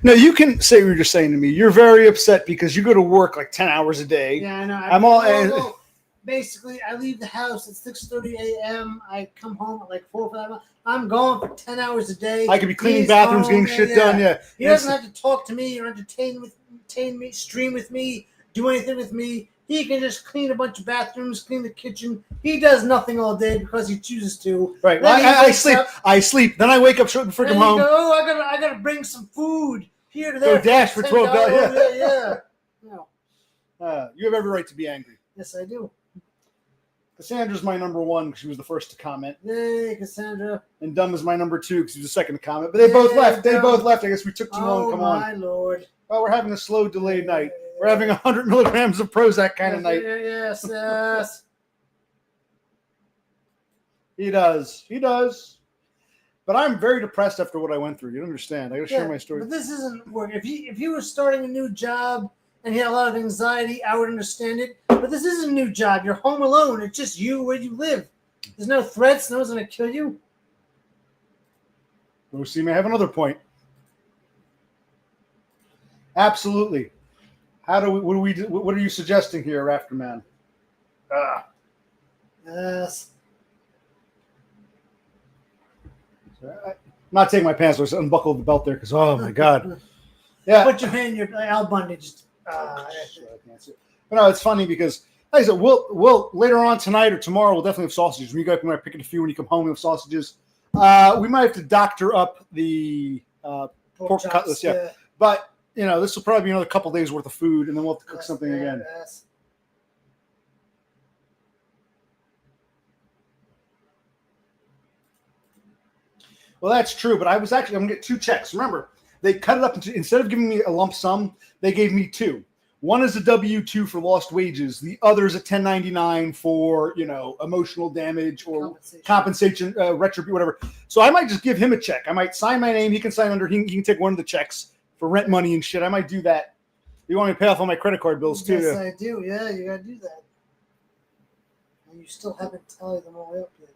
No, you can say what you're just saying to me. You're very upset because you go to work like 10 hours a day. Yeah, I know. I'm all. Well, basically, I leave the house at 6:30 a.m. I come home at like 4 or 5. I'm gone for 10 hours a day. I could be cleaning He's bathrooms, home, getting shit done. Yeah, He doesn't have to talk to me or entertain me, stream with me, do anything with me. He can just clean a bunch of bathrooms, clean the kitchen. He does nothing all day because he chooses to. right. Well, I sleep. I sleep. Then I wake up shortly before I come home. Go, oh, I gotta bring some food here to there. Go dash for $12. Yeah. No. You have every right to be angry. Yes, I do. Cassandra's my number one because she was the first to comment. Yay, Cassandra. And Dumb is my number two because he was the second to comment. But they both left. They both left. I guess we took too long. Come on. Oh, my Lord. Well, we're having a slow, delayed night. We're having 100 milligrams of Prozac kind of night. Yes. He does. But I'm very depressed after what I went through. You don't understand. I got to share my story. But this isn't work. If you were starting a new job and he had a lot of anxiety, I would understand it. But this isn't a new job. You're home alone. It's just you where you live. There's no threats. No one's going to kill you. Lucy may have another point. Absolutely. What are you suggesting here, Rafterman? Yes. I'm not taking my pants off. I unbuckle the belt there because, oh, my God. Yeah. Put your hand in your Al Bundy. But no, it's funny because, like I said, we'll later on tonight or tomorrow, we'll definitely have sausages. We might pick a few when you come home. We have sausages. We might have to doctor up the pork cutlets. Yeah. But, this will probably be another couple days worth of food, and then we'll have to cook something again. Yes. Well, that's true, but I'm going to get 2 checks. Remember, they cut it up into, instead of giving me a lump sum, they gave me 2. One is a W-2 for lost wages. The other is a 1099 for, emotional damage or compensation, retribution, whatever. So I might just give him a check. I might sign my name. He can sign under. He can take one of the checks for rent money and shit. I might do that. You want me to pay off all my credit card bills too? Yes, I do. Yeah, you got to do that. And you still haven't tallied them all up yet.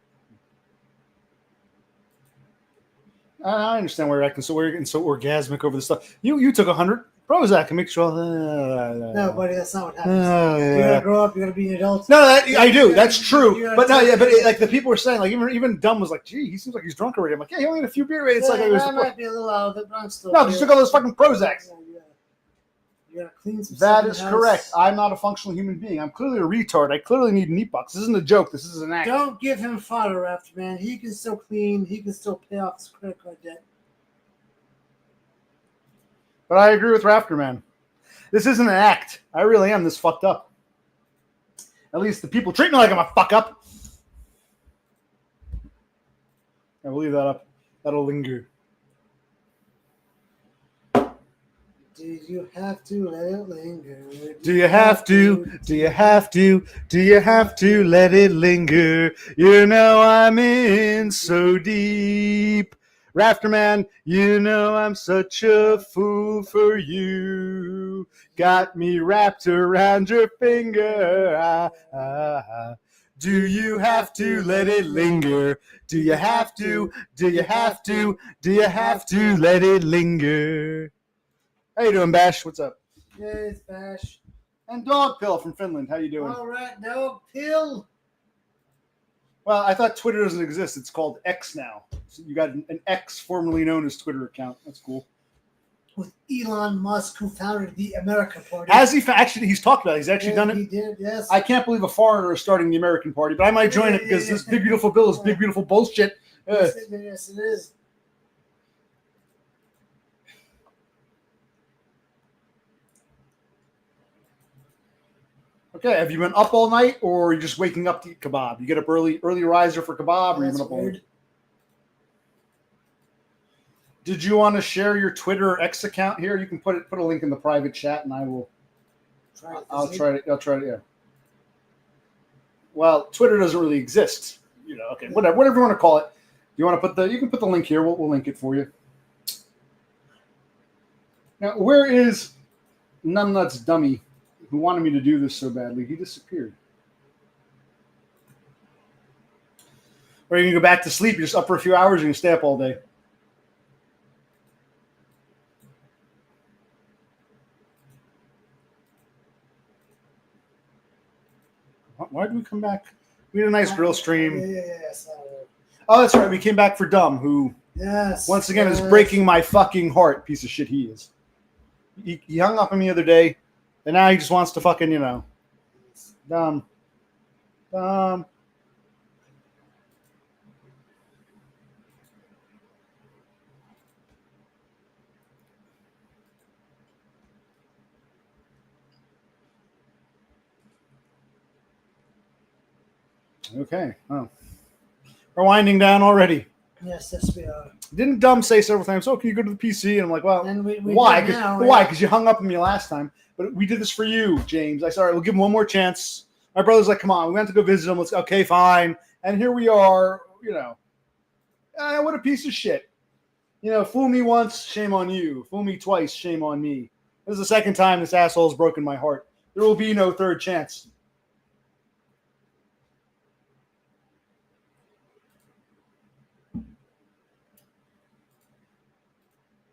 I understand why you're acting so weird and so orgasmic over this stuff. You took 100 Prozac and make sure. No, buddy, that's not what happens. You're gonna grow up. You're gonna be an adult. No, I do. That's true. But like the people were saying, like even Dumb was like, "Gee, he seems like he's drunk already." I'm like, "Yeah, he only had a few beer." It's like I might be a little out of it, but I'm still. No, because you took all those fucking Prozacs. You gotta clean some. That is correct. I'm not a functional human being. I'm clearly a retard. I clearly need meat bucks. This isn't a joke. This is an act. Don't give him fodder, after man. He can still clean. He can still pay off his credit card debt. But I agree with Rafterman. This isn't an act. I really am this fucked up. At least the people treat me like I'm a fuck up. I will leave that up. That'll linger. Do you have to let it linger? Do you have to? Do you have to? Do you have to let it linger? I'm in so deep. Rafterman, I'm such a fool for you. Got me wrapped around your finger. Do you have to let it linger? Do you have to? Do you have to? Do you have to let it linger? How you doing, Bash? What's up? Hey, it's Bash. And Dog Pill from Finland. How you doing? All right, Dog Pill. Well, I thought Twitter doesn't exist. It's called X now. So you got an X formerly known as Twitter account. That's cool. With Elon Musk, who founded the American Party. Has he actually? He's talked about it. He's actually done it. He did, yes. I can't believe a foreigner is starting the American Party, but I might join it because this big beautiful bill is big beautiful bullshit. Yes, it is. Okay, have you been up all night, or are you just waking up to eat kebab? You get up early riser for kebab, or you been up all night? Did you want to share your Twitter or X account here? You can put a link in the private chat, and I will. I'll try it. Yeah. Well, Twitter doesn't really exist. Okay, whatever you want to call it. You want to you can put the link here. We'll link it for you. Now, where is Numbnuts Dummy, who wanted me to do this so badly? He disappeared. Or you can go back to sleep. You're just up for a few hours. You can stay up all day. Why did we come back? We had a nice grill stream. Yes. Oh, that's right. We came back for Dumb, who once again is breaking my fucking heart. Piece of shit he is. He hung up on me the other day, and now he just wants to fucking, Dumb. Okay. Oh. We're winding down already. Yes, we are. Didn't Dumb say several times, "Oh, can you go to the PC?" And I'm like, "Well, why? Why? Because you hung up on me last time. But we did this for you, James." I said, "All right, we'll give him one more chance." My brother's like, "Come on, we went to go visit him. Let's okay, fine." And here we are. What a piece of shit. Fool me once, shame on you. Fool me twice, shame on me. This is the second time this asshole's broken my heart. There will be no third chance.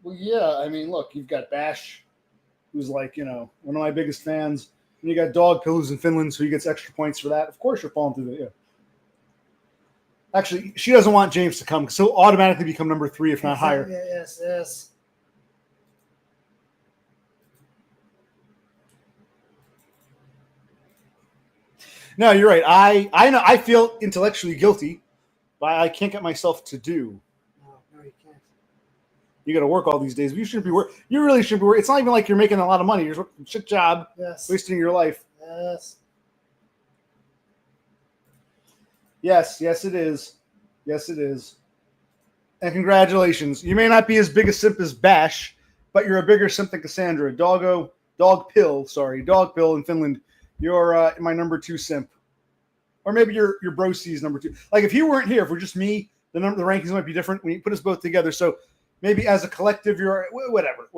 Well, yeah, I mean, look, you've got Bash, who's like, one of my biggest fans. And you got Dog Pill, who's in Finland, so he gets extra points for that. Of course you're falling through the... Yeah. Actually, she doesn't want James to come, because he'll automatically become number 3, if not higher. Yes. No, you're right. I know. I feel intellectually guilty, but I can't get myself to do. No, you can't. You got to work all these days. But you shouldn't be working. You really shouldn't be working. It's not even like you're making a lot of money. You're working a shit job, wasting your life. Yes, it is. Yes, it is. And congratulations. You may not be as big a simp as Bash, but you're a bigger simp than Cassandra. Dog Pill in Finland. You're my number 2 simp. Or maybe your bro C's number 2. Like if he weren't here, if we're just me, the rankings might be different when you put us both together. So maybe as a collective, you're whatever.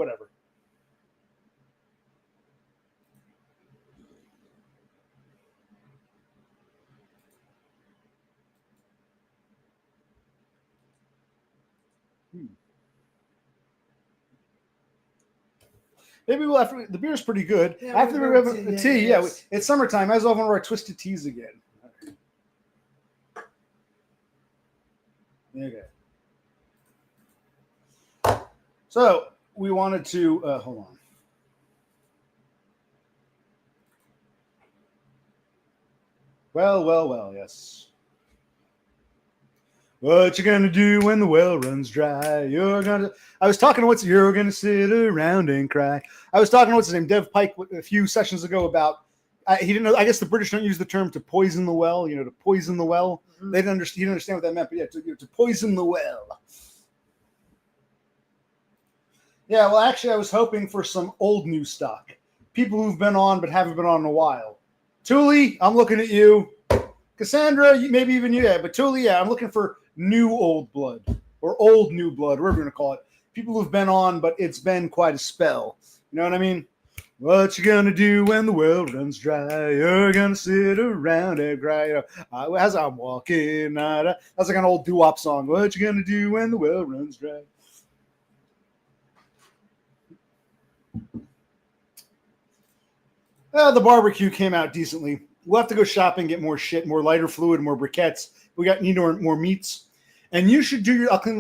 Maybe we'll after the beer's pretty good. Yeah, after we have a tea, it's summertime. As of one of our twisted teas again. Okay. So we wanted to hold on. Well, yes. What you gonna do when the well runs dry? I was talking to you're gonna sit around and cry. I was talking to what's his name, Dev Pike, a few sessions ago about he didn't know. I guess the British don't use the term to poison the well. To poison the well. Mm-hmm. They didn't understand. He didn't understand what that meant. But yeah, to poison the well. Yeah, well, actually, I was hoping for some old new stock. People who've been on but haven't been on in a while. Thule, I'm looking at you. Cassandra, maybe even you. Yeah, but Thule, I'm looking for new old blood or old new blood, whatever you're going to call it. People who've been on, but it's been quite a spell. You know what I mean? What you gonna do when the well runs dry? You're gonna sit around and cry. As I'm walking, that's like an old doo-wop song. What you gonna do when the well runs dry? The barbecue came out decently. We'll have to go shopping, get more shit, more lighter fluid, more briquettes. We need more meats. And you should do I'll clean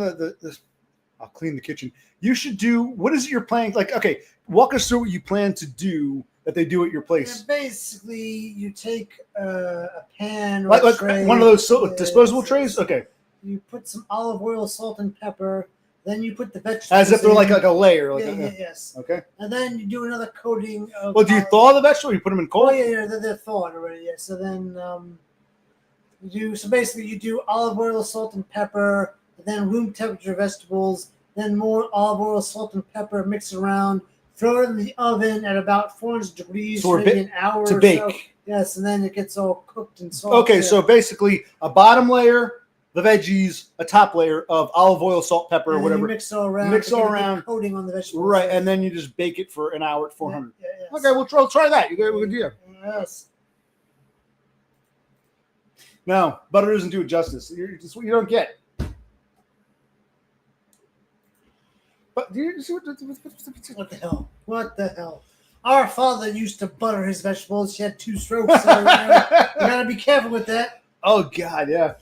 I'll clean the kitchen. You should do, what is it you're planning? Like, okay, walk us through what you plan to do that they do at your place. Yeah, basically, you take a pan or like a tray. One of those disposable trays? Okay. You put some olive oil, salt, and pepper. Then you put the vegetables as if they're like a layer. Yes. Okay. And then you do another coating of... Well, do you thaw the vegetables? You put them in cold? Oh, yeah, they're thawed already. Yeah. So then basically you do olive oil, salt, and pepper, and then room temperature vegetables, then more olive oil, salt, and pepper, mix it around, throw it in the oven at about 400 degrees for maybe an hour to or bake. So. Yes, and then it gets all cooked and salted. Okay, so basically a bottom layer, the veggies, a top layer of olive oil, salt, pepper, or whatever. Mix it all around. Coating on the vegetables. Right, and then you just bake it for an hour at 400. Yeah, yes. Okay, we'll try that. You got a good idea. Yes. No, butter doesn't do it justice. You don't get. But do you see what the hell? What the hell? Our father used to butter his vegetables. He had 2 strokes. So, gotta be careful with that. Oh God, yeah.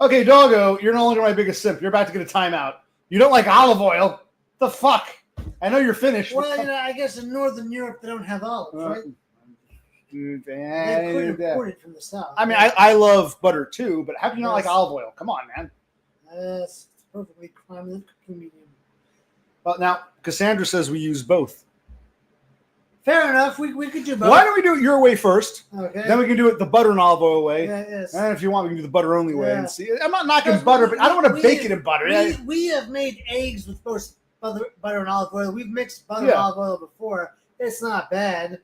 Okay, doggo, you're no longer my biggest simp. You're about to get a timeout. You don't like olive oil? The fuck? I know you're finished. Well, I guess in Northern Europe they don't have olives, right? Dude, They couldn't import it from the south. I mean, I love butter too, but how can you not like olive oil? Come on, man. Yes, it's perfectly cooking medium. Well, now Cassandra says we use both. Fair enough. We could do both. Why don't we do it your way first? Okay. Then we can do it the butter and olive oil way. Yeah, yes. And if you want, we can do the butter only way. Yeah. And see, I'm not knocking butter, but I don't want to bake it in butter. We have made eggs with both butter and olive oil. We've mixed butter and olive oil before. It's not bad.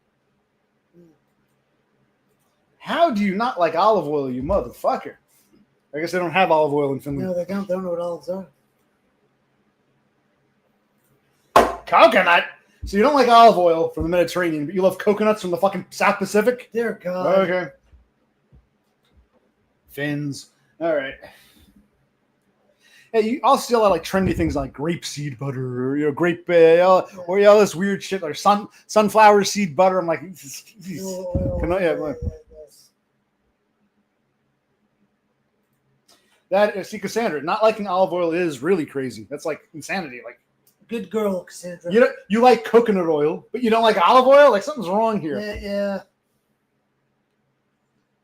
How do you not like olive oil, you motherfucker? I guess they don't have olive oil in Finland. No, they don't. They don't know what olives are. Coconut? So you don't like olive oil from the Mediterranean, but you love coconuts from the fucking South Pacific? Dear God. Okay. Fins. All right. Hey, you also see a lot of like trendy things like grapeseed butter, or grape, or all this weird shit like sunflower seed butter. I'm like, see, Cassandra, not liking olive oil is really crazy. That's like insanity. Like, good girl, Cassandra. You like coconut oil, but you don't like olive oil? Like, something's wrong here. Yeah.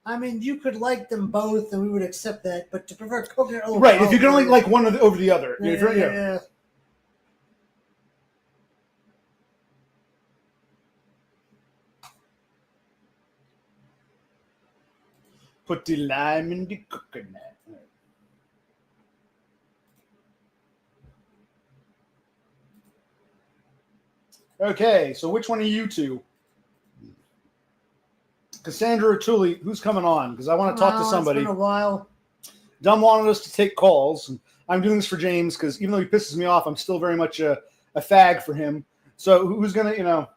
I mean, you could like them both, and we would accept that. But to prefer coconut oil, right? If you can only like one over the other, yeah. Put the lime in the coconut. Okay, so which one are you two? Cassandra or Tully, who's coming on? Because I want to talk to somebody. It's been a while. DUM wanted us to take calls. And I'm doing this for James because even though he pisses me off, I'm still very much a fag for him. So who's going to,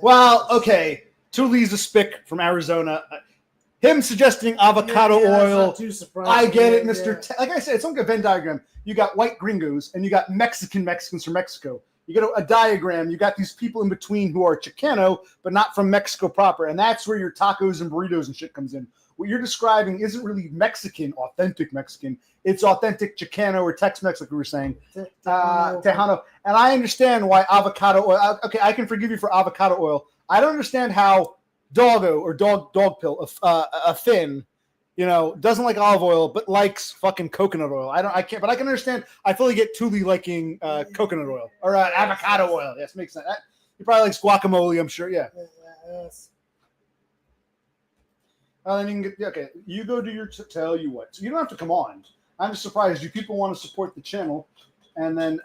Well, okay. Tully's a spick from Arizona. Him suggesting avocado oil. I get it, Mr. Like I said, it's like a Venn diagram. You got white gringos and you got Mexicans from Mexico. You get a diagram. You got these people in between who are Chicano, but not from Mexico proper. And that's where your tacos and burritos and shit comes in. What you're describing isn't really Mexican, authentic Mexican. It's authentic Chicano or Tex-Mex, like we were saying. Tejano. And I understand why avocado oil. Okay, I can forgive you for avocado oil. I don't understand how Doggo or dog pill, a Finn, doesn't like olive oil but likes fucking coconut oil. I can't, but I can understand. I fully get Tully liking coconut oil or avocado oil. Yes, makes sense. He probably likes guacamole, I'm sure. Yeah. Yes. Then you can get, okay. You go do your tell you what. So you don't have to come on. I'm just surprised you people want to support the channel, and then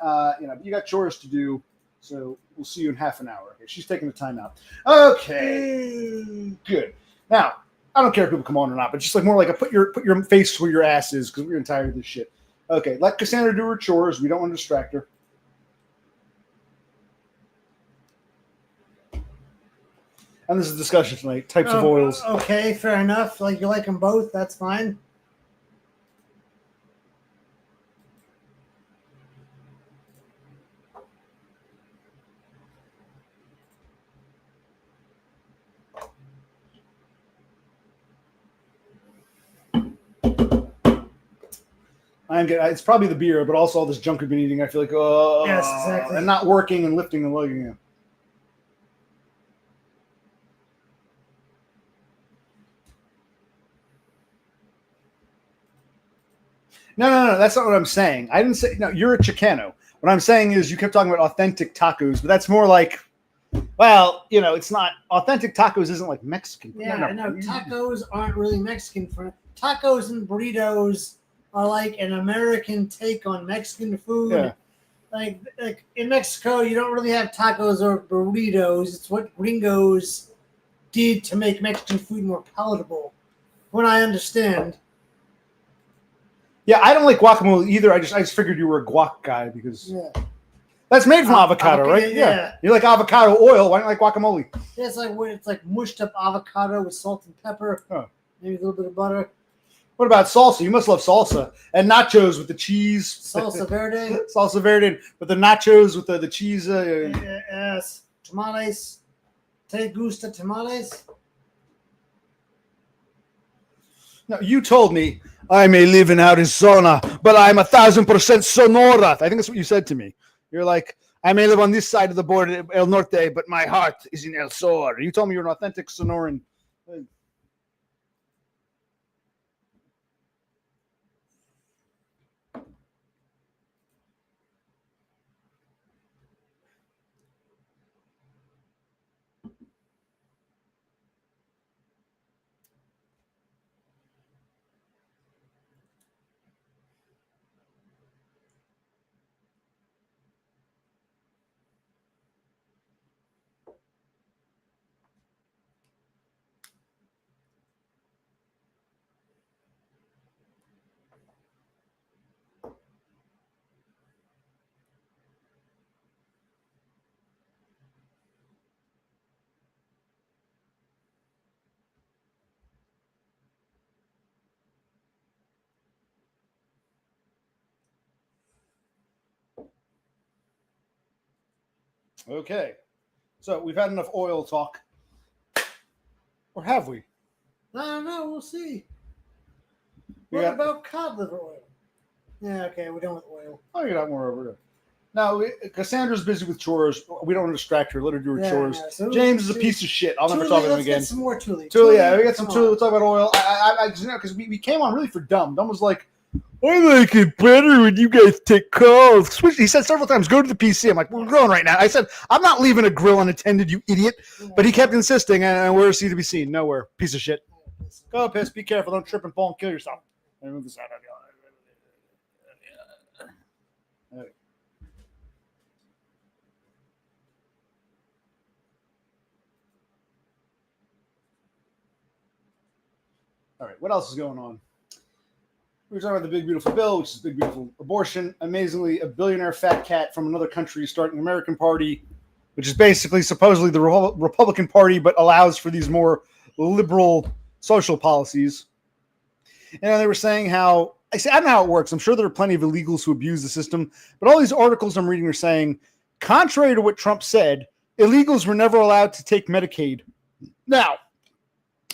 you got chores to do. So we'll see you in half an hour. Okay, she's taking the time out. Okay, good. Now, I don't care if people come on or not, but just like more like a put your face where your ass is because we're tired of this shit. Okay, let Cassandra do her chores. We don't want to distract her. And this is a discussion tonight. Types of oils. Okay, fair enough. Like you like them both. That's fine. It's probably the beer, but also all this junk we've been eating. I feel like, yes, exactly. And not working and lifting and lugging. No. That's not what I'm saying. I didn't say no. You're a Chicano. What I'm saying is you kept talking about authentic tacos, but that's more like, well, it's not authentic tacos. Isn't like Mexican. Yeah, no. Tacos aren't really Mexican. Tacos and burritos are like an American take on Mexican food. Yeah. Like in Mexico, you don't really have tacos or burritos. It's what gringos did to make Mexican food more palatable. When I understand. Yeah, I don't like guacamole either. I just figured you were a guac guy because that's made from avocado, right? Yeah. You like avocado oil. Why don't you like guacamole? Yeah, it's like mushed up avocado with salt and pepper. Oh. Maybe a little bit of butter. What about salsa? You must love salsa and nachos with the cheese. Salsa verde. Salsa verde, but the nachos with the cheese. Yes. Tamales. Te gusta tamales? No, you told me I may live in Arizona, but I'm 1,000% Sonora. I think that's what you said to me. You're like, I may live on this side of the border, El Norte, but my heart is in El Sur. You told me you're an authentic Sonoran. Okay, so we've had enough oil talk, or have we? I don't know. We'll see. We What got- about cod liver oil? Yeah, okay, we're done with oil. Oh, you got more over there. Now, Cassandra's busy with chores. We don't want to distract her. Let her do her Yeah, chores. yeah, so James is a Tuli- piece of shit. I'll never Tuli, talk to him let's again. get some more Tuli. Tuli, yeah, we got some come Tuli. on. We'll talk about oil. I you know, because we came on really for Dumb. Dumb was like, I like it better when you guys take calls. Switch. He said several times, go to the PC. I'm like, we're growing right now. I said, I'm not leaving a grill unattended, you idiot. But he kept insisting, and where is he to be seen? Nowhere. Piece of shit. Go piss. Be careful. Don't trip and fall and kill yourself. Let me move this out of you. All right, what else is going on? We were talking about the big beautiful bill, which is big beautiful abortion. Amazingly, a billionaire fat cat from another country is starting an American party, which is basically supposedly the Republican Party, but allows for these more liberal social policies. And they were saying how I don't know how it works. I'm sure there are plenty of illegals who abuse the system, but all these articles I'm reading are saying, contrary to what Trump said, illegals were never allowed to take Medicaid. Now,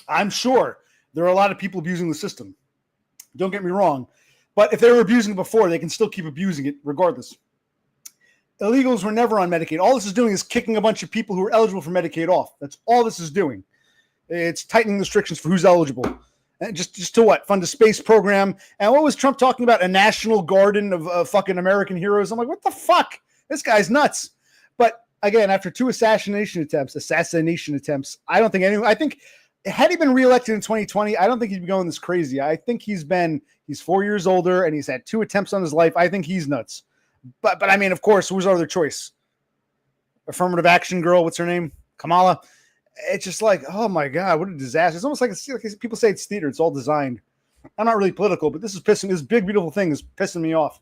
I'm sure there are a lot of people abusing the system. Don't get me wrong. But if they were abusing it before, they can still keep abusing it regardless. Illegals were never on Medicaid. All this is doing is kicking a bunch of people who are eligible for Medicaid off. That's all this is doing. It's tightening the restrictions for who's eligible. And just to what? Fund a space program. And what was Trump talking about? A national garden of fucking American heroes. I'm like, what the fuck? This guy's nuts. But again, after 2 assassination attempts, I don't think anyone, I think had he been reelected in 2020, I don't think he'd be going this crazy. I think he's 4 years older and he's had 2 attempts on his life. I think he's nuts. But I mean, of course, who's our other choice? Affirmative action girl, what's her name? Kamala. It's just like, oh my God, what a disaster. It's almost like people say it's theater. It's all designed. I'm not really political, but this big, beautiful thing is pissing me off.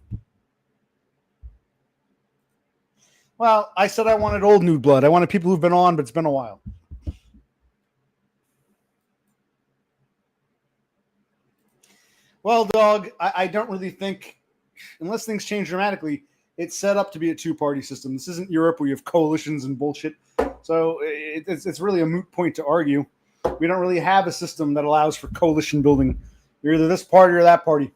Well, I said I wanted old new blood. I wanted people who've been on, but it's been a while. Well, dog, I don't really think, unless things change dramatically, it's set up to be a 2-party system. This isn't Europe where you have coalitions and bullshit. So it's really a moot point to argue. We don't really have a system that allows for coalition building. You're either this party or that party.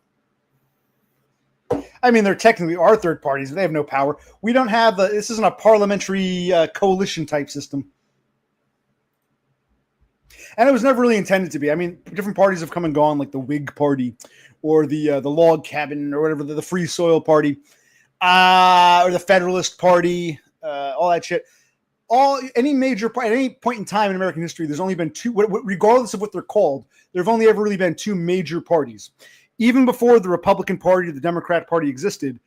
I mean, there technically are third parties, but they have no power. We don't have this isn't a parliamentary coalition type system. And it was never really intended to be. I mean, different parties have come and gone, like the Whig Party or the Log Cabin or whatever, the Free Soil Party or the Federalist Party, all that shit. Any major party, at any point in time in American history, there's only been 2, regardless of what they're called, there have only ever really been 2 major parties. Even before the Republican Party or the Democrat Party existed,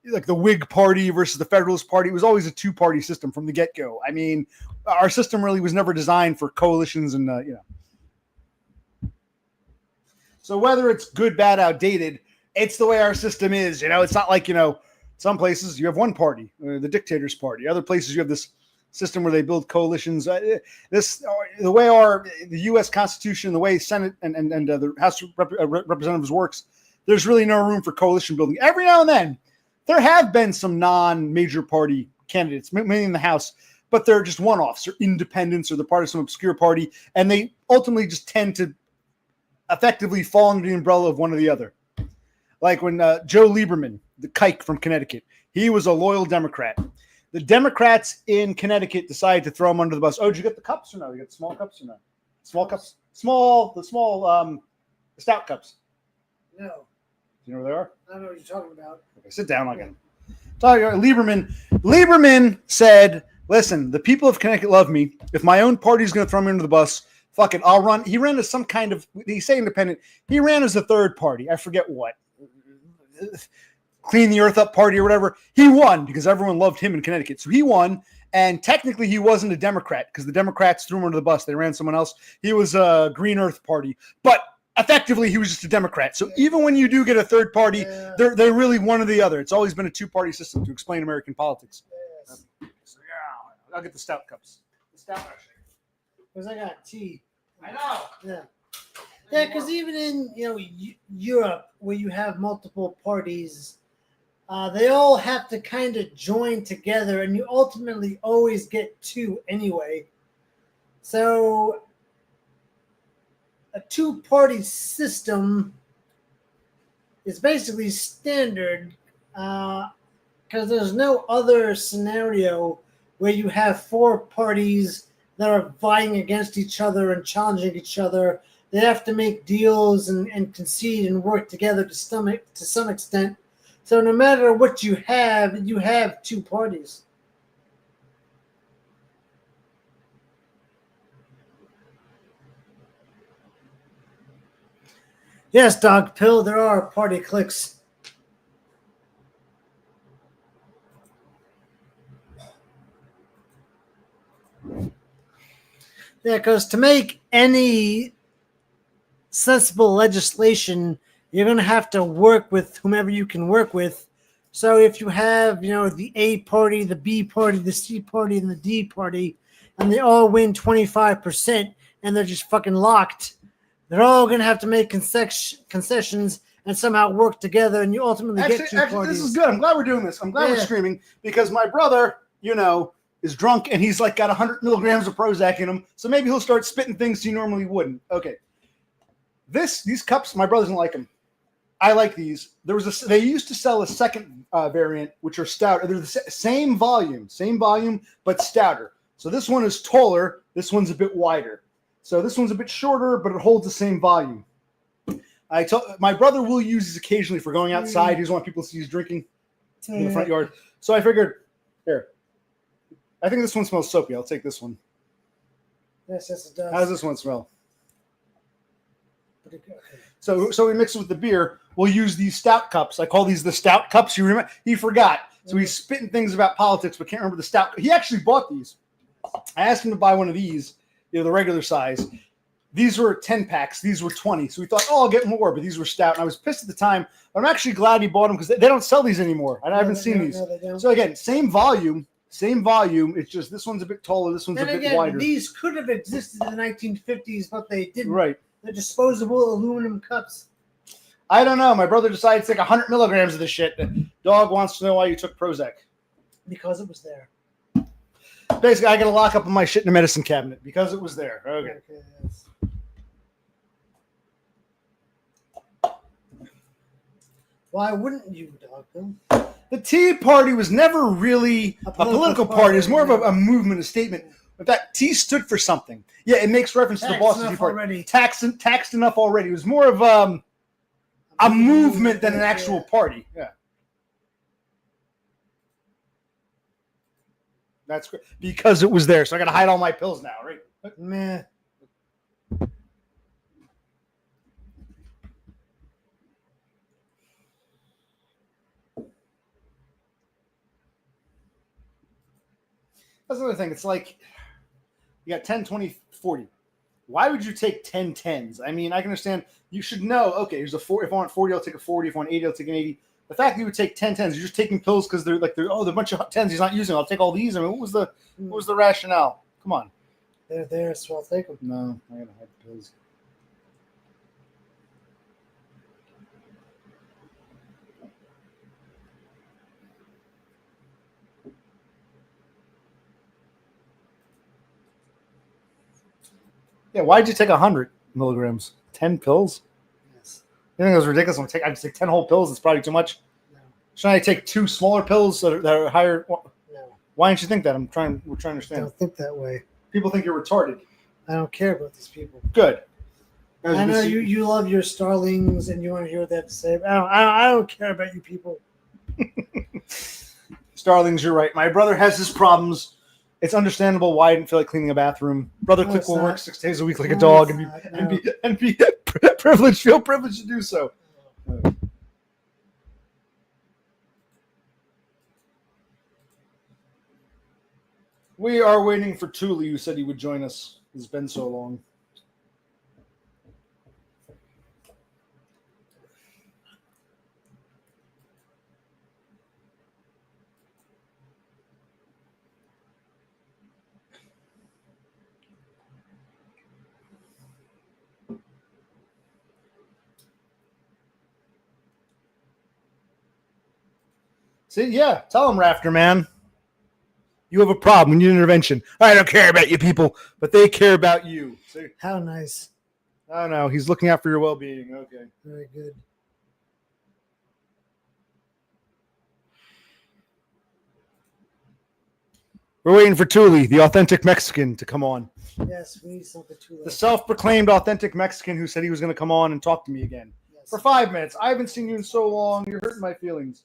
like the Whig Party versus the Federalist Party, it was always a 2-party system from the get-go. I mean, our system really was never designed for coalitions and, So whether it's good, bad, outdated, it's the way our system is. It's not like, some places you have one party, the dictator's party. Other places you have this system where they build coalitions. The way the U.S. Constitution, the way Senate and the House of Representatives works, there's really no room for coalition building. Every now and then, there have been some non-major party candidates, mainly in the House, but they're just one-offs or independents or they're part of some obscure party, and they ultimately just tend to effectively fall under the umbrella of one or the other. Like when Joe Lieberman, the kike from Connecticut, he was a loyal Democrat. The Democrats in Connecticut decided to throw him under the bus. Oh, did you get the cups or no? You got the small cups or no? Small cups? The stout cups. No. Do you know where they are? I don't know what you're talking about. Okay, sit down again. Lieberman said, listen, the people of Connecticut love me. If my own party's going to throw me under the bus, fuck it, I'll run. He ran as some kind of, he say independent. He ran as a third party. I forget what. Clean the Earth Up Party or whatever. He won because everyone loved him in Connecticut. So he won. And technically he wasn't a Democrat because the Democrats threw him under the bus. They ran someone else. He was a Green Earth Party. But effectively he was just a Democrat. So even when you do get a third party, they're really one or the other. It's always been a two-party system to explain American politics. Yes. So yeah, I'll get the stout cups. The stout Because I got tea. I know. Yeah. Yeah, because even in Europe, where you have multiple parties, they all have to kind of join together, and you ultimately always get two anyway. So a two-party system is basically standard because there's no other scenario where you have four parties that are vying against each other and challenging each other. They have to make deals and concede and work together to some extent. So no matter what you have two parties. Yes, Dog Pill, there are party cliques. Yeah, because to make any sensible legislation, you're going to have to work with whomever you can work with. So if you have, the A party, the B party, the C party, and the D party, and they all win 25%, and they're just fucking locked, they're all going to have to make concessions and somehow work together, and you ultimately get two parties. This is good. I'm glad we're doing this. I'm glad we're streaming because my brother, is drunk and he's like got 100 milligrams of Prozac in him. So maybe he'll start spitting things he normally wouldn't. Okay. These cups, my brother doesn't like them. I like these. They used to sell a second variant, which are stout. They're the same volume, but stouter. So this one is taller. This one's a bit wider. So this one's a bit shorter, but it holds the same volume. My brother will use these occasionally for going outside. He doesn't want people to see he's drinking in the front yard. So I figured, here. I think this one smells soapy. I'll take this one. Yes, it does. How does this one smell? Okay. So we mix it with the beer. We'll use these stout cups. I call these the stout cups. You remember? He forgot. So he's spitting things about politics, but can't remember the stout. He actually bought these. I asked him to buy one of these, the regular size. These were 10 packs. These were 20. So we thought, I'll get more, but these were stout. And I was pissed at the time. But I'm actually glad he bought them because they don't sell these anymore. I haven't seen these. No, so again, same volume. It's just this one's a bit taller. This one's a bit wider. These could have existed in the 1950s, but they didn't. Right. They're disposable aluminum cups. I don't know. My brother decided to take 100 milligrams of this shit. Dog wants to know why you took Prozac. Because it was there. Basically, I got to lock up my shit in the medicine cabinet because it was there. Okay. Yes. Why wouldn't you, Dog? The Tea Party was never really a political party. It was more of a movement, a statement. In fact, T stood for something. Yeah, it makes reference to the Boston Tea Party. Taxed enough already. It was more of a movement than an actual party. Yeah. That's great. Because it was there. So I got to hide all my pills now, right? Meh. That's another thing. It's like you got 10, 20, 40. Why would you take 10 10s? I mean, I can understand. You should know, okay, here's a 4. If I want 40, I'll take a 40. If I want 80, I'll take an 80. The fact that you would take 10 tens, you're just taking pills because they're they're a bunch of tens he's not using. I'll take all these. I mean, what was the rationale? Come on. They're there, so I'll take them. No, I gotta hide the pills. Yeah, why'd you take 100 milligrams? 10 pills? Yes. You think it was ridiculous? I just take 10 whole pills. It's probably too much. No. Should I take 2 smaller pills that are higher? No. Why don't you think that? We're trying to I understand. don't think that way. People think you're retarded. I don't care about these people. Good. I know you love your starlings and you want to hear what they have to say. But I don't care about you people. Starlings, you're right. My brother has his problems. It's understandable why I didn't feel like cleaning a bathroom. Brother No, Click it's will not. work 6 days a week like a No, dog it's not. and be privileged, feel privileged to do so. We are waiting for Thule, who said he would join us. It's been so long. See, yeah, tell him, Rafter Man. You have a problem. We need intervention. I don't care about you people, but they care about you. See? How nice. I don't know. He's looking out for your well-being. Okay. Very good. We're waiting for Thule, the authentic Mexican, to come on. Yes, we need something to The self-proclaimed authentic Mexican who said he was going to come on and talk to me again. Yes. For 5 minutes. I haven't seen you in so long. You're hurting my feelings.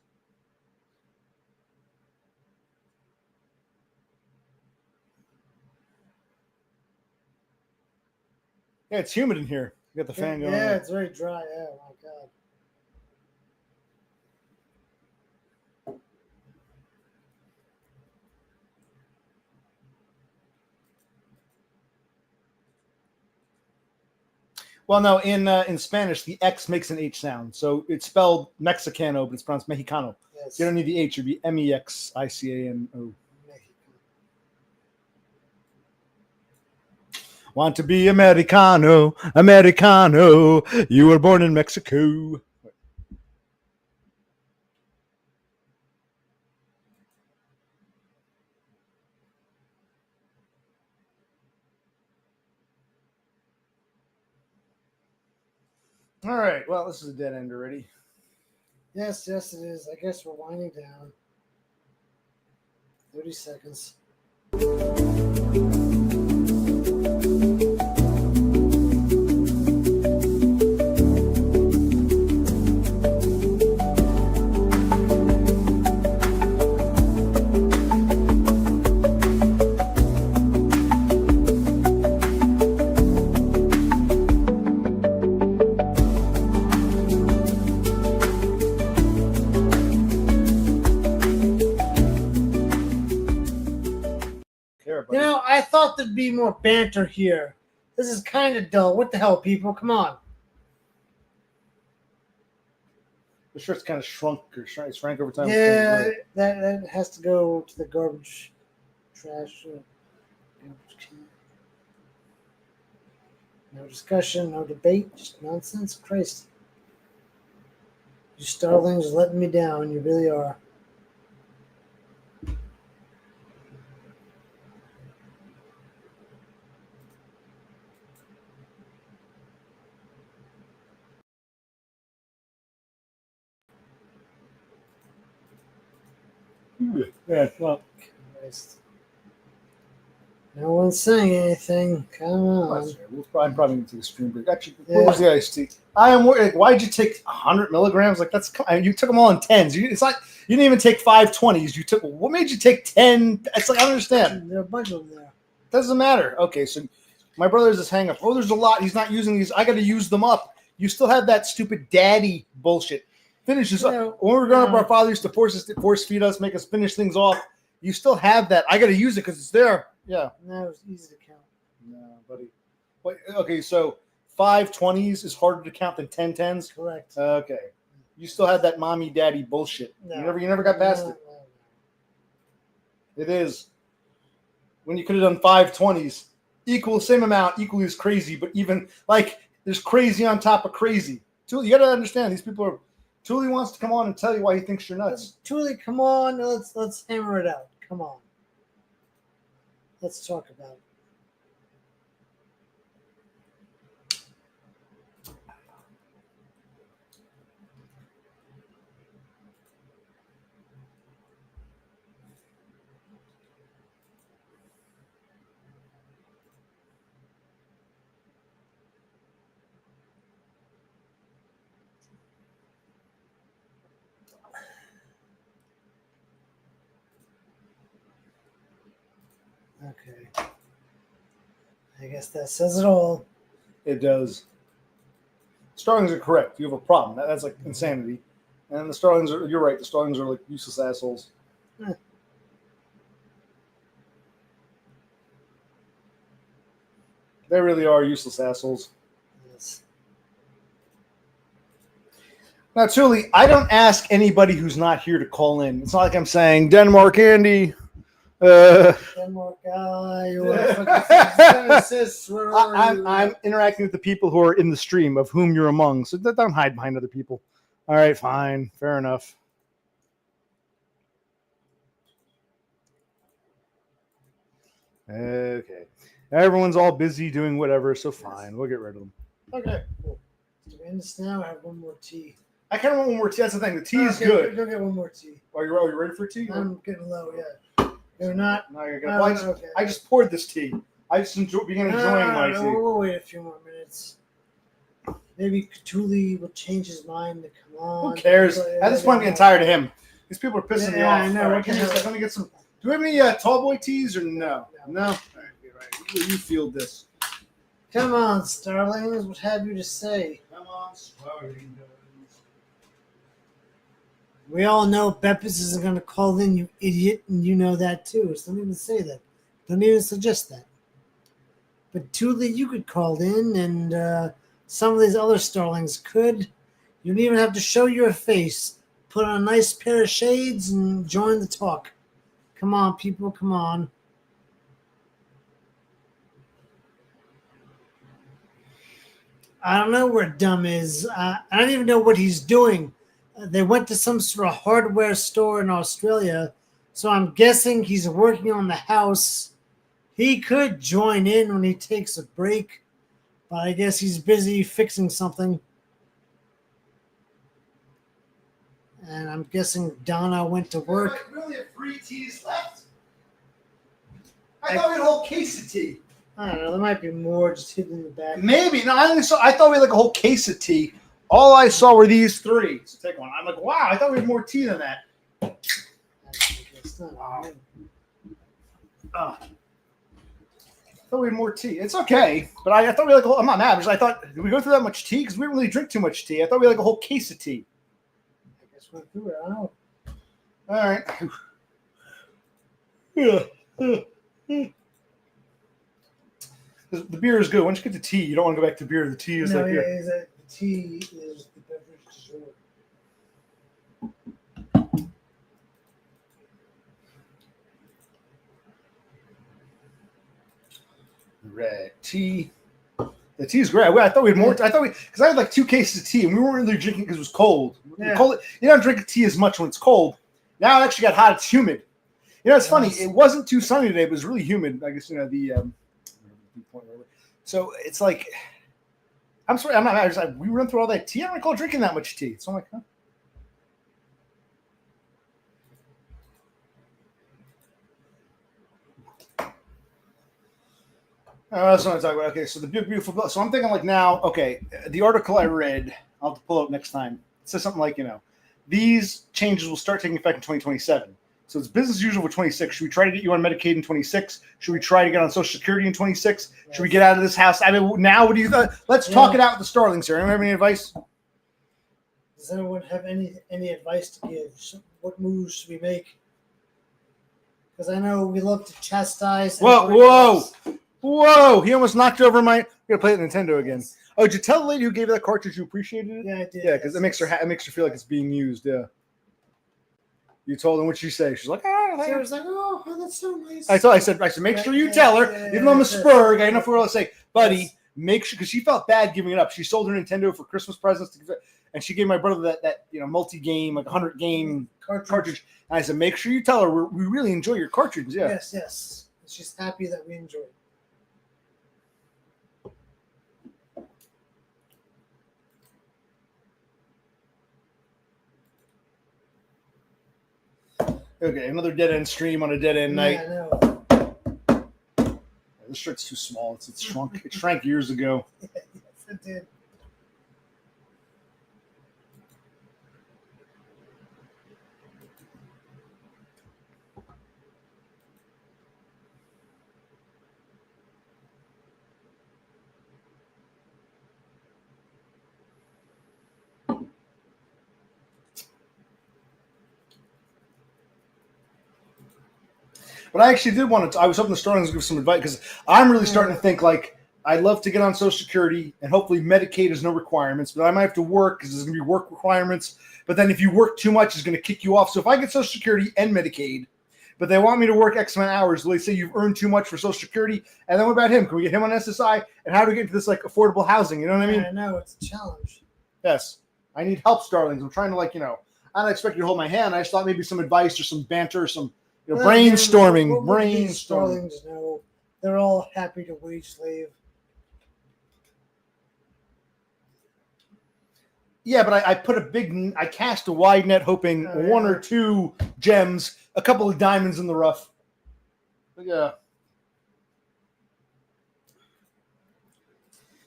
Yeah, it's humid in here. You got the fan going. Yeah, on. it's very dry. Oh my god. Well, no, in Spanish, the X makes an H sound. So it's spelled Mexicano, but it's pronounced Mexicano. Yes. You don't need the H. It would be Mexicano. Want to be Americano, Americano. You were born in Mexico. All right. Well, this is a dead end already. Yes, it is. I guess we're winding down. 30 seconds. You know, I thought there'd be more banter here. This is kind of dull. What the hell, people? Come on. The shirt's kind of shrunk or shrank over time. Yeah, that has to go to the garbage trash. Garbage can. No discussion, no debate, just nonsense. Christ. You starlings are letting me down. You really are. Yeah, well, Christ. No one's saying anything. Come on. I'm probably going to take a stream break. Actually, where was the iced tea? I am worried. Why'd you take 100 milligrams? Like that's you took them all in tens. It's like you didn't even take 520s. You took what made you take 10? It's like I don't understand. There are a bunch of them there. Doesn't matter. Okay, so my brother has this hang up. Oh, there's a lot. He's not using these. I got to use them up. You still have that stupid daddy bullshit. Finish this up. When we were growing up, our father used to force feed us, make us finish things off. You still have that. I got to use it because it's there. Yeah. No, it's easy to count. No, buddy. Wait, okay, so 5 20s is harder to count than 10 10s? Correct. Okay. You still had that mommy daddy bullshit. No. You never got past it. No. It is. When you could have done 520s, same amount, equally as crazy, but even like there's crazy on top of crazy. Tuli, you got to understand these people are. Tuli wants to come on and tell you why he thinks you're nuts. Tuli, come on, let's hammer it out. Come on, let's talk about it. Okay. I guess that says it all. It does. Starlings are correct. You have a problem. That's like insanity. And the Starlings are, you're right, the Starlings are like useless assholes. They really are useless assholes. Yes. Now, Tuli, I don't ask anybody who's not here to call in. It's not like I'm saying, Denmark Andy. Denmark guy. I'm interacting with the people who are in the stream, of whom you're among. So don't hide behind other people. All right, fine. Fair enough. Okay. Everyone's all busy doing whatever, so fine. We'll get rid of them. Okay, cool. Do we end this now? I have one more tea. I kind of want one more tea. That's the thing. The tea is good. Go get one more tea. Are you ready for tea? I'm getting low, yeah. You're not? No, you're gonna. Well, Okay. I just poured this tea. I just began enjoying my tea. We'll wait a few more minutes. Maybe Cthulhu will change his mind to come on. Who cares? At this point, I'm getting tired of him. These people are pissing me off. I know. All right, let me get some. Do we have any tall boy teas or no? No. All right. You field this. Come on, Starlings. What have you to say? Come on, Starlings. We all know Beppis isn't going to call in, you idiot, and you know that too. So don't even say that. Don't even suggest that. But Tuli, you could call in, and some of these other Starlings could. You don't even have to show your face. Put on a nice pair of shades and join the talk. Come on, people, come on. I don't know where DUM is. I don't even know what he's doing. They went to some sort of hardware store in Australia, so I'm guessing he's working on the house. He could join in when he takes a break, but I guess he's busy fixing something. And I'm guessing Donna went to work. We only have 3 teas left? I thought we had a whole case of tea. I don't know. There might be more just hidden in the back. Maybe. No, I thought we had like a whole case of tea. All I saw were these 3. So take one. I'm like, wow, I thought we had more tea than that. Wow. I thought we had more tea. It's okay, but I thought we had like I'm not mad. I thought, did we go through that much tea? Because we didn't really drink too much tea. I thought we had like a whole case of tea. I guess we're through it. I don't know. All right. Yeah. The beer is good. Once you get to tea, you don't want to go back to beer. The tea is like here. The tea is the beverage du jour. Red tea. The tea is great. I thought we had more. Because I had like 2 cases of tea, and we weren't really drinking because it was cold. Yeah. Cold. You don't drink tea as much when it's cold. Now it actually got hot. It's humid. You know, it's funny. It wasn't too sunny today, but it was really humid. I guess so it's like, I'm sorry, I'm not mad. We run through all that tea. I don't recall drinking that much tea. So I'm like, huh? That's what I'm talking about. Okay, so the beautiful bill. So I'm thinking like now, okay, the article I read, I'll have to pull it up next time. It says something like, these changes will start taking effect in 2027. So it's business as usual for 26. Should we try to get you on Medicaid in 26? Should we try to get on Social Security in 26? Yes. Should we get out of this house? I mean, now what do you think? Let's talk it out with the Starlings here. Anyone have any advice? Does anyone have any advice to give? What moves should we make? Because I know we love to chastise. Whoa! He almost knocked over my. I'm gonna play the Nintendo again. Oh, did you tell the lady who gave you that cartridge you appreciated it? Yeah, I did. Yeah, because it makes her feel like it's being used. Yeah. You told her what she say. She's like, oh, She was like, oh, that's so nice. I said, make sure you tell her. Even though I'm a spurg, I know for all to say, buddy, make sure, because she felt bad giving it up. She sold her Nintendo for Christmas presents, and she gave my brother that multi-game, like 100-game cartridge. And I said, make sure you tell her we really enjoy your cartridges. Yeah. Yes. She's happy that we enjoy it. Okay, another dead end stream on a dead end night. I know. This shirt's too small. It's shrunk. It shrank years ago. Yes, it did. But I actually did want to. I was hoping the Sterlings would give some advice because I'm really starting to think like I'd love to get on Social Security and hopefully Medicaid has no requirements, but I might have to work because there's going to be work requirements. But then if you work too much, it's going to kick you off. So if I get Social Security and Medicaid, but they want me to work X amount of hours, they say you've earned too much for Social Security, and then what about him? Can we get him on SSI? And how do we get into this like affordable housing? You know what I mean? I know it's a challenge. Yes, I need help, Starlings. I'm trying to I don't expect you to hold my hand. I just thought maybe some advice or some banter or some. Brainstorming. Starlings know they're all happy to wage slave. Yeah, but I cast a wide net hoping one or two gems, a couple of diamonds in the rough. Yeah.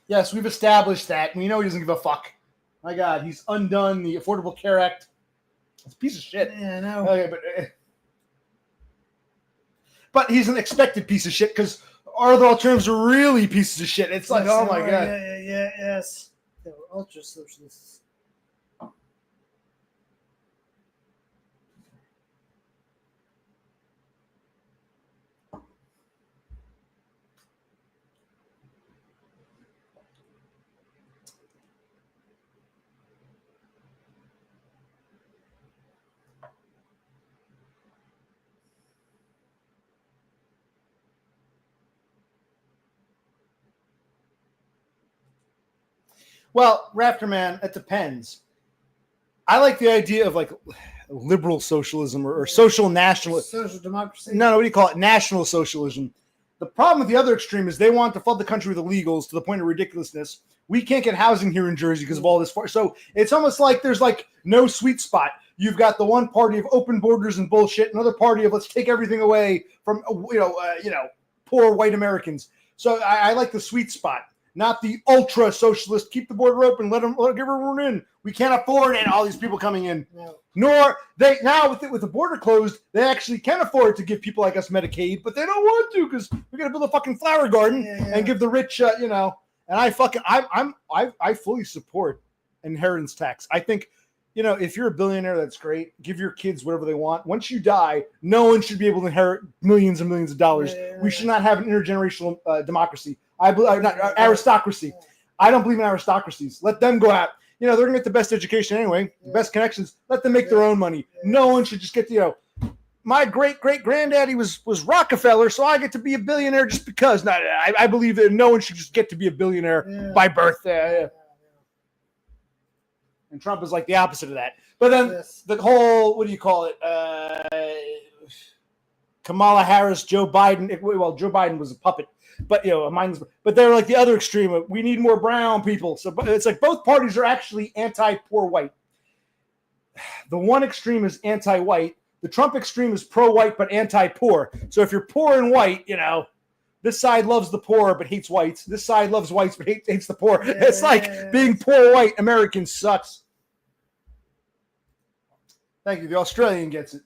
Yes, we've established that. We know he doesn't give a fuck. My God, he's undone the Affordable Care Act. It's a piece of shit. Yeah, I know. Okay, but he's an expected piece of shit because our other alternatives are really pieces of shit. It's like, oh my God. Yes. They were ultra socialists. Well, Rafterman, it depends. I like the idea of like liberal socialism or social nationalism. Social democracy? No, what do you call it? National socialism. The problem with the other extreme is they want to flood the country with illegals to the point of ridiculousness. We can't get housing here in Jersey because of all this. So it's almost like there's like no sweet spot. You've got the one party of open borders and bullshit, another party of let's take everything away from poor white Americans. So I like the sweet spot. Not the ultra socialist. Keep the border open. Let give everyone in. We can't afford it. All these people coming in. No. Nor they now with the border closed, they actually can afford to give people like us Medicaid, but they don't want to because we got to build a fucking flower garden and give the rich, And I fully support inheritance tax. I think, if you're a billionaire, that's great. Give your kids whatever they want. Once you die, no one should be able to inherit millions and millions of dollars. We should not have an intergenerational democracy. I believe not aristocracy. I don't believe in aristocracies. Let them go out. They're gonna get the best education anyway, the best connections. Let them make their own money. No one should just get my great granddaddy was Rockefeller, so I get to be a billionaire just because. No, I believe that no one should just get to be a billionaire by birth. And Trump is like the opposite of that. But then the whole, what do you call it? Kamala Harris, Joe Biden. Well, Joe Biden was a puppet. But but they're like the other extreme. We need more brown people. So it's like both parties are actually anti-poor white. The one extreme is anti-white. The Trump extreme is pro-white but anti-poor. So if you're poor and white, this side loves the poor but hates whites. This side loves whites but hates the poor. It's like being poor white American sucks. Thank you. The Australian gets it.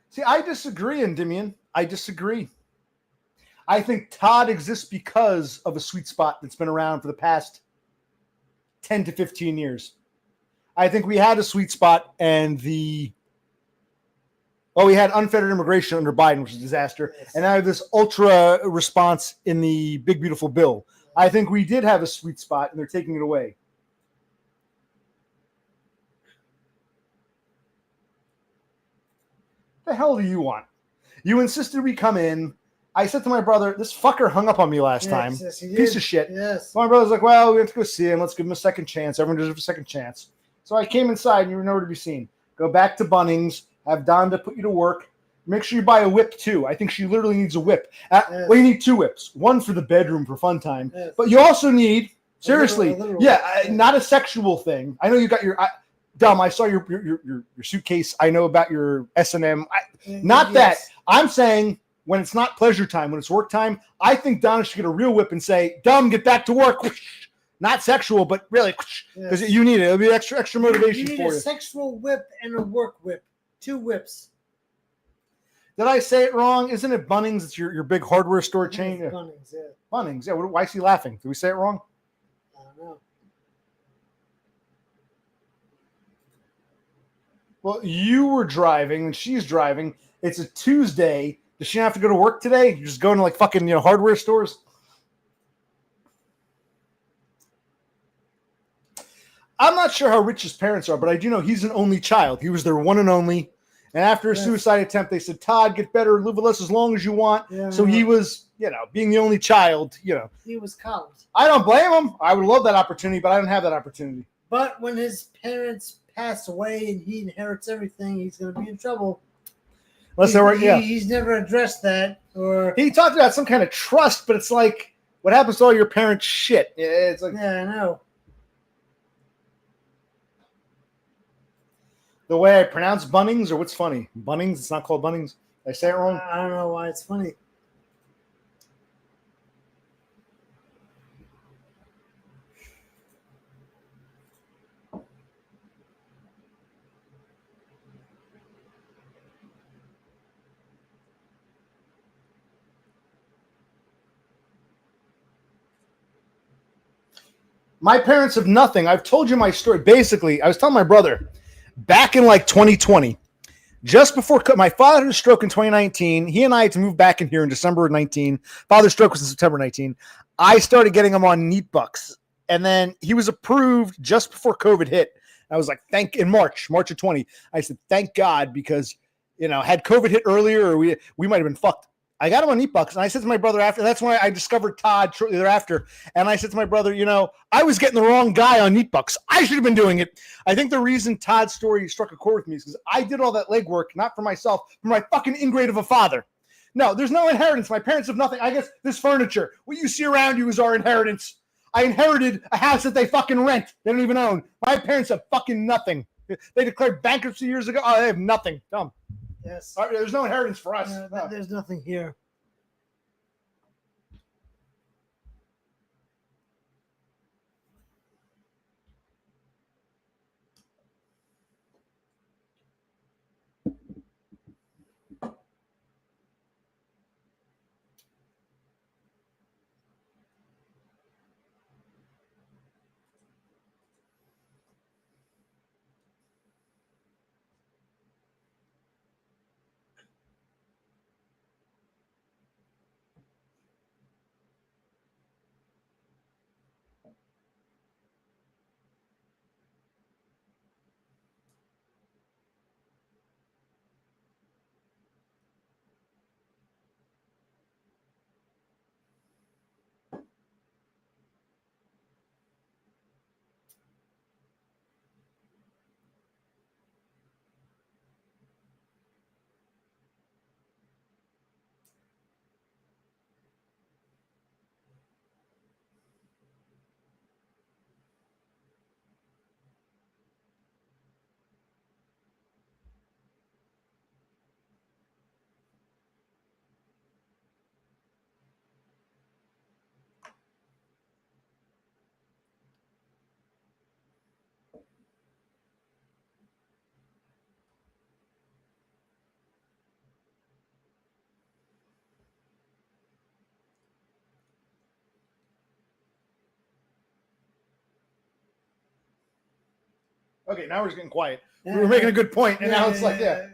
See, I disagree, Endymion. I disagree. I think Todd exists because of a sweet spot that's been around for the past 10 to 15 years. I think we had a sweet spot, and the Well, we had unfettered immigration under Biden, which is a disaster. Yes. And I have this ultra response in the big, beautiful bill. I think we did have a sweet spot, and they're taking it away. The hell do you want? You insisted we come in. I said to my brother, this fucker hung up on me last time. Yes, he Piece did. of shit. Yes. So my brother's like, well, we have to go see him. Let's give him a second chance. Everyone deserves a second chance. So I came inside, and you were nowhere to be seen. Go back to Bunnings. Have Donda put you to work. Make sure you buy a whip, too. I think she literally needs a whip. Yes. Well, you need 2 whips. One for the bedroom for fun time. Yes. But you also need, seriously, a little not a sexual thing. I know you got your... Dumb, I saw your suitcase. I know about your S&M. Not that. I'm saying when it's not pleasure time, when it's work time, I think Donna should get a real whip and say, Dumb, get back to work. Not sexual, but really, because you need it. It'll be extra motivation you need for a you. Sexual whip and a work whip. 2 whips. Did I say it wrong? Isn't it Bunnings? It's your big hardware store chain. Bunnings, yeah. Bunnings, yeah. Why is he laughing? Did we say it wrong? I don't know. Well, you were driving and she's driving. It's a Tuesday. Does she have to go to work today? You're just going to like fucking hardware stores? I'm not sure how rich his parents are, but I do know he's an only child. He was their one and only. And after a suicide attempt, they said, Todd, get better, live with us as long as you want. Yeah, so he was, being the only child, He was college. I don't blame him. I would love that opportunity, but I don't have that opportunity. But when his parents pass away and he inherits everything, he's going to be in trouble. He's never addressed that. Or he talked about some kind of trust, but it's like, what happens to all your parents' shit? It's like, yeah, I know. The way I pronounce Bunnings, or what's funny? Bunnings? It's not called Bunnings. Did I say it wrong? I don't know why it's funny. My parents have nothing. I've told you my story. Basically, I was telling my brother, back in like 2020, just before my father had a stroke in 2019, he and I had to move back in here in December of 19. Father's stroke was in September 19. I started getting him on Neat Bucks, and then he was approved just before COVID hit. I was like, in March of 20. I said, thank God, because had COVID hit earlier, or we might have been fucked. I got him on Neat Bucks, and I said to my brother after, that's when I discovered Todd shortly thereafter, and I said to my brother, I was getting the wrong guy on Neat Bucks. I should have been doing it. I think the reason Todd's story struck a chord with me is because I did all that legwork, not for myself, for my fucking ingrate of a father. No, there's no inheritance. My parents have nothing. I guess this furniture, what you see around you is our inheritance. I inherited a house that they fucking rent. They don't even own. My parents have fucking nothing. They declared bankruptcy years ago. Oh, they have nothing. Dumb. Yes. There's no inheritance for us. No. There's nothing here. Okay, now we're just getting quiet. We were making a good point, and now it's like, yeah.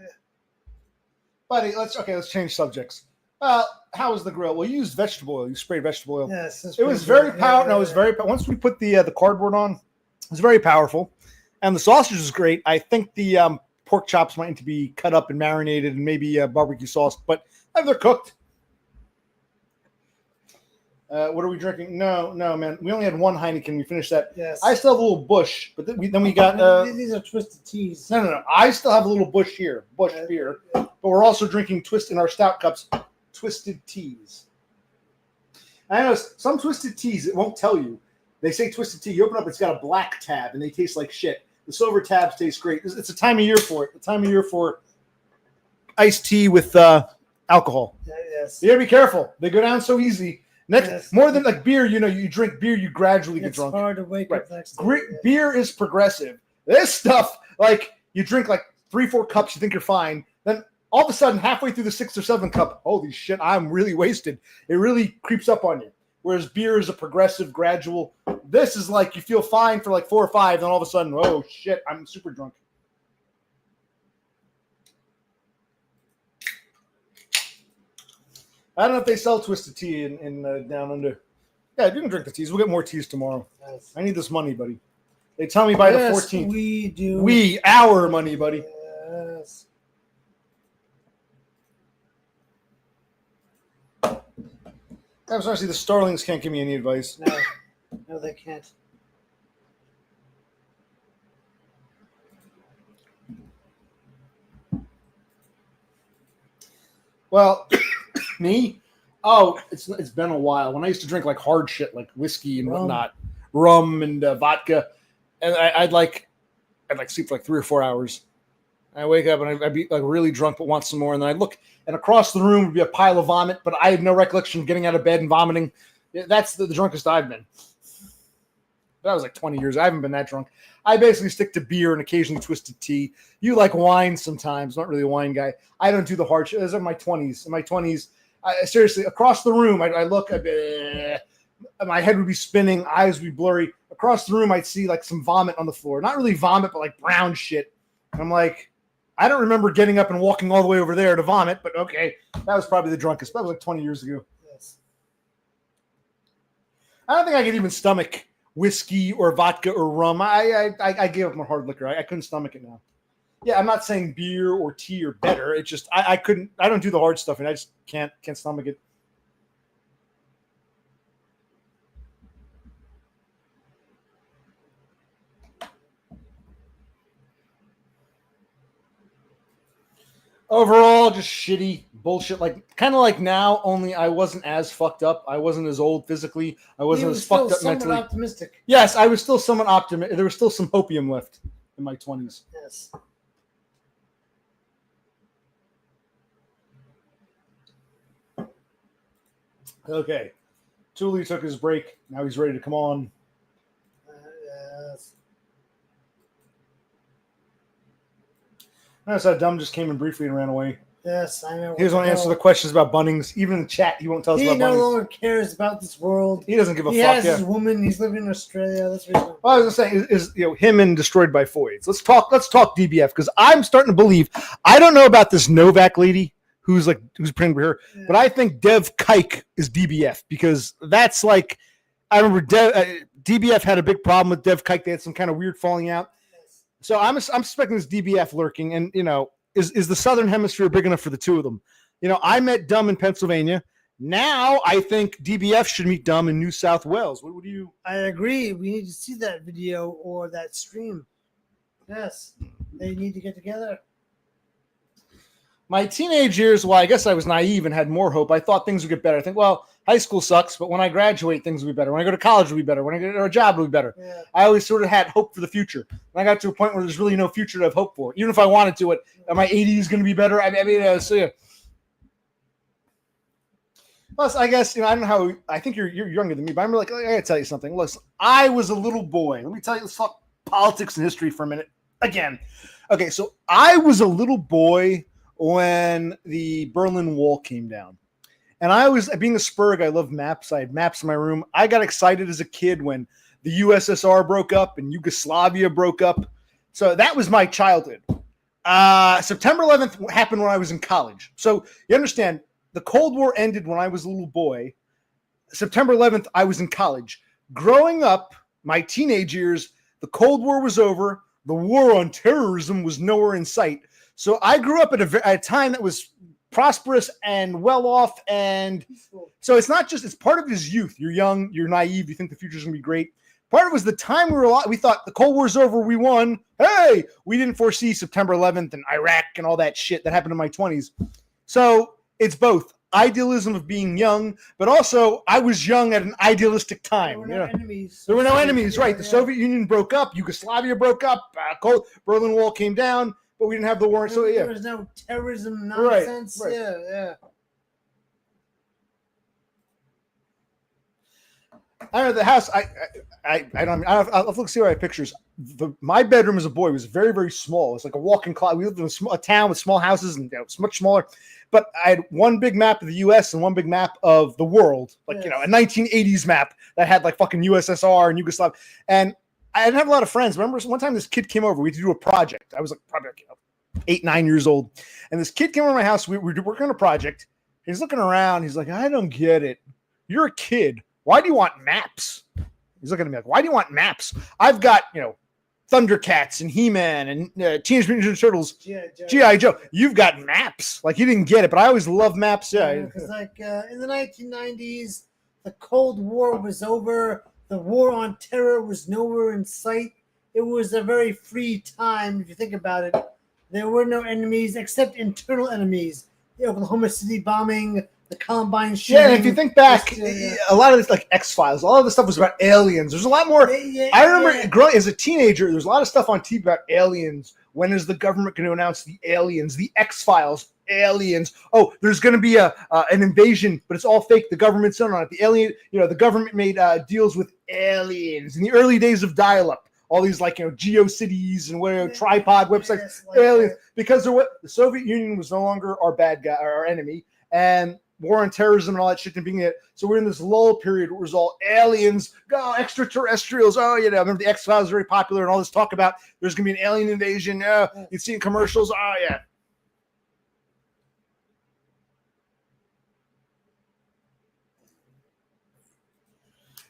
buddy. Let's change subjects. How was the grill? Well, you used vegetable oil. You sprayed vegetable oil. Yes, it was very powerful. No, it was very. Once we put the cardboard on, it was very powerful, and the sausage was great. I think the pork chops might need to be cut up and marinated, and maybe barbecue sauce, but they're cooked. What are we drinking? No, man. We only had one Heineken. We finished that. Yes. I still have a little Bush, but then we got. These are twisted teas. No. I still have a little Bush here, Bush beer, but we're also drinking in our stout cups, twisted teas. I know some twisted teas, it won't tell you. They say twisted tea. You open up, it's got a black tab, and they taste like shit. The silver tabs taste great. It's a time of year for it. The time of year for iced tea with alcohol. Yes. You gotta be careful. They go down so easy. More than like beer, you drink beer, you gradually get drunk. It's hard to wake up next day. Beer is progressive. This stuff, like you drink like 3-4 cups, you think you're fine. Then all of a sudden, halfway through the 6th or 7th cup, holy shit, I'm really wasted. It really creeps up on you. Whereas beer is a progressive, gradual. This is like you feel fine for like 4 or 5, then all of a sudden, oh shit, I'm super drunk. I don't know if they sell twisted tea in Down Under. Yeah, you can drink the teas. We'll get more teas tomorrow. Yes. I need this money, buddy. They tell me by the 14th. We do. Our money, buddy. Yes. I'm sorry, the Starlings can't give me any advice. No, they can't. Well, me? Oh, it's been a while. When I used to drink like hard shit, like whiskey and whatnot, rum and vodka, and I'd sleep for like 3 or 4 hours. I wake up and I'd be like really drunk, but want some more. And then I'd look, and across the room would be a pile of vomit, but I had no recollection of getting out of bed and vomiting. That's the drunkest I've been. That was like 20 years. I haven't been that drunk. I basically stick to beer and occasionally twisted tea. You like wine sometimes. Not really a wine guy. I don't do the hard shit. Those are my 20s. In my 20s, seriously, across the room, I look, my head would be spinning, eyes would be blurry. Across the room, I'd see like some vomit on the floor. Not really vomit, but like brown shit. And I'm like, I don't remember getting up and walking all the way over there to vomit, but okay. That was probably the drunkest. That was like 20 years ago. Yes. I don't think I could even stomach whiskey or vodka or rum. I gave up on hard liquor. I couldn't stomach it now. Yeah, I'm not saying beer or tea are better. It's just I couldn't. I don't do the hard stuff, and I just can't stomach it. Overall, just shitty bullshit. Like kind of like now, only I wasn't as fucked up. I wasn't as old physically. I wasn't as fucked up mentally. Optimistic. Yes, I was still somewhat optimistic. There was still some hopium left in my 20s. Yes. Okay. Thule took his break. Now he's ready to come on. Yes. Notice how Dumb just came in briefly and ran away. Yes, I know. He doesn't want to answer the questions about Bunnings. Even in the chat, he won't tell us about Bunnings. He no longer cares about this world. He doesn't give a fuck. He has his woman. He's living in Australia. That's what he's doing. Well, I was going to say, him and Destroyed by Foids. Let's talk DBF, because I'm starting to believe, I don't know about this Novak lady who's praying for her, but I think Dev Kike is DBF, because that's like, I remember DBF had a big problem with Dev Kike. They had some kind of weird falling out. So I'm suspecting this DBF lurking, and is the Southern Hemisphere big enough for the two of them? I met Dumb in Pennsylvania. Now I think DBF should meet Dumb in New South Wales. What do you? I agree. We need to see that video or that stream. Yes, they need to get together. My teenage years, well, I guess I was naive and had more hope. I thought things would get better. I think, well, high school sucks, but when I graduate, things will be better. When I go to college, it'll be better. When I get a job, it'll be better. Yeah. I always sort of had hope for the future. And I got to a point where there's really no future to have hope for. Even if I wanted to, am my 80s going to be better? So yeah. Plus, I guess, I don't know how, I think you're younger than me, but I'm like, I got to tell you something. Listen, I was a little boy. Let me tell you, let's talk politics and history for a minute. Again. Okay, so I was a little boy when the Berlin Wall came down. And I was, being a Spurg, I love maps. I had maps in my room. I got excited as a kid when the USSR broke up and Yugoslavia broke up. So that was my childhood. September 11th happened when I was in college. So you understand, the Cold War ended when I was a little boy. September 11th, I was in college. Growing up, my teenage years, the Cold War was over. The war on terrorism was nowhere in sight. So I grew up at a time that was prosperous and well off. And so it's not just, it's part of his youth. You're young, you're naive, you think the future's going to be great. Part of it was the time we thought the Cold War's over, we won. Hey, we didn't foresee September 11th and Iraq and all that shit that happened in my 20s. So it's both idealism of being young, but also I was young at an idealistic time. There were no enemies. There were no enemies, right? The Soviet Union broke up, Yugoslavia broke up, Berlin Wall came down, but we didn't have the war. So yeah, there was no terrorism nonsense. Right. Yeah. I don't know, the house. I'll look see where I have pictures. My bedroom as a boy was very, very small. It's like a walk-in closet. We lived in a town with small houses, and it's much smaller. But I had one big map of the U.S. and one big map of the world, like a 1980s map that had like fucking USSR and Yugoslavia. And I didn't have a lot of friends. Remember, one time this kid came over. We had to do a project. I was like probably 8, 9 years old, and this kid came over to my house. We were working on a project. He's looking around. He's like, I don't get it. You're a kid. Why do you want maps? He's looking at me like, why do you want maps? I've got, Thundercats and He-Man and Teenage Mutant Ninja Turtles, G.I. Joe. You've got maps. Like, he didn't get it, but I always loved maps. Yeah. Because, in the 1990s, the Cold War was over. The war on terror was nowhere in sight. It was a very free time, if you think about it. There were no enemies except internal enemies. The Oklahoma City bombing, the Columbine shooting. Yeah, and if you think back, a lot of this, like X-Files, a lot of this stuff was about aliens. There's a lot more. I remember growing as a teenager, there's a lot of stuff on TV about aliens. When is the government going to announce the aliens? The X-Files, aliens. Oh, there's going to be an invasion, but it's all fake. The government's in on it. The alien, the government made deals with aliens in the early days of dial-up. All these GeoCities and whatever tripod websites, aliens, because the Soviet Union was no longer our bad guy, our enemy, and war on terrorism and all that shit and being it. So we're in this lull period where it was all aliens, extraterrestrials. Oh, I remember the X-Files was very popular and all this talk about there's going to be an alien invasion. You'd see in commercials. Oh, yeah.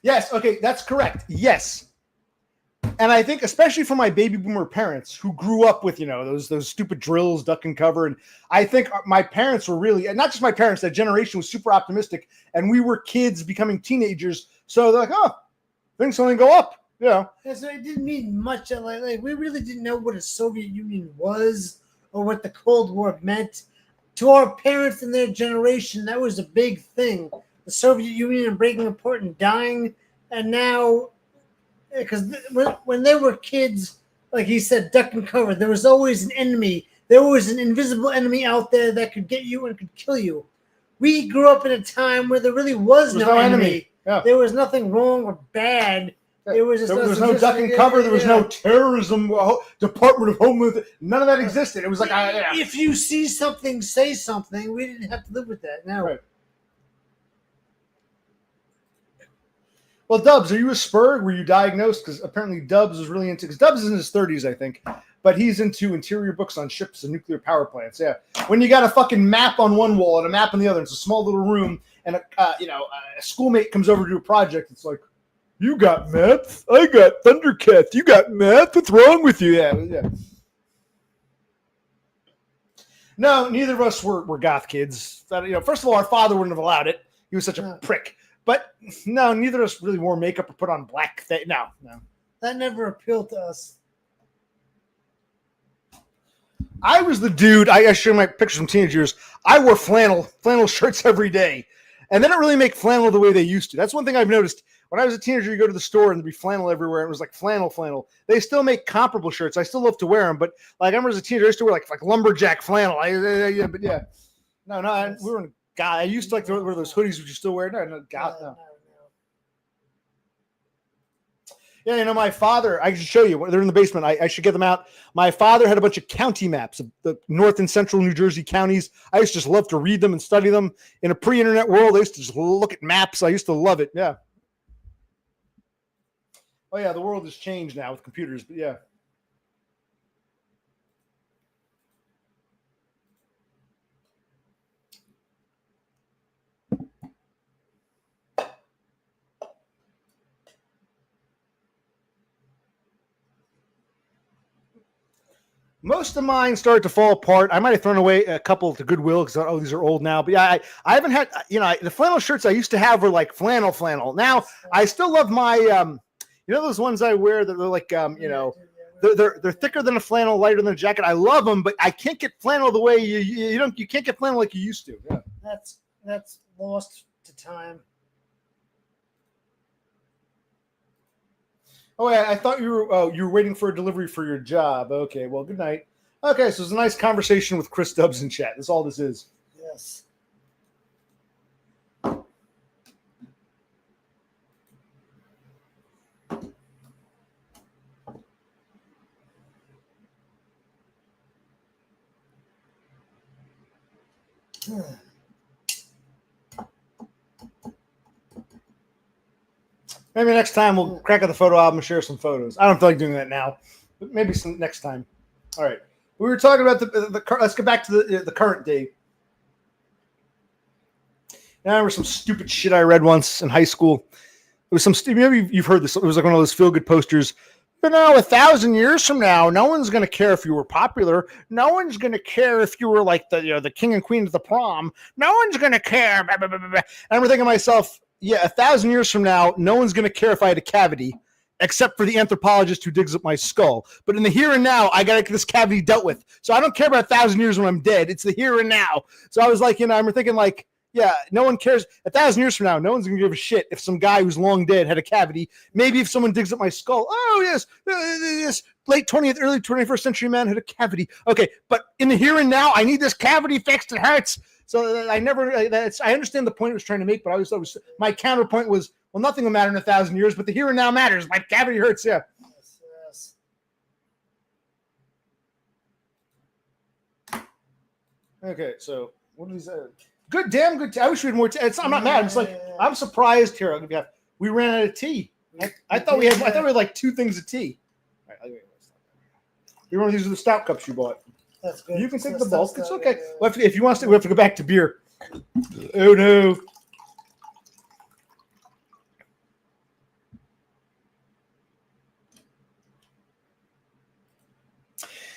Yes. Okay. That's correct. Yes. And I think, especially for my baby boomer parents who grew up with, those stupid drills, duck and cover. And I think my parents were really, and not just my parents, that generation was super optimistic. And we were kids becoming teenagers. So they're like, oh, things only go up. Yeah, so it didn't mean much. Like we really didn't know what a Soviet Union was or what the Cold War meant. To our parents and their generation, that was a big thing. The Soviet Union breaking apart and dying. And now, because when they were kids, like he said, duck and cover, there was always an enemy. There was an invisible enemy out there that could get you and could kill you. We grew up in a time where there really was no enemy. Yeah. There was nothing wrong or bad. It was just, there was no duck and cover. There was no terrorism, Department of Homeland. None of that existed. It was like, if you see something, say something. We didn't have to live with that. No. Right. Well, Dubs, are you a Spur? Were you diagnosed? Because apparently Dubs was really into, because Dubs is in his 30s, I think, but he's into interior books on ships and nuclear power plants. Yeah. When you got a fucking map on one wall and a map on the other, it's a small little room, and a schoolmate comes over to do a project. It's like, you got math? I got Thundercats. You got math? What's wrong with you? Yeah. No, neither of us were goth kids. First of all, our father wouldn't have allowed it. He was such a prick. But no, neither of us really wore makeup or put on black. No. That never appealed to us. I was the dude. I show my pictures from teenage years. I wore flannel shirts every day. And they don't really make flannel the way they used to. That's one thing I've noticed. When I was a teenager, you go to the store and there'd be flannel everywhere. It was like flannel. They still make comparable shirts. I still love to wear them. But like I remember as a teenager, I used to wear like lumberjack flannel. But yeah. No, we were in God, I used to like to wear those hoodies. Would you still wear? No. Yeah, my father, I should show you. They're in the basement. I should get them out. My father had a bunch of county maps of the North and Central New Jersey counties. I used to just love to read them and study them. In a pre-internet world, I used to just look at maps. I used to love it. Yeah. Oh, yeah, the world has changed now with computers, but yeah. Most of mine started to fall apart. I might have thrown away a couple to Goodwill because these are old now. But yeah, I haven't had, the flannel shirts I used to have were like flannel. Now I still love my, those ones I wear that they're like, they're thicker than a flannel, lighter than a jacket. I love them, but I can't get flannel the way you can't get flannel like you used to. Yeah. That's lost to time. Oh, yeah, I thought you were waiting for a delivery for your job. Okay, well, good night. Okay, so it's a nice conversation with Chris Dubs in chat. That's all this is. Yes. Maybe next time we'll crack out the photo album and share some photos. I don't feel like doing that now, but maybe some next time. All right. We were talking about the let's get back to the current day. Now, I remember some stupid shit I read once in high school. It was maybe you've heard this. It was like one of those feel-good posters. 1,000 years from now, no one's going to care if you were popular. No one's going to care if you were like the king and queen of the prom. No one's going to care. Blah, blah, blah, blah. And I remember thinking to myself, 1,000 years from now, no one's going to care if I had a cavity, except for the anthropologist who digs up my skull. But in the here and now, I got to get this cavity dealt with. So I don't care about 1,000 years when I'm dead. It's the here and now. So I was like, I remember thinking like, no one cares. 1,000 years from now, no one's going to give a shit if some guy who's long dead had a cavity. Maybe if someone digs up my skull, yes, late 20th, early 21st century man had a cavity. Okay, but in the here and now, I need this cavity fixed. It hurts. So I understand the point it was trying to make, but I always thought my counterpoint was, well, nothing will matter in 1,000 years, but the here and now matters. My cavity hurts, yeah. Yes. Okay, so what is that? Damn good. I wish we had more tea. I'm not mad. It's like I'm surprised here. We ran out of tea. I thought we had like 2 things of tea. All right, remember these are the stout cups you bought. That's good. You can take the bulk. It's okay. Well, if you want to, we have to go back to beer. Oh no.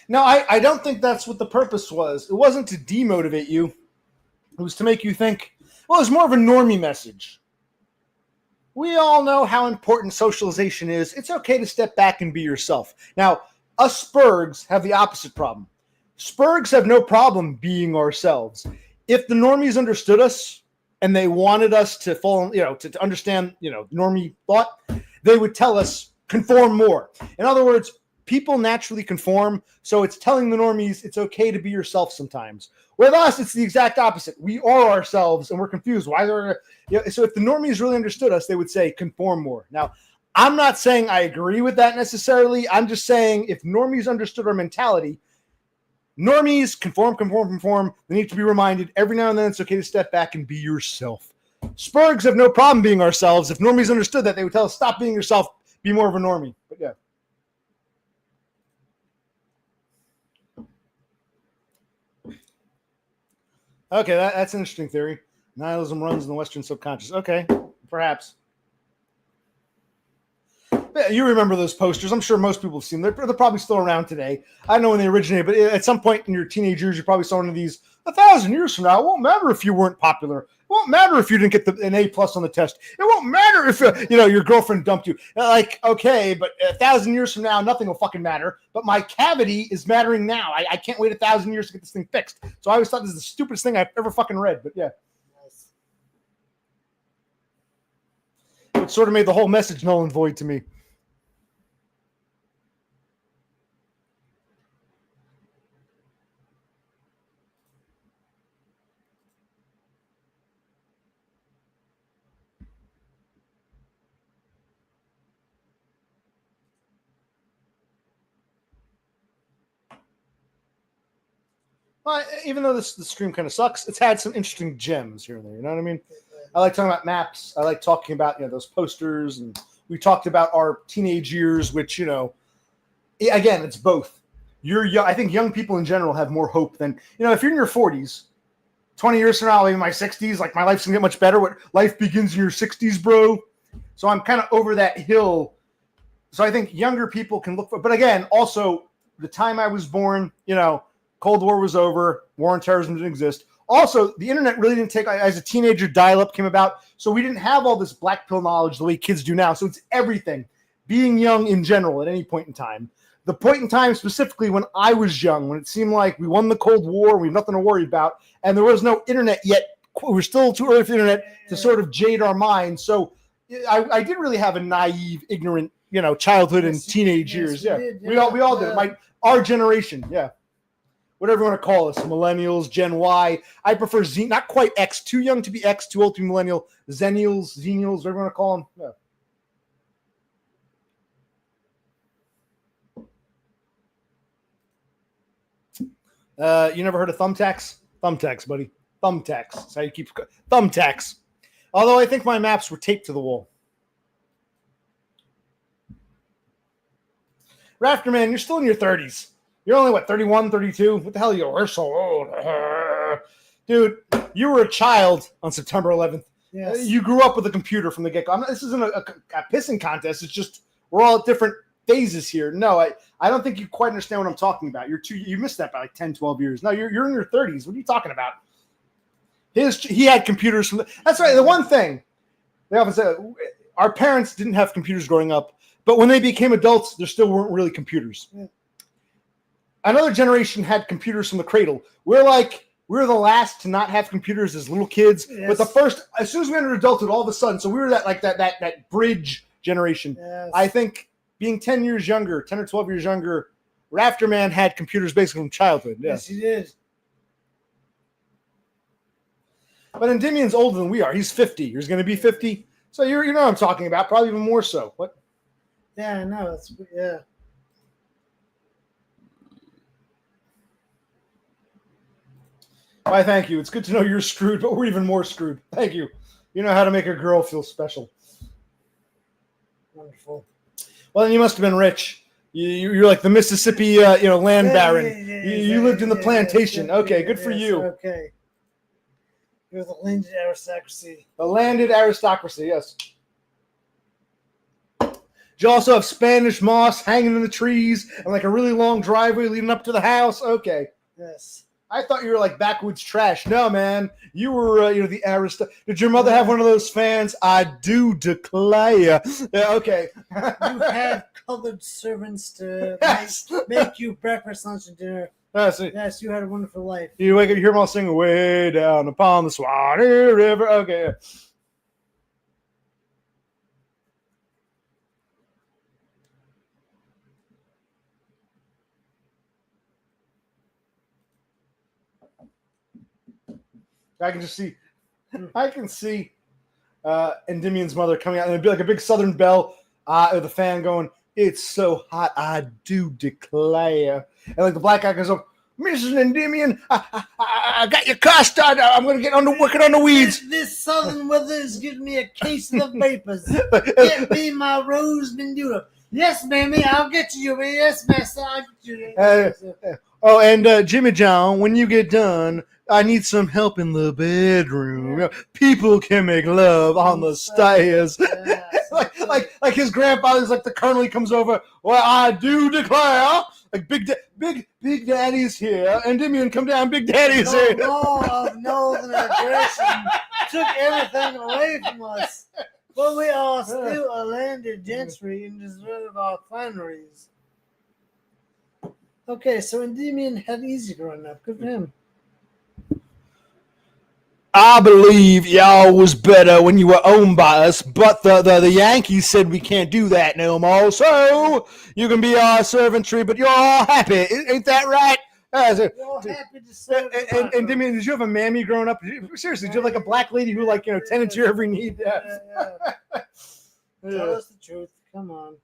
No, I don't think that's what the purpose was. It wasn't to demotivate you. It was to make you think, well, it's more of a normie message. We all know how important socialization is. It's okay to step back and be yourself. Now, us Spurgs have the opposite problem. Spurgs have no problem being ourselves. If the normies understood us and they wanted us to fall, to understand, normie thought, they would tell us conform more. In other words, people naturally conform, so it's telling the normies it's okay to be yourself sometimes. With us, it's the exact opposite. We are ourselves, and we're confused. Why are so if the normies really understood us, they would say conform more. Now, I'm not saying I agree with that necessarily. I'm just saying if normies understood our mentality, normies conform. They need to be reminded every now and then it's okay to step back and be yourself. Spurgs have no problem being ourselves. If normies understood that, they would tell us stop being yourself, be more of a normie. But yeah. Okay, that's an interesting theory. Nihilism runs in the Western subconscious. Okay, perhaps. Yeah, you remember those posters. I'm sure most people have seen them. They're probably still around today. I don't know when they originated, but at some point in your teenage years, you probably saw one of these. 1,000 years from now, it won't matter if you weren't popular. It won't matter if you didn't get an A+ on the test. It won't matter if your girlfriend dumped you. Like, okay, but 1,000 years from now, nothing will fucking matter. But my cavity is mattering now. I can't wait 1,000 years to get this thing fixed. So I always thought this is the stupidest thing I've ever fucking read. But yeah, it sort of made the whole message null and void to me. Well, even though the stream kind of sucks, it's had some interesting gems here and there. You know what I mean? I like talking about maps. I like talking about those posters, and we talked about our teenage years, which again, it's both. I think young people in general have more hope than if you're in your 40s, 20 years from now, maybe my 60s, like my life's gonna get much better. What life begins in your 60s, bro. So I'm kind of over that hill. So I think younger people can look for, but again, also the time I was born, Cold War was over, war on terrorism didn't exist. Also, the internet really didn't take, as a teenager, dial-up came about, so we didn't have all this black pill knowledge the way kids do now. So it's everything. Being young in general at any point in time. The point in time specifically when I was young, when it seemed like we won the Cold War, we have nothing to worry about, and there was no internet yet. We were still too early for the internet to sort of jade our minds. So I did really have a naive, ignorant, childhood and teenage years. Yeah, we all did. Our generation, yeah. Whatever you want to call us, millennials, Gen Y. I prefer Z, not quite X, too young to be X, too old to be millennial. Zennials, whatever you want to call them. Yeah. You never heard of thumbtacks? Thumbtacks, buddy. Thumbtacks. That's how you keep thumbtacks. Although I think my maps were taped to the wall. Rafterman, you're still in your 30s. You're only, 31, 32? What the hell are you? We're so old. Dude, you were a child on September 11th. Yes. You grew up with a computer from the get-go. This isn't a pissing contest. It's just we're all at different phases here. No, I don't think you quite understand what I'm talking about. You missed that by like 10, 12 years. No, you're in your 30s. What are you talking about? He had computers from that's right. The one thing they often say, our parents didn't have computers growing up, but when they became adults, there still weren't really computers. Yeah. Another generation had computers from the cradle. We're the last to not have computers as little kids, yes. But the first, as soon as we entered adulthood, all of a sudden, so we were that bridge generation. Yes. I think being 10 years younger, 10 or 12 years younger, Rafterman had computers basically from childhood. Yeah. Yes, he did. But Endymion's older than we are. He's 50. He's going to be 50. So you know what I'm talking about. Probably even more so. What? Yeah, I know. Yeah. Why, thank you. It's good to know you're screwed, but we're even more screwed. Thank you. You know how to make a girl feel special. Wonderful. Well, then you must have been rich. You're like the Mississippi, land baron. You lived in the plantation. Okay, good for you. Okay. You're the landed aristocracy. The landed aristocracy, yes. You also have Spanish moss hanging in the trees and like a really long driveway leading up to the house. Okay. Yes. I thought you were like backwoods trash. No, man. You were, the Did your mother have one of those fans? I do declare. Yeah, okay. You had colored servants to make you breakfast, lunch, and dinner. Yes, you had a wonderful life. You wake up, you hear them all singing, way down upon the Swanee River. Okay, yeah. I can see Endymion's mother coming out and it'd be like a big Southern belle with a fan going, "It's so hot, I do declare." And like the black guy goes up, "Mrs. Endymion, I got your car started. I'm going to get working on the weeds." This southern weather is giving me a case of the vapors. Get me my rose Mendula. Yes, mammy, I'll get to you. Yes, master, I'll get you. And Jimmy John, when you get done, I need some help in the bedroom. Yeah. People can make love on the stairs. Yes. like his grandfather's like the colonel. He comes over. "Well, I do declare, like Big Daddy's here. Endymion, come down. Big Daddy's here." No of northern aggression took everything away from us. But we are still a landed gentry and deserve our fineries. Okay, so Endymion had easy growing up. Good for him. I believe y'all was better when you were owned by us, but the Yankees said we can't do that no more. So you can be our servantry, but you're all happy. Ain't that right? You're happy to serve. And Endymion, did you have a mammy growing up? Seriously, did you have like a black lady who tended to your every need? Yeah. Tell us the truth. Come on.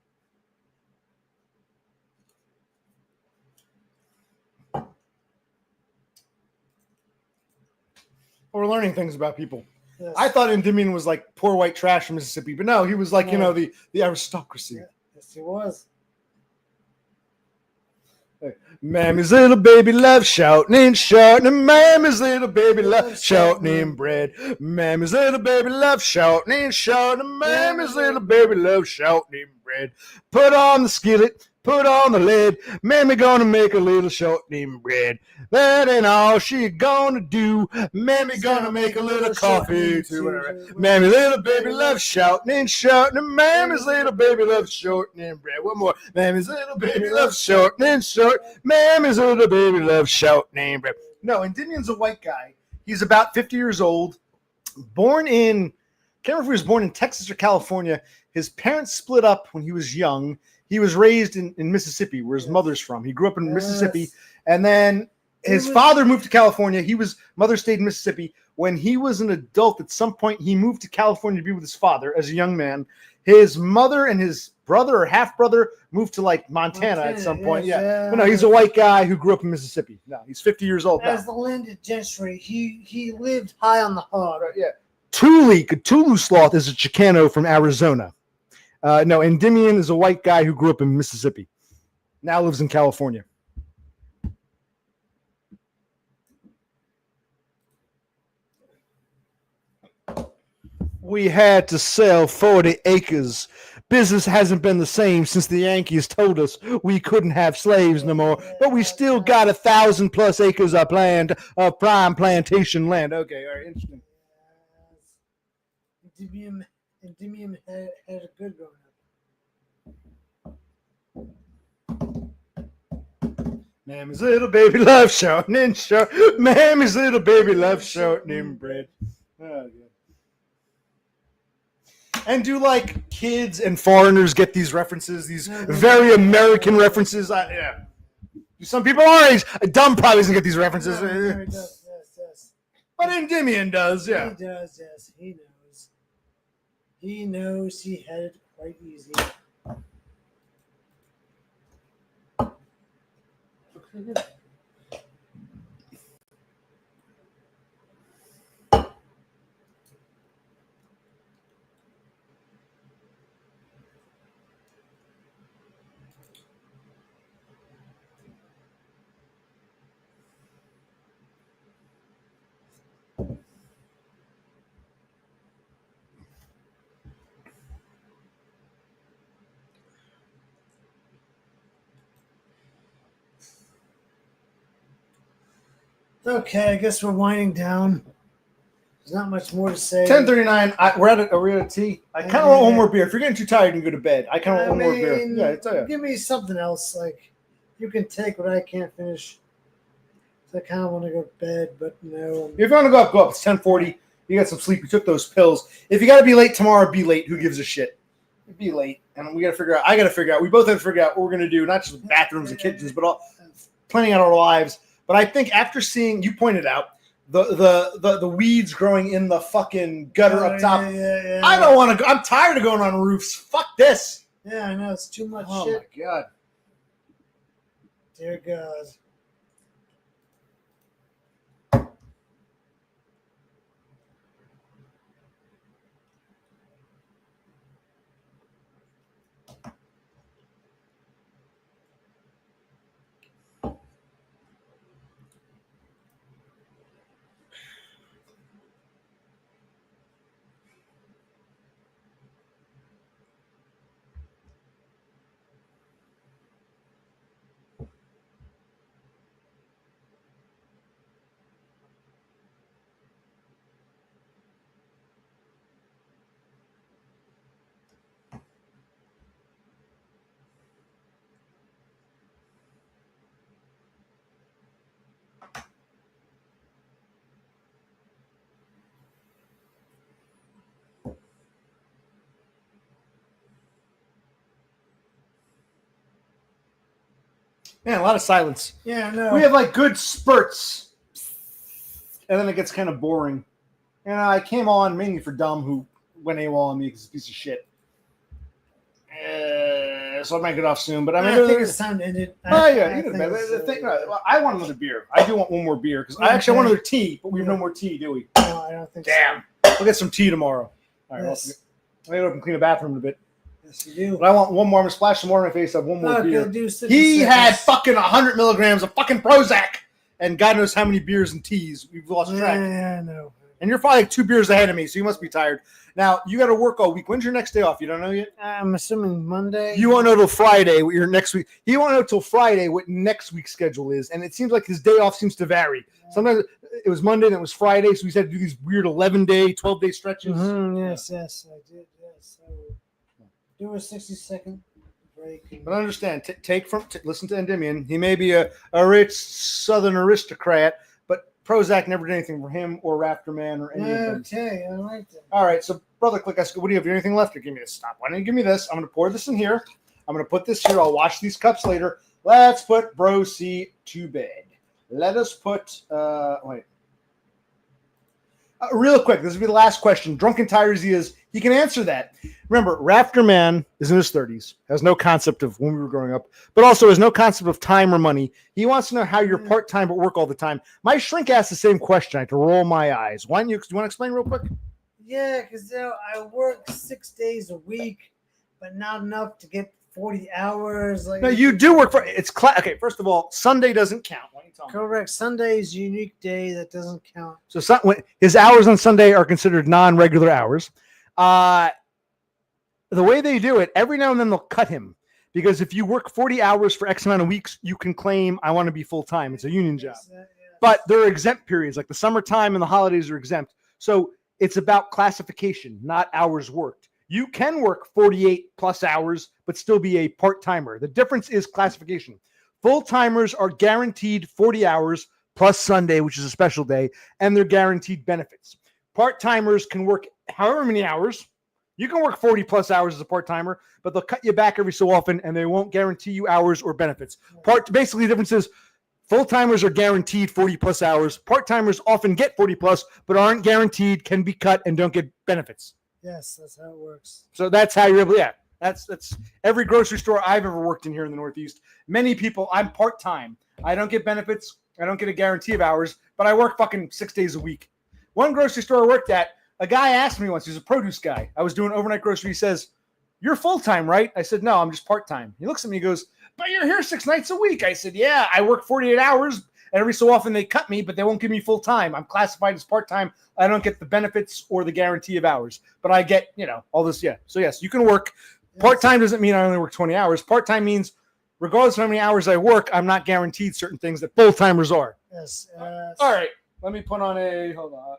We're learning things about people. Yes. I thought Endymion was like poor white trash from Mississippi, but no, he was like, the aristocracy. Yeah. Yes, he was. Mammy's little baby love shouting and shouting. Mammy's little baby love shouting and bread. Mammy's little baby love shouting and shouting. Mammy's little baby love shouting and bread. Put on the skillet. put on the lid. Mammy gonna make a little shortening bread. That ain't all she gonna do. Mammy gonna make a little coffee too. Mammy little baby loves shouting and shouting. Mammy's little baby loves shortening bread. One more. Mammy's little baby loves shortening short. Mammy's little baby loves shortening bread. No, Endymion's a white guy. He's about 50 years old. Born in, can't remember if he was born in Texas or California. His parents split up when he was young. He was raised in Mississippi, where his mother's from. He grew up in Mississippi, and then his father moved to California. Mother stayed in Mississippi. When he was an adult, at some point, he moved to California to be with his father as a young man. His mother and his brother or half-brother moved to, like, Montana at some point. Yeah. But no, he's a white guy who grew up in Mississippi. No, he's 50 years old now. As the landed gentry, he lived high on the hog. Right, yeah. Cthulhu Sloth is a Chicano from Arizona. No, Endymion is a white guy who grew up in Mississippi. Now lives in California. We had to sell 40 acres. Business hasn't been the same since the Yankees told us we couldn't have slaves no more, but we still got 1,000+ acres of land, of prime plantation land. Okay, all right, interesting. Endymion had a good growing up. Mammy's little baby loves shortening short. Mammy's little baby loves shortening bread. Oh, God. And do, like, kids and foreigners get these references, these very American references? Yeah. Do some people our age, DUM probably doesn't get these references. He does, yes. But Endymion does, yeah. He does, yes. He knows. He knows he had it quite easy. Okay, I guess we're winding down. There's not much more to say. 10:39. Are we at a tea? I kind of want one more beer. If you're getting too tired, you can go to bed. I kind of want one more beer. Yeah, it's give me something else. Like, you can take what I can't finish. So I kind of want to go to bed, but no. If you want to go up, go up. It's 10:40. You got some sleep. You took those pills. If you got to be late tomorrow, be late. Who gives a shit? Be late. And we got to figure out. I got to figure out. We both have to figure out what we're going to do, not just with bathrooms and kitchens, but all planning out our lives. But I think after seeing, you pointed out, the weeds growing in the fucking gutter up top. Yeah. I don't want to go. I'm tired of going on roofs. Fuck this. Yeah, I know. It's too much shit. Oh, my God. Dear God. Man, a lot of silence. Yeah, no. We have like good spurts, and then it gets kind of boring. And I came on mainly for Dumb, who went AWOL on me because he's a piece of shit. So I might get off soon. But I think it's time to end it. I want another beer. I do want one more beer because I want another tea, but we have no more tea, do we? No, I don't think Damn. so. We'll get some tea tomorrow. All right, Yes. I'll go up and clean the bathroom a bit. Yes, you do. But I want one more. I'm going to splash some more on my face. I have one more beer. Do He had fucking 100 milligrams of fucking Prozac and God knows how many beers and teas. We've lost track. Yeah, I know. And you're probably like 2 beers ahead of me, so you must be tired. Now, you got to work all week. When's your next day off? You don't know yet? I'm assuming Monday. You won't know till Friday what your next week. He won't know till Friday what next week's schedule is. And it seems like his day off seems to vary. Sometimes it was Monday and it was Friday, so he's had to do these weird 11-day, 12-day stretches. Yes, I did. Yes. So do a 60-second break. But understand, listen to Endymion. He may be a rich Southern aristocrat, but Prozac never did anything for him or Rafterman or any of them. Okay, I like that. All right, so Brother Click, what do you have? Anything left? Or give me this. Stop. Why don't you give me this? I'm going to pour this in here. I'm going to put this here. I'll wash these cups later. Let's put Bro C to bed. Let us put, real quick, this will be the last question. Drunken Tired as he is, he can answer that. Remember, Rafterman is in his 30s, has no concept of when we were growing up, but also has no concept of time or money. He wants to know how you're part-time but work all the time. My shrink asked the same question. I had to roll my eyes. Do you want to explain real quick? Yeah, because I work 6 days a week, but not enough to get 40 hours. No, you do work for it's okay. First of all, Sunday doesn't count. Why don't you tell me? Correct. Sunday is a unique day that doesn't count. So his hours on Sunday are considered non-regular hours. The way they do it, every now and then they'll cut him because if you work 40 hours for X amount of weeks, you can claim I want to be full time. It's a union job, but there are exempt periods like the summertime and the holidays are exempt. So it's about classification, not hours worked. You can work 48 plus hours, but still be a part-timer. The difference is classification. Full-timers are guaranteed 40 hours plus Sunday, which is a special day, and they're guaranteed benefits. Part-timers can work however many hours. You can work 40 plus hours as a part-timer, but they'll cut you back every so often, and they won't guarantee you hours or benefits. Basically, the difference is full-timers are guaranteed 40 plus hours. Part-timers often get 40 plus, but aren't guaranteed, can be cut, and don't get benefits. Yes, that's how it works. So that's how you're able to, that's every grocery store I've ever worked in here in the Northeast. Many people, I'm part-time. I don't get benefits. I don't get a guarantee of hours, but I work fucking 6 days a week. One grocery store I worked at, a guy asked me once, he's a produce guy. I was doing overnight grocery. He says, "You're full-time, right?" I said, "No, I'm just part-time." He looks at me and goes, "But you're here 6 nights a week." I said, "Yeah, I work 48 hours. And every so often they cut me, but they won't give me full time. I'm classified as part-time. I don't get the benefits or the guarantee of hours, but I get, all this. Yeah. So yes, you can work. Part-time doesn't mean I only work 20 hours. Part-time means regardless of how many hours I work, I'm not guaranteed certain things that full-timers are. Yes. All right. Let me put on hold on.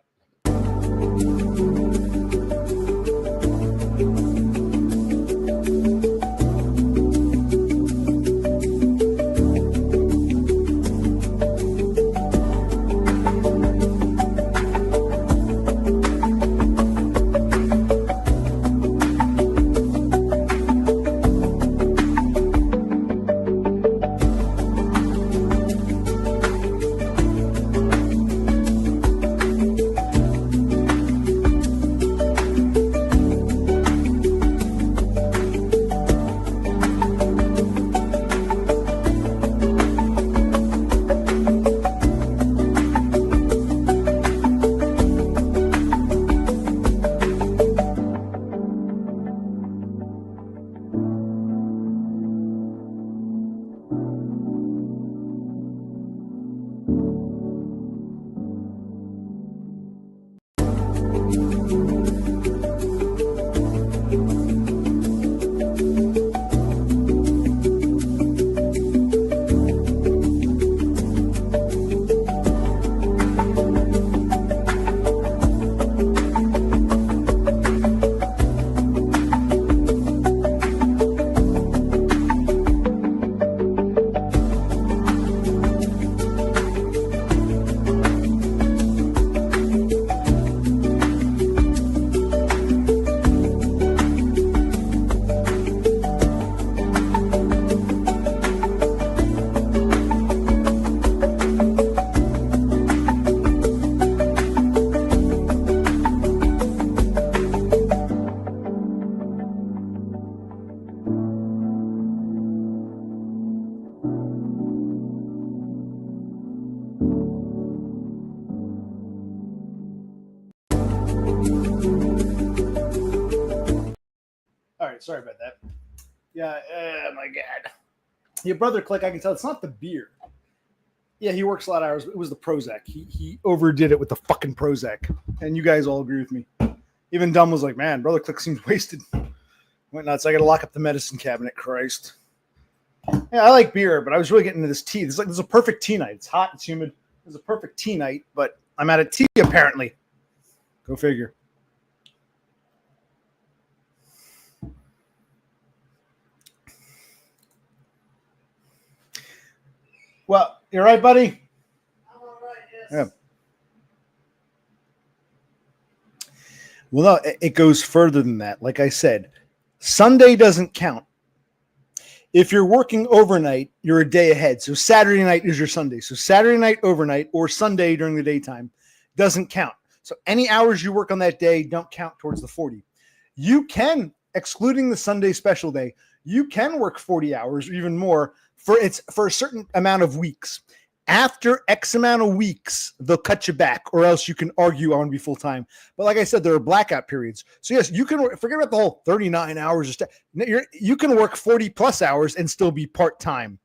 Sorry about that. Yeah, oh my God. Your brother Click, I can tell it's not the beer. Yeah, he works a lot of hours. It was the Prozac. He overdid it with the fucking Prozac. And you guys all agree with me. Even Dumb was like, man, Brother Click seems wasted. Went nuts. I got to lock up the medicine cabinet. Christ. Yeah, I like beer, but I was really getting into this tea. This is a perfect tea night. It's hot. It's humid. It's a perfect tea night, but I'm out of tea apparently. Go figure. Well, you all right, buddy? I'm all right, yes. Yeah. Well, no, it goes further than that. Like I said, Sunday doesn't count. If you're working overnight, you're a day ahead. So Saturday night is your Sunday. So Saturday night overnight or Sunday during the daytime doesn't count. So any hours you work on that day don't count towards the 40. You can, excluding the Sunday special day, you can work 40 hours or even more for a certain amount of weeks. After X amount of weeks, they'll cut you back, or else you can argue I want to be full time. But like I said, there are blackout periods. So yes, you can forget about the whole 39 hours. You can work 40 plus hours and still be part time.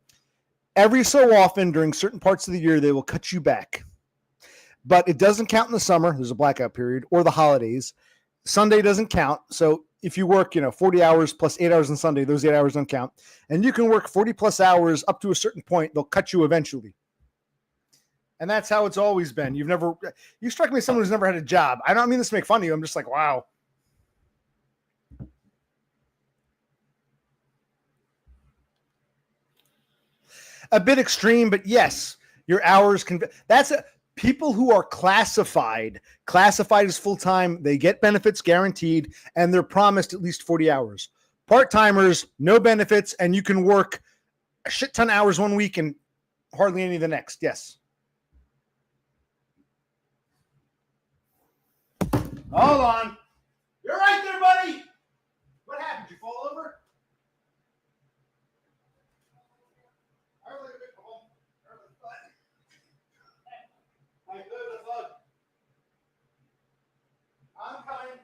Every so often, during certain parts of the year, they will cut you back. But it doesn't count in the summer. There's a blackout period, or the holidays. Sunday doesn't count. So if you work, 40 hours plus 8 hours on Sunday, those 8 hours don't count. And you can work 40 plus hours up to a certain point. They'll cut you eventually. And that's how it's always been. You struck me as someone who's never had a job. I don't mean this to make fun of you. I'm just like, wow. A bit extreme, but yes, your hours can. People who are classified as full-time, they get benefits guaranteed, and they're promised at least 40 hours. Part-timers, no benefits, and you can work a shit ton of hours one week and hardly any the next. Yes. Hold on. You're right there, buddy. What happened? Did you fall over? I'm coming.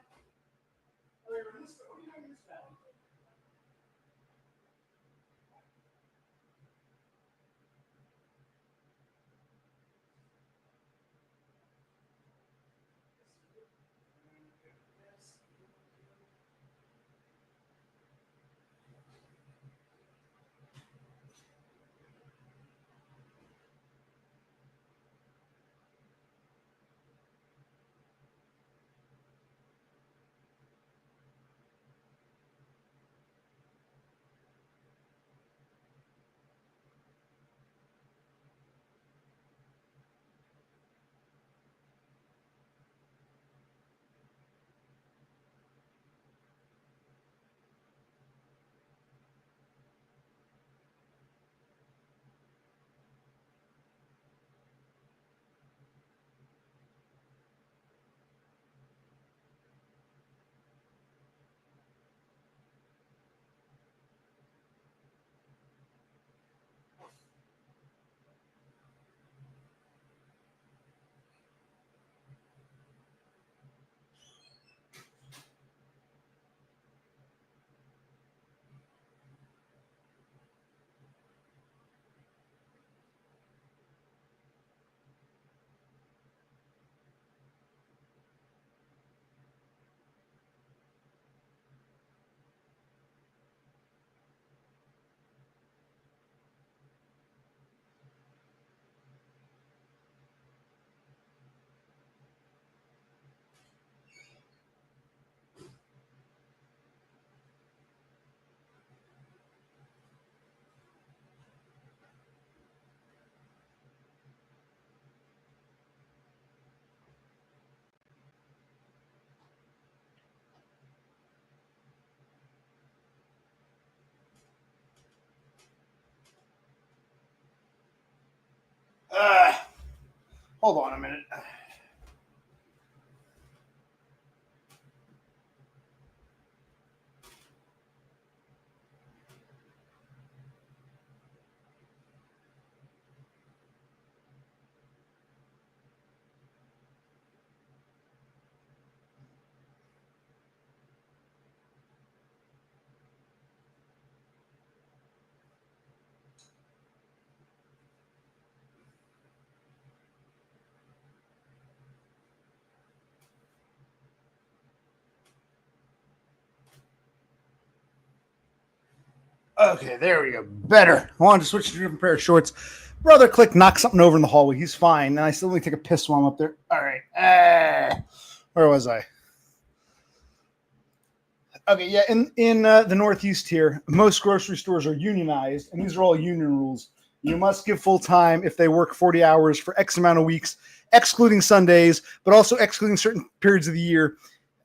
Hold on a minute. Okay, there we go. Better. I wanted to switch to a different pair of shorts. Brother Click knocked something over in the hallway. He's fine. And I still need to take a piss while I'm up there. All right. Where was I? Okay, yeah. In the Northeast here, most grocery stores are unionized, and these are all union rules. You must give full time if they work 40 hours for X amount of weeks, excluding Sundays, but also excluding certain periods of the year.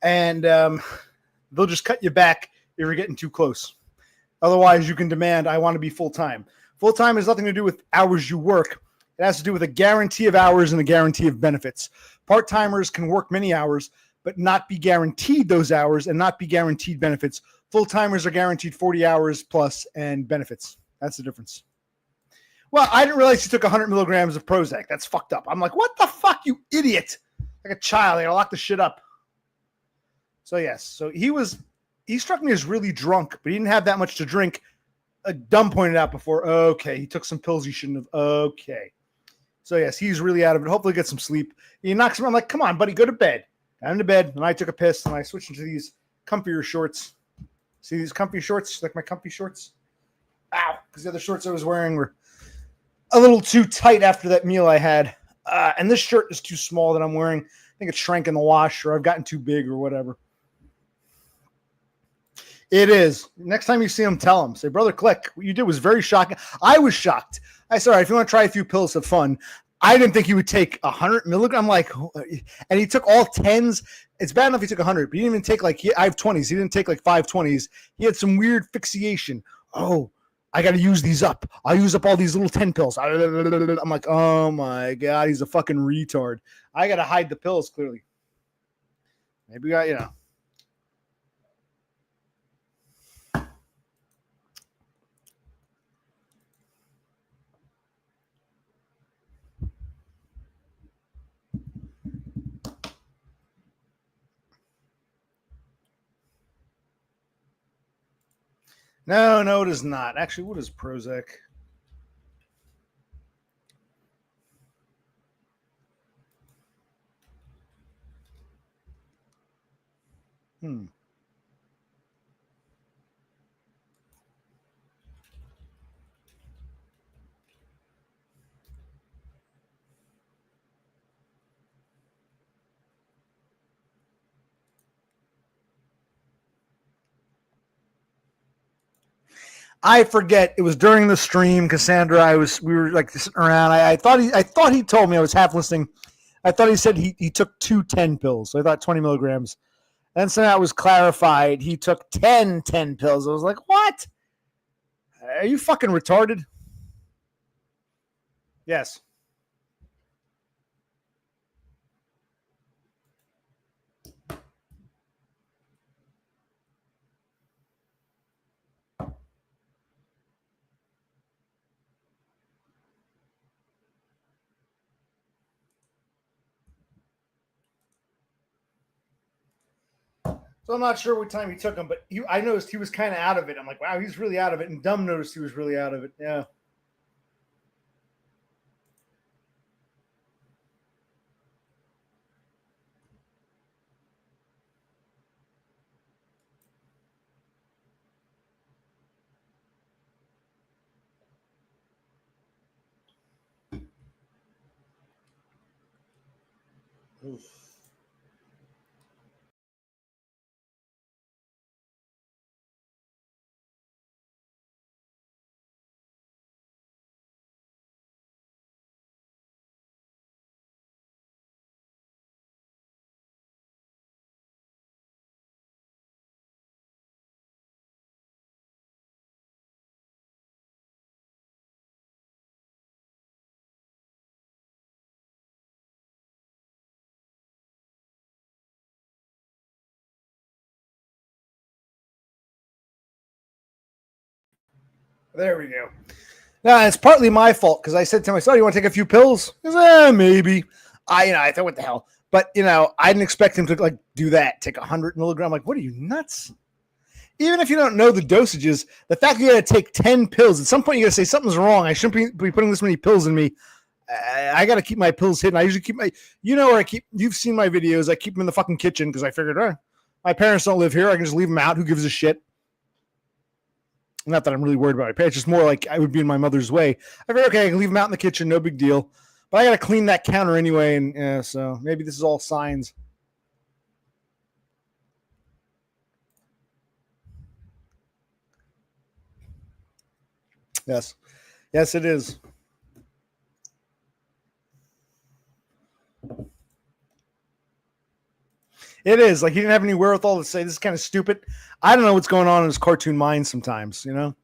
And they'll just cut you back if you're getting too close. Otherwise, you can demand, I want to be full-time. Full-time has nothing to do with hours you work. It has to do with a guarantee of hours and a guarantee of benefits. Part-timers can work many hours, but not be guaranteed those hours and not be guaranteed benefits. Full-timers are guaranteed 40 hours plus and benefits. That's the difference. Well, I didn't realize he took 100 milligrams of Prozac. That's fucked up. I'm like, what the fuck, you idiot? Like a child. I gotta lock the shit up. So, yes. So he struck me as really drunk, but he didn't have that much to drink. Dumb pointed out before. Okay, he took some pills he shouldn't have. Okay. So, yes, he's really out of it. Hopefully get some sleep. He knocks him. I'm like, come on, buddy, go to bed. Got him to bed, and I took a piss, and I switched into these comfier shorts. See these comfy shorts? Like my comfy shorts? Ow, because the other shorts I was wearing were a little too tight after that meal I had. And this shirt is too small that I'm wearing. I think it shrank in the wash, or I've gotten too big, or whatever. It is. Next time you see him, tell him. Say, Brother Click, what you did was very shocking. I was shocked. I said, all right, if you want to try a few pills, have fun. I didn't think he would take 100 milligrams. I'm like, and he took all 10s. It's bad enough he took 100, but he didn't even take I have 20s. He didn't take like 5 20s. He had some weird fixation. Oh, I got to use these up. I'll use up all these little 10 pills. I'm like, oh my God, he's a fucking retard. I got to hide the pills, clearly. Maybe No, it is not. Actually, what is Prozac? I forget. It was during the stream, Cassandra. We were like sitting around. I thought he told me. I was half listening. I thought he said he took 2 10 pills. So I thought 20 milligrams. Then somehow it was clarified. He took 10 pills. I was like, what? Are you fucking retarded? Yes. So I'm not sure what time he took him, but I noticed he was kind of out of it. I'm like, wow, he's really out of it. And Dumb noticed he was really out of it. Yeah. Oof. There we go. Now, it's partly my fault because I said to myself, you want to take a few pills? He goes, maybe. I thought, what the hell? But, I didn't expect him to, do that. Take 100 milligrams. Like, what are you, nuts? Even if you don't know the dosages, the fact that you got to take 10 pills, at some point you got to say, something's wrong. I shouldn't be putting this many pills in me. I got to keep my pills hidden. I usually keep where you've seen my videos. I keep them in the fucking kitchen because I figured, my parents don't live here. I can just leave them out. Who gives a shit? Not that I'm really worried about my pants, just more like I would be in my mother's way. I figured, okay, I can leave them out in the kitchen, no big deal. But I got to clean that counter anyway, and so maybe this is all signs. Yes. Yes, it is. It is. Like, he didn't have any wherewithal to say, this is kind of stupid. I don't know what's going on in his cartoon mind sometimes, you know?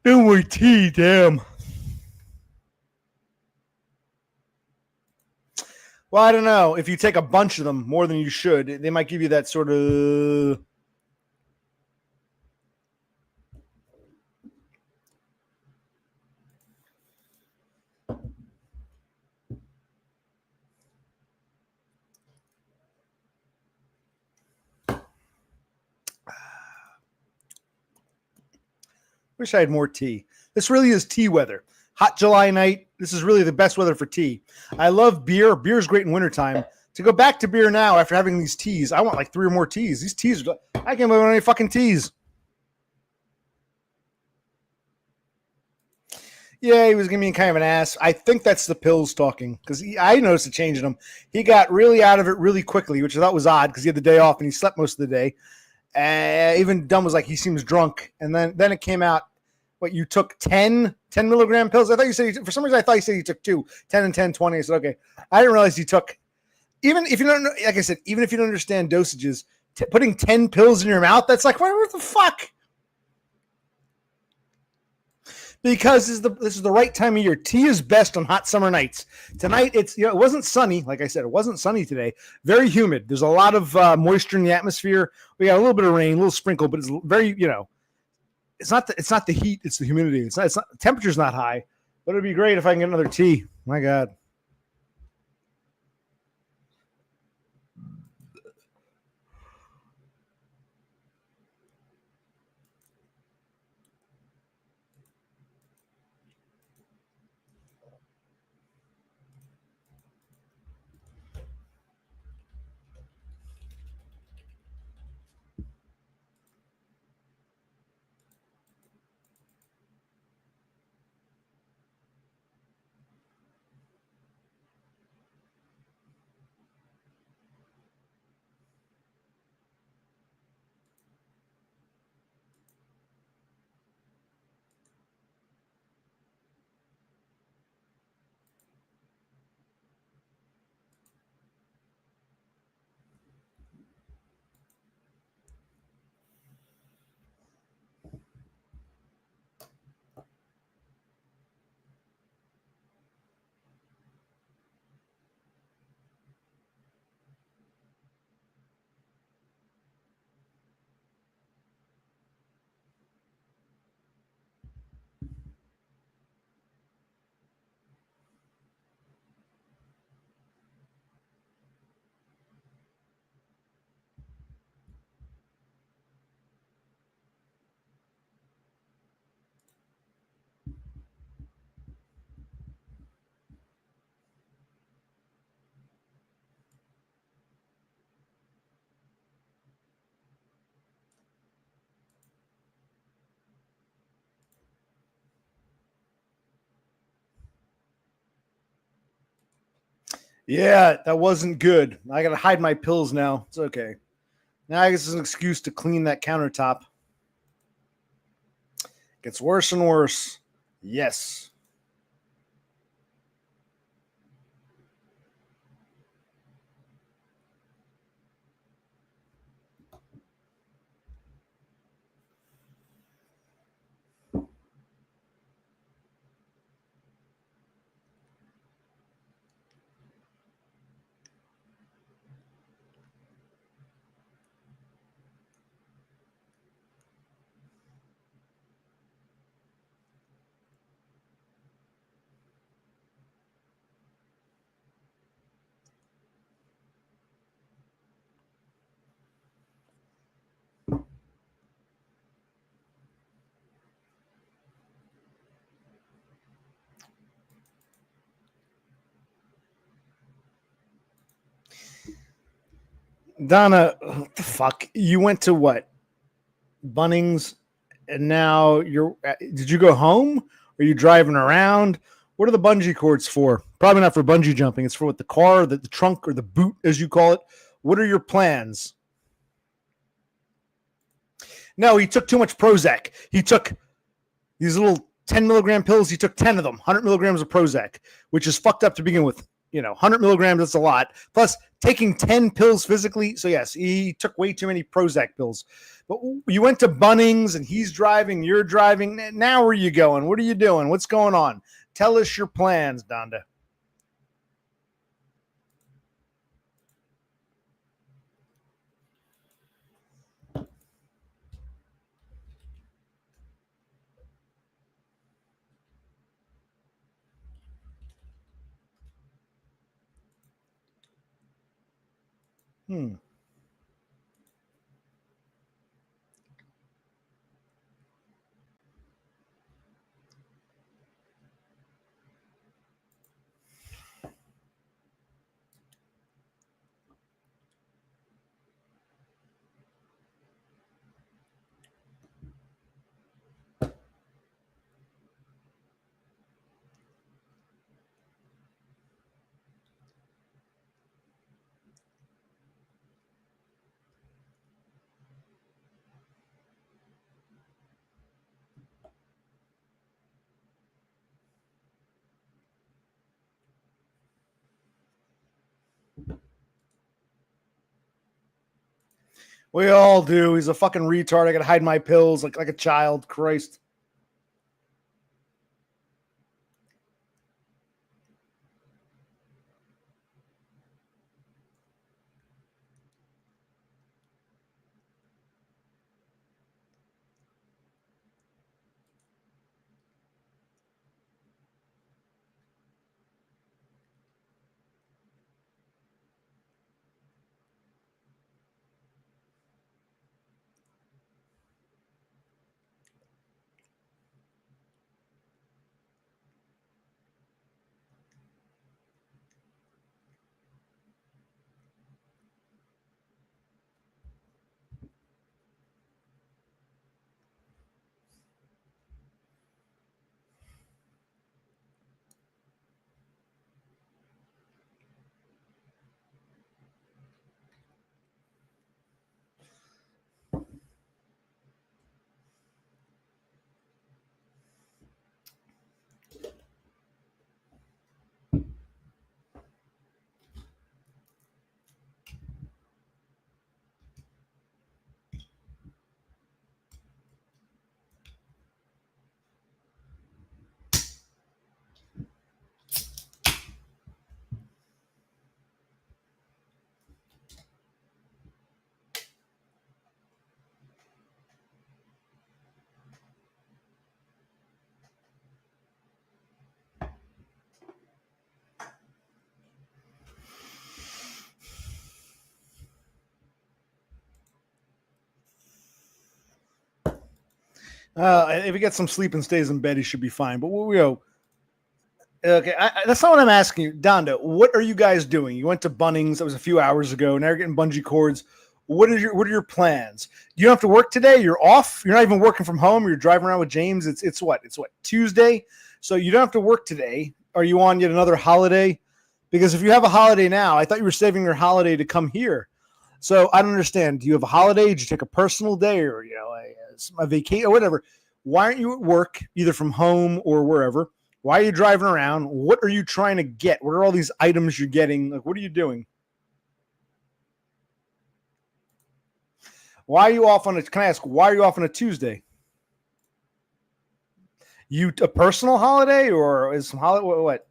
No more tea, damn. Well, I don't know. If you take a bunch of them, more than you should, they might give you that sort of. Wish I had more tea. This really is tea weather. Hot July night. This is really the best weather for tea. I love beer. Beer is great in wintertime. To go back to beer now after having these teas, I want like 3 or more teas. These teas, I can't believe any fucking teas. Yeah, he was giving me kind of an ass. I think that's the pills talking because I noticed a change in him. He got really out of it really quickly, which I thought was odd because he had the day off and he slept most of the day. Even Dumb was like, he seems drunk. And then it came out, what, you took 10 milligram pills? I thought you said, for some reason, I thought you said you took 2, 10 and 10, 20. I said, okay. I didn't realize you took, even if you don't, like I said, even if you don't understand dosages, putting 10 pills in your mouth, that's like, what the fuck? Because this is the right time of year. Tea is best on hot summer nights. Tonight, it wasn't sunny. Like I said, it wasn't sunny today. Very humid. There's a lot of moisture in the atmosphere. We got a little bit of rain, a little sprinkle, but it's very, it's not the heat. It's the humidity. It's not temperature's not high, but it'd be great if I can get another tea. My God. Yeah, that wasn't good. I got to hide my pills now. It's okay. Now I guess it's an excuse to clean that countertop. Gets worse and worse. Yes. Donna, what the fuck? You went to what? Bunnings, and now you're. Did you go home? Are you driving around? What are the bungee cords for? Probably not for bungee jumping. It's for what, the car, the trunk, or the boot, as you call it. What are your plans? No, he took too much Prozac. He took these little 10 milligram pills. He took 10 of them, 100 milligrams of Prozac, which is fucked up to begin with. 100 milligrams, that's a lot. Plus, taking 10 pills physically. So, yes, he took way too many Prozac pills. But you went to Bunnings and he's driving, you're driving. Now where are you going? What are you doing? What's going on? Tell us your plans, Donda. We all do. He's a fucking retard. I gotta hide my pills like a child. Christ. If he gets some sleep and stays in bed, he should be fine. But we go. Okay, that's not what I'm asking you, Donda. What are you guys doing? You went to Bunnings. That was a few hours ago. Now you're getting bungee cords. What are your plans? You don't have to work today. You're off. You're not even working from home. You're driving around with James. It's what Tuesday. So you don't have to work today. Are you on yet another holiday? Because if you have a holiday now, I thought you were saving your holiday to come here. So I don't understand. Do you have a holiday? Did you take a personal day or a vacation or whatever? Why aren't you at work, either from home or wherever? Why are you driving around? What are you trying to get? What are all these items you're getting? Like, what are you doing? Why are you off on a? Can I ask why are you off on a Tuesday? You a personal holiday or is some holiday? What?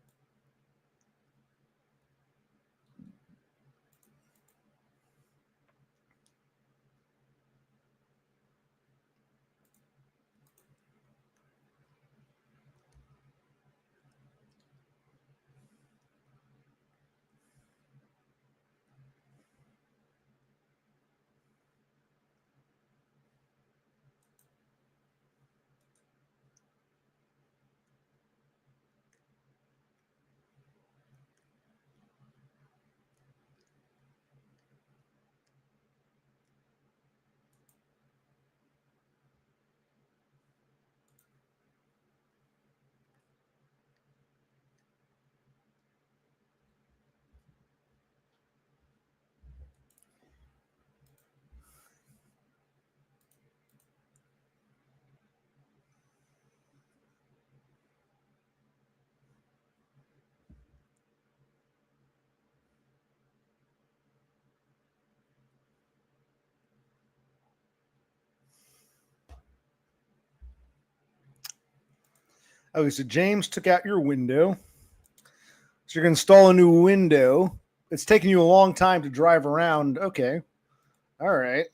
Okay, so James took out your window. So you're going to install a new window. It's taking you a long time to drive around. Okay. All right.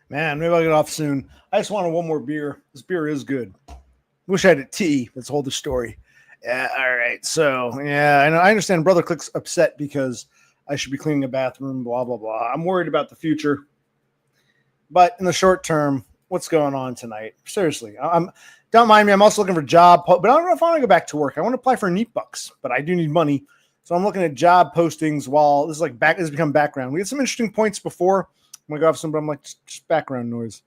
Man, maybe I'll get off soon. I just wanted one more beer. This beer is good. Wish I had a tea. Let's hold the story. Yeah, all right. So, yeah, I understand Brother Click's upset because I should be cleaning a bathroom, blah, blah, blah. I'm worried about the future. But in the short term, what's going on tonight? Seriously, don't mind me. I'm also looking for a job, but I don't know if I want to go back to work. I want to apply for Neat Bucks, but I do need money. So I'm looking at job postings while this is like this has become background. We had some interesting points before. I'm going to go off some, but I'm like, just background noise.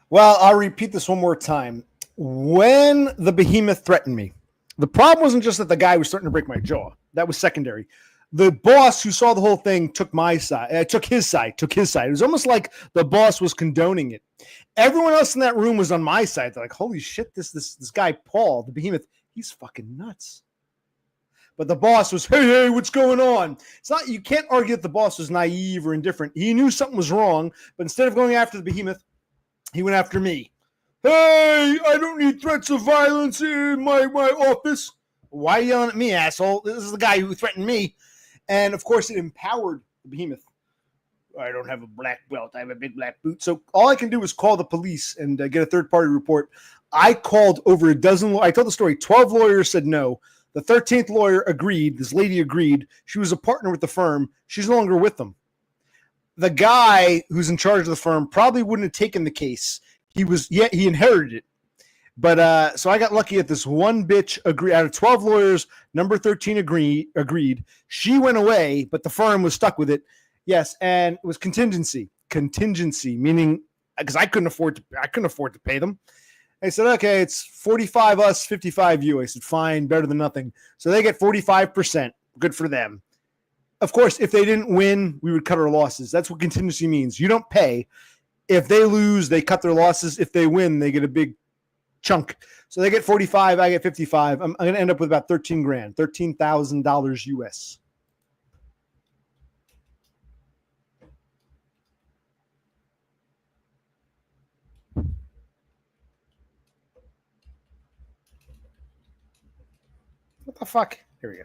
Well, I'll repeat this one more time. When the behemoth threatened me, the problem wasn't just that the guy was starting to break my jaw. That was secondary. The boss who saw the whole thing took my side, took his side. It was almost like the boss was condoning it. Everyone else in that room was on my side. They're like, holy shit, this guy, Paul, the behemoth, he's fucking nuts. But the boss was, hey, what's going on? It's not, you can't argue that the boss was naive or indifferent. He knew something was wrong, but instead of going after the behemoth, he went after me. Hey, I don't need threats of violence in my office. Why are you yelling at me, asshole? This is the guy who threatened me. And, of course, it empowered the behemoth. I don't have a black belt. I have a big black boot. So all I can do is call the police and get a third-party report. I called over a dozen. I told the story. 12 lawyers said no. The 13th lawyer agreed. This lady agreed. She was a partner with the firm. She's no longer with them. The guy who's in charge of the firm probably wouldn't have taken the case. He inherited it. But so I got lucky at this one bitch agreed. Out of 12 lawyers, number 13 agreed. She went away, but the firm was stuck with it. Yes, and it was contingency. Contingency, meaning because I couldn't afford to pay them. I said, okay, it's 45 us, 55 you. I said, fine, better than nothing. So they get 45%. Good for them. Of course, if they didn't win, we would cut our losses. That's what contingency means. You don't pay. If they lose, they cut their losses. If they win, they get a big chunk. So they get 45, I get 55. I'm going to end up with about 13 grand, $13,000 US. What the fuck? Here we go.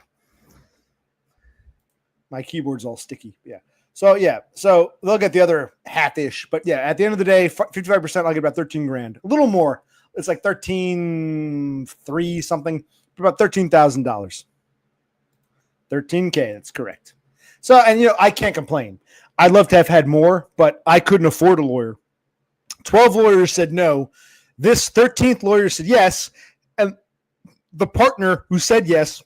My keyboard's all sticky. Yeah. So they'll get the other half-ish. But yeah, at the end of the day, 55%, I'll get about 13 grand. A little more. It's like 13.3 something. About $13,000. 13K, that's correct. So, and I can't complain. I'd love to have had more, but I couldn't afford a lawyer. 12 lawyers said no. This 13th lawyer said yes. And the partner who said yes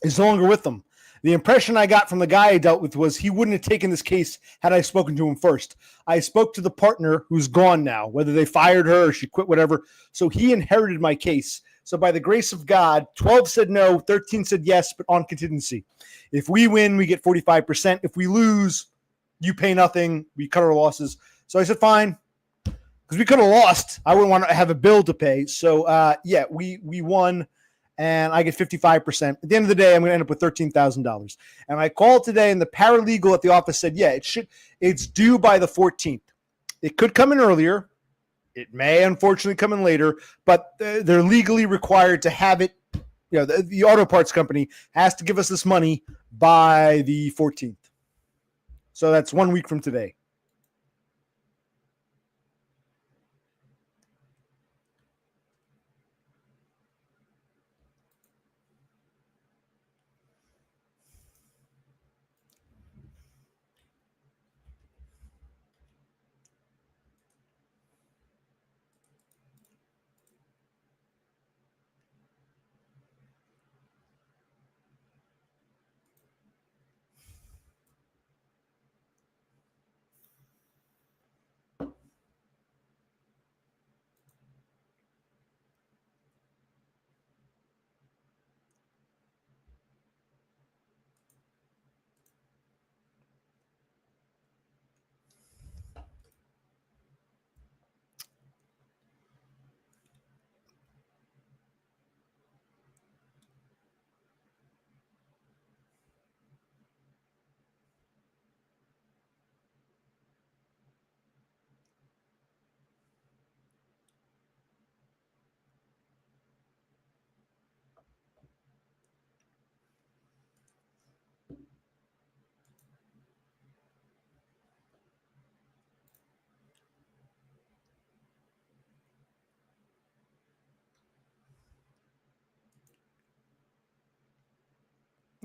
is no longer with them. The impression I got from the guy I dealt with was he wouldn't have taken this case had I spoken to him first. I spoke to the partner who's gone now, whether they fired her or she quit, whatever. So he inherited my case. So by the grace of God, 12 said no, 13 said yes, but on contingency. If we win, we get 45%. If we lose, you pay nothing. We cut our losses. So I said, fine. Because we could have lost. I wouldn't want to have a bill to pay. So, yeah, we won, and I get 55%. At the end of the day, I'm going to end up with $13,000. And I called today, and the paralegal at the office said, yeah, it's due by the 14th. It could come in earlier. It may, unfortunately, come in later, but they're legally required to have it. You know, the auto parts company has to give us this money by the 14th. So that's 1 week from today.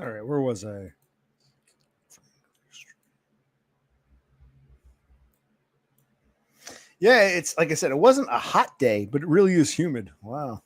All right, where was I? Yeah, it's like I said, it wasn't a hot day, but it really is humid. Wow.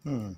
Hmm.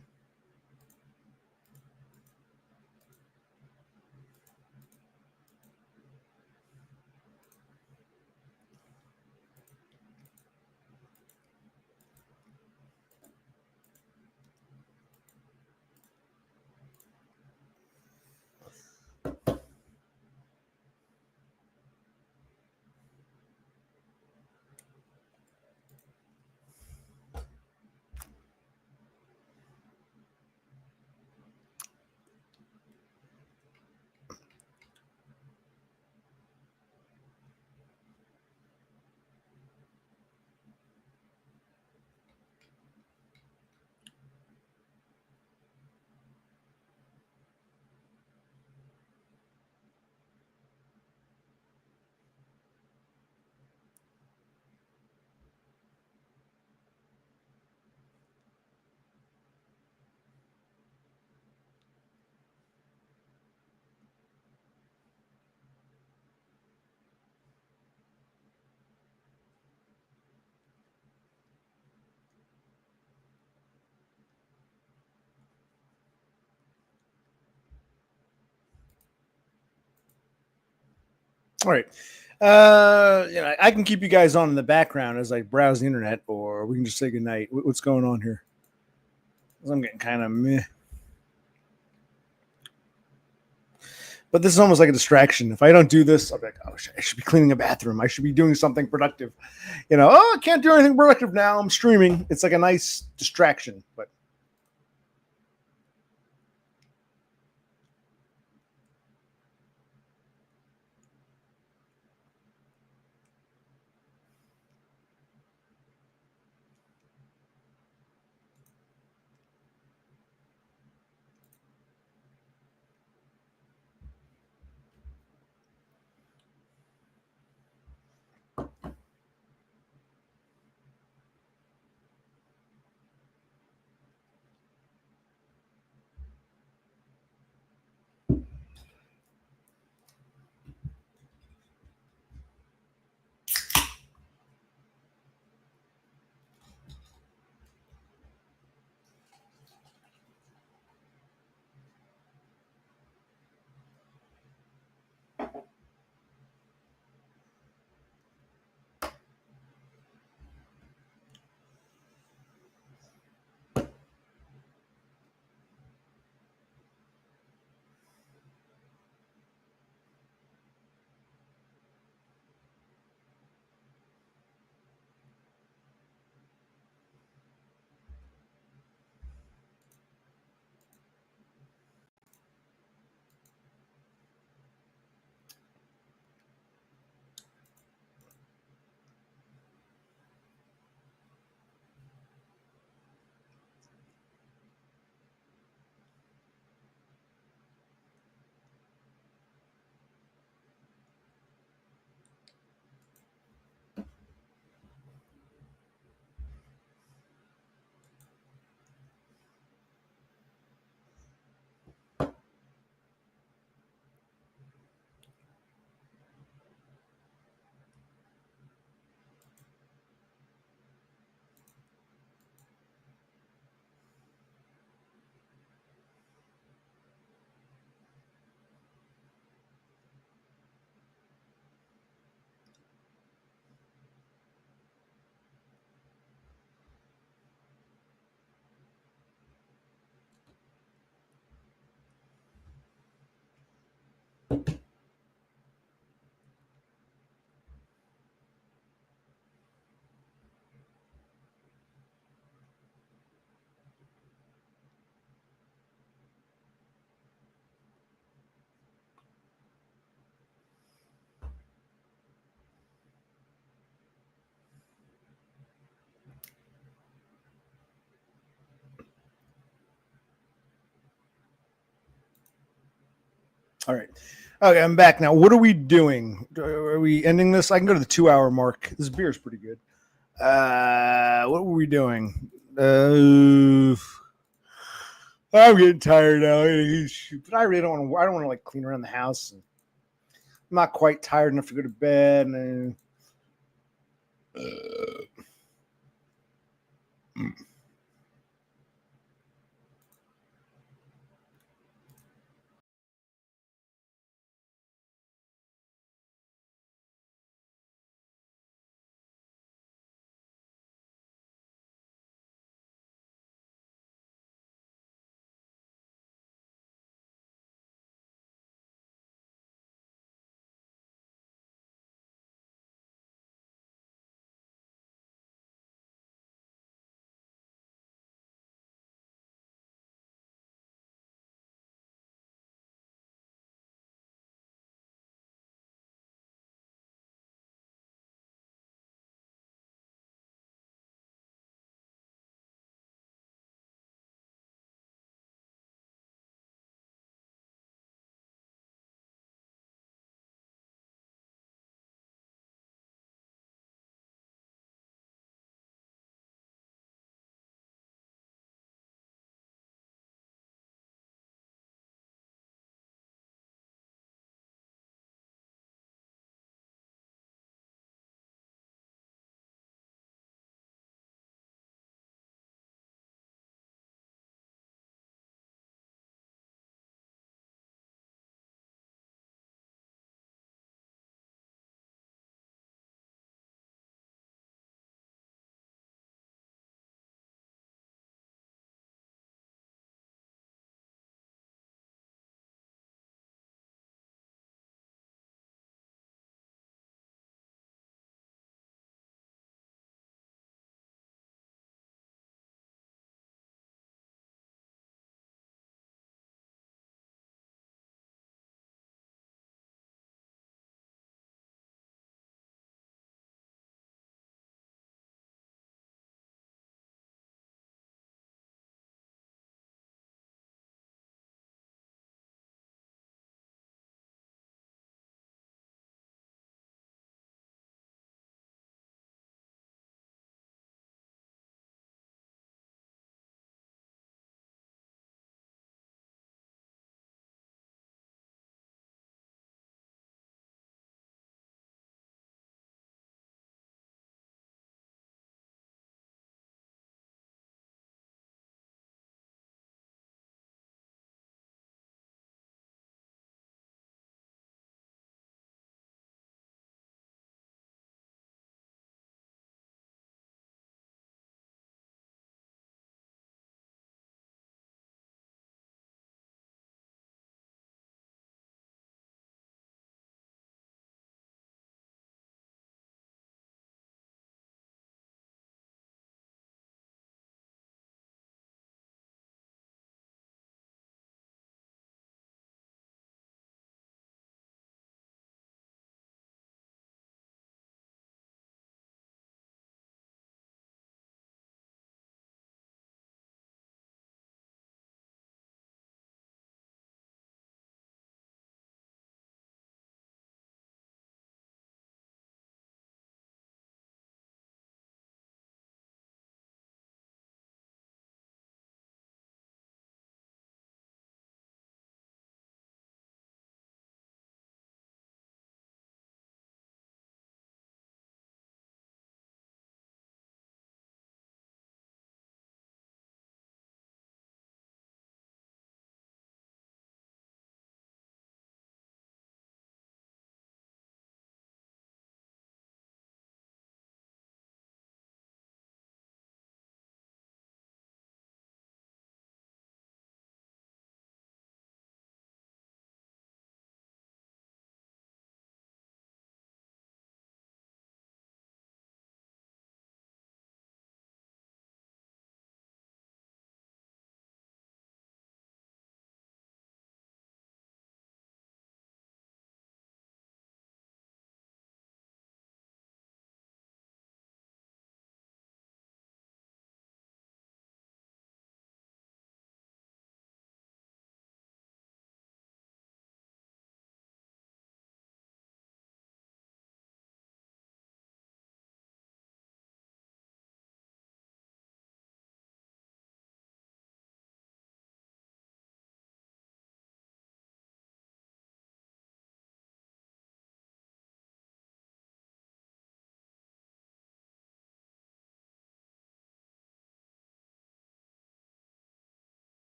All right. I can keep you guys on in the background as I browse the internet, or we can just say goodnight. What's going on here? I'm getting kind of meh. But this is almost like a distraction. If I don't do this, I'll be like, oh, I should be cleaning a bathroom. I should be doing something productive. I can't do anything productive now. I'm streaming. It's like a nice distraction. But all right. Okay, I'm back now. What are we doing? Are we ending this? I can go to the 2 hour mark. This beer is pretty good. What were we doing? I'm getting tired now. But I really don't want to. I don't want to like clean around the house. I'm not quite tired enough to go to bed. And,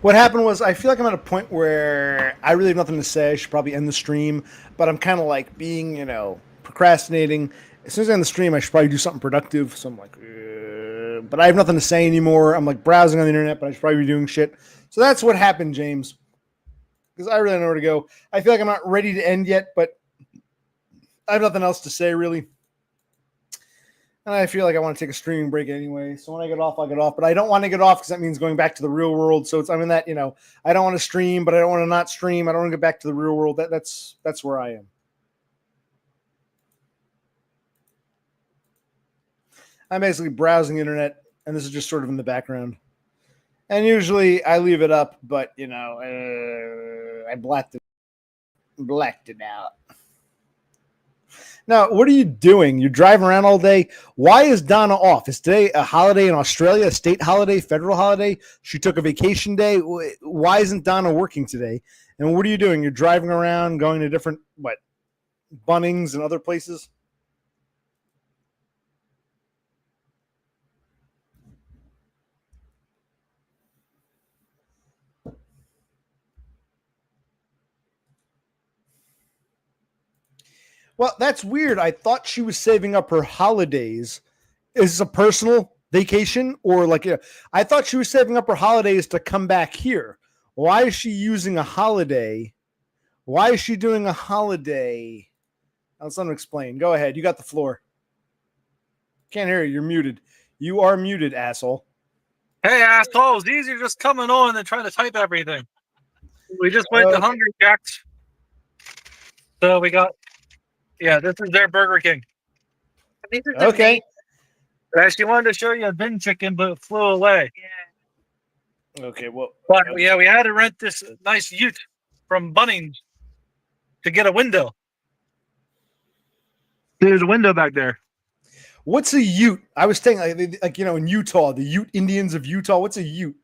What happened was I feel like I'm at a point where I really have nothing to say. I should probably end the stream, but I'm kind of like being, procrastinating. As soon as I end the stream, I should probably do something productive. So I'm like, but I have nothing to say anymore. I'm like browsing on the internet, but I should probably be doing shit. So that's what happened, James. Because I really don't know where to go. I feel like I'm not ready to end yet, but I have nothing else to say really. And I feel like I want to take a streaming break anyway. So when I get off, I'll get off. But I don't want to get off because that means going back to the real world. So I'm in that, I don't want to stream, but I don't want to not stream. I don't want to get back to the real world. That's where I am. I'm basically browsing the internet, and this is just sort of in the background. And usually I leave it up, but, I blacked it out. Now, what are you doing? You're driving around all day. Why is Donna off? Is today a holiday in Australia, a state holiday, federal holiday? She took a vacation day. Why isn't Donna working today? And what are you doing? You're driving around, going to different, Bunnings and other places? Well, that's weird. I thought she was saving up her holidays. Is this a personal vacation or I thought she was saving up her holidays to come back here. Why is she using a holiday? Why is she doing a holiday? I'll let someone explain. Go ahead. You got the floor. Can't hear you. You're muted. You are muted, asshole. Hey, assholes. These are just coming on and trying to type everything. We just went to Hungry Jack's. So we got... Yeah, this is their Burger King. Okay. She wanted to show you a bin chicken, but it flew away. Yeah. Okay, well. But yeah, we had to rent this nice ute from Bunnings to get a window. There's a window back there. What's a ute? I was saying, in Utah, the Ute Indians of Utah. What's a ute?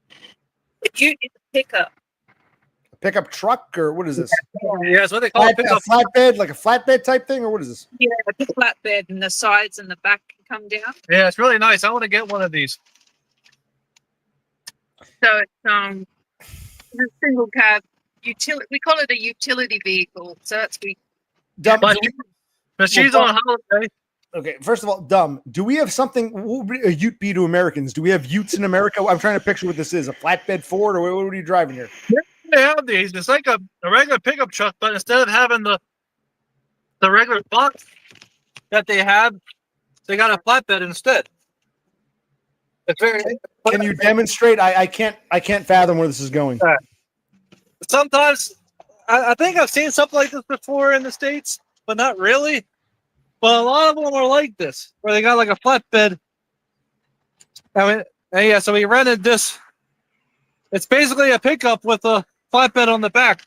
A ute is a pickup. Pickup truck, or what is this? Yeah, that's what they call it. A flatbed, like a flatbed type thing, or what is this? Yeah, a flatbed, and the sides and the back can come down. Yeah, it's really nice. I want to get one of these. So it's a single cab utility. We call it a utility vehicle. So that's But she's on holiday. Okay, first of all, dumb. Do we have something? What would a ute be to Americans? Do we have utes in America? I'm trying to picture what this is. A flatbed Ford, or what are you driving here? They have these. It's like a regular pickup truck, but instead of having the regular box that they have, they got a flatbed instead. It's very. Can you demonstrate? I can't fathom where this is going. Sometimes I think I've seen something like this before in the States, but not really. But a lot of them are like this, where they got like a flatbed. So we rented this. It's basically a pickup with a flatbed on the back.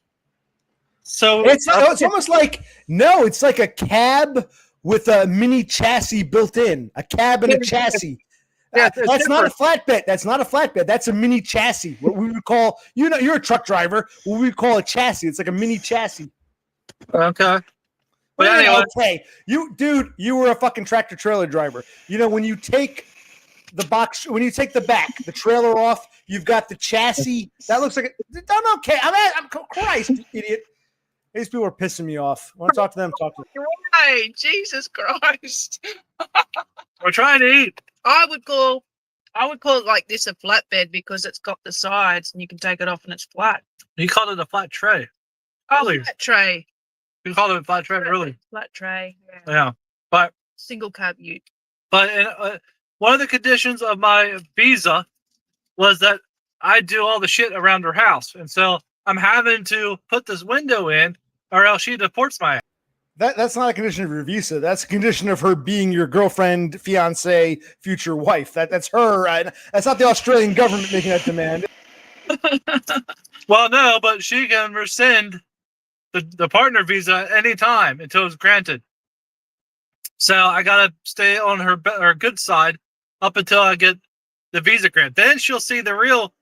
So it's almost like it's like a cab with a mini chassis built in. A cab and a chassis. Yeah, that's not a flatbed. That's not a flatbed. That's a mini chassis. What we would call, you're a truck driver. What we would call a chassis. It's like a mini chassis. Okay. But anyway, okay, you were a fucking tractor trailer driver. When you take the box, when you take the back, the trailer off, you've got the chassis. That looks like okay. I'm Christ, idiot. These people are pissing me off. Want to talk to them? Talk to them. Right, Jesus Christ. we're trying to eat. I would call it like this a flatbed because it's got the sides and you can take it off and it's flat. You called it a flat tray. Oh, flat tray. You called it a flat tray, really? Flat tray. Yeah. But single cab ute. But one of the conditions of my visa was that I do all the shit around her house, and so I'm having to put this window in, or else she deports my ass. That's not a condition of your visa. That's a condition of her being your girlfriend, fiance, future wife. That's her. That's not the Australian government making that demand. Well, no, but she can rescind the partner visa at any time until it's granted. So I gotta stay on her good side up until I get the visa grant. Then she'll see the real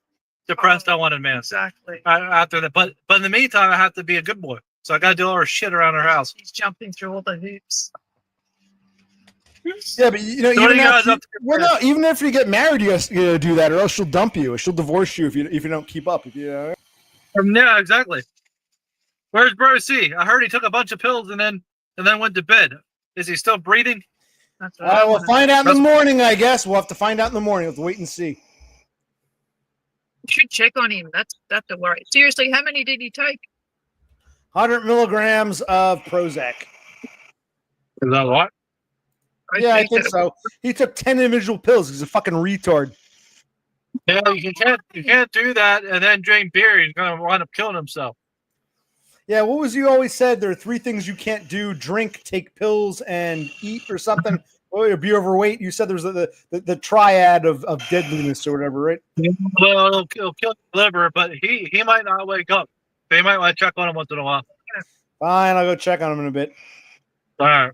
depressed unwanted man. Exactly. After that, but in the meantime, I have to be a good boy. So I gotta do all her shit around her house. She's jumping through all the hoops. Yeah, but you know, So what even are you guys after, up to? well, no, even if you get married, you gotta do that, or else she'll dump you, or she'll divorce you if you don't keep up. If you, Yeah, exactly. Where's Bro C? I heard he took a bunch of pills and then went to bed. Is he still breathing? That's what I we'll want to find out in the That's- morning, I guess. We'll have to find out in the morning. We'll have to wait and see. should check on him. That's the worry. Seriously, how many did he take? 100 milligrams of Prozac. Is that what? Yeah, I think so. He took 10 individual pills. He's a fucking retard. Yeah, you can't do that and then drink beer. He's gonna wind up killing himself. Yeah, what was you always said? There are 3 things you can't do: drink, take pills, and eat or something. Or be overweight. You said there was the triad of deadliness or whatever, right? Well, it'll kill your liver, but he might not wake up. They might want to check on him once in a while. Fine, I'll go check on him in a bit. All right.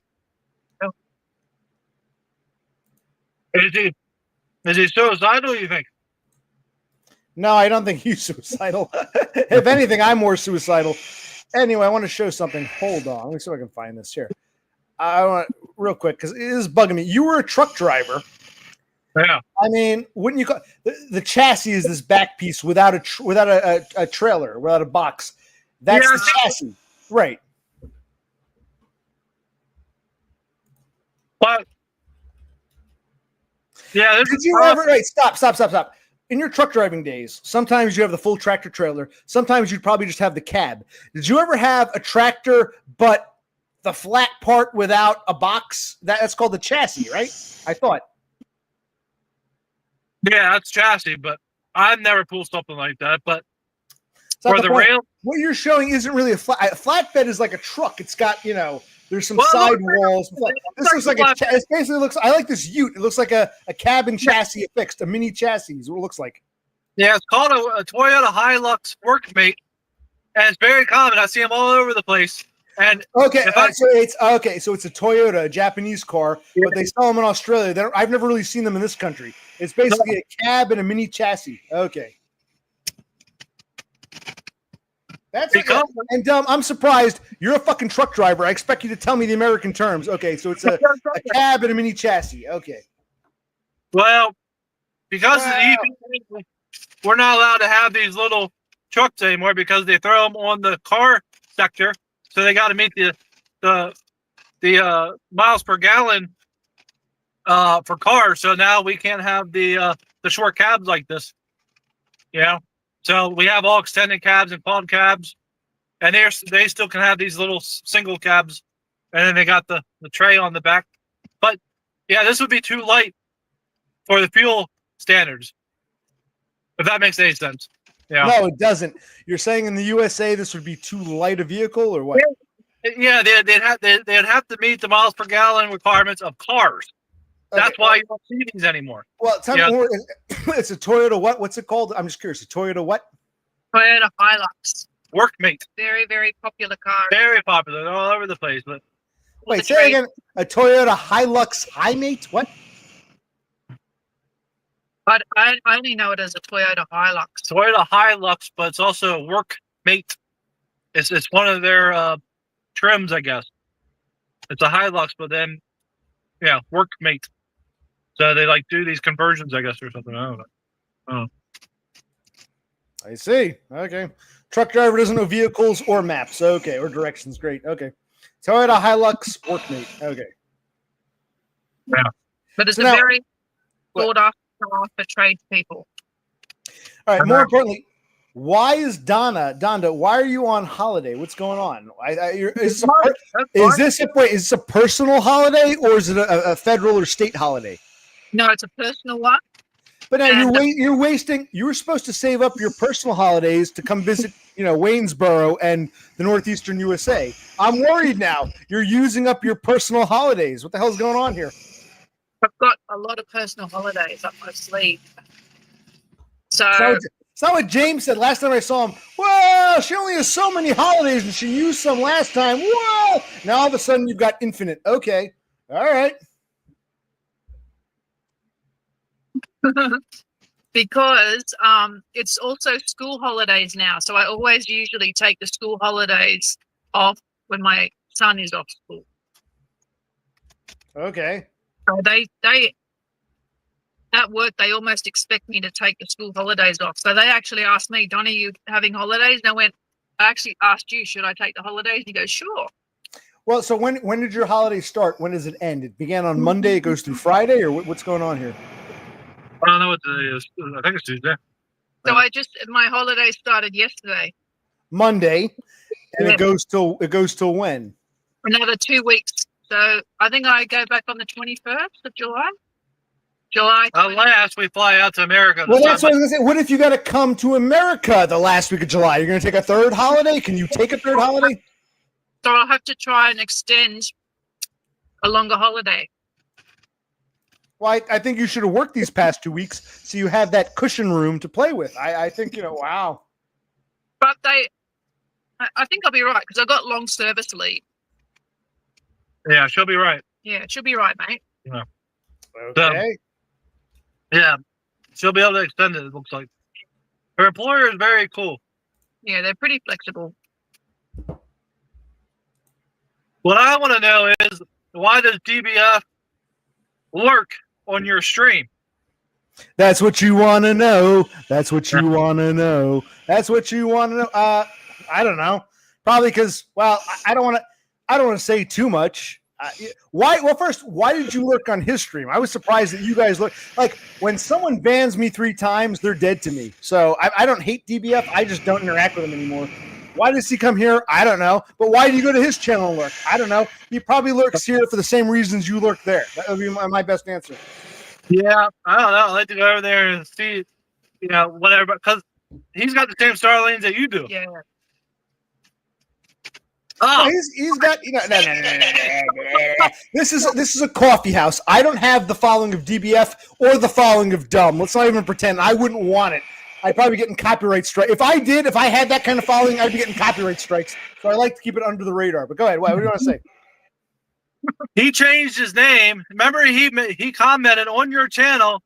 Is he suicidal, you think? No, I don't think he's suicidal. If anything, I'm more suicidal. Anyway, I want to show something. Hold on. Let me see if I can find this here. I want real quick because it is bugging me. You were a truck driver. Yeah. I mean, wouldn't you call the chassis is this back piece without a trailer, without a box? That's the chassis, right? But yeah, Did you ever? Right, stop. In your truck driving days, sometimes you have the full tractor trailer. Sometimes you'd probably just have the cab. Did you ever have a tractor, but the flat part without a box? That's called the chassis, right? I thought. Yeah, that's chassis, but I've never pulled something like that. But It's not for the the point. rail, What you're showing isn't really a flatbed is like a truck. It's got, there's some Well, side look, walls. This looks like it basically looks. I like this Ute. It looks like a cabin chassis affixed, a mini chassis. Is what it looks like. yeah, it's called a Toyota Hilux Workmate, and it's very common. I see them all over the place. And Okay, if I- so it's a Toyota, a Japanese car, but they sell them in Australia. I've never really seen them in this country. It's basically a cab and a mini chassis. Okay. That's Because- and I'm surprised. You're a fucking truck driver. I expect you to tell me the American terms. Okay, so it's a cab and a mini chassis. Okay. well, because of the EPA, we're not allowed to have these little trucks anymore because they throw them on the car sector, so they got to meet the miles per gallon for cars. So now we can't have the short cabs like this. So we have all extended cabs and quad cabs, and they still can have these little single cabs, and then they got the tray on the back. But yeah, this would be too light for the fuel standards, if that makes any sense. Yeah. No, it doesn't. You're saying in the USA this would be too light a vehicle, or what? Yeah, they'd have to meet the miles per gallon requirements of cars. That's Okay, why you don't see these anymore. Well, tell me more. It's a Toyota what? What's it called? I'm just curious. A Toyota what? Toyota Hilux. Workmate, Very, very popular car. very popular. They're all over the place. But Wait, The say it trade- again. A Toyota Hilux Hi-Mate? What? But I only know it as a Toyota Hilux. Toyota Hilux, but it's also a Workmate. It's one of their trims, I guess. It's a Hilux, but then Workmate. So they do these conversions, I guess, or something. I don't know. I see. Okay. Truck driver doesn't know vehicles or maps. Okay. Or directions. Great. Okay. Toyota Hilux Workmate. Okay. But it's So a now- very What? sought after car for tradespeople. All right. More importantly, why is Donda? Why are you on holiday? What's going on? Is this a personal holiday or is it a federal or state holiday? No, it's a personal one. But now And- you're wasting. You were supposed to save up your personal holidays to come visit, Waynesboro and the northeastern USA. I'm worried now. You're using up your personal holidays. What the hell's going on here? I've got a lot of personal holidays up my sleeve. So It's not what James said last time I saw him. Well, she only has so many holidays and she used some last time. Whoa! Now all of a sudden you've got infinite. Okay. All right. because it's also school holidays now. So I always usually take the school holidays off when my son is off school. Okay. So they at work, they almost expect me to take the school holidays off. So they actually asked me, Donna, are you having holidays? And I actually asked you, should I take the holidays? And he goes, sure. Well, so when did your holiday start? When does it end? It began on Monday. It goes through Friday, or what's going on here? I don't know what today is. I think it's Tuesday. So my holiday started yesterday. Monday, and Yeah. it goes till when? Another 2 weeks. So I think I go back on the 21st of July. July. Unless we fly out to America. Well, that's what I was gonna say. What if you got to come to America the last week of July? You're gonna take a third holiday? Can you take a third holiday? So I'll have to try and extend a longer holiday. Well, I think you should have worked these past 2 weeks so you have that cushion room to play with. I think, wow. But I think I'll be right because I got long service leave. Yeah, she'll be right. Yeah, it should be right, mate. Okay. Yeah, she'll be able to extend it, it looks like. Her employer is very cool. Yeah, they're pretty flexible. What I want to know is, why does DBF lurk on your stream? That's what you want to know. That's what you want to know. That's what you want to know. I don't know. Probably because, well, I don't want to say too much. Why? Well, first, why did you lurk on his stream? I was surprised that you guys look like when someone bans me 3 times, they're dead to me. So I don't hate DBF. I just don't interact with him anymore. Why does he come here? I don't know. But why do you go to his channel and lurk? I don't know. He probably lurks here for the same reasons you lurk there. That would be my best answer. Yeah, I don't know. I like to go over there and see, whatever, because he's got the same star lanes that you do. Yeah. No, he's got no. This is a coffee house. I don't have the following of DBF or the following of DUM. Let's not even pretend. I wouldn't want it. I'd probably be getting copyright strike. If I had that kind of following, I'd be getting copyright strikes. So I like to keep it under the radar. But go ahead. What do you want to say? He changed his name. Remember, he commented on your channel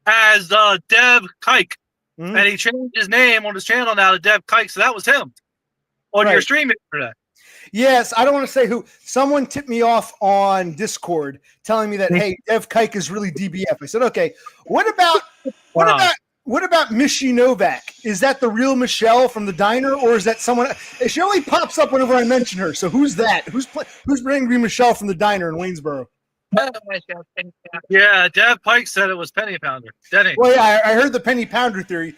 as Dev Kike, and he changed his name on his channel now to Dev Kike. So that was him on your stream yesterday. Yes, I don't want to say who. Someone tipped me off on Discord, telling me that hey, Dev Kike is really DBF. I said, okay. What about Michi Novak? Is that the real Michelle from the diner, or is that someone? She only pops up whenever I mention her. So who's that? Who's bringing me Michelle from the diner in Waynesboro? Yeah, Dev Pike said it was Penny Pounder. Denny. Well, yeah, I heard the Penny Pounder theory.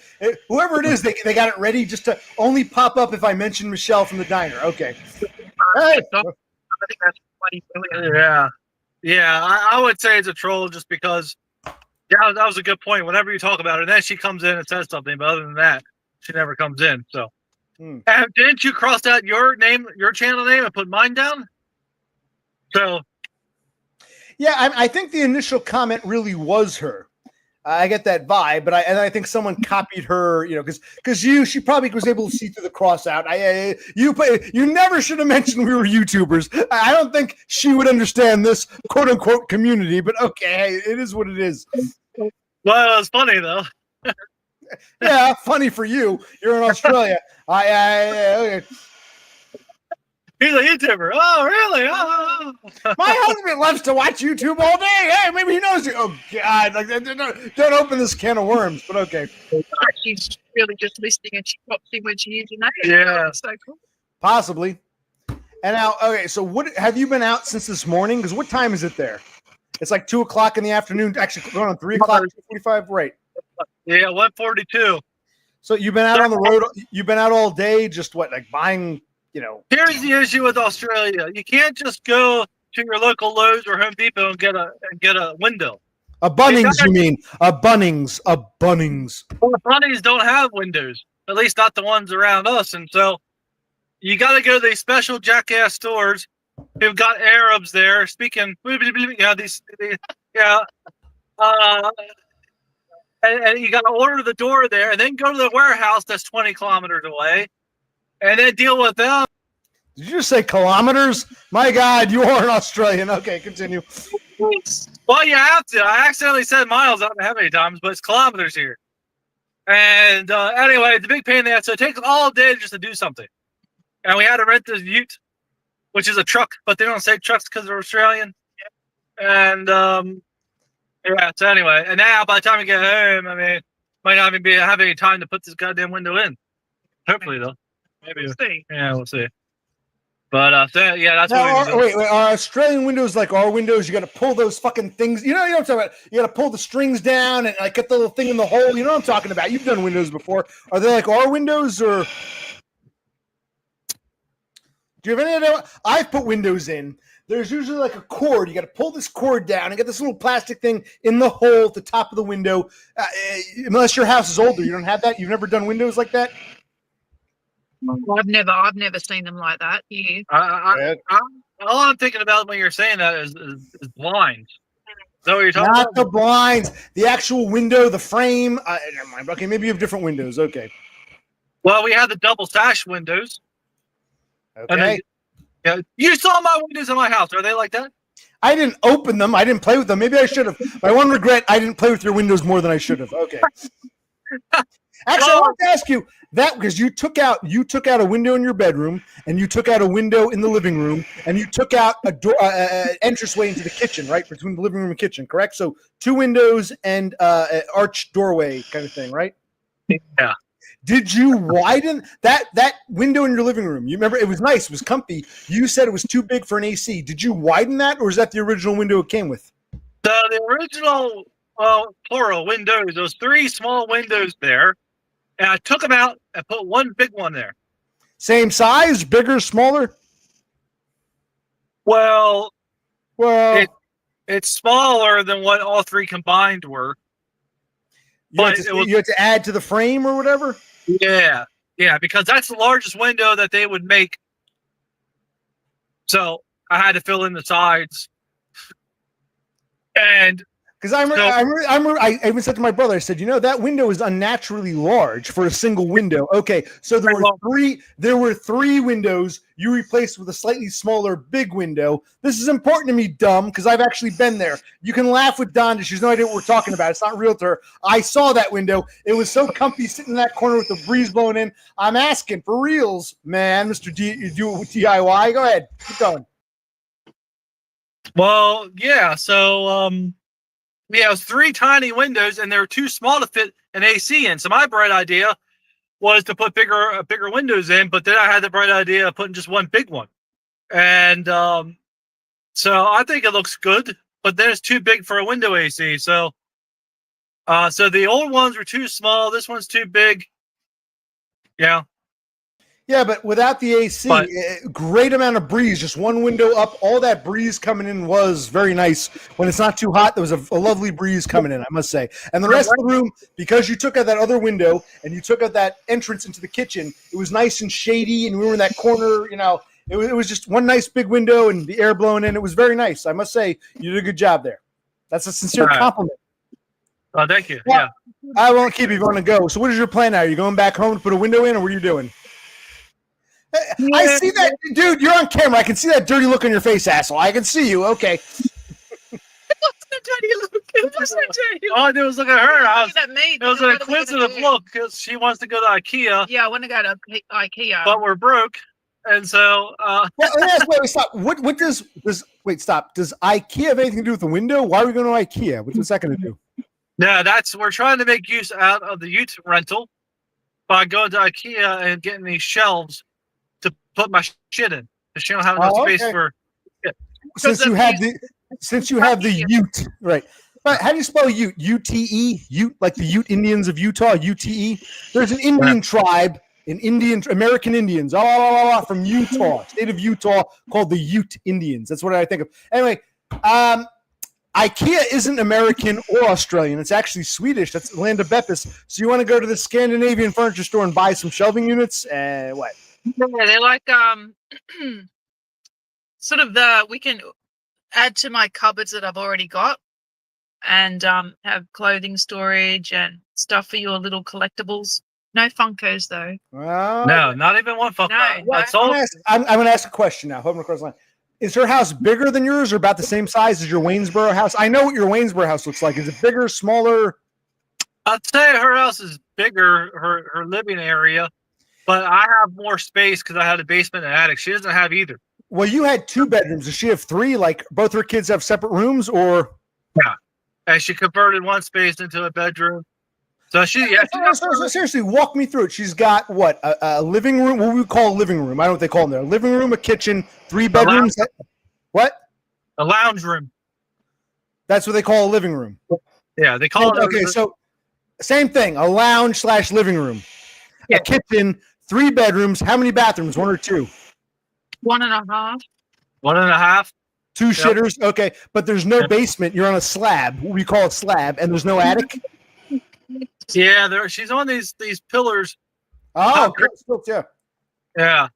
Whoever it is, they got it ready just to only pop up if I mention Michelle from the diner. Okay. I think that's funny. Yeah. I would say it's a troll just because. Yeah, that was a good point. Whenever you talk about her, then she comes in and says something. But other than that, she never comes in. So, didn't you cross out your name, your channel name, and put mine down? So, yeah, I think the initial comment really was her. I get that vibe, but I think someone copied her. Because she probably was able to see through the cross out. You never should have mentioned we were YouTubers. I don't think she would understand this quote unquote community. But okay, it is what it is. Well, it's funny though. Yeah, funny for you. You're in Australia. Okay. He's a YouTuber. Oh, really? Oh. My husband loves to watch YouTube all day. Hey, maybe he knows you. Oh, God. Don't open this can of worms, but okay. She's really just listening and she pops in when she hears your name. Yeah. That's so cool. Possibly. And now, okay, so what have you been out since this morning? Because what time is it there? It's like 2 o'clock in the afternoon. Actually, going on 3 o'clock, 2:45, right? Yeah, 1:42. So you've been out on the road. You've been out all day, just buying. Here's the issue with Australia. You can't just go to your local Lowe's or Home Depot and get a window. A Bunnings, you mean? A Bunnings. Well, Bunnings don't have windows, at least not the ones around us. And so you got to go to these special jackass stores who've got Arabs there speaking. And you got to order the door there, and then go to the warehouse that's 20 kilometers away, and then deal with them. Did you just say kilometers? My God, you are an Australian. Okay, continue. Well, you have to. I accidentally said miles. I don't know how many times, but it's kilometers here. And anyway, it's a big pain in the ass. So it takes all day just to do something. And we had to rent this ute, which is a truck, but they don't say trucks because they're Australian. And yeah. So anyway, and now by the time we get home, I mean, might not even have any time to put this goddamn window in. Hopefully, though. Maybe. We'll see. Yeah, we'll see. But yeah, that's Now, what we do. wait, are Australian windows like our windows? You got to pull those fucking things. You know what I'm talking about? You got to pull the strings down and like get the little thing in the hole. You know what I'm talking about? You've done windows before. Are they like our windows, or do you have any idea? I've put windows in. There's usually like a cord. You got to pull this cord down and get this little plastic thing in the hole at the top of the window. Unless your house is older, you don't have that. You've never done windows like that. I've never seen them like that. Yeah. All I'm thinking about when you're saying that is blinds. Is that what you're talking Not about? the blinds, the actual window, the frame. Never mind. Okay, maybe you have different windows. Okay. Well, we have the double sash windows. Okay. Yeah, you saw my windows in my house. Are they like that? I didn't open them. I didn't play with them. Maybe I should have. My one regret, I didn't play with your windows more than I should have. Okay. Actually, I want to ask you that because you took out a window in your bedroom, and you took out a window in the living room, and you took out a door entranceway into the kitchen, right, between the living room and kitchen, correct? So 2 windows and an arched doorway kind of thing, right? Yeah. Did you widen that window in your living room? You remember it was nice, it was comfy. You said it was too big for an AC. Did you widen that, or is that the original window it came with? The original plural windows, those 3 small windows there, and I took them out and put one big one there. Same size, bigger, smaller? Well, Well, it's smaller than what all 3 combined were. you had to add to the frame or whatever? Yeah, because that's the largest window that they would make. So I had to fill in the sides. And because I even said to my brother, I said, that window is unnaturally large for a single window. Okay, so there were three windows you replaced with a slightly smaller big window. This is important to me, dumb, because I've actually been there. You can laugh with Donda. She has no idea what we're talking about. It's not real to her. I saw that window. It was so comfy sitting in that corner with the breeze blowing in. I'm asking for reals, man, Mr. You do it with DIY. Go ahead. Keep going. Well, yeah, so it was 3 tiny windows, and they were too small to fit an AC in. So my bright idea was to put bigger windows in, but then I had the bright idea of putting just one big one. And so I think it looks good, but then it's too big for a window AC. So the old ones were too small. This one's too big. Yeah. Yeah, but without the AC, great amount of breeze, just one window up. All that breeze coming in was very nice. When it's not too hot, there was a lovely breeze coming in, I must say. And the rest of the room, because you took out that other window and you took out that entrance into the kitchen, it was nice and shady, and we were in that corner, it was just one nice big window and the air blowing in. It was very nice. I must say, you did a good job there. That's a sincere compliment. Oh, thank you. Well, Yeah. I won't keep you going to go. So what is your plan now? Are you going back home to put a window in, or what are you doing? I see that, dude. You're on camera. I can see that dirty look on your face, asshole. I can see you. Okay. It wasn't a dirty look. It wasn't a dirty look. Oh, it was looking at her. It was an What are we gonna inquisitive do? look because she wants to go to IKEA, Yeah, I want to go to IKEA. but we're broke, and so Well, let me ask, wait, stop. What does wait, stop. Does IKEA have anything to do with the window? Why are we going to IKEA? What's that going to do? yeah, we're trying to make use out of the youth rental by going to IKEA and getting these shelves to put my shit in. Because she don't have enough space for. Yeah. Since you have the Ute, right? But how do you spell Ute? UTE? Ute, like the Ute Indians of Utah. UTE. There's an Indian tribe, American Indians, from Utah, state of Utah, called the Ute Indians. That's what I think of. Anyway, IKEA isn't American or Australian. It's actually Swedish. That's the land of Beppis. So you want to go to the Scandinavian furniture store and buy some shelving units? What? Yeah, they're like sort of we can add to my cupboards that I've already got, and have clothing storage and stuff for your little collectibles. No Funkos though. No, not even one Funko. No. That's all. I'm going to ask a question now. Hold on across the line. Is her house bigger than yours, or about the same size as your Waynesboro house? I know what your Waynesboro house looks like. Is it bigger, smaller? I'd say her house is bigger, her living area, but I have more space because I have the basement and attic. She doesn't have either. Well, you had 2 bedrooms. Does she have 3? Like both her kids have separate rooms, or? Yeah. And she converted one space into a bedroom. So So seriously, walk me through it. She's got what? A living room? What we call a living room? I don't know what they call them there. A living room, a kitchen, 3 bedrooms. What? A lounge room. That's what they call a living room. Yeah, they call it. Okay, so same thing. A lounge / living room. Yeah. A kitchen, 3 bedrooms. How many bathrooms? 1 or 2? 1.5. 1.5. 2 shitters. Okay, but there's no basement. You're on a slab. What we call a slab, and there's no attic. Yeah, she's on these pillars. Oh, yeah. Yeah,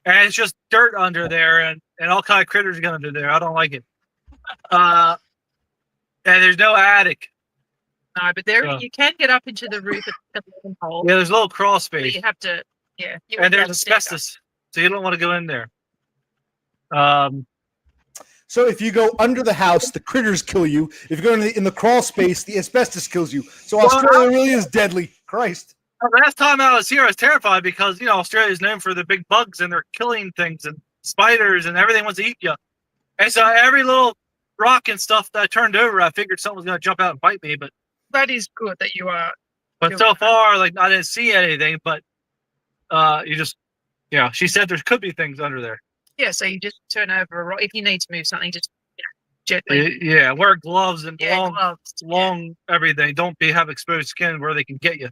and it's just dirt under there, and all kind of critters get under there. I don't like it. And there's no attic. No, but you can get up into the roof at the living hole. Yeah, there's a little crawl But space. you have to, yeah. And there's asbestos, so you don't want to go in there. So if you go under the house, the critters kill you. If you go in the crawl space, the asbestos kills you. So Australia really is deadly. Christ. Last time I was here, I was terrified because, Australia is known for the big bugs and they're killing things and spiders and everything wants to eat you. And so every little rock and stuff that I turned over, I figured something was going to jump out and bite me. But that is good that you are. But so far, I didn't see anything. But she said there could be things under there. Yeah, so you just turn over a rock. If you need to move something, just gently. Yeah, wear gloves and gloves. long everything. Don't have exposed skin where they can get you.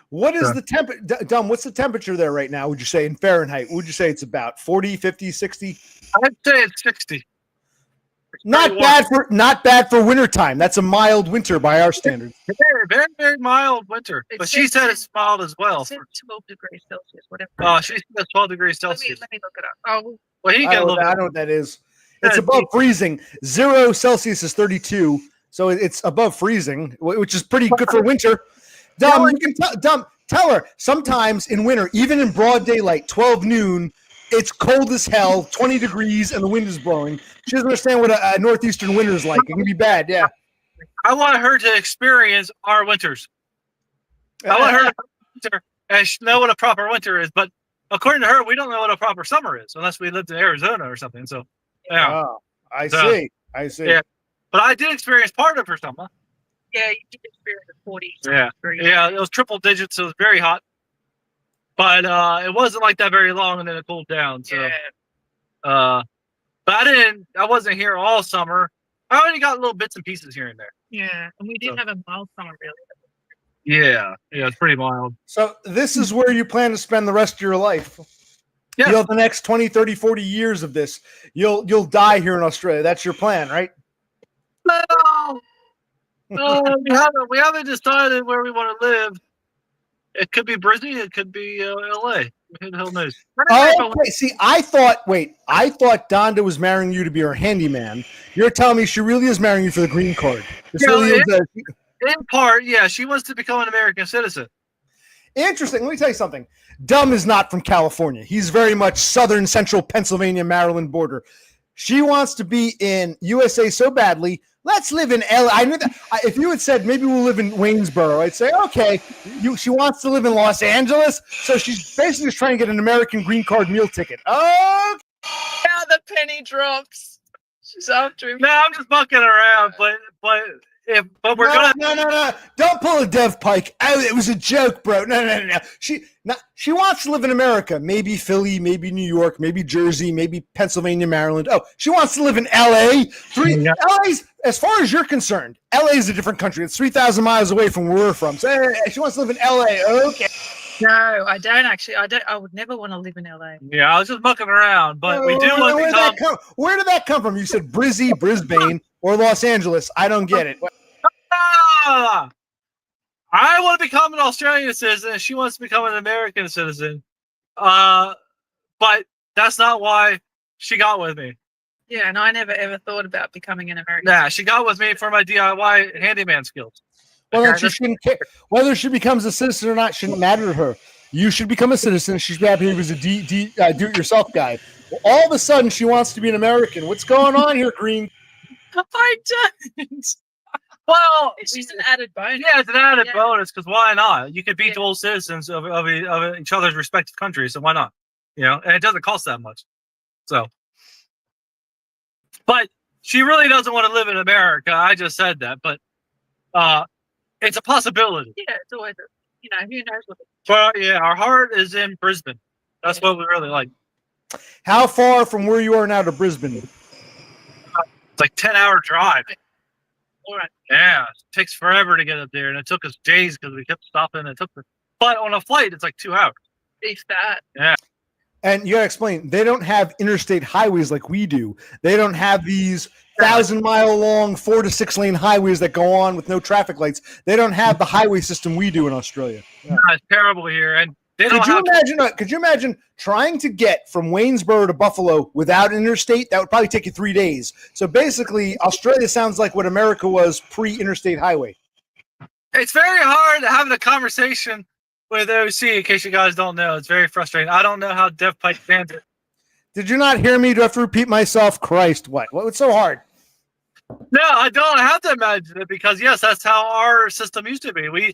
What is the temperature? Dom, what's the temperature there right now, would you say, in Fahrenheit? Would you say it's about 40, 50, 60? I'd say it's 60. Not bad for wintertime. That's a mild winter by our standards. Very, very, very mild winter. But she said it's mild as well. 12 degrees Celsius, whatever. Oh, she said 12 degrees Celsius. Let me look it up. Oh, well, I don't know what that is. It's above freezing. 0 Celsius is 32, so it's above freezing, which is pretty good for winter. Dom, you can tell her sometimes in winter, even in broad daylight, 12 noon, it's cold as hell, 20 degrees, and the wind is blowing. She doesn't understand what a northeastern winter is like. It can be bad, yeah. I want her to experience our winters. I want her to know what a proper winter is. But according to her, we don't know what a proper summer is unless we lived in Arizona or something. So, yeah. Oh, I see. Yeah. But I did experience part of her summer. Yeah, you did experience 40. Yeah, it was triple digits, so it was very hot. But it wasn't like that very long, and then it cooled down. So, but I wasn't here all summer. I only got little bits and pieces here and there. Yeah, and we did have a mild summer, really. Yeah, it's pretty mild. So this is where you plan to spend the rest of your life. Yeah. The next 20, 30, 40 years of this. You'll die here in Australia. That's your plan, right? No, we haven't decided where we want to live. It could be Brisbane. It could be LA. Who the hell knows? Okay. See, I thought DONDA was marrying you to be her handyman. You're telling me she really is marrying you for the green card. In part, yeah. She wants to become an American citizen. Interesting. Let me tell you something. DUM is not from California. He's very much southern, central Pennsylvania, Maryland border. She wants to be in USA so badly. Let's live in LA. I knew that. If you had said maybe we'll live in Waynesboro, I'd say okay. She wants to live in Los Angeles, so she's basically just trying to get an American green card meal ticket. Oh, now the penny drops. She's after him. No, I'm just mucking around, but we're gonna. No. Don't pull a Dev Pike. It was a joke, bro. No. She wants to live in America. Maybe Philly, maybe New York, maybe Jersey, maybe Pennsylvania, Maryland. Oh, she wants to live in LA. LA's, as far as you're concerned, LA is a different country. It's 3,000 miles away from where we're from. So she wants to live in LA. Okay. No, I don't actually. I would never want to live in LA. Yeah, I was just mucking around, but we do want to come. Where did that come from? You said Brisbane, or Los Angeles. I don't get it. I want to become an Australian citizen. She wants to become an American citizen. But that's not why she got with me. Yeah, and I never ever thought about becoming an American. Nah, she got with me for my DIY handyman skills. Well, then she shouldn't care. Whether she becomes a citizen or not shouldn't matter to her. You should become a citizen. She should be happy he was a do-it-yourself guy. Well, all of a sudden, she wants to be an American. What's going on here, Green? I don't. Well, it's just an added bonus. Yeah, it's an added bonus because why not? You can be dual citizens of each other's respective countries, so why not? And it doesn't cost that much. So, but she really doesn't want to live in America. I just said that, but it's a possibility. Yeah, it's always, who knows what. Well, yeah, our heart is in Brisbane. That's what we really like. How far from where you are now to Brisbane? It's like 10-hour drive. All right. Yeah, it takes forever to get up there, and it took us days because we kept stopping. But on a flight, it's like 2 hours. If that. Yeah. And you gotta explain, they don't have interstate highways like we do. They don't have these 1,000-mile long 4 to 6 lane highways that go on with no traffic lights. They don't have the highway system we do in Australia. Yeah. It's terrible here, and they don't Could you imagine trying to get from Waynesboro to Buffalo without interstate? That would probably take you 3 days. So basically, Australia sounds like what America was pre-interstate highway. It's very hard having a conversation with OC. In case you guys don't know, it's very frustrating. I don't know how Dev Pike stands it. Did you not hear me? Do I have to repeat myself? Christ, what? What's so hard? No, I don't have to imagine it because yes, that's how our system used to be. We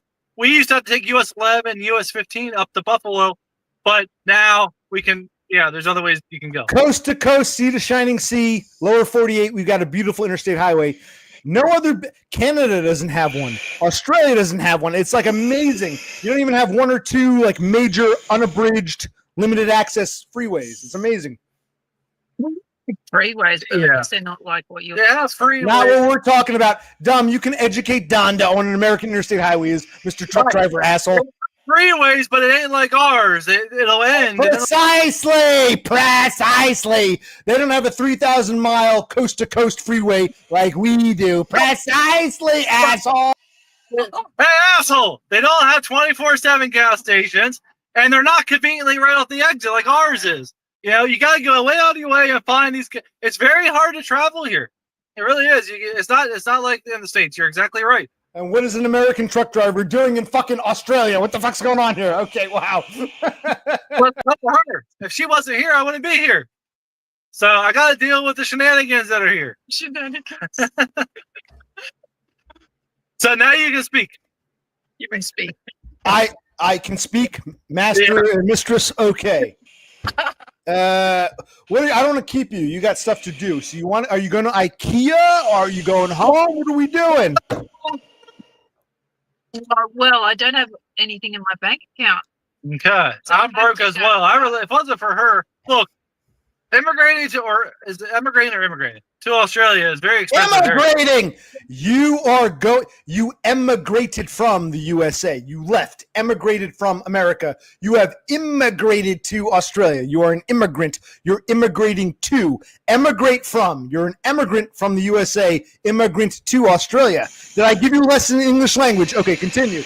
used to have to take US 11, US 15 up to Buffalo, but now we can. Yeah, there's other ways you can go. Coast to coast, sea to shining sea, lower 48. We've got a beautiful interstate highway. No other. Canada doesn't have one. Australia doesn't have one. It's like amazing. You don't even have one or two like major unabridged limited access freeways. It's amazing. Freeways, but Yeah. they're not like what you. Yeah, it's free. Not what we're talking about. Dumb, you can educate Donda on an American interstate highway is Mr. Truck Driver asshole. Freeways, but it ain't like ours. It'll end. Precisely. They don't have a 3,000-mile coast-to-coast freeway like we do. Precisely, asshole. Hey, asshole! They don't have 24/7 gas stations, and they're not conveniently right off the exit like ours is. You got to go way out of your way and find these. It's very hard to travel here. It really is. It's not like in the States. You're exactly right. And what is an American truck driver doing in fucking Australia? What the fuck's going on here? Okay, wow. Well, it's up to her. If she wasn't here, I wouldn't be here. So I got to deal with the shenanigans that are here. Shenanigans. So now you can speak. You may speak. I can speak, master and mistress. Okay. I don't want to keep you. You got stuff to do. So are you going to IKEA or are you going home? What are we doing? Well, I don't have anything in my bank account. Okay. So I'm broke as well. If it wasn't for her, look, immigrating to Australia is very expensive. Immigrating. You emigrated from the USA. You left, emigrated from America. You have immigrated to Australia. You are an immigrant. You're immigrating to. Emigrate from. You're an immigrant from the USA. Immigrant to Australia. Did I give you a lesson in English language? Okay, continue.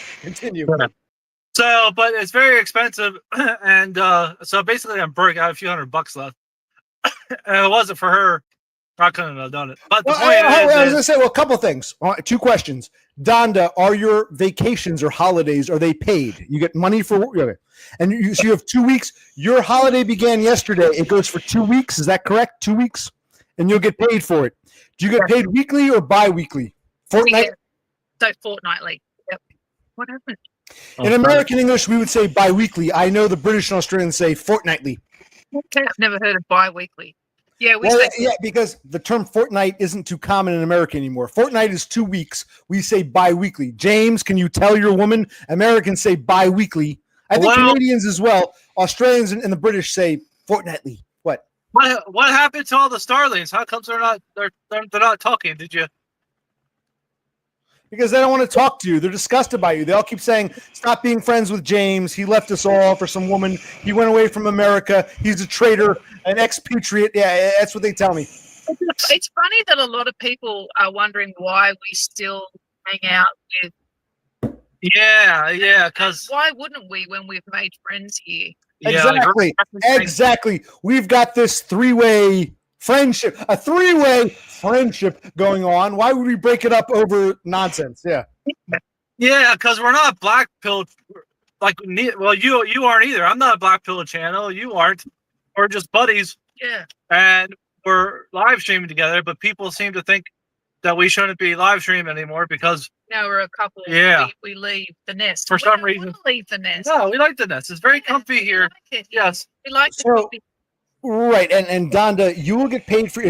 So, but it's very expensive, and so basically I'm broke. I have a few $100 left, and if it wasn't for her, I couldn't have done it. But the point I was is, going to say, a couple things. 2 questions. Donda, are your vacations or holidays, are they paid? You get money for okay. And so you have 2 weeks. Your holiday began yesterday. It goes for 2 weeks. Is that correct? 2 weeks? And you'll get paid for it. Do you get paid weekly or bi-weekly? Fortnightly? So fortnightly. Yep. What happened? In American English, we would say bi-weekly. I know the British and Australians say fortnightly. I've never heard of bi-weekly. Yeah, because the term fortnight isn't too common in America anymore. Fortnight is 2 weeks. We say bi-weekly. James, can you tell your woman? Americans say bi-weekly. I think Canadians as well. Australians and the British say fortnightly. What happened to all the Starlings? How comes they're not talking? Did you? Because they don't want to talk to you. They're disgusted by you. They all keep saying, stop being friends with James. He left us all for some woman. He went away from America. He's a traitor, an expatriate. Yeah, that's what they tell me. It's funny that a lot of people are wondering why we still hang out with. Yeah, because why wouldn't we when we've made friends here? Exactly. We've got this three-way friendship going on. Why would we break it up over nonsense? Yeah, because we're not black pilled. You aren't either. I'm not a black pill channel. You aren't. We're just buddies. Yeah. And we're live streaming together, but people seem to think that we shouldn't be live streaming anymore because now we're a couple. Yeah. We leave the nest for some reason. Leave the nest. No, we like the nest. It's very comfy here. Like it. Yes. We like the Right, and Donda, you will get paid for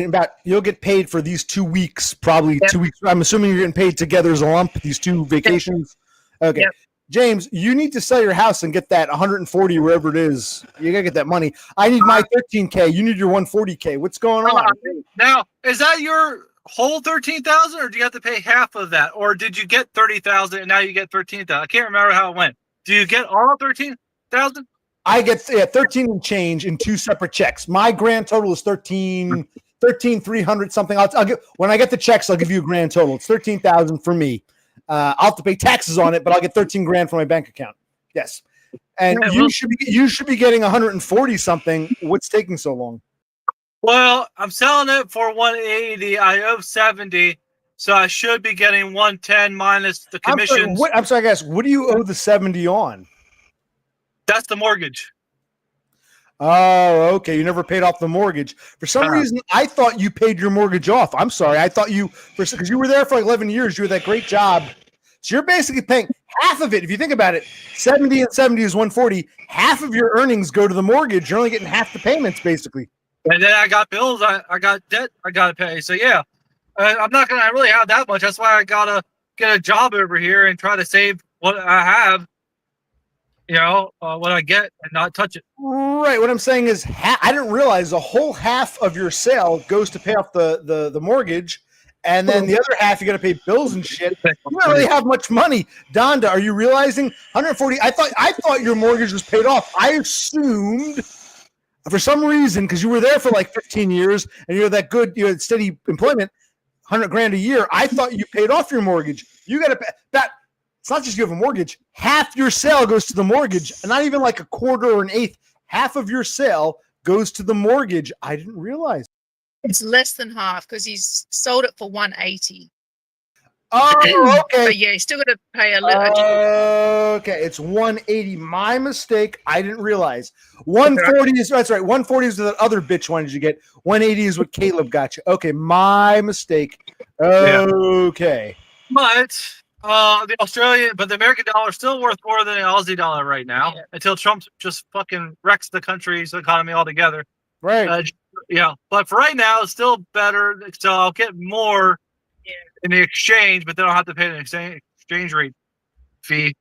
you'll get paid for these 2 weeks, probably Yep. 2 weeks. I'm assuming you're getting paid together as a lump. These 2 vacations. Okay, Yep. James, you need to sell your house and get that 140 wherever it is. You gotta get that money. I need my 13K. You need your 140K. What's going on? Now, is that your whole 13,000, or do you have to pay half of that, or did you get 30,000 and now you get 13,000? I can't remember how it went. Do you get all 13,000? I get 13 and change in 2 separate checks. My grand total is 13,300 something. I'll give when I get the checks. I'll give you a grand total. It's 13,000 for me. I'll have to pay taxes on it, but I'll get 13 grand from my bank account. Yes, and Yeah, you should be getting 140 something. What's taking so long? Well, I'm selling it for 180. I owe 70, so I should be getting 110 minus the commissions. I'm sorry, guys. What do you owe the 70 on? That's the mortgage. Oh, okay. You never paid off the mortgage. For some reason, I thought you paid your mortgage off. I'm sorry. I thought because you were there for like 11 years. You had that great job. So you're basically paying half of it. If you think about it, 70 and 70 is 140. Half of your earnings go to the mortgage. You're only getting half the payments, basically. And then I got bills. I got debt I got to pay. So, yeah, I'm not going to really have that much. That's why I got to get a job over here and try to save what I have. What I get and not touch it. Right. What I'm saying is I didn't realize the whole half of your sale goes to pay off the mortgage, and then the other half you got to pay bills and shit. You don't really have much money. Donda, are you realizing 140? I thought your mortgage was paid off. I assumed for some reason, because you were there for like 15 years and you had steady employment, 100 grand a year. I thought you paid off your mortgage. You got to pay that. It's not just you have a mortgage. Half your sale goes to the mortgage, and not even like a quarter or an eighth. Half of your sale goes to the mortgage. I didn't realize. It's less than half because he's sold it for 180. Oh, okay. But yeah, he's still got to pay a little. Okay, it's 180. My mistake. I didn't realize. 140 is that's right. 140 is the other bitch one did you get. 180 is what Caleb got you. Okay, my mistake. Okay. But the American dollar is still worth more than the Aussie dollar right now until Trump just fucking wrecks the country's economy altogether. Right. But for right now, it's still better. So I'll get more in the exchange, but then I'll have to pay an exchange rate fee.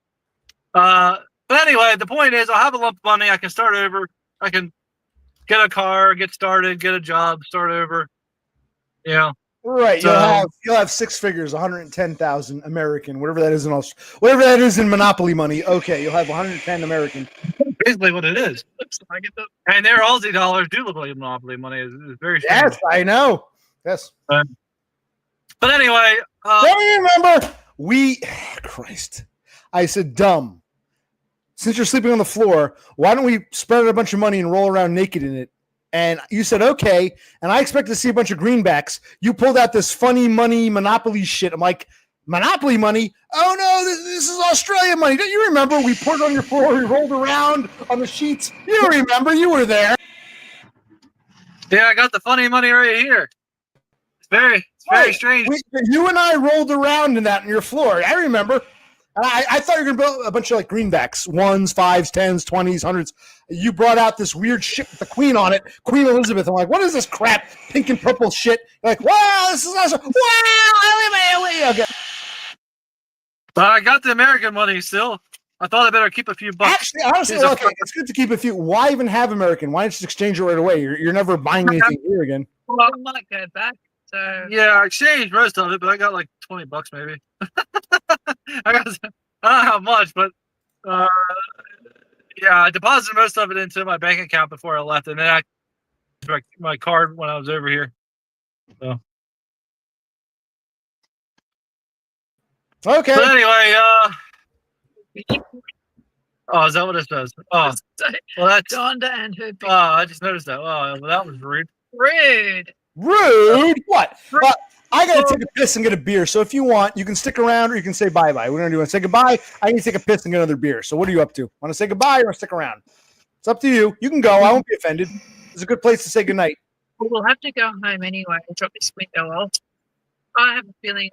But anyway, the point is I'll have a lump of money. I can start over. I can get a car, get started, get a job, start over. Right, So, you'll have 6 figures, 110,000 American, whatever that is whatever that is in Monopoly money. Okay, you'll have 110 American. basically what it is. And their Aussie dollars do look like Monopoly money. It's very strange. Yes, I know. Yes. But anyway, don't you remember? Christ. I said, dumb. Since you're sleeping on the floor, why don't we spread out a bunch of money and roll around naked in it? And you said, okay. And I expected to see a bunch of greenbacks. You pulled out this funny money Monopoly shit. I'm like, Monopoly money? Oh, no, this is Australian money. Don't you remember? We poured it on your floor. We rolled around on the sheets. You remember. You were there. yeah, I got the funny money right here. It's very strange. You and I rolled around in that on your floor. I remember. I thought you were going to build a bunch of like greenbacks, 1s, 5s, 10s, 20s, 100s. You brought out this weird shit with the Queen on it, Queen Elizabeth. I'm like, what is this crap? Pink and purple shit. You're like, wow, this is awesome. Wow. Okay. But I got the American money still. I thought I better keep a few bucks. Actually, honestly, okay, it's good to keep a few. Why even have American? Why not just exchange it right away? You're never buying anything here again. Well, I might go back. So Yeah, I exchanged most of it, but I got like $20 maybe. I don't know how much, but I deposited most of it into my bank account before I left, and then I used my card when I was over here. So. Okay. But anyway, oh, is that what it says? Oh, well, that's DONDA and her big I just noticed that. Oh, well, that was rude. rude. Rude? What? I got to take a piss and get a beer. So if you want, you can stick around or you can say bye-bye. We're going to do want to say goodbye. I need to take a piss and get another beer. So what are you up to? Want to say goodbye or stick around? It's up to you. You can go. I won't be offended. It's a good place to say goodnight. We'll have to go home anyway and drop this window off. I have a feeling.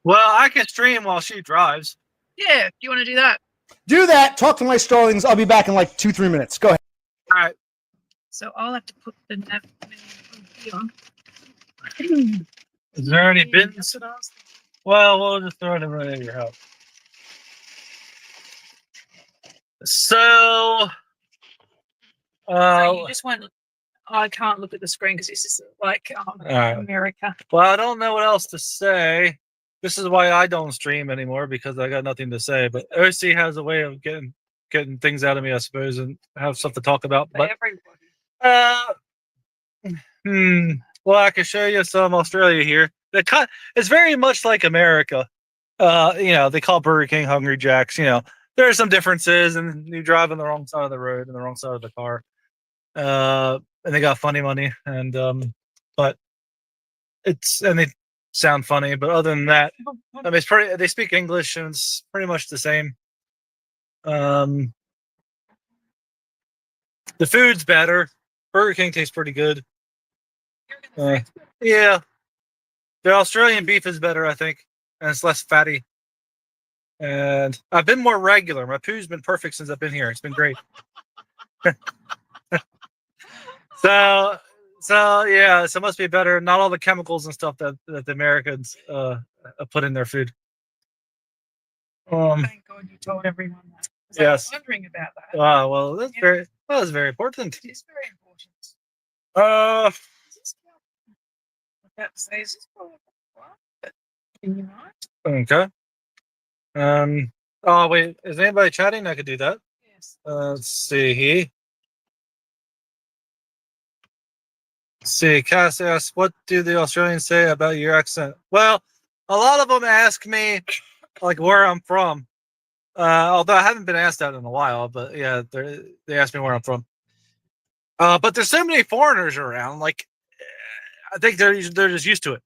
Well, I can stream while she drives. Yeah, do you want to do that? Do that. Talk to my starlings. I'll be back in like 2-3 minutes. Go ahead. All right. So I'll have to put the nav menu on here. Is there any bins? That's what I was thinking. Well, we'll just throw it right at your house. So, So you just won't. I can't look at the screen because this is like America. well, I don't know what else to say. This is why I don't stream anymore, because I got nothing to say. But OC has a way of getting things out of me, I suppose, and have stuff to talk about. For But everybody. well, I can show you some Australia here. It's very much like America. They call Burger King Hungry Jacks. There are some differences, and you drive on the wrong side of the road and the wrong side of the car. And they got funny money, and but and they sound funny. But other than that, I mean, they speak English, and it's pretty much the same. The food's better. Burger King tastes pretty good. Yeah, the Australian beef is better, I think, and it's less fatty. And I've been more regular. My poo's been perfect since I've been here. It's been great. So yeah, so it must be better. Not all the chemicals and stuff that the Americans put in their food. Thank God you told everyone that. Yes. I was wondering about that. Well, that's very important. It is very important. Uh, That says it's probably what? Can you not? okay. Oh wait, is anybody chatting? I could do that. Yes. Let's see. Cass asks, what do the Australians say about your accent? Well, a lot of them ask me like where I'm from. Although I haven't been asked that in a while, but yeah, they ask me where I'm from. But there's so many foreigners around, like I think they're just used to it.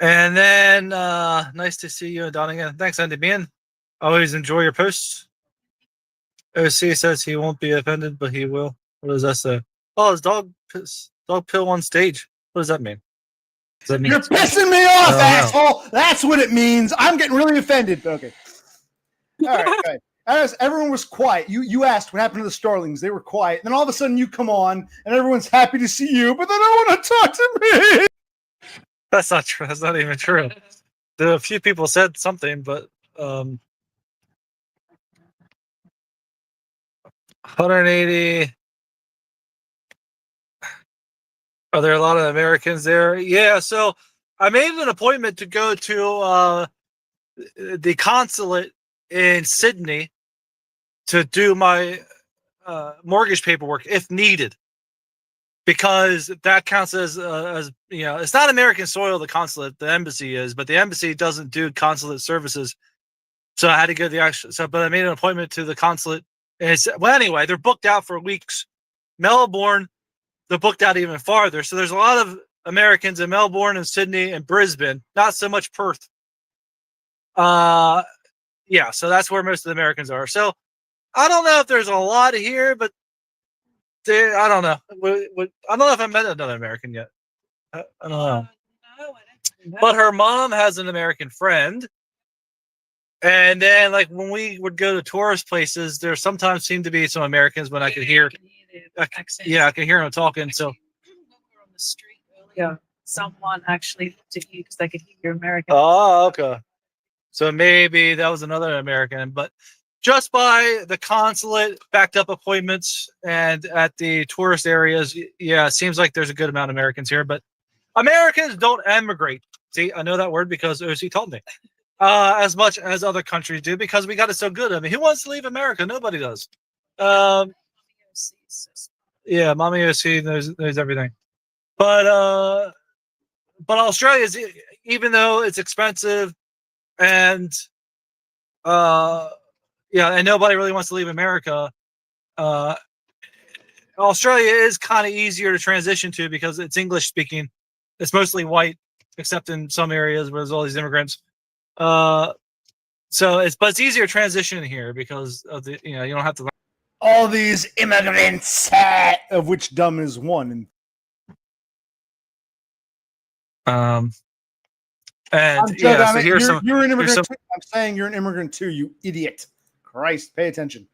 And then nice to see you, Don, again. Thanks, Andy Bean. Always enjoy your posts. OC says he won't be offended, but he will. What does that say? Oh, his dog pill on stage. What does that mean? You're pissing me off, know. asshole. That's what it means. I'm getting really offended. Okay. All right. Okay. As everyone was quiet, you asked what happened to the Starlings. They were quiet. Then all of a sudden you come on, and everyone's happy to see you, but they don't want to talk to me. That's not true. That's not even true. A few people said something, but 180. Are there a lot of Americans there? Yeah. So I made an appointment to go to the consulate in Sydney to do my mortgage paperwork if needed, because that counts as it's not American soil. The consulate, the embassy is, but the embassy doesn't do consulate services. So I had to go to the actual. But I made an appointment to the consulate, and anyway, they're booked out for weeks. Melbourne, they're booked out even farther. So there's a lot of Americans in Melbourne and Sydney and Brisbane. Not so much Perth. Yeah, so that's where most of the Americans are. So I don't know if there's a lot here, but I don't know. I don't know if I met another American yet. I don't know. No, I don't know. But her mom has an American friend. And then, like, when we would go to tourist places, there sometimes seemed to be some Americans when I could hear. I could hear them talking. So when we were on the street earlier, someone actually looked at you because they could hear you're American. Oh, okay. So maybe that was another American, but just by the consulate, backed up appointments, and at the tourist areas, yeah, it seems like there's a good amount of Americans here. But Americans don't emigrate. See, I know that word because OC told me. As much as other countries do, because we got it so good. I mean, who wants to leave America? Nobody does. Yeah, Mommy OC knows everything. But Australia is, even though it's expensive, and and nobody really wants to leave America. Australia is kind of easier to transition to because it's English speaking. It's mostly white, except in some areas where there's all these immigrants. But it's easier to transition here because of the you don't have to learn All these immigrants, of which dumb is one. And So here's you're an immigrant some. too. I'm saying you're an immigrant too, you idiot. Christ, pay attention.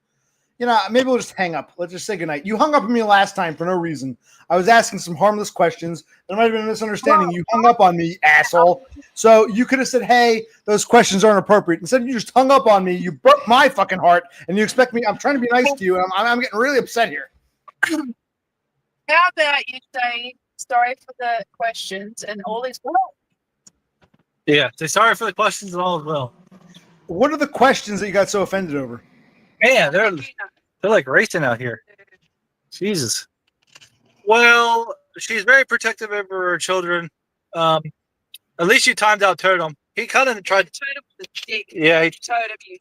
maybe we'll just hang up. Let's just say goodnight. You hung up on me last time for no reason. I was asking some harmless questions. There might have been a misunderstanding. You hung up on me, asshole. So you could have said, hey, those questions aren't appropriate. Instead, you just hung up on me. You broke my fucking heart, and you expect me. I'm trying to be nice to you, and I'm getting really upset here. How about you say sorry for the questions and all is well? Yeah, say sorry for the questions and all as well. What are the questions that you got so offended over? Man, they're like racing out here. Jesus. Well, she's very protective over her children. At least she timed out Totem. He kind of tried. Totem was a dick. Yeah,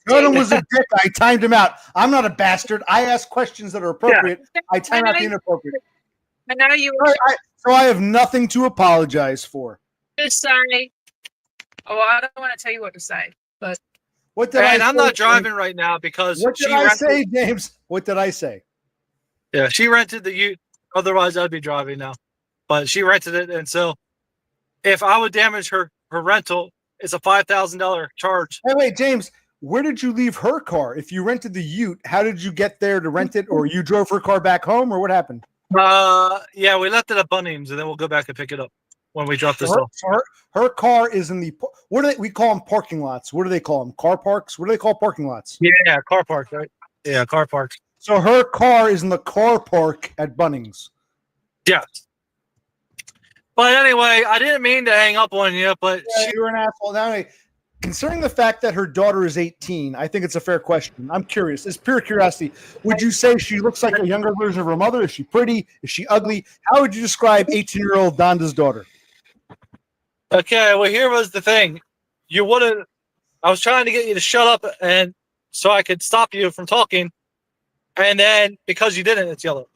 Totem was a dick. I timed him out. I'm not a bastard. I ask questions that are appropriate. Yeah. I time out the inappropriate. I know you were So I have nothing to apologize for. just say. Oh, I don't want to tell you what to say, but What did I say? I'm not driving right now because What did I say, James? What did I say? Yeah, she rented the Ute. Otherwise, I'd be driving now. But she rented it, and so if I would damage her rental, it's a $5,000 charge. Hey, wait, James. Where did you leave her car? If you rented the Ute, how did you get there to rent it, or you drove her car back home, or what happened? Yeah, we left it at Bunnings, and then we'll go back and pick it up when we drop this off. Her car is in the we call them parking lots. What do they call them? Car parks. What do they call parking lots? Yeah, car park, right? Yeah, car park. So her car is in the car park at Bunnings. Yeah. But anyway, I didn't mean to hang up on you, but you're an asshole. Now, anyway, considering the fact that her daughter is 18, I think it's a fair question. I'm curious. It's pure curiosity. Would you say she looks like a younger version of her mother? Is she pretty? Is she ugly? How would you describe 18-year-old Donda's daughter? Okay, well, here was the thing. You wouldn't. I was trying to get you to shut up, and so I could stop you from talking, and then because you didn't, it's yellow.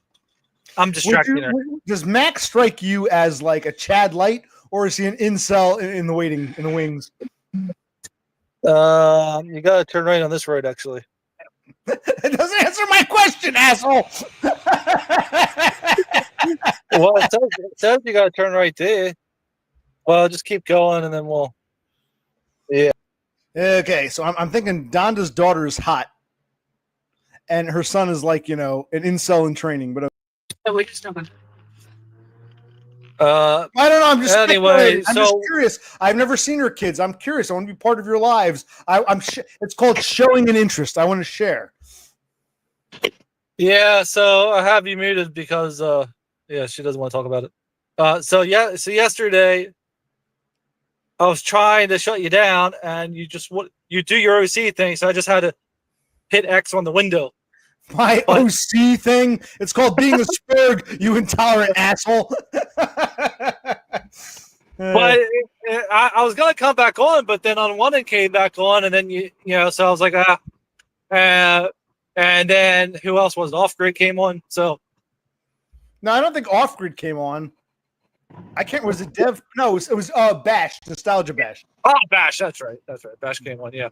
I'm distracting her. Does Max strike you as like a Chad Light, or is he an incel in the wings? You gotta turn right on this road, actually. It doesn't answer my question, asshole. Well, it says you gotta turn right there. Well, just keep going, and then we'll. Yeah. Okay, so I'm thinking Donda's daughter is hot, and her son is like an incel in training. But we just don't. I don't know. I'm just anyway. I'm just curious. I've never seen her kids. I'm curious. I want to be part of your lives. It's called showing an interest. I want to share. Yeah. So I have you muted because she doesn't want to talk about it. So yesterday I was trying to shut you down, and you do your OC thing. So I just had to hit X on the window. My OC thing? It's called being a spurg, you intolerant asshole. But I was going to come back on, but then Unwanted came back on, and then, so I was like, and then who else was it? Off Grid came on. So. No, I don't think Off Grid came on. I can't, was it Dev? No, it was Bash, Nostalgia Bash. Oh, Bash, that's right. Bash came on, yeah.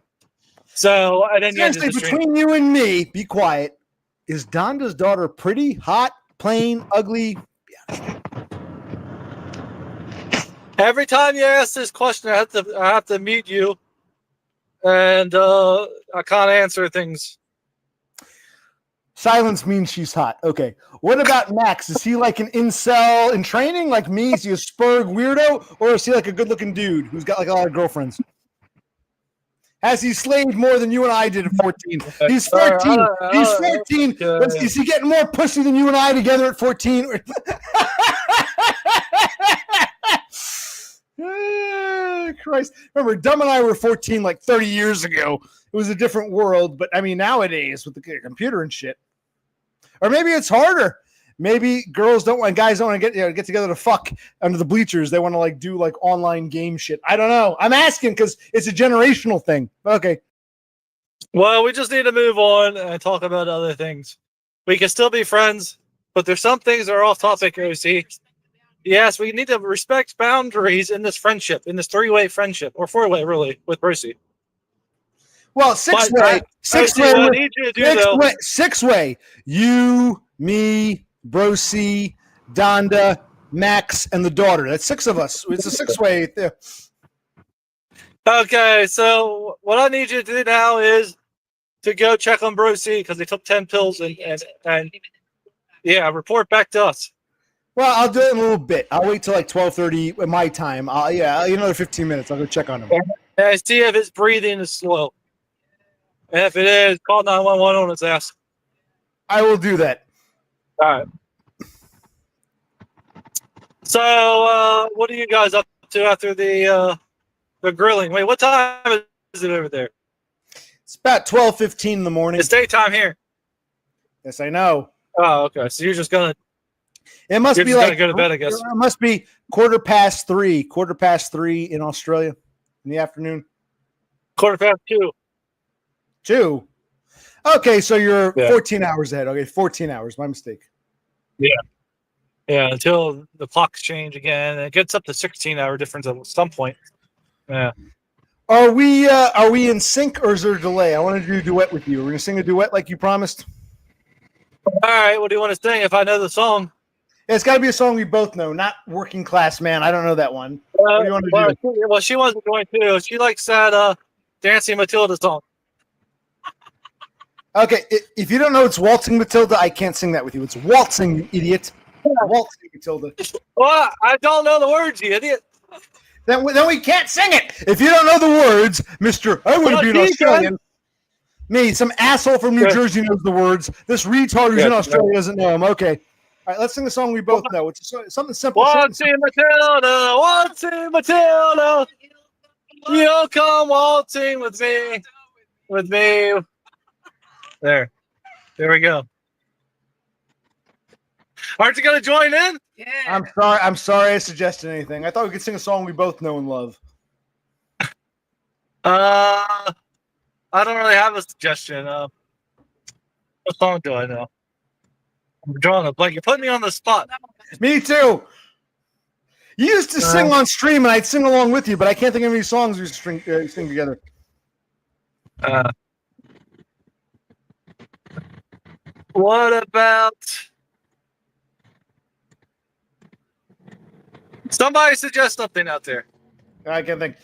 So, and then seriously, between you and me, be quiet. Is Donda's daughter pretty, hot, plain, ugly? Every time you ask this question, I have to mute you, and I can't answer things. Silence means she's hot. Okay. What about Max? Is he like an incel in training, like me? Is he a spurg weirdo, or is he like a good-looking dude who's got like a lot of girlfriends? Has he slaved more than you and I did at 14? He's 14. He's 14. Is he getting more pussy than you and I together at 14? Christ. Remember, Dumb and I were 14 like 30 years ago. It was a different world. But, I mean, nowadays with the computer and shit. Or maybe it's harder. Maybe guys don't want to get together to fuck under the bleachers. They want to do online game shit. I don't know. I'm asking because it's a generational thing. Okay. Well, we just need to move on and talk about other things. We can still be friends, but there's some things that are off topic, OC. Yes, we need to respect boundaries in this friendship, in this 3-way friendship, or 4-way really, with Brucey. Well, 6-way. 6-way. You, me, Brocy, Donda, Max, and the daughter. That's 6 of us. It's a 6-way. Okay, so what I need you to do now is to go check on Brucey because he took 10 pills and yeah, report back to us. Well, I'll do it in a little bit. I'll wait till like 12:30 at my time. Another 15 minutes. I'll go check on him. And see if his breathing is slow. And if it is, call 911 on his ass. I will do that. All right. So, what are you guys up to after the grilling? Wait, what time is it over there? It's about 12:15 in the morning. It's daytime here. Yes, I know. Oh, okay. So you're just gonna. It must You're be just like gonna go to bed, I guess. It must be 3:15. 3:15 in Australia in the afternoon. 2:15. 2. Okay, so you're Yeah. 14 hours ahead. Okay, 14 hours. My mistake. Yeah, until the clocks change again, and it gets up to 16-hour difference at some point. Yeah. Are we in sync or is there a delay? I want to do a duet with you. We're gonna sing a duet like you promised. All right. What do you want to sing? If I know the song, Yeah, it's got to be a song we both know, not Working Class Man. I don't know that one. What do you want to do? Well, she wants to join too. She likes that Dancing Matilda song. Okay, if you don't know it's Waltzing Matilda, I can't sing that with you. It's Waltzing, you idiot. Waltzing Matilda. Well, I don't know the words, you idiot. Then we can't sing it. If you don't know the words, Mr. I want to be an Australian. Me, some asshole from New Jersey knows the words. This retard who's in Australia doesn't know them. Okay. All right, let's sing the song we both know. It's something simple. Waltzing Matilda, waltzing Matilda. You'll come waltzing with me. With me. There we go. Aren't you gonna join in? Yeah. I'm sorry I suggested anything. I thought we could sing a song we both know and love. I don't really have a suggestion. What song do I know? I'm drawing a blank. You're putting me on the spot. Me too. You used to sing on stream, and I'd sing along with you, but I can't think of any songs we sing together. What about somebody suggest something out there? I can't think.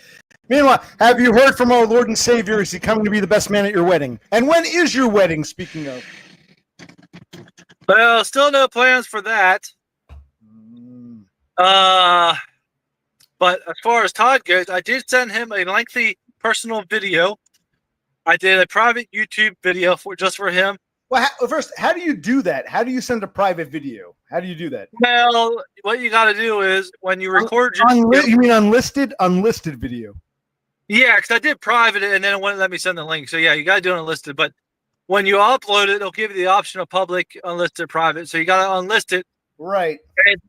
Meanwhile, have you heard from our Lord and Savior? Is he coming to be the best man at your wedding? And when is your wedding, speaking of? Well, still no plans for that. But as far as Todd goes, I did send him a lengthy personal video. I did a private YouTube video just for him. Well, first, how do you do that? How do you send a private video? How do you do that? Well, what you got to do is when you record your you mean unlisted video? Yeah, because I did private it and then it wouldn't let me send the link. So yeah, you got to do it unlisted. But when you upload it, it'll give you the option of public, unlisted, private. So you got to unlist it. Right.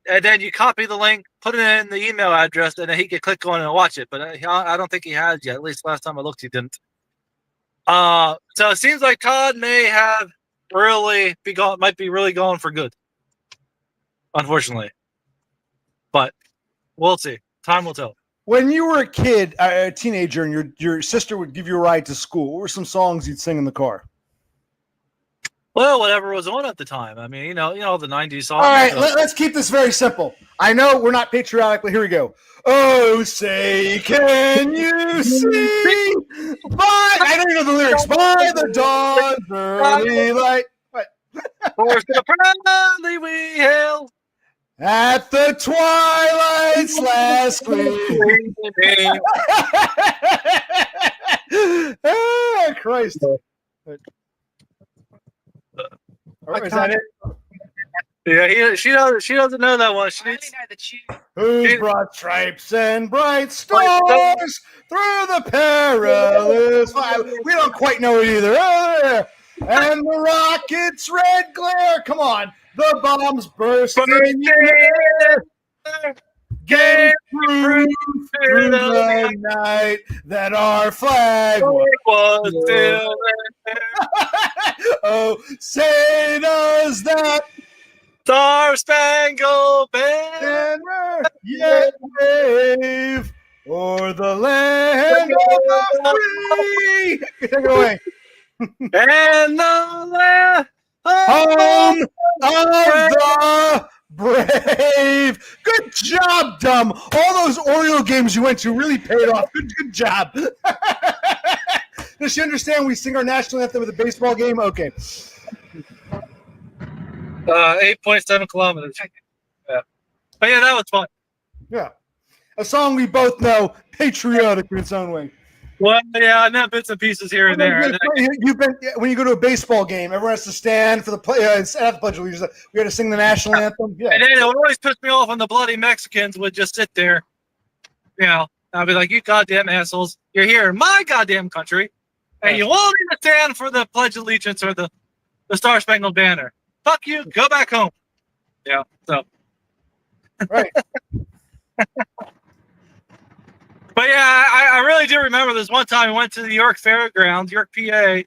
And then you copy the link, put it in the email address, and then he can click on it and watch it. But I don't think he has yet. At least last time I looked, he didn't. So it seems like Todd may have might be really gone for good. Unfortunately. But we'll see. Time will tell. When you were a kid, a teenager, and your sister would give you a ride to school, what were some songs you'd sing in the car? Well, whatever was on at the time. I mean, you know the 90s songs. All right, let's keep this very simple. I know we're not patriotic, but here we go. Oh, say, can you see? I don't know the lyrics. By the dawn's early light. What? Force to the proudly we hail. At the twilight's last gleam. Oh, Christ. Is that it? Yeah, she doesn't know that one. She I needs, only know the tune. Who brought stripes and bright stars through the perilous fire? We don't quite know it either. Oh, there. And the rocket's red glare. Come on. The bombs bursting in the air. Gave proof through the night that our flag was still there. Oh, say does that Star Spangled Banner banner yet wave o'er the land of the free? Take it away. and the land Home of the brave. Good job, Dumb. All those Oreo games you went to really paid off. Good job. Does she understand we sing our national anthem at the baseball game? Okay. 8.7 kilometers. Yeah. But yeah, that was fun. Yeah. A song we both know, patriotic in its own way. Well, yeah, I know bits and pieces here and there. You've been when you go to a baseball game, everyone has to stand for the play. Instead of the Pledge of Allegiance, we got to sing the national anthem. Yeah. And then it would always piss me off when the bloody Mexicans would just sit there. You know, I'd be like, "You goddamn assholes! You're here in my goddamn country, and you won't even stand for the Pledge of Allegiance or the Star Spangled Banner. Fuck you! Go back home." Yeah. So. Right. But yeah, I really do remember this one time we went to the York Fairgrounds, York, PA,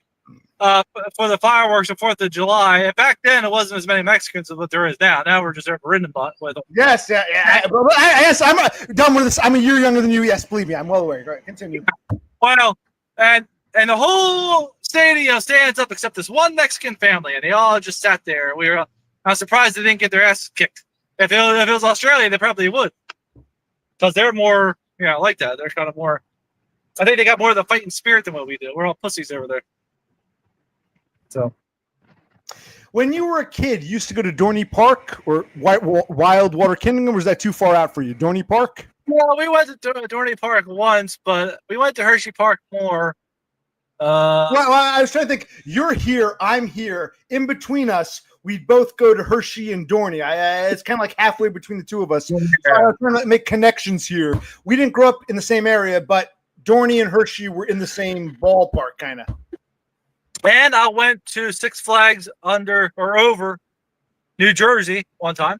for the fireworks of 4th of July. And back then, it wasn't as many Mexicans as what there is now. Now we're just overridden with them. Yes, yeah. Yes, I'm done with this. I'm a year younger than you. Yes, believe me, I'm well aware. Right, continue. Well, and the whole stadium stands up except this one Mexican family, and they all just sat there. I was surprised they didn't get their ass kicked. If it was Australia, they probably would, because they're more. Like that. They're kind of more. I think they got more of the fighting spirit than what we do. We're all pussies over there. So, when you were a kid, you used to go to Dorney Park or Wild Water Kingdom, or was that too far out for you? Dorney Park? Well, we went to Dorney Park once, but we went to Hershey Park more. Well, I was trying to think. You're here. I'm here. In between us, we'd both go to Hershey and Dorney. It's kind of like halfway between the two of us. So I was trying to make connections here. We didn't grow up in the same area, but Dorney and Hershey were in the same ballpark, kind of. And I went to Six Flags under or over New Jersey one time.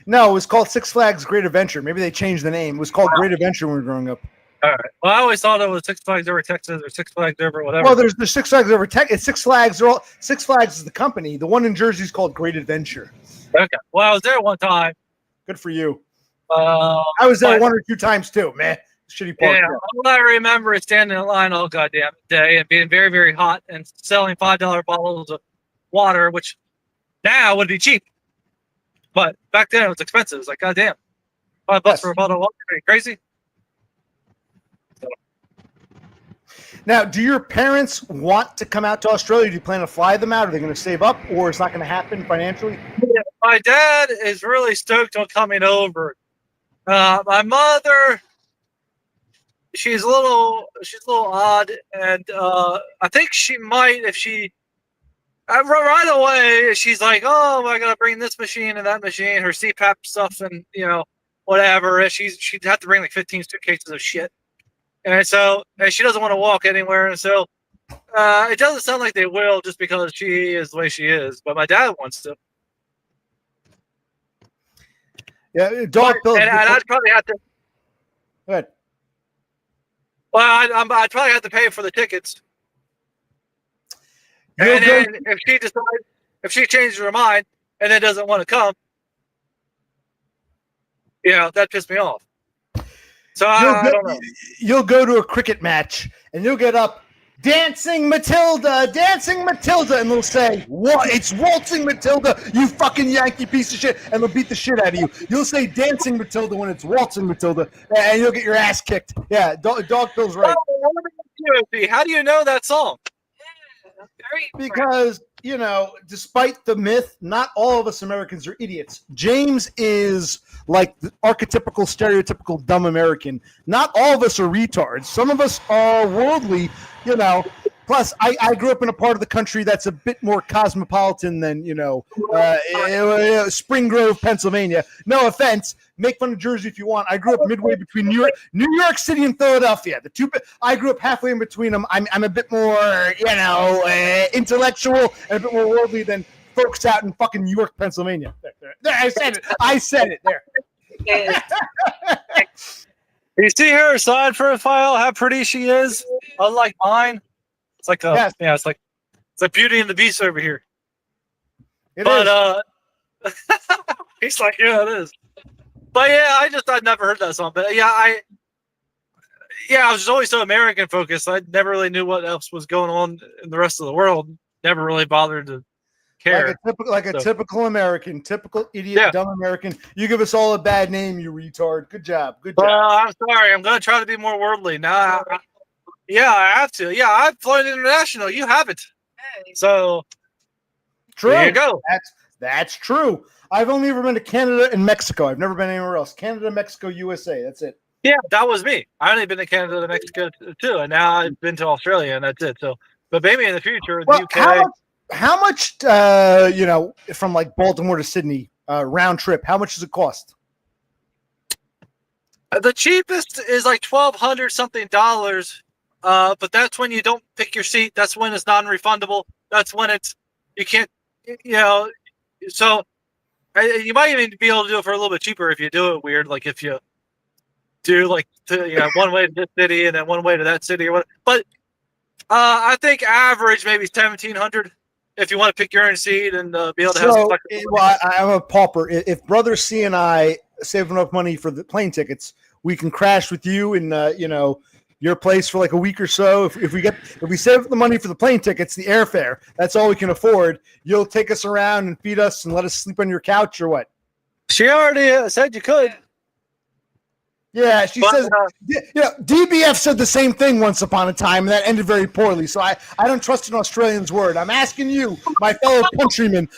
No, it was called Six Flags Great Adventure. Maybe they changed the name. It was called Great Adventure when we were growing up. All right. Well, I always thought it was Six Flags over Texas or Six Flags over whatever. Well, there's Six Flags over Texas. It's Six Flags. Six Flags is the company. The one in Jersey is called Great Adventure. Okay. Well, I was there one time. Good for you. I was there one or two times too, man. Shitty park. Yeah. All I remember is standing in line all goddamn day and being very, very hot and selling $5 bottles of water, which now would be cheap. But back then it was expensive. It was like, goddamn, $5 for a bottle of water? Are you crazy? Now, do your parents want to come out to Australia? Do you plan to fly them out? Are they going to save up, or it's not going to happen financially? Yeah, my dad is really stoked on coming over. My mother, she's a little odd, and I think she might if she. Right away, she's like, "Oh, I gotta bring this machine and that machine, her CPAP stuff, and whatever." She'd have to bring like 15 suitcases of shit. And so she doesn't want to walk anywhere. And so it doesn't sound like they will just because she is the way she is. But my dad wants to. Yeah, dog pills. And I'd probably have to. Go ahead. Well, I'd probably have to pay for the tickets. And then if she changes her mind and then doesn't want to come, that pissed me off. So I don't know. You'll go to a cricket match and you'll get up, dancing Matilda, and they'll say, "What? It's waltzing Matilda, you fucking Yankee piece of shit," and they'll beat the shit out of you. You'll say dancing Matilda when it's waltzing Matilda, and you'll get your ass kicked. Yeah, dog Bill's right. How do you know that song? Because, despite the myth, not all of us Americans are idiots. James is like the archetypical, stereotypical dumb American. Not all of us are retards. Some of us are worldly, Plus, I grew up in a part of the country that's a bit more cosmopolitan than, Spring Grove, Pennsylvania. No offense. Make fun of Jersey if you want. I grew up midway between New York City and Philadelphia. I grew up halfway in between them. I'm a bit more, intellectual and a bit more worldly than folks out in fucking New York, Pennsylvania. There, I said it. There. You see her side profile? How pretty she is. Unlike mine, it's like it's like Beauty and the Beast over here. It is. He's like, yeah, it is. But yeah, I'd never heard that song. But yeah, I was just always so American focused. I never really knew what else was going on in the rest of the world. Never really bothered to care. Like a typical American, typical idiot, dumb American. You give us all a bad name, you retard. Good job. I'm sorry. I'm going to try to be more worldly. Now, Yeah, I have to. Yeah, I've flown international. You haven't. Hey. So True. there you go. That's true. I've only ever been to Canada and Mexico. I've never been anywhere else. Canada, Mexico, USA. That's it. Yeah, that was me. I've only been to Canada and Mexico too, and now I've been to Australia, and that's it. So, but maybe in the future, Well, the UK. how much from like Baltimore to Sydney round trip? How much does it cost? The cheapest is like $1,200 something dollars, but that's when you don't pick your seat. That's when it's non-refundable. That's when you can't, So you might even be able to do it for a little bit cheaper if you do it weird, like if you do like one way to this city and then one way to that city or what. But I think average maybe $1,700 if you want to pick your own seat and be able to have some flexibility. Well, I'm a pauper. If Brother C and I save enough money for the plane tickets, we can crash with you in your place for like a week or so. If we save the money for the plane tickets, the airfare, that's all we can afford. You'll take us around and feed us and let us sleep on your couch or what? She already said you could. Yeah, she says. DBF said the same thing once upon a time, and that ended very poorly. So I don't trust an Australian's word. I'm asking you, my fellow countryman,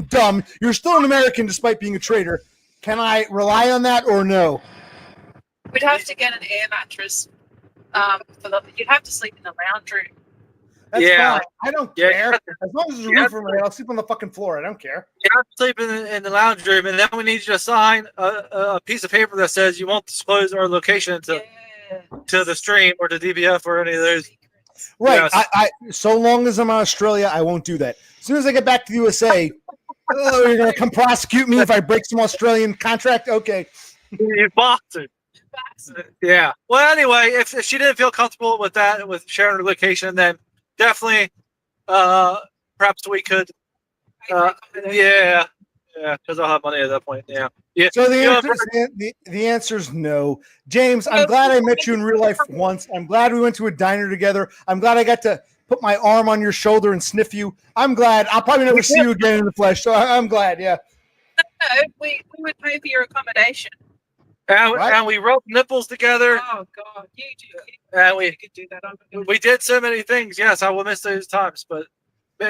dumb. You're still an American despite being a traitor. Can I rely on that or no? We'd have to get an air mattress. You'd have to sleep in the lounge room. That's fine. I don't care. Yeah. As long as there's a roof over my head, I'll sleep on the fucking floor. I don't care. You have to sleep in the lounge room, and then we need you to sign a piece of paper that says you won't disclose our location to the stream or to DBF or any of those. Right. Yes. I so long as I'm in Australia, I won't do that. As soon as I get back to the USA, you're going to come prosecute me if I break some Australian contract? Okay. You bastard. Yeah. Well, anyway, if she didn't feel comfortable with that, with sharing her location, then definitely, perhaps we could. Yeah, because I'll have money at that point. Yeah. So the answer is no. James, I'm glad I met you in real life once. I'm glad we went to a diner together. I'm glad I got to put my arm on your shoulder and sniff you. I'm glad. I'll probably never see you again in the flesh. So I'm glad. Yeah. No, we would pay for your accommodation. And we rubbed nipples together. Oh God, you do. And you could do that. We did so many things. Yes, I will miss those times. But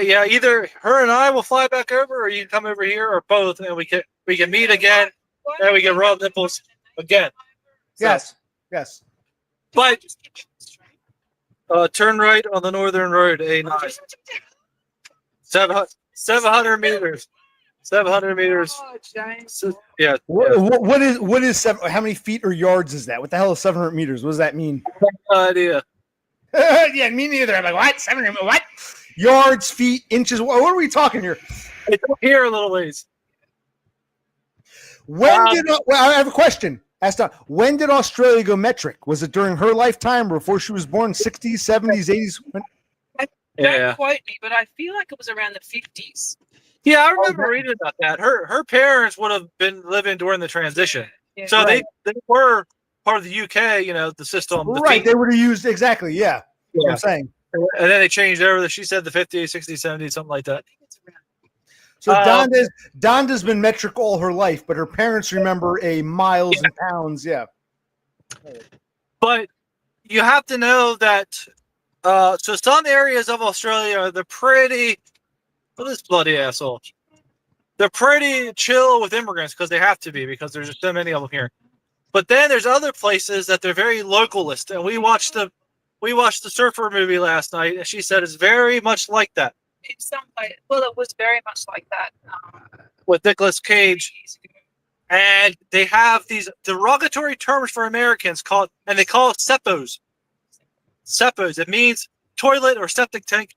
yeah, either her and I will fly back over, or you can come over here, or both, and we can meet again, and we can rub nipples again. So, yes. But turn right on the Northern Road, A9. 700 meters. 700 meters. Oh, James. Yeah. What is how many feet or yards is that? What the hell is 700 meters? What does that mean? No idea. Yeah, me neither. I'm like, what? 700? What? Yards, feet, inches. What are we talking here? It's up here a little ways. I have a question. When did Australia go metric? Was it during her lifetime or before she was born? 60s, 70s, 80s? Don't quote me, but I feel like it was around the 50s. Yeah, I remember reading about that. Her parents would have been living during the transition. Yeah, so right. they were part of the UK, the system. Right, they would have used, exactly, yeah. What I'm saying. And then they changed over, she said the 50s, 60s, 70s, something like that. So Donda's been metric all her life, but her parents remember a miles and pounds, yeah. But you have to know that, so some areas of Australia, they're pretty... What is bloody asshole? They're pretty chill with immigrants because they have to be, because there's just so many of them here. But then there's other places that they're very localist, and we watched the Surfer movie last night, and she said it's very much like that. In some way, well, it was very much like that with Nicolas Cage, and they have these derogatory terms for Americans they call it sepos. Sepos. It means toilet or septic tank.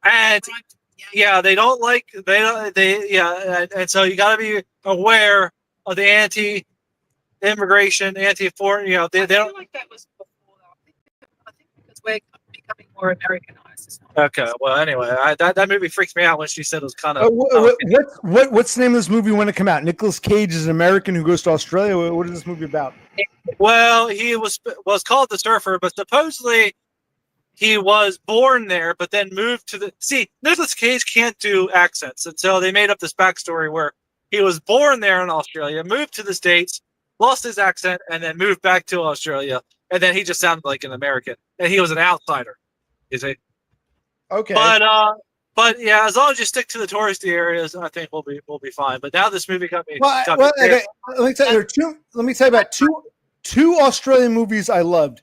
And yeah, they don't like and so you got to be aware of the anti-immigration, anti-foreign. They don't. I feel like that was before. I think because we're becoming more Americanized. Okay, well, anyway, that movie freaks me out when she said it was kind of. What's the name of this movie when it came out? Nicolas Cage is an American who goes to Australia. What is this movie about? Well, he was called The Surfer, but supposedly he was born there, but then moved to Nicolas Cage can't do accents, and so they made up this backstory where he was born there in Australia, moved to the States, lost his accent, and then moved back to Australia. And then he just sounded like an American, and he was an outsider. You see? Okay. But yeah, as long as you stick to the touristy areas, I think we'll be fine. But now this movie got me. Okay, let me tell you, let me tell you about two Australian movies I loved.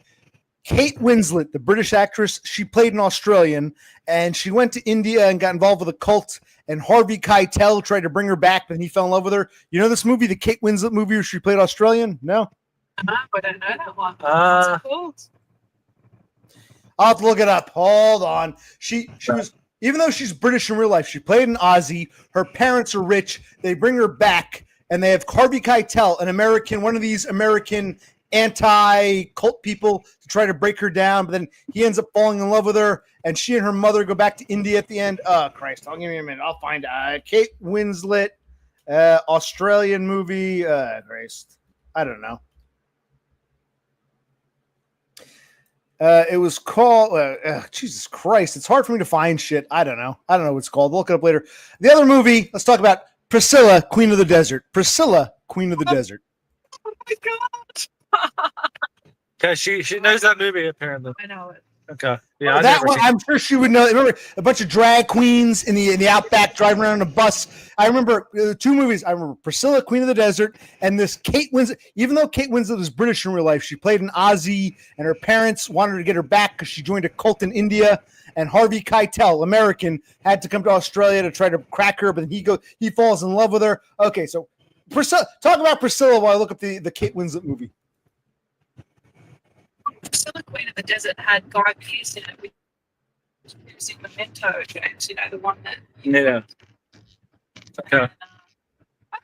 Kate Winslet, the British actress, she played an Australian, and she went to India and got involved with a cult. And Harvey Keitel tried to bring her back, but he fell in love with her. You know this movie, the Kate Winslet movie, where she played Australian? No. I don't know that one. Uh, What's it called? I'll have to look it up. Hold on. She was, even though she's British in real life, she played an Aussie. Her parents are rich. They bring her back, and they have Harvey Keitel, an American, one of these American anti-cult people, to try to break her down. But then he ends up falling in love with her, and she and her mother go back to India at the end. Oh, Christ. I'll give me a minute. I'll find Kate Winslet, Australian movie. Christ. I don't know. It was called Jesus Christ. It's hard for me to find shit. I don't know what it's called. We'll look it up later. The other movie, let's talk about Priscilla, Queen of the Desert. Priscilla, Queen of the Desert. Oh my god! Okay, she knows that movie apparently. I know it. Okay, yeah, That one, I'm sure she would know. Remember a bunch of drag queens in the outback driving around in a bus. I remember two movies. I remember Priscilla, Queen of the Desert, and this Kate Winslet. Even though Kate Winslet is British in real life, she played an Aussie, and her parents wanted her to get her back because she joined a cult in India. And Harvey Keitel, American, had to come to Australia to try to crack her, but he falls in love with her. Okay, so Priscilla, talk about Priscilla while I look up the Kate Winslet movie. Priscilla, Queen of the Desert had Guy Pearce in it with using Memento, James. You know, the one that. Yeah. Okay. I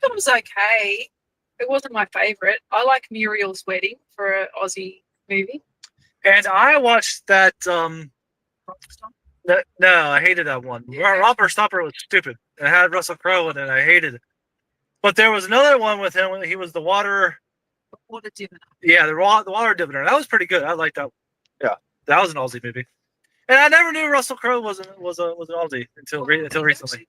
thought it was okay. It wasn't my favorite. I like Muriel's Wedding for an Aussie movie. And I watched that. No, I hated that one. Romper Stomper was stupid. It had Russell Crowe in it. I hated it. But there was another one with him when he was the water. Water Diviner. Yeah, the water diviner. That was pretty good. I liked that. Yeah, that was an Aussie movie. And I never knew Russell Crowe was an Aussie until recently.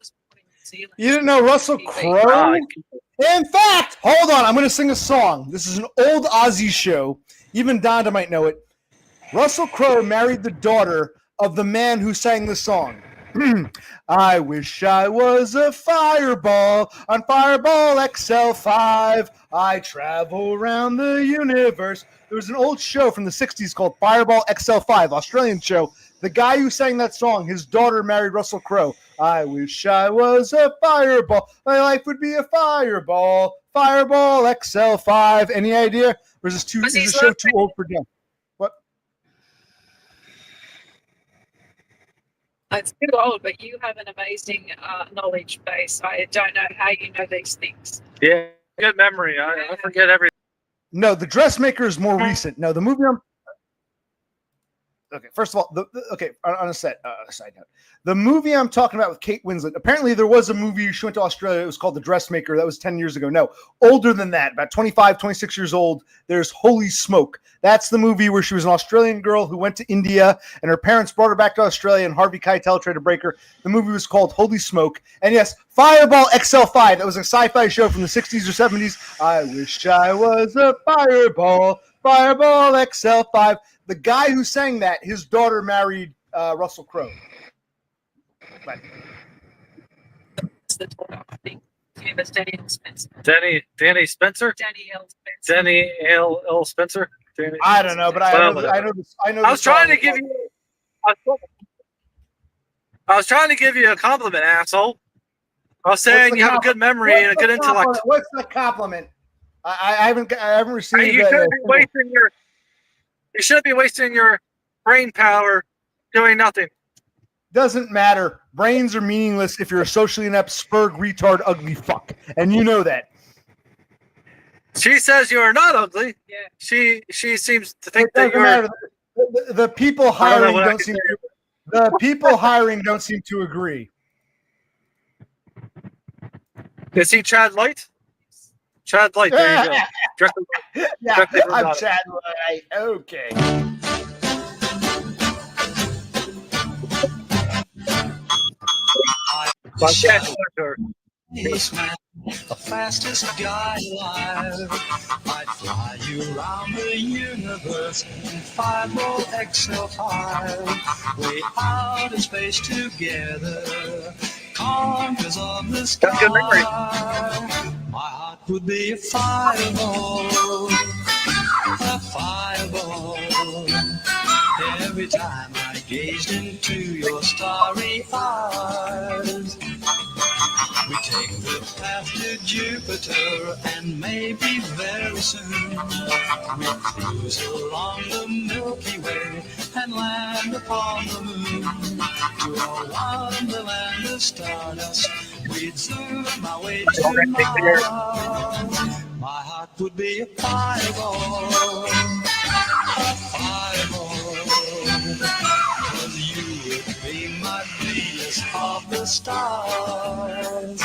You didn't know Russell Crowe? In fact, hold on. I'm going to sing a song. This is an old Aussie show. Even Donda might know it. Russell Crowe married the daughter of the man who sang the song. I wish I was a fireball on Fireball XL5. I travel around the universe. There was an old show from the 60s called Fireball XL5, Australian show. The guy who sang that song, his daughter married Russell Crowe. I wish I was a fireball. My life would be a fireball. Fireball XL5. Any idea? Or is this show too old for them? What? It's too old, but you have an amazing knowledge base. I don't know how you know these things. Yeah, good memory. I forget everything. No, The Dressmaker is more recent. No, the movie Okay, first of all, on a side note, the movie I'm talking about with Kate Winslet, apparently there was a movie she went to Australia. It was called The Dressmaker. That was 10 years ago. No, older than that, about 25, 26 years old. There's Holy Smoke. That's the movie where she was an Australian girl who went to India, and her parents brought her back to Australia, and Harvey Keitel tried to break her. The movie was called Holy Smoke. And yes, Fireball XL5. That was a sci-fi show from the 60s or 70s. I wish I was a fireball. Fireball XL5. The guy who sang that, his daughter married Russell Crowe. But It's the daughter, I think. Yeah, that's Danny L. Spencer. Danny Spencer? Danny L. Spencer. Danny L. Spencer? I don't know, but I know. I was trying to give you. I was trying to give you a compliment, asshole. I was saying you have a good memory and a good intellect. What's the compliment? I haven't received You shouldn't be wasting your brain power doing nothing. Doesn't matter. Brains are meaningless if you're a socially inept, spurg, retard, ugly fuck, and you know that. She says you are not ugly. Yeah. She seems to think that Doesn't you're. matter. The people hiring don't seem to. The people hiring don't seem to agree. Is he Chad Light? Chad Light. There you go. Directly from I'm Donda. Chad Light. Okay. Chad Light. Policeman, the fastest guy alive. I'd you round the universe in Fireball XL5. Way out in space together, conquers of the sky. Got good memory. My heart would be a fireball, a fireball. Every time I gazed into your starry eyes. We take the path to Jupiter, and maybe very soon we cruise along the Milky Way and land upon the moon. To a wonderland of stardust, we'd zoom our way to Mars. My heart would be a fireball, a fireball. 'Cause you would be my Venus of the stars.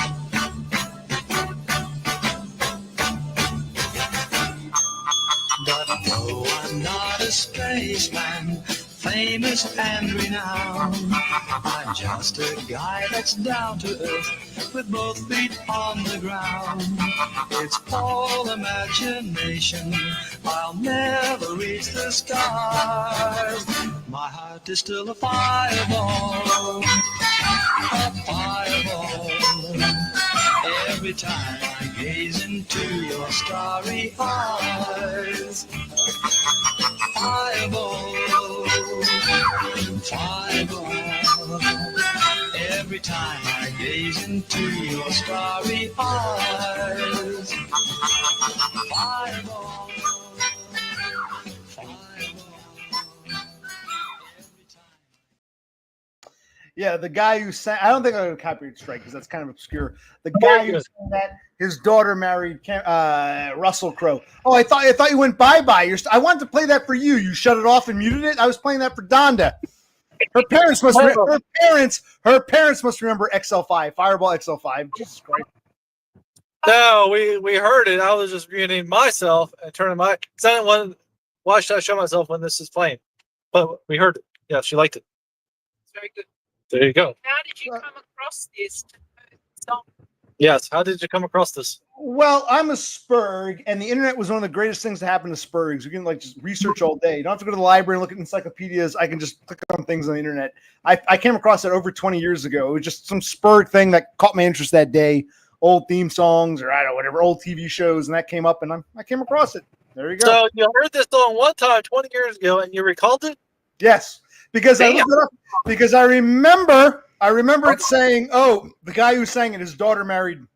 But no, I'm not a spaceman, famous and renowned. I'm just a guy that's down to earth, with both feet on the ground. It's all imagination, I'll never reach the stars. My heart is still a fireball, a fireball. Every time I gaze into your starry eyes. Fireball, fireball. Every time I gaze into your starry eyes. Fireball, fireball. Every time. Yeah, the guy who sang, I don't think I got a copyright strike because that's kind of obscure. The guy who sang that, his daughter married Russell Crowe. Oh, I thought you went bye-bye. I wanted to play that for you. You shut it off and muted it. I was playing that for Donda. Her parents must remember XL5, Fireball XL5. Jesus Christ. No, we heard it. I was just muting myself and turning my. Because I didn't want. Why should I show myself when this is playing? But we heard it. Yeah, she liked it. Very good. There you go. How did you come across this song? Yes. How did you come across this? Well, I'm a Spurg, and the internet was one of the greatest things to happen to Spurgs. You can just research all day. You don't have to go to the library and look at encyclopedias. I can just click on things on the internet. I came across it over 20 years ago. It was just some Spurg thing that caught my interest that day. Old theme songs or I don't know, whatever, old TV shows, and that came up, and I came across it. There you go. So you heard this song one time 20 years ago, and you recalled it? Yes, because I looked it up, because I remember it saying, "Oh, the guy who sang it, his daughter married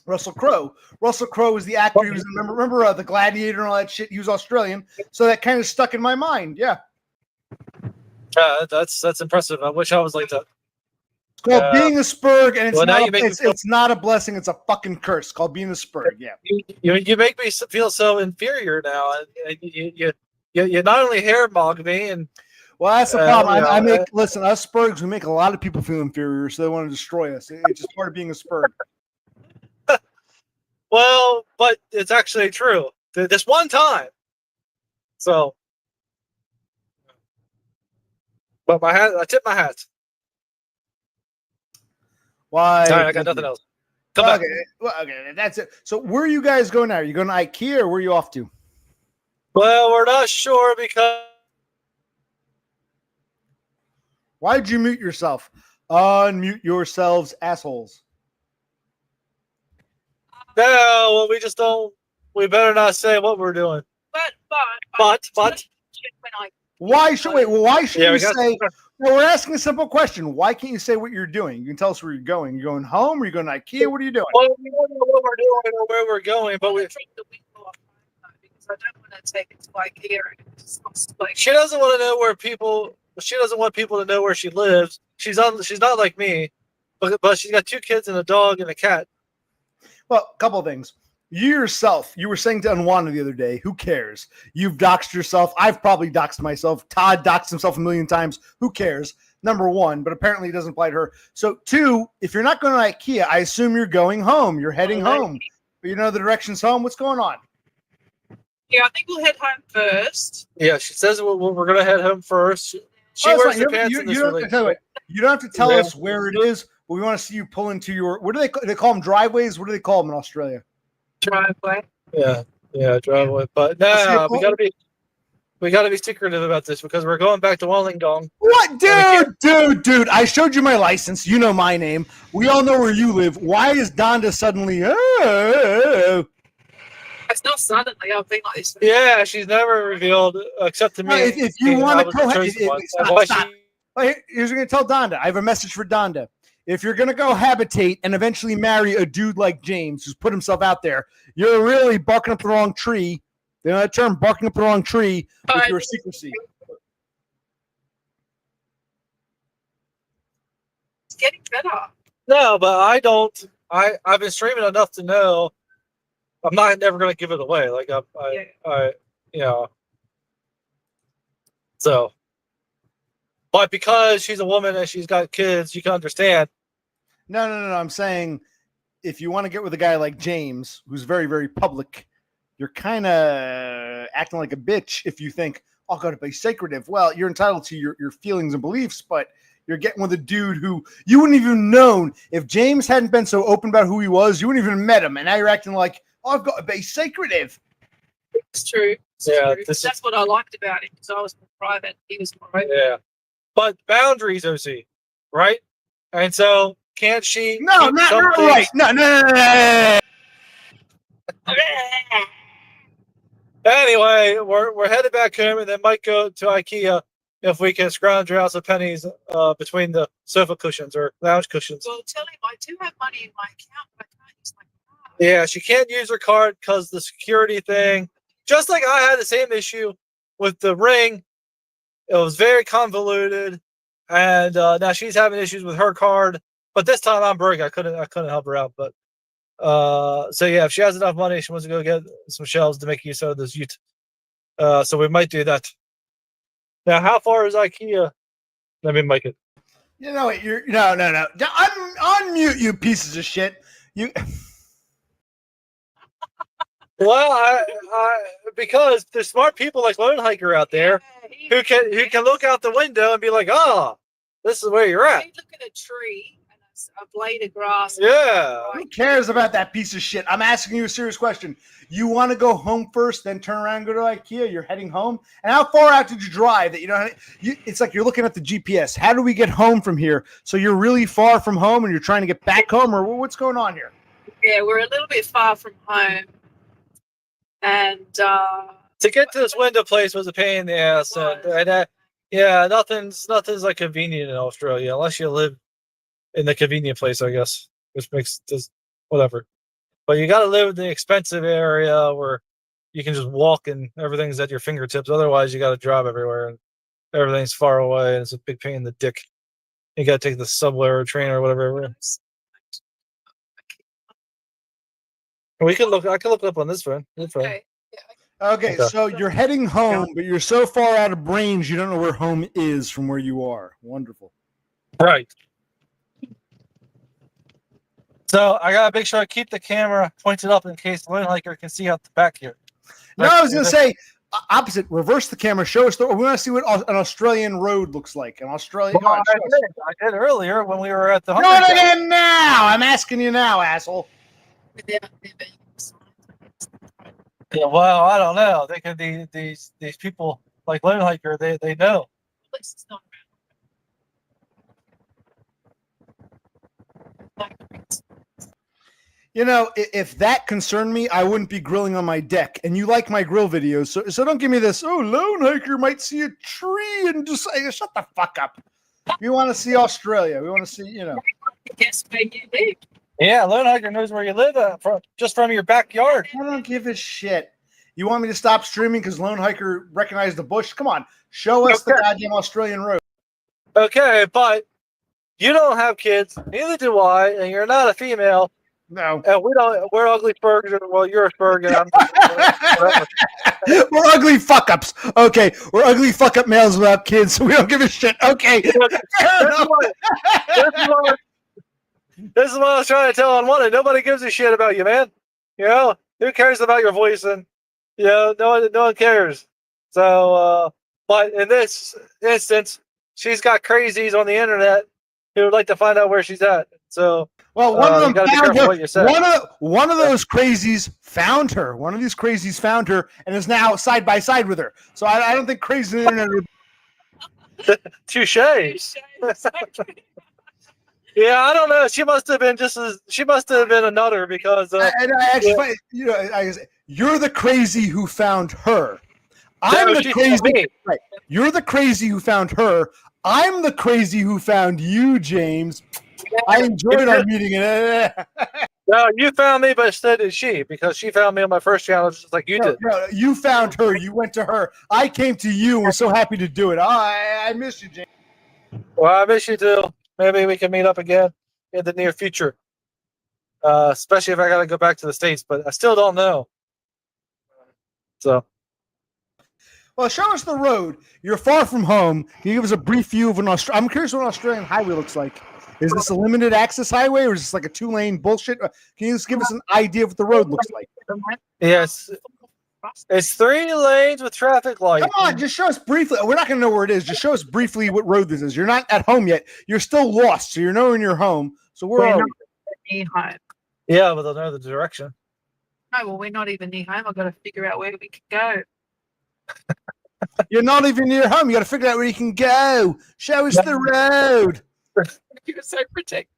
Russell Crowe." Russell Crowe was the actor. He was remember the Gladiator and all that shit. He was Australian, so that kind of stuck in my mind. Yeah, that's impressive. I wish I was like that. It's called being a Spurg, and it's it's not a blessing. It's a fucking curse. Called being a Spurg. Yeah, you make me feel so inferior now. You not only hair mog me and. Well, that's the problem. Listen, us Spurgs, we make a lot of people feel inferior, so they want to destroy us. It's just part of being a Spurg. Well, but it's actually true. This one time. So, but I tip my hat. Why? All right, I got nothing else. Come back. Well, okay, that's it. So, where are you guys going now? Are you going to IKEA or where are you off to? Well, we're not sure because. Why'd you mute yourself? Unmute yourselves, assholes. No, well, we just don't. We better not say what we're doing. But. Why should you say? Well, we're asking a simple question. Why can't you say what you're doing? You can tell us where you're going. You're going home, or you're going to IKEA? What are you doing? Well, we don't know what we're doing or where we're going, but we. Because I don't want to take it to IKEA. She doesn't want to know where people. She doesn't want people to know where she lives. She's not like me, but she's got 2 kids and a dog and a cat. Well, a couple of things. You yourself, you were saying to Unwanted the other day, who cares? You've doxed yourself. I've probably doxed myself. Todd doxed himself a million times. Who cares? Number 1, but apparently it doesn't apply to her. So 2, if you're not going to IKEA, I assume you're going home. You're heading home. But you know the directions home. What's going on? Yeah, I think we'll head home first. Yeah, she says we're going to head home first. She wears the pants in this relationship. You don't have to tell us where it is, but we want to see you pull into your. What do they call them? Driveways? What do they call them in Australia? Driveway. Yeah, Yeah, drive away. But no, we gotta be secretive about this because we're going back to Wollongong. What, dude? I showed you my license. You know my name. We all know where you live. Why is Donda suddenly? Oh. It's not suddenly. I've been like this. Yeah, she's never revealed except to me. If you want to go, stop. Here's what I'm gonna tell Donda. I have a message for Donda. If you're gonna go habitate and eventually marry a dude like James, who's put himself out there, you're really barking up the wrong tree. You know that term, barking up the wrong tree with your secrecy. It's getting better. No, but I don't. I've been streaming enough to know I'm not never gonna give it away. Like you know. So, but because she's a woman and she's got kids, you can understand. No. I'm saying if you want to get with a guy like James, who's very, very public, you're kind of acting like a bitch if you think, oh, got to be secretive. Well, you're entitled to your feelings and beliefs, but you're getting with a dude who you wouldn't even known. If James hadn't been so open about who he was, you wouldn't even met him. And now you're acting like, oh, I've got to be secretive. It's true. That's what I liked about him because I was private. He was private. Yeah. But boundaries, OC, right? And so can't she? No, not right. No. Anyway, we're headed back home and then might go to IKEA if we can scrounge out some pennies between the sofa cushions or lounge cushions. Well, tell him I do have money in my account, but I can't use my card. Yeah, she can't use her card because the security thing. Just like I had the same issue with the ring, it was very convoluted, and now she's having issues with her card. But this time I'm broke. I couldn't help her out. But so yeah, if she has enough money, she wants to go get some shelves to make use of this ute. So we might do that. Now, how far is IKEA? Let me make it. You know what? No. Unmute, you pieces of shit. You. Well, because there's smart people like Lone Hiker out there who can look out the window and be like, oh, this is where you're at. They look at a tree and a blade of grass. Yeah. Who cares about that piece of shit? I'm asking you a serious question. You want to go home first, then turn around and go to IKEA? You're heading home? And how far out did you drive that you know? It's like you're looking at the GPS. How do we get home from here? So you're really far from home and you're trying to get back home, or what's going on here? Yeah, we're a little bit far from home. And to get to this window place was a pain in the ass. Yeah, nothing's like convenient in Australia unless you live in the convenient place, I guess, which makes just whatever. But you got to live in the expensive area where you can just walk and everything's at your fingertips. Otherwise, you got to drive everywhere and everything's far away and it's a big pain in the dick. You got to take the subway or train or whatever. I can look up on this phone. Okay, so you're heading home, but you're so far out of range, you don't know where home is from where you are. Wonderful. Right. So I gotta make sure I keep the camera pointed up in case Lone Hiker can see out the back here. No, I was gonna say opposite. Reverse the camera. Show us. We want to see what an Australian road looks like. An Australian. Well, I did earlier when we were at the. Do it again now. I'm asking you now, asshole. Yeah, well, I don't know. They could be these people like Lone Hiker. They know. You know, if that concerned me, I wouldn't be grilling on my deck. And you like my grill videos, so don't give me this. Oh, Lone Hiker might see a tree and just shut the fuck up. We want to see Australia. We want to see, you know. Guess where you live. Yeah, Lone Hiker knows where you live just from your backyard. I don't give a shit. You want me to stop streaming because Lone Hiker recognized the bush? Come on, show us the goddamn Australian road. Okay, but you don't have kids, neither do I, and you're not a female. No. And we're ugly spurgs. Well, you're a spurg, and I'm we're ugly fuck ups. Okay, we're ugly fuck up males without kids, so we don't give a shit. Okay. This is what I was trying to tell Unwanted. Nobody gives a shit about you, man. You know, who cares about your voice? And you know, no one cares. So, but in this instance, she's got crazies on the internet he would like to find out where she's at. So, Well, one of them you gotta be found careful her. what you say. One of those crazies found her. One of these crazies found her and is now side by side with her. So I don't think crazy internet would. Touche. Yeah, I don't know. She must have been a nutter because And I actually, you're the crazy who found her. I'm the she crazy. found me. Right. You're the crazy who found her. I'm the crazy who found you, James. I enjoyed our meeting. No, you found me, but so did she, because she found me on my first channel just like you did. No, you found her. You went to her. I came to you and was so happy to do it. I miss you, James. Well, I miss you too. Maybe we can meet up again in the near future. Especially if I got to go back to the States, but I still don't know. So. Well, show us the road. You're far from home. Can you give us a brief view of an I'm curious what an Australian highway looks like. Is this a limited access highway or is this like a 2-lane bullshit? Can you just give us an idea of what the road looks like? Yes. It's 3 lanes with traffic lights. Come on, just show us briefly. We're not going to know where it is. Just show us briefly what road this is. You're not at home yet. You're still lost, so you're nowhere near home. So where are we? Near home. Yeah, but they'll know the direction. No, well, we're not even near home. I've got to figure out where we can go. You're not even near home. You got to figure out where you can go. Show us the road. You're so protective.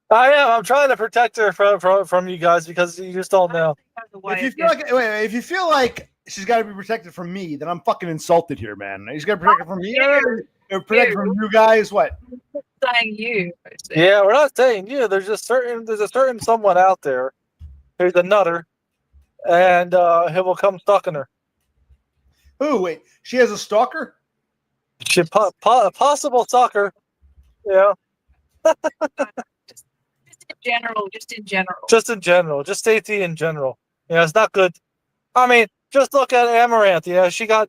I am. I'm trying to protect her from you guys because you just don't know. If you feel like she's got to be protected from me, then I'm fucking insulted here, man. She's got to be protected from me. Or protected from you guys. What? Saying you. Yeah, we're not saying you. There's a certain someone out there who's a nutter, and he will come stalking her. Oh wait, she has a stalker. She possible stalker. Yeah. Just in general. Just safety in general. Yeah, it's not good. I mean, just look at Amaranth. Yeah, she got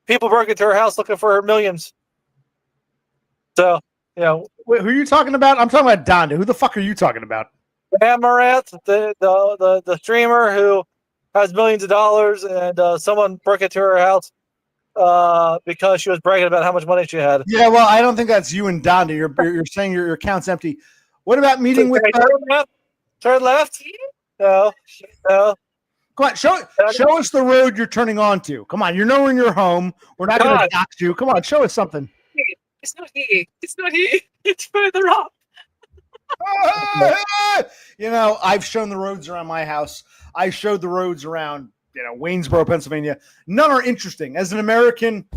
people broke into her house looking for her millions. So, wait, who are you talking about? I'm talking about Donda. Who the fuck are you talking about? Amaranth, the streamer who has millions of dollars, and someone broke into her house because she was bragging about how much money she had. Yeah, well, I don't think that's you and Donda. You're saying your account's empty. What about meeting with? Turn left. No. Come on, show us the road you're turning onto. Come on, you're nowhere in your home. We're not going to dox you. Come on, show us something. It's not here. It's further up. I've shown the roads around my house. I showed the roads around, Waynesboro, Pennsylvania. None are interesting. As an American,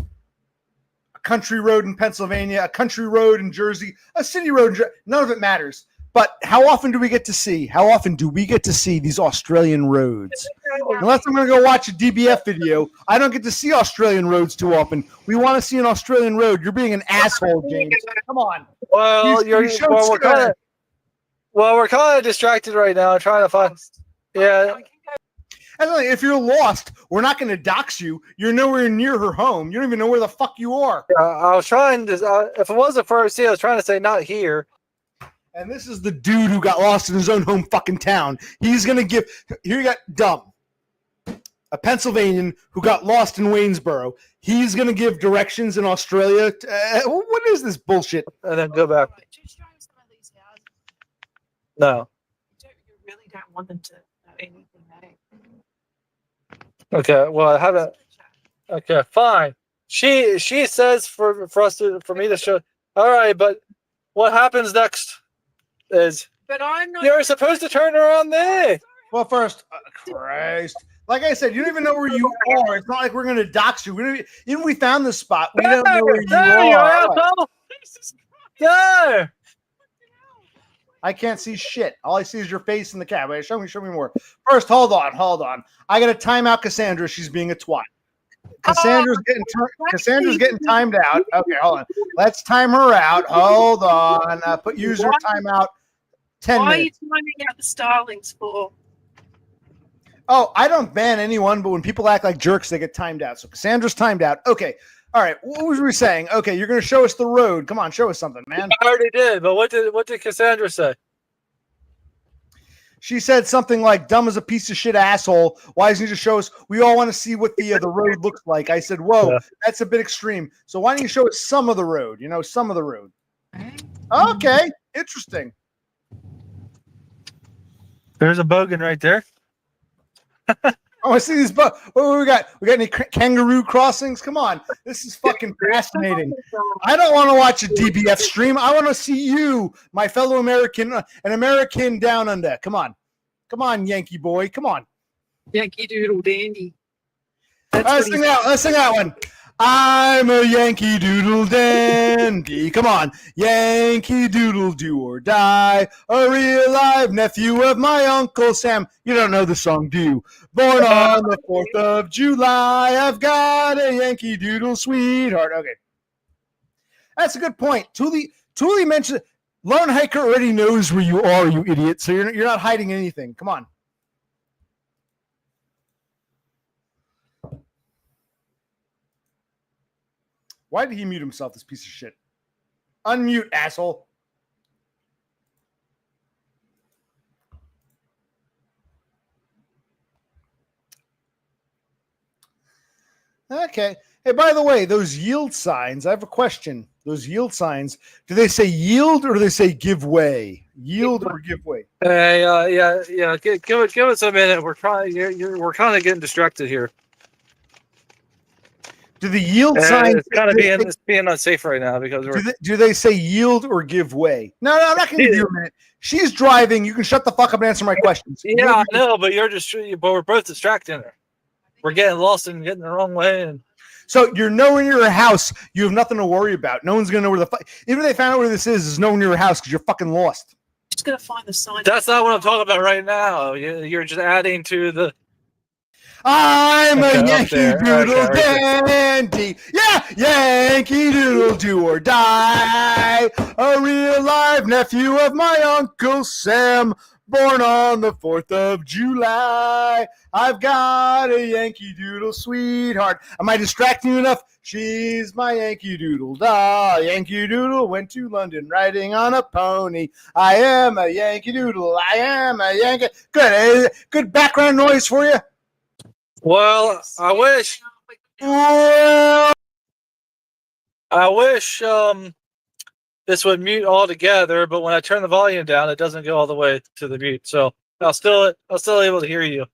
a country road in Pennsylvania, a country road in Jersey, a city road in Jersey, none of it matters. But how often do we get to see these Australian roads? Unless I'm going to go watch a DBF video, I don't get to see Australian roads too often. We want to see an Australian road. You're being an asshole, James. Come on. Well, we're kind of distracted right now. Trying to find. Yeah. And if you're lost, we're not going to dox you. You're nowhere near her home. You don't even know where the fuck you are. I was trying to. If it wasn't for I was trying to say not here. And this is the dude who got lost in his own home fucking town. He's going to give. Here you got DUM, a Pennsylvanian who got lost in Waynesboro. He's going to give directions in Australia. What is this bullshit? And then go back. Just show some of these houses. No. You really don't want them to know anything, Okay. Well, I haven't. Okay, fine. She says for me to show. All right, but what happens next is but I'm not. you're supposed to turn around there. Well, first, Christ. Like I said, you don't even know where you are. It's not like we're going to dox you. Even if we found this spot, we don't know where you are. No. I can't see shit. All I see is your face in the cab. Wait, show me more. First, hold on. I got to time out Cassandra. She's being a twat. Cassandra's getting timed out. Okay, hold on. Let's time her out. Hold on. Put user timeout 10 Why minutes. are you timing out the Starlings for? Oh, I don't ban anyone, but when people act like jerks, they get timed out. So Cassandra's timed out. Okay. All right. What was we saying? Okay, you're going to show us the road. Come on, show us something, man. I already did, but what did Cassandra say? She said something like, "Dumb as a piece of shit asshole. Why doesn't he just show us? We all want to see what the road looks like." I said, "Whoa, That's a bit extreme. So why don't you show us some of the road? Some of the road." Okay, interesting. There's a bogan right there. Oh, I see these. What we got? We got any kangaroo crossings? Come on, this is fucking fascinating. I don't want to watch a DBF stream. I want to see you, my fellow American, an American down under. Come on, Yankee boy. Come on. Yankee Doodle Dandy. Let's sing that one. I'm a Yankee Doodle dandy. Come on. Yankee Doodle do or die. A real live nephew of my Uncle Sam. You don't know the song, do you? Born on the 4th of July. I've got a Yankee Doodle sweetheart. Okay. That's a good point. Thule mentioned Lone Hiker already knows where you are, you idiot. So you're not hiding anything. Come on. Why did he mute himself, this piece of shit? Unmute, asshole. Okay. Hey, by the way, those yield signs, I have a question. Those yield signs, do they say yield or do they say give way? Yield or give way? Yeah. Give us a minute. We're we're kind of getting distracted here. Do the yield signs it's kind of being unsafe right now because do they say yield or give way? No, I'm not going to give you a minute. She's driving. You can shut the fuck up and answer my questions. Yeah, I know, but but we're both distracting her. We're getting lost and getting the wrong way. And so you're nowhere near your house. You have nothing to worry about. No one's going to know where the fuck. Even if they found out where this is, there's no one near your house because you're fucking lost. Just gonna find the sign. That's not what I'm talking about right now. You're just adding to the. I'm a Yankee Doodle dandy. Yeah, Yankee Doodle do or die. A real live nephew of my Uncle Sam. Born on the 4th of July. I've got a Yankee Doodle sweetheart. Am I distracting you enough? She's my Yankee Doodle doll. Yankee Doodle went to London riding on a pony. I am a Yankee Doodle. I am a Yankee. Good. Good background noise for you. Well, I wish this would mute altogether, but when I turn the volume down, it doesn't go all the way to the mute. So I'll still able to hear you.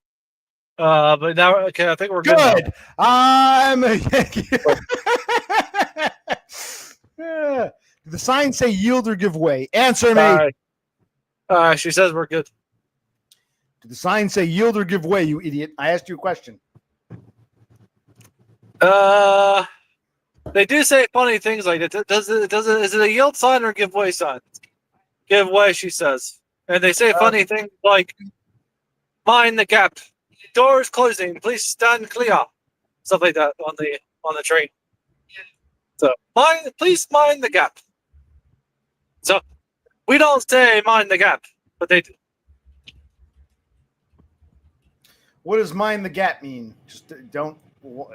But now, okay, I think we're good. Good. I'm a Yankee. Yeah. The signs say yield or give way. Answer me. She says we're good. Did the sign say yield or give way, you idiot? I asked you a question. They do say funny things like that. Is it a yield sign or give way sign? Give way, she says. And they say funny things like, mind the gap. Doors closing. Please stand clear. Stuff like that on the train. So please mind the gap. So we don't say mind the gap, but they do. What does mind the gap mean? Just don't. Well,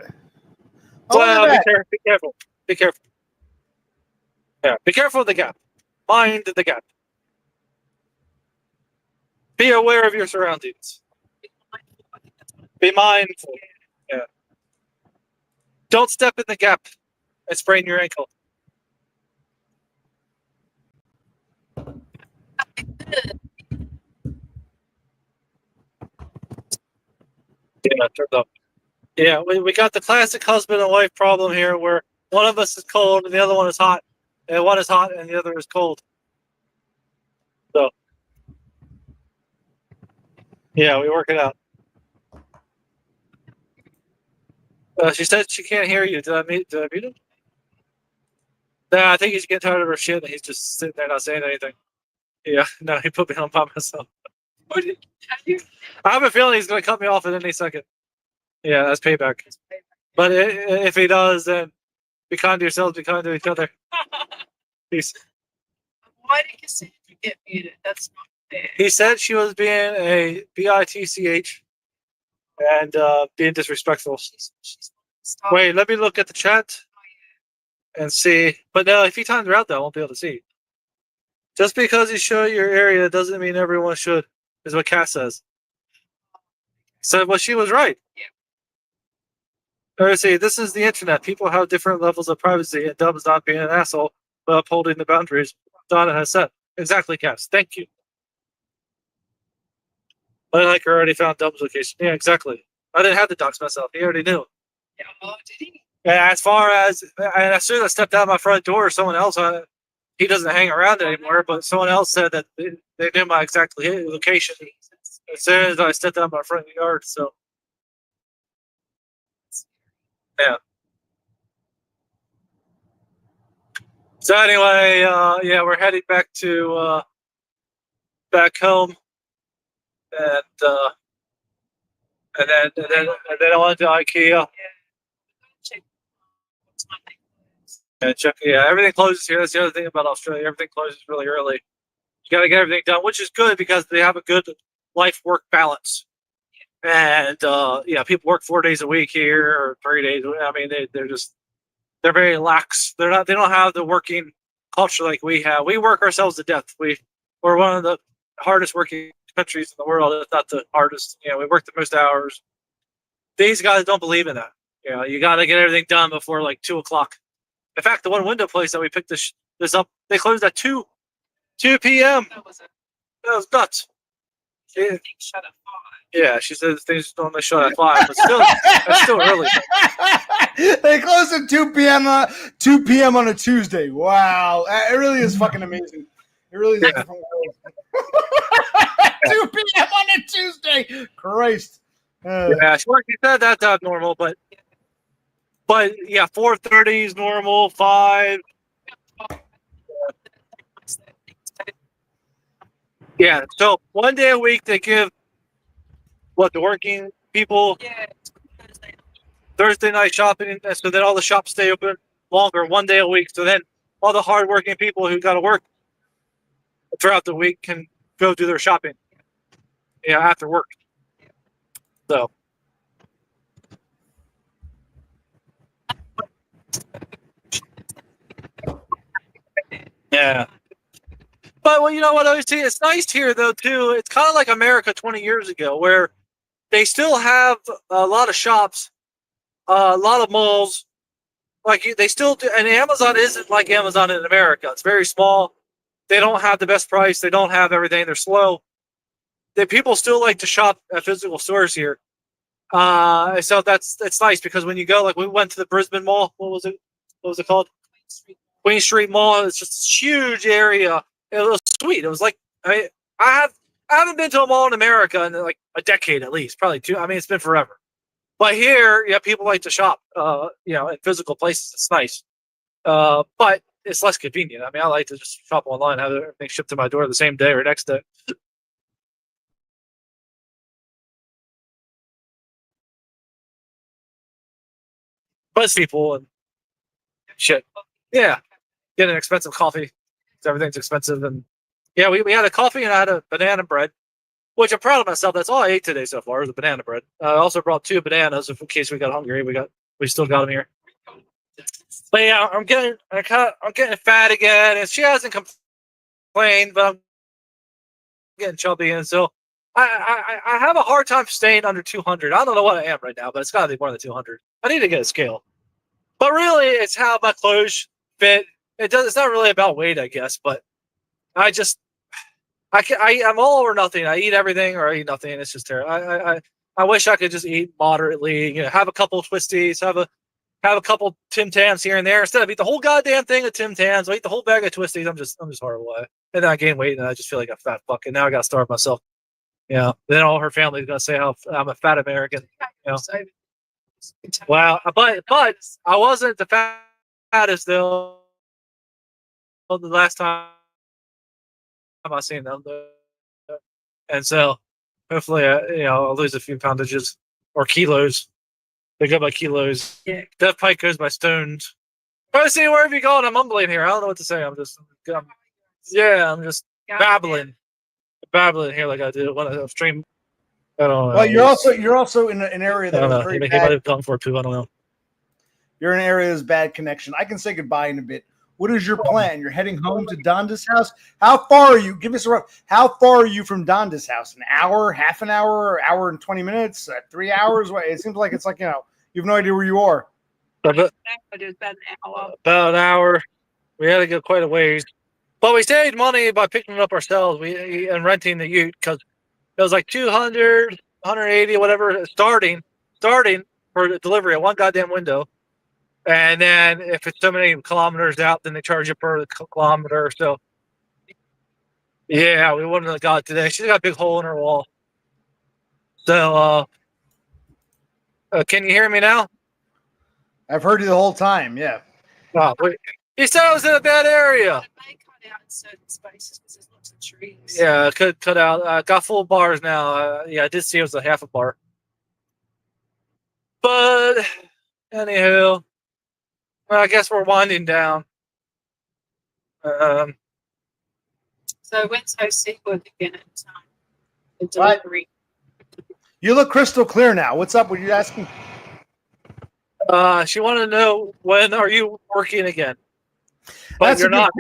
be careful. Be careful. Yeah, be careful of the gap. Mind the gap. Be aware of your surroundings. Be mindful. Yeah. Don't step in the gap and sprain your ankle. Yeah, turned up. Yeah, we got the classic husband and wife problem here where one of us is cold and the other one is hot. And one is hot and the other is cold. So, yeah, we work it out. She said she can't hear you. Did I mute him? Nah, I think he's getting tired of her shit and he's just sitting there not saying anything. Yeah, no, he put me on by myself. I have a feeling he's going to cut me off at any second. Yeah, that's payback. But if he does, then be kind to yourselves, be kind to each other. Peace. Why did Cassandra get muted? That's not fair. He said she was being a bitch and being disrespectful. Stop. Wait, let me look at the chat and see. But no, if he times her out, though, I won't be able to see. Just because you show your area doesn't mean everyone should, is what Cass says. So, well, she was right. Yeah. Let's see, this is the internet. People have different levels of privacy, and DUM is not being an asshole. upholding the boundaries Donna has set. Exactly, Cass. Thank you. I like already found Dumb's location. Yeah, exactly. I didn't have the docs myself. He already knew. Yeah, oh, did he? And as far as soon as I stepped out my front door, someone else, he doesn't hang around anymore, but someone else said that they knew my exact location as soon as I stepped out my front yard. So, yeah. So anyway, yeah, we're heading back to back home, and then I went to IKEA. And check, yeah, everything closes here. That's the other thing about Australia. Everything closes really early. You got to get everything done, which is good because they have a good life-work balance. And yeah, people work 4 days a week here or 3 days. I mean, they're very lax. They don't have the working culture like we have. We work ourselves to death. We're one of the hardest working countries in the world, if not the hardest. You know, we work the most hours. These guys don't believe in that. You know, you got to get everything done before like 2 o'clock. In fact, the one window place that we picked this up, they closed at 2 p.m. That was nuts. Yeah. Shut up. Yeah, she said things normally shut at 5, but still, that's still early. They close at 2 p.m. 2 p.m. on a Tuesday. Wow, it really is fucking amazing. It really is a different world. 2 p.m. on a Tuesday. Christ. Yeah, she said that's not normal, but yeah, 4:30 is normal. 5. Yeah, so 1 day a week they give the working people Thursday night shopping, and so then all the shops stay open longer 1 day a week. So then all the hardworking people who got to work throughout the week can go do their shopping, after work. So. Yeah. But well, you know what? It's nice here though too. It's kind of like America 20 years ago, where they still have a lot of shops, a lot of malls. Like they still do, and Amazon isn't like Amazon in America. It's very small. They don't have the best price. They don't have everything. They're slow. People still like to shop at physical stores here. So it's nice because when you go, like we went to the Brisbane Mall. What was it? What was it called? Queen Street Mall. It's just this huge area. It was sweet. It was like I haven't been to a mall in America in like a decade at least, probably 2. I mean, it's been forever. But here, people like to shop, in physical places. It's nice, but it's less convenient. I mean, I like to just shop online, have everything shipped to my door the same day or next day. Buzz people and shit. Yeah, get an expensive coffee. Everything's expensive, and yeah, we had a coffee and I had a banana bread, which I'm proud of myself. That's all I ate today so far is the banana bread. I also brought 2 bananas in case we got hungry. We still got them here. But yeah, I'm getting fat again, and she hasn't complained, but I'm getting chubby, and so I have a hard time staying under 200. I don't know what I am right now, but it's got to be more than 200. I need to get a scale. But really, it's how my clothes fit. It's not really about weight, I guess, but I'm all or nothing. I eat everything or I eat nothing. It's just terrible. I wish I could just eat moderately. Have a couple of twisties, have a couple Tim Tams here and there. Instead of eat the whole goddamn thing of Tim Tams, I eat the whole bag of twisties. I'm just horrible at it. And then I gain weight and I just feel like a fat fuck. And now I got to starve myself. Then all her family's gonna say how I'm a fat American. Wow, but I wasn't the fattest though. The last time I seen them, and so hopefully, I'll lose a few poundages or kilos. They go by kilos. Yeah, Death Pike goes by stones. But see, where have you gone? I'm mumbling here. I don't know what to say. I'm just babbling here like I did when I stream. I don't know. Well, you're also in an area that was very bad. He might have gone for it too. I don't know. You're in an area that's bad connection. I can say goodbye in a bit. What is your plan? You're heading home to Donda's house. How far are you? Give us a rough. How far are you from Donda's house? An hour, half an hour, hour and 20 minutes, 3 hours? It seems like it's like you have no idea where you are. About an hour. We had to go quite a ways. But we saved money by picking it up ourselves and renting the ute because it was like 200, 180, whatever, starting for the delivery at one goddamn window. And then if it's so many kilometers out, then they charge you per kilometer. So, yeah, we wouldn't have got it today. She's got a big hole in her wall. So, can you hear me now? I've heard you the whole time. Yeah. Oh, wait. He said I was in a bad area. It may cut out in certain spaces because there's lots of trees. Yeah, could cut out. Got full bars now. Yeah, I did see it was a half a bar. But anywho, well, I guess we're winding down. So when's OC work again at the What? delivery? You look crystal clear now. What's up? What are you asking? She wanted to know, when are you working again? But That's you're a good- not.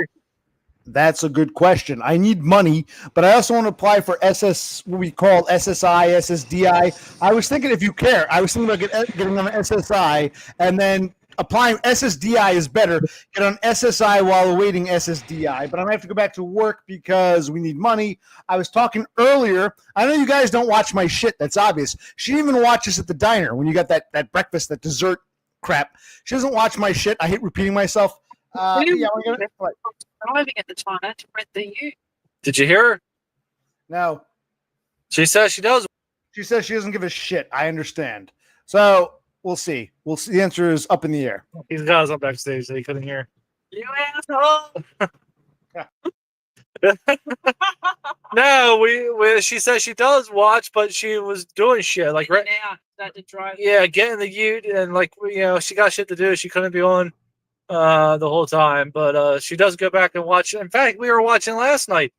That's a good question. I need money, but I also want to apply for what we call SSI, SSDI. I was thinking, if you care, I was thinking about getting on SSI and then applying. SSDI is better. Get on SSI while awaiting SSDI, but I'm going to have to go back to work because we need money. I was talking earlier. I know you guys don't watch my shit. That's obvious. She didn't even watch us at the diner when you got that breakfast, that dessert crap. She doesn't watch my shit. I hate repeating myself. Yeah, we're gonna, what? Driving at the time to rent the ute. Did you hear her? No. She says she does. She says she doesn't give a shit. I understand. So we'll see. We'll see. The answer is up in the air. He's got us up backstage, so he couldn't hear. You asshole! No, she says she does watch, but she was doing shit like right now. That to drive. Yeah, getting the ute and she got shit to do. She couldn't be on the whole time, but she does go back and watch. In fact, we were watching last night.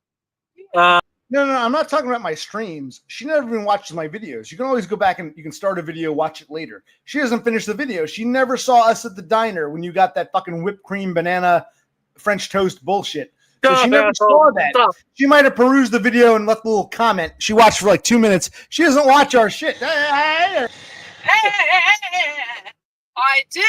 No, I'm not talking about my streams. She never even watches my videos. You can always go back and you can start a video, watch it later. She doesn't finish the video. She never saw us at the diner when you got that fucking whipped cream banana French toast bullshit. So she never saw that. Stop. She might have perused the video and left a little comment. She watched for like 2 minutes. She doesn't watch our shit. I do.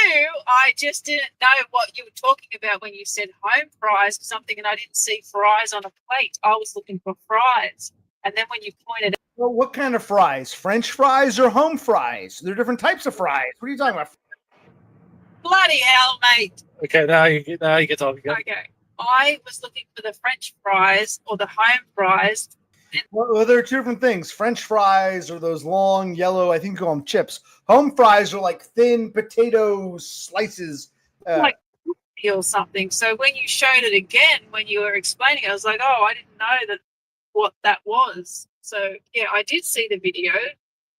I just didn't know what you were talking about when you said home fries or something, and I didn't see fries on a plate. I was looking for fries. And then when you pointed out. Well, what kind of fries? French fries or home fries? There are different types of fries. What are you talking about? Bloody hell, mate. Okay, now you can talk again. Okay. I was looking for the French fries or the home fries. Well, there are two different things. French fries are those long, yellow, I think you call them chips. Home fries are like thin potato slices. Like or something. So when you showed it again, when you were explaining it, I was like, oh, I didn't know what that was. So, yeah, I did see the video.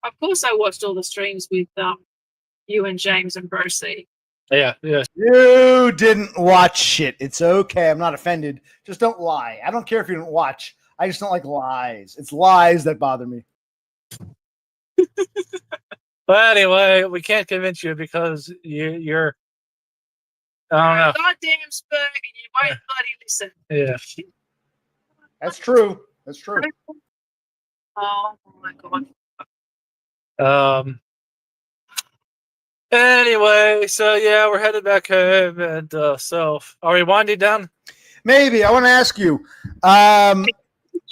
Of course, I watched all the streams with you and James and Brocy. Yeah. You didn't watch shit. It's okay. I'm not offended. Just don't lie. I don't care if you didn't watch. I just don't like lies. It's lies that bother me. But anyway, we can't convince you because you're. I don't know. Goddamn Spurg, and you won't bloody listen. Yeah. That's true. That's true. Oh my god. Anyway, so yeah, we're headed back home, and so are we winding down? Maybe. I want to ask you,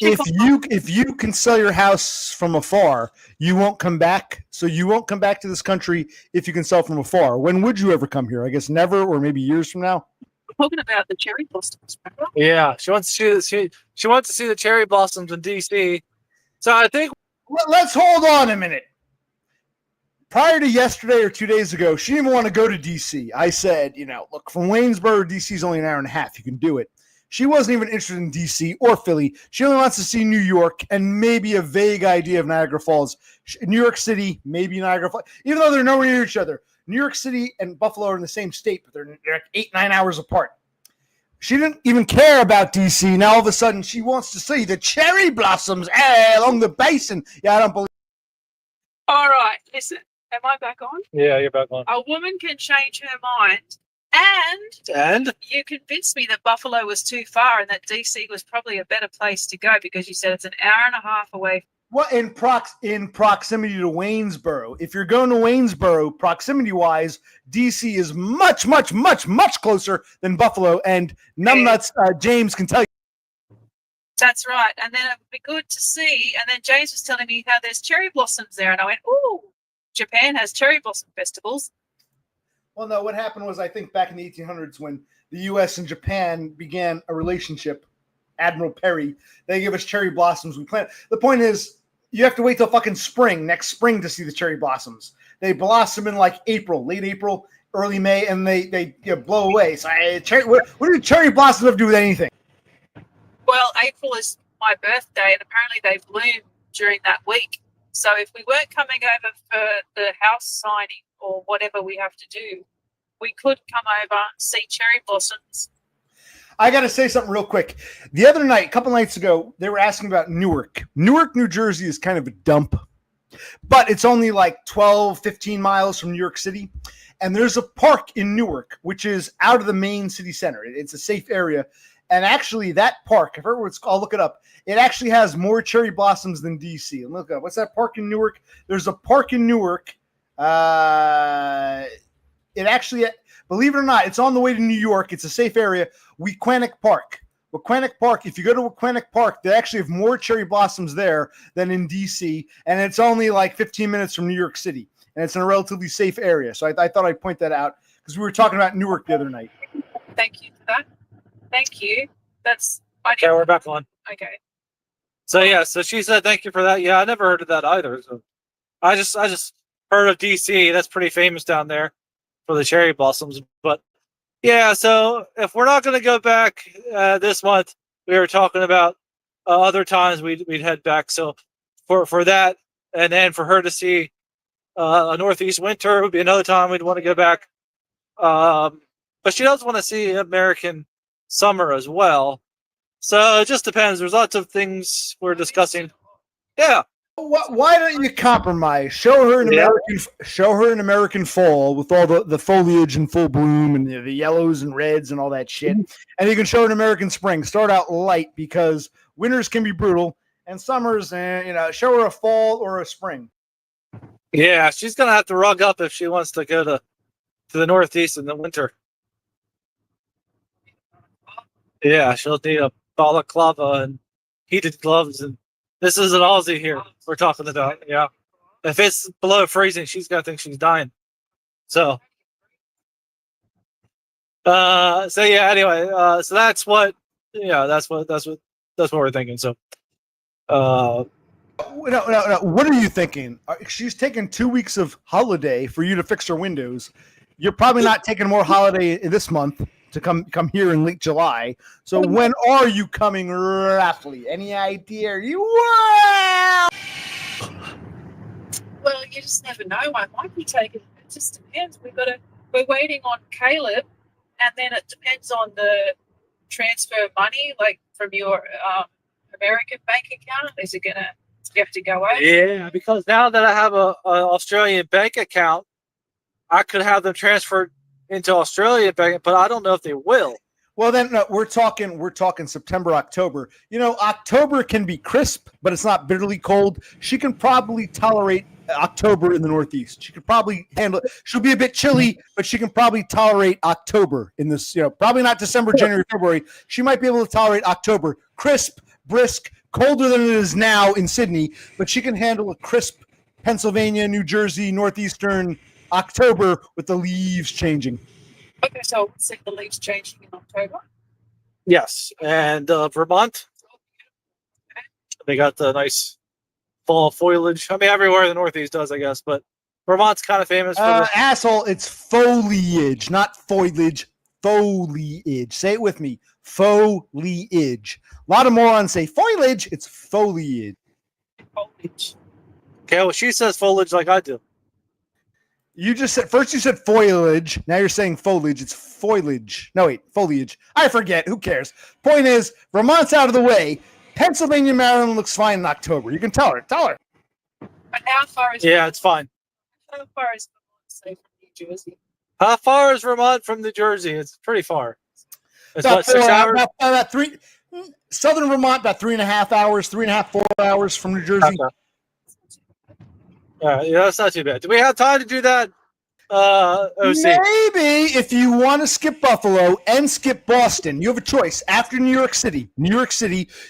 if you can sell your house from afar, you won't come back. So you won't come back to this country if you can sell from afar. When would you ever come here? I guess never, or maybe years from now. We're talking about the cherry blossoms, remember? Yeah, she wants to see the cherry blossoms in DC. So I think Let's hold on a minute. Prior to yesterday or 2 days ago, she didn't want to go to DC. I said, look, from Waynesboro to DC is only an hour and a half. You can do it. She wasn't even interested in DC or Philly. She only wants to see New York and maybe a vague idea of Niagara Falls. New York City, maybe Niagara Falls, even though they're nowhere near each other. New York City and Buffalo are in the same state, but they're like 8-9 hours apart. She didn't even care about DC. Now all of a sudden she wants to see the cherry blossoms along the basin. Yeah, I don't believe. All right, listen. Am I back on? yeah, you're back on. A woman can change her mind, and you convinced me that Buffalo was too far and that DC was probably a better place to go because you said it's an hour and a half away Well, in proximity to Waynesboro. If you're going to Waynesboro, proximity-wise, DC is much, much, much, much closer than Buffalo, and Numbnuts James can tell you. That's right. And then it would be good to see. And then James was telling me how there's cherry blossoms there. And I went, ooh, Japan has cherry blossom festivals. Well, no, what happened was I think back in the 1800s when the U.S. and Japan began a relationship, Admiral Perry, they gave us cherry blossoms. We plant. The point is, you have to wait till fucking next spring to see the cherry blossoms. They blossom in like April, late April, early May, and they blow away. So what do cherry blossoms have to do with anything? Well, April is my birthday, and apparently they bloom during that week. So if we weren't coming over for the house signing or whatever we have to do, we could come over and see cherry blossoms. I got to say something real quick. The other night, a couple nights ago, they were asking about Newark. Newark, New Jersey is kind of a dump, but it's only like 12, 15 miles from New York City. And there's a park in Newark, which is out of the main city center. It's a safe area. And actually, that park, if everyone's, I'll look it up. It actually has more cherry blossoms than DC. And look up, what's that park in Newark? There's a park in Newark. It actually, believe it or not, it's on the way to New York. It's a safe area. Wequanic Park. Wequanic Park. If you go to Wequanic Park, they actually have more cherry blossoms there than in DC, and it's only like 15 minutes from New York City, and it's in a relatively safe area. So I thought I'd point that out because we were talking about Newark the other night. Thank you for that. Thank you. Okay, we're back on. Okay. So yeah, so she said thank you for that. Yeah, I never heard of that either. So I just heard of DC. That's pretty famous down there for the cherry blossoms. But yeah, so if we're not going to go back this month, we were talking about other times we'd head back. So for that, and then for her to see a Northeast winter would be another time we'd want to go back. But she does want to see American summer as well. So it just depends. There's lots of things we're discussing. Yeah. Why don't you compromise? Show her an American fall with all the foliage in full bloom and the yellows and reds and all that shit. And you can show her an American spring. Start out light because winters can be brutal and summers, show her a fall or a spring. Yeah, she's gonna have to rug up if she wants to go to the Northeast in the winter. Yeah, she'll need a balaclava and heated gloves, and this is an Aussie here we're talking about. Yeah, if it's below freezing, she's gonna think she's dying. So yeah. Anyway, so that's what we're thinking. So, No. What are you thinking? She's taking 2 weeks of holiday for you to fix her windows. You're probably not taking more holiday this month to come here in late July. So when are you coming roughly? Any idea? Well, you just never know. I might be taking. It just depends. We're waiting on Caleb, and then it depends on the transfer money, like from your American bank account. Is it gonna? You have to go over? Yeah, because now that I have a Australian bank account, I could have them transferred into Australian bank, but I don't know if they will. Well, then we're talking September, October. October can be crisp, but it's not bitterly cold. She can probably tolerate October in the Northeast. She could probably handle it. She'll be a bit chilly, but she can probably tolerate October in this. Probably not December, January, February. She might be able to tolerate October, crisp, brisk, colder than it is now in Sydney, but she can handle a crisp Pennsylvania, New Jersey, northeastern October with the leaves changing. Okay, so see the leaves changing in October. Yes, and Vermont, they got the nice fall foliage. I mean, everywhere in the Northeast does, I guess, but Vermont's kind of famous for asshole. It's foliage, not foliage. Foliage. Say it with me. Foliage. A lot of morons say foliage. It's foliage. Foliage. Okay, well, she says foliage like I do. You said foliage. Now you're saying foliage. It's foliage. No, wait, foliage. I forget. Who cares? Point is, Vermont's out of the way. Pennsylvania, Maryland looks fine in October. You can tell her. But how far is it's fine. How far is Vermont, say, from New Jersey? How far is Vermont from New Jersey? It's pretty far. It's about 6 hours? About 3. Southern Vermont, about 3.5 hours, 3.5, 4 hours from New Jersey. Okay. All right, yeah, that's not too bad. Do we have time to do that? OC. Maybe if you want to skip Buffalo and skip Boston, you have a choice. After New York City,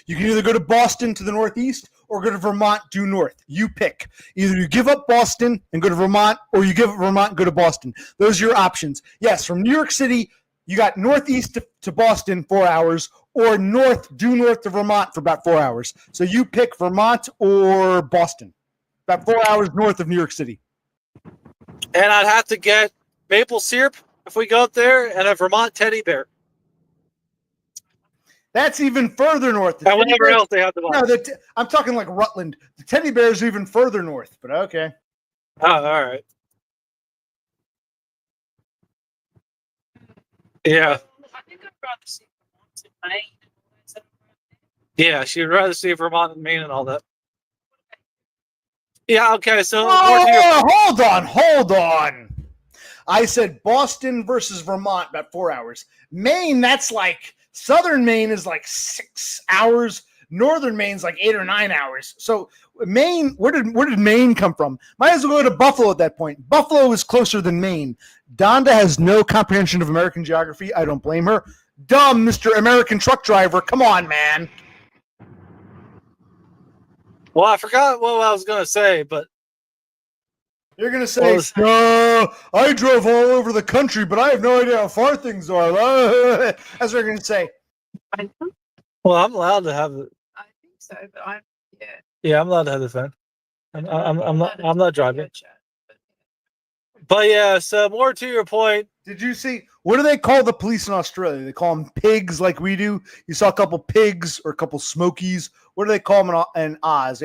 you can either go to Boston to the northeast or go to Vermont due north. You pick. Either you give up Boston and go to Vermont, or you give up Vermont and go to Boston. Those are your options. Yes, from New York City, you got northeast to Boston, 4 hours, or due north to Vermont for about 4 hours. So you pick Vermont or Boston, about 4 hours north of New York City. And I'd have to get maple syrup if we go up there, and a Vermont teddy bear. That's even further north. And whatever else they have to buy. No, I'm talking like Rutland. The teddy bears are even further north, but okay. Oh, all right. Yeah. I think I'd rather see Vermont in Maine. Yeah, she'd rather see Vermont and Maine and all that. Yeah, okay, so... Hold on. I said Boston versus Vermont, about 4 hours. Maine, that's like... Southern Maine is like 6 hours. Northern Maine's like 8 or 9 hours. So Maine, where did Maine come from? Might as well go to Buffalo at that point. Buffalo is closer than Maine. Donda has no comprehension of American geography. I don't blame her. Dumb, Mr. American truck driver. Come on, man. Well, I forgot what I was going to say, but... You're going to say, I drove all over the country, but I have no idea how far things are. That's what you're going to say. Well, I'm allowed to have it. I think so, but I'm Yeah, I'm allowed to have the phone. I'm not driving. But yeah, so more to your point. Did you see, what do they call the police in Australia? They call them pigs like we do. You saw a couple pigs or a couple smokies. What do they call them in Oz?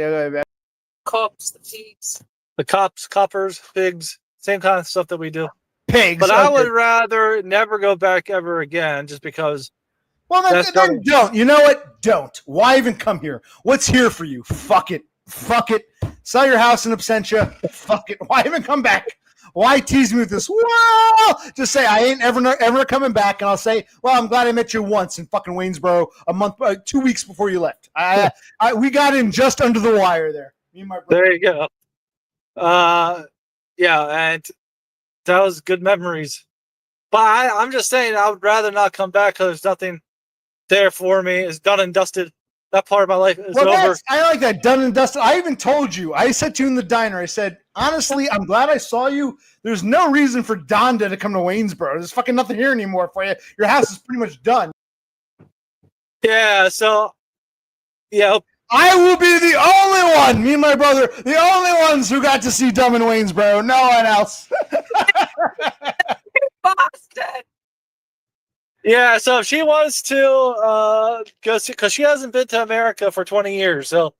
Cops, the pigs. The coppers, pigs, same kind of stuff that we do. Pigs. But I would rather never go back ever again, just because. Well, then don't. You know what? Don't. Why even come here? What's here for you? Fuck it. Sell your house in absentia. Fuck it. Why even come back? Why tease me with this? Well, just say I ain't ever coming back, and I'll say, well, I'm glad I met you once in fucking Waynesboro a month, 2 weeks before you left. We got in just under the wire there. Me and my brother. There you go. Yeah, and that was good memories. But I'm just saying, I would rather not come back because there's nothing there for me. It's done and dusted. That part of my life is over. I like that, done and dusted. I even told you. I said to you in the diner, I said, honestly, I'm glad I saw you. There's no reason for Donda to come to Waynesboro. There's fucking nothing here anymore for you. Your house is pretty much done. Yeah, so, yeah. I will be the only one, me and my brother, the only ones who got to see Dumb in Waynesboro. No one else. Boston. Yeah, so if she wants to go see, because she hasn't been to America for 20 years, so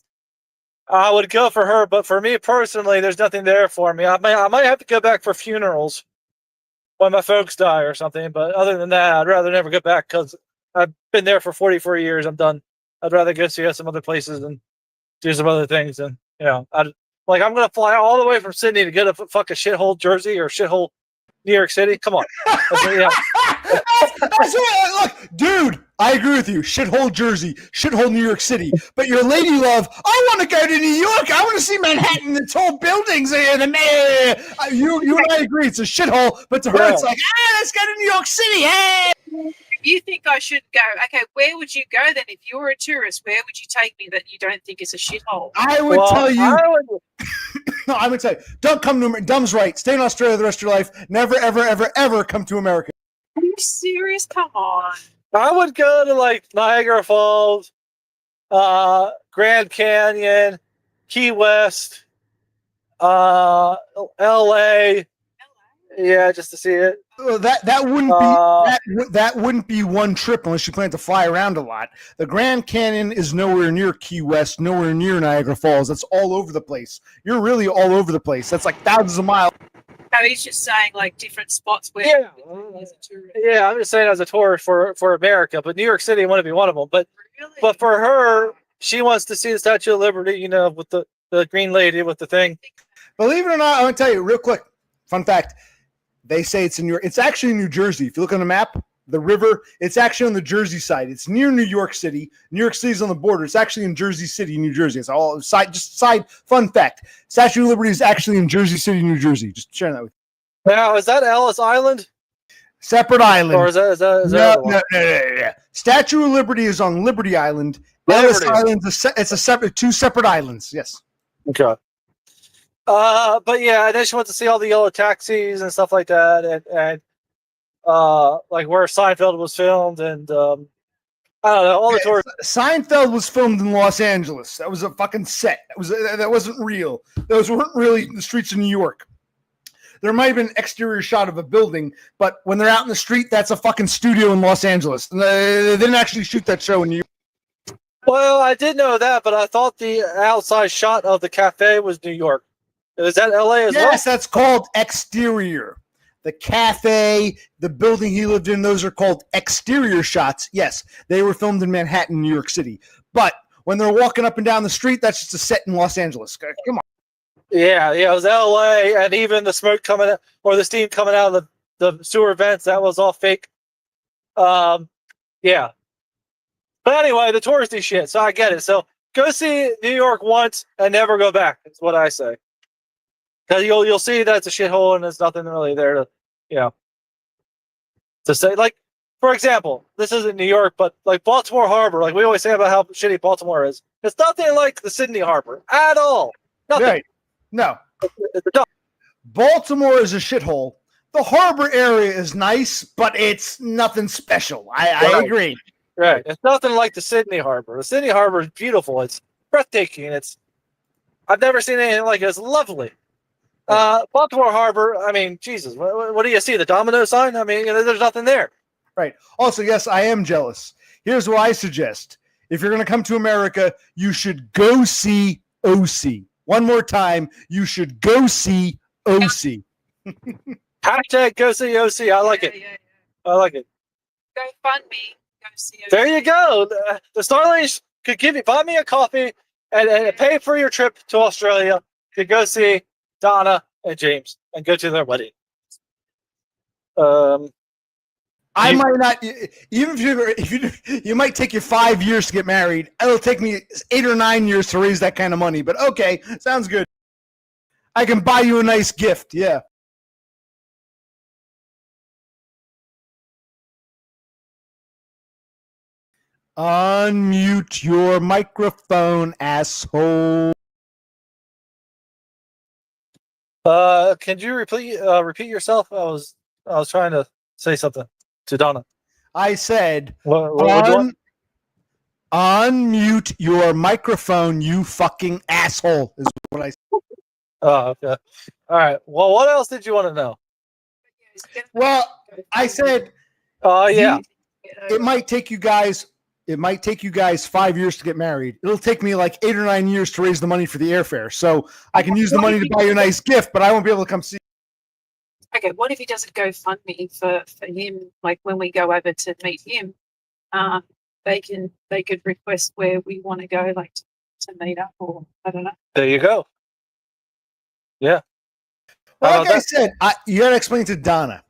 I would go for her. But for me personally, there's nothing there for me. I might have to go back for funerals when my folks die or something. But other than that, I'd rather never go back because I've been there for 44 years. I'm done. I'd rather go see some other places and do some other things. And, you know, I'm going to fly all the way from Sydney to get a fucking shithole Jersey or shithole New York City. Come on. Look, dude, I agree with you. Shithole Jersey, shithole New York City. But your lady love, I want to go to New York. I want to see Manhattan, the tall buildings there. You and I agree. It's a shithole. But to her, it's like, let's go to New York City. Hey. You think I should go? Okay, where would you go then? If you were a tourist, where would you take me that you don't think is a shithole? I would tell you. No, I would say, don't come to America. Dumb's right. Stay in Australia the rest of your life. Never, ever, ever, ever come to America. Are you serious? Come on. I would go to like Niagara Falls, Grand Canyon, Key West, LA. Yeah, just to see it. That wouldn't be one trip unless you plan to fly around a lot. The Grand Canyon is nowhere near Key West, nowhere near Niagara Falls. That's all over the place. You're really all over the place. That's like thousands of miles. No, he's just saying like different spots where as a tourist. Yeah, I'm just saying as a tourist for America, but New York City wouldn't be one of them. But really? But for her, she wants to see the Statue of Liberty, you know, with the green lady with the thing. Believe it or not, I'm gonna tell you real quick. Fun fact. They say it's actually in New Jersey. If you look on the map, the river. It's actually on the Jersey side. It's near New York City. New York City's on the border. It's actually in Jersey City, New Jersey. It's all side. Fun fact: Statue of Liberty is actually in Jersey City, New Jersey. Just sharing that with you. Now, is that Ellis Island? Separate island. Or is that No. Statue of Liberty is on Liberty Island. Ellis Island it's a separate two separate islands. Yes. Okay. But yeah, I just went to see all the yellow taxis and stuff like that, and like where Seinfeld was filmed, and I don't know, all the tourists. Seinfeld was filmed in Los Angeles. That was a fucking set. That wasn't real. Those weren't really the streets of New York. There might have been an exterior shot of a building, but when they're out in the street, that's a fucking studio in Los Angeles. They didn't actually shoot that show in New York. Well, I did know that, but I thought the outside shot of the cafe was New York. Is that LA as well? Yes, that's called exterior. The cafe, the building he lived in, those are called exterior shots. Yes, they were filmed in Manhattan, New York City. But when they're walking up and down the street, that's just a set in Los Angeles. Come on. Yeah, it was LA, and even the smoke coming out, or the steam coming out of the sewer vents, that was all fake. Yeah. But anyway, the touristy shit, so I get it. So go see New York once and never go back, is what I say. Because you'll see that it's a shithole and there's nothing really there to say. Like, for example, this isn't New York, but like Baltimore Harbor, like we always say about how shitty Baltimore is. It's nothing like the Sydney Harbor at all. Nothing. Right. No. It's a dump. Baltimore is a shithole. The harbor area is nice, but it's nothing special. I agree. Right. It's nothing like the Sydney Harbor. The Sydney Harbor is beautiful. It's breathtaking. I've never seen anything like it. It's lovely. Baltimore Harbor, I mean, Jesus, what do you see? The domino sign? I mean, there's nothing there. Right. Also, yes, I am jealous. Here's what I suggest. If you're going to come to America, you should go see OC. One more time, you should go see OC. Hashtag go see OC. I like it. Yeah. I like it. Go fund me. Go see it. There you go. The Starlings could buy me a coffee and pay for your trip to Australia to go see Donna and James and go to their wedding. I might not, even if you might take you 5 years to get married. It'll take me 8 or 9 years to raise that kind of money. But okay, sounds good. I can buy you a nice gift. Yeah. Unmute your microphone, asshole. Can you repeat yourself? I was trying to say something to Donna. I said, What? unmute your microphone, you fucking asshole, is what I said. Oh, okay. All right. Well, what else did you want to know? Well, I said, Oh, yeah. it might take you guys 5 years to get married. It'll take me like 8 or 9 years to raise the money for the airfare. So I can use the money to buy you a nice gift, but I won't be able to come see. Okay, what if he doesn't go fund me for him? Like when we go over to meet him, they could request where we want to go, like to meet up, or I don't know. There you go. Yeah. Like I said, you got to explain to Donna.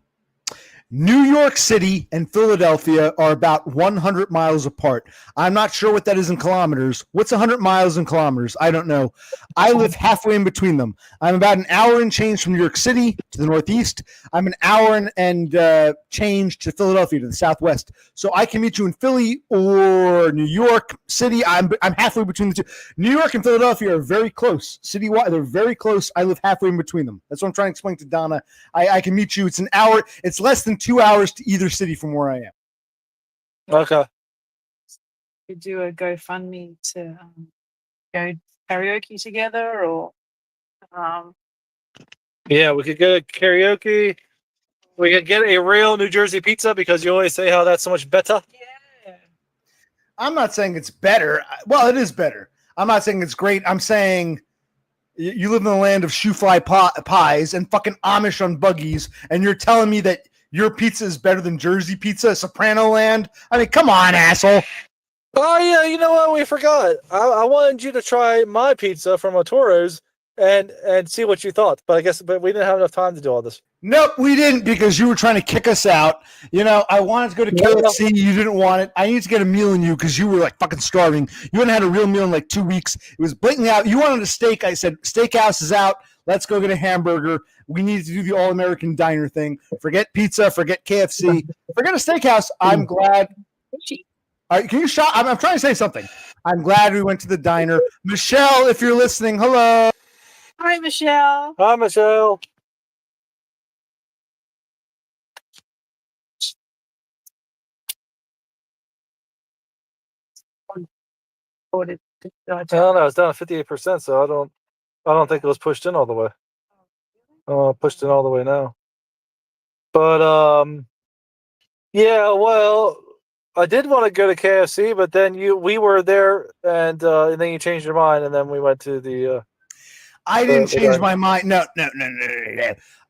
New York City and Philadelphia are about 100 miles apart. I'm not sure what that is in kilometers. What's 100 miles in kilometers? I don't know. I live halfway in between them. I'm about an hour and change from New York City to the northeast. I'm an hour and change to Philadelphia to the southwest. So I can meet you in Philly or New York City. I'm halfway between the two. New York and Philadelphia are very close. Citywide, they're very close. I live halfway in between them. That's what I'm trying to explain to Donna. I can meet you. It's an hour. It's less than 2 hours to either city from where I am. Okay. Could do a GoFundMe to go karaoke together, or Yeah, we could get a karaoke. We could get a real New Jersey pizza because you always say how that's so much better. yeah. I'm not saying it's better. Well, it is better. I'm not saying it's great. I'm saying you live in the land of shoe fly pies and fucking Amish on buggies, and you're telling me that your pizza is better than Jersey pizza, Soprano land? I mean, come on, asshole. Oh, yeah, you know what? We forgot. I wanted you to try my pizza from Otoro's and see what you thought. But we didn't have enough time to do all this. Nope, we didn't because you were trying to kick us out. You know, I wanted to go to KFC. You didn't want it. I need to get a meal in you because you were like fucking starving. You hadn't had a real meal in like 2 weeks. It was blatantly out. You wanted a steak. I said, steakhouse is out. Let's go get a hamburger. We need to do the all-American diner thing. Forget pizza. Forget KFC. Forget a steakhouse. I'm glad. All right, can you shut? I'm trying to say something. I'm glad we went to the diner. Michelle, if you're listening, hello. Hi, Michelle. Hi, Michelle. I I don't know. It's down to 58%, so I don't think it was pushed in all the way. Pushed in all the way now. But yeah. Well, I did want to go to KFC, but then we were there, and then you changed your mind, and then we went to the. I didn't change my mind. No.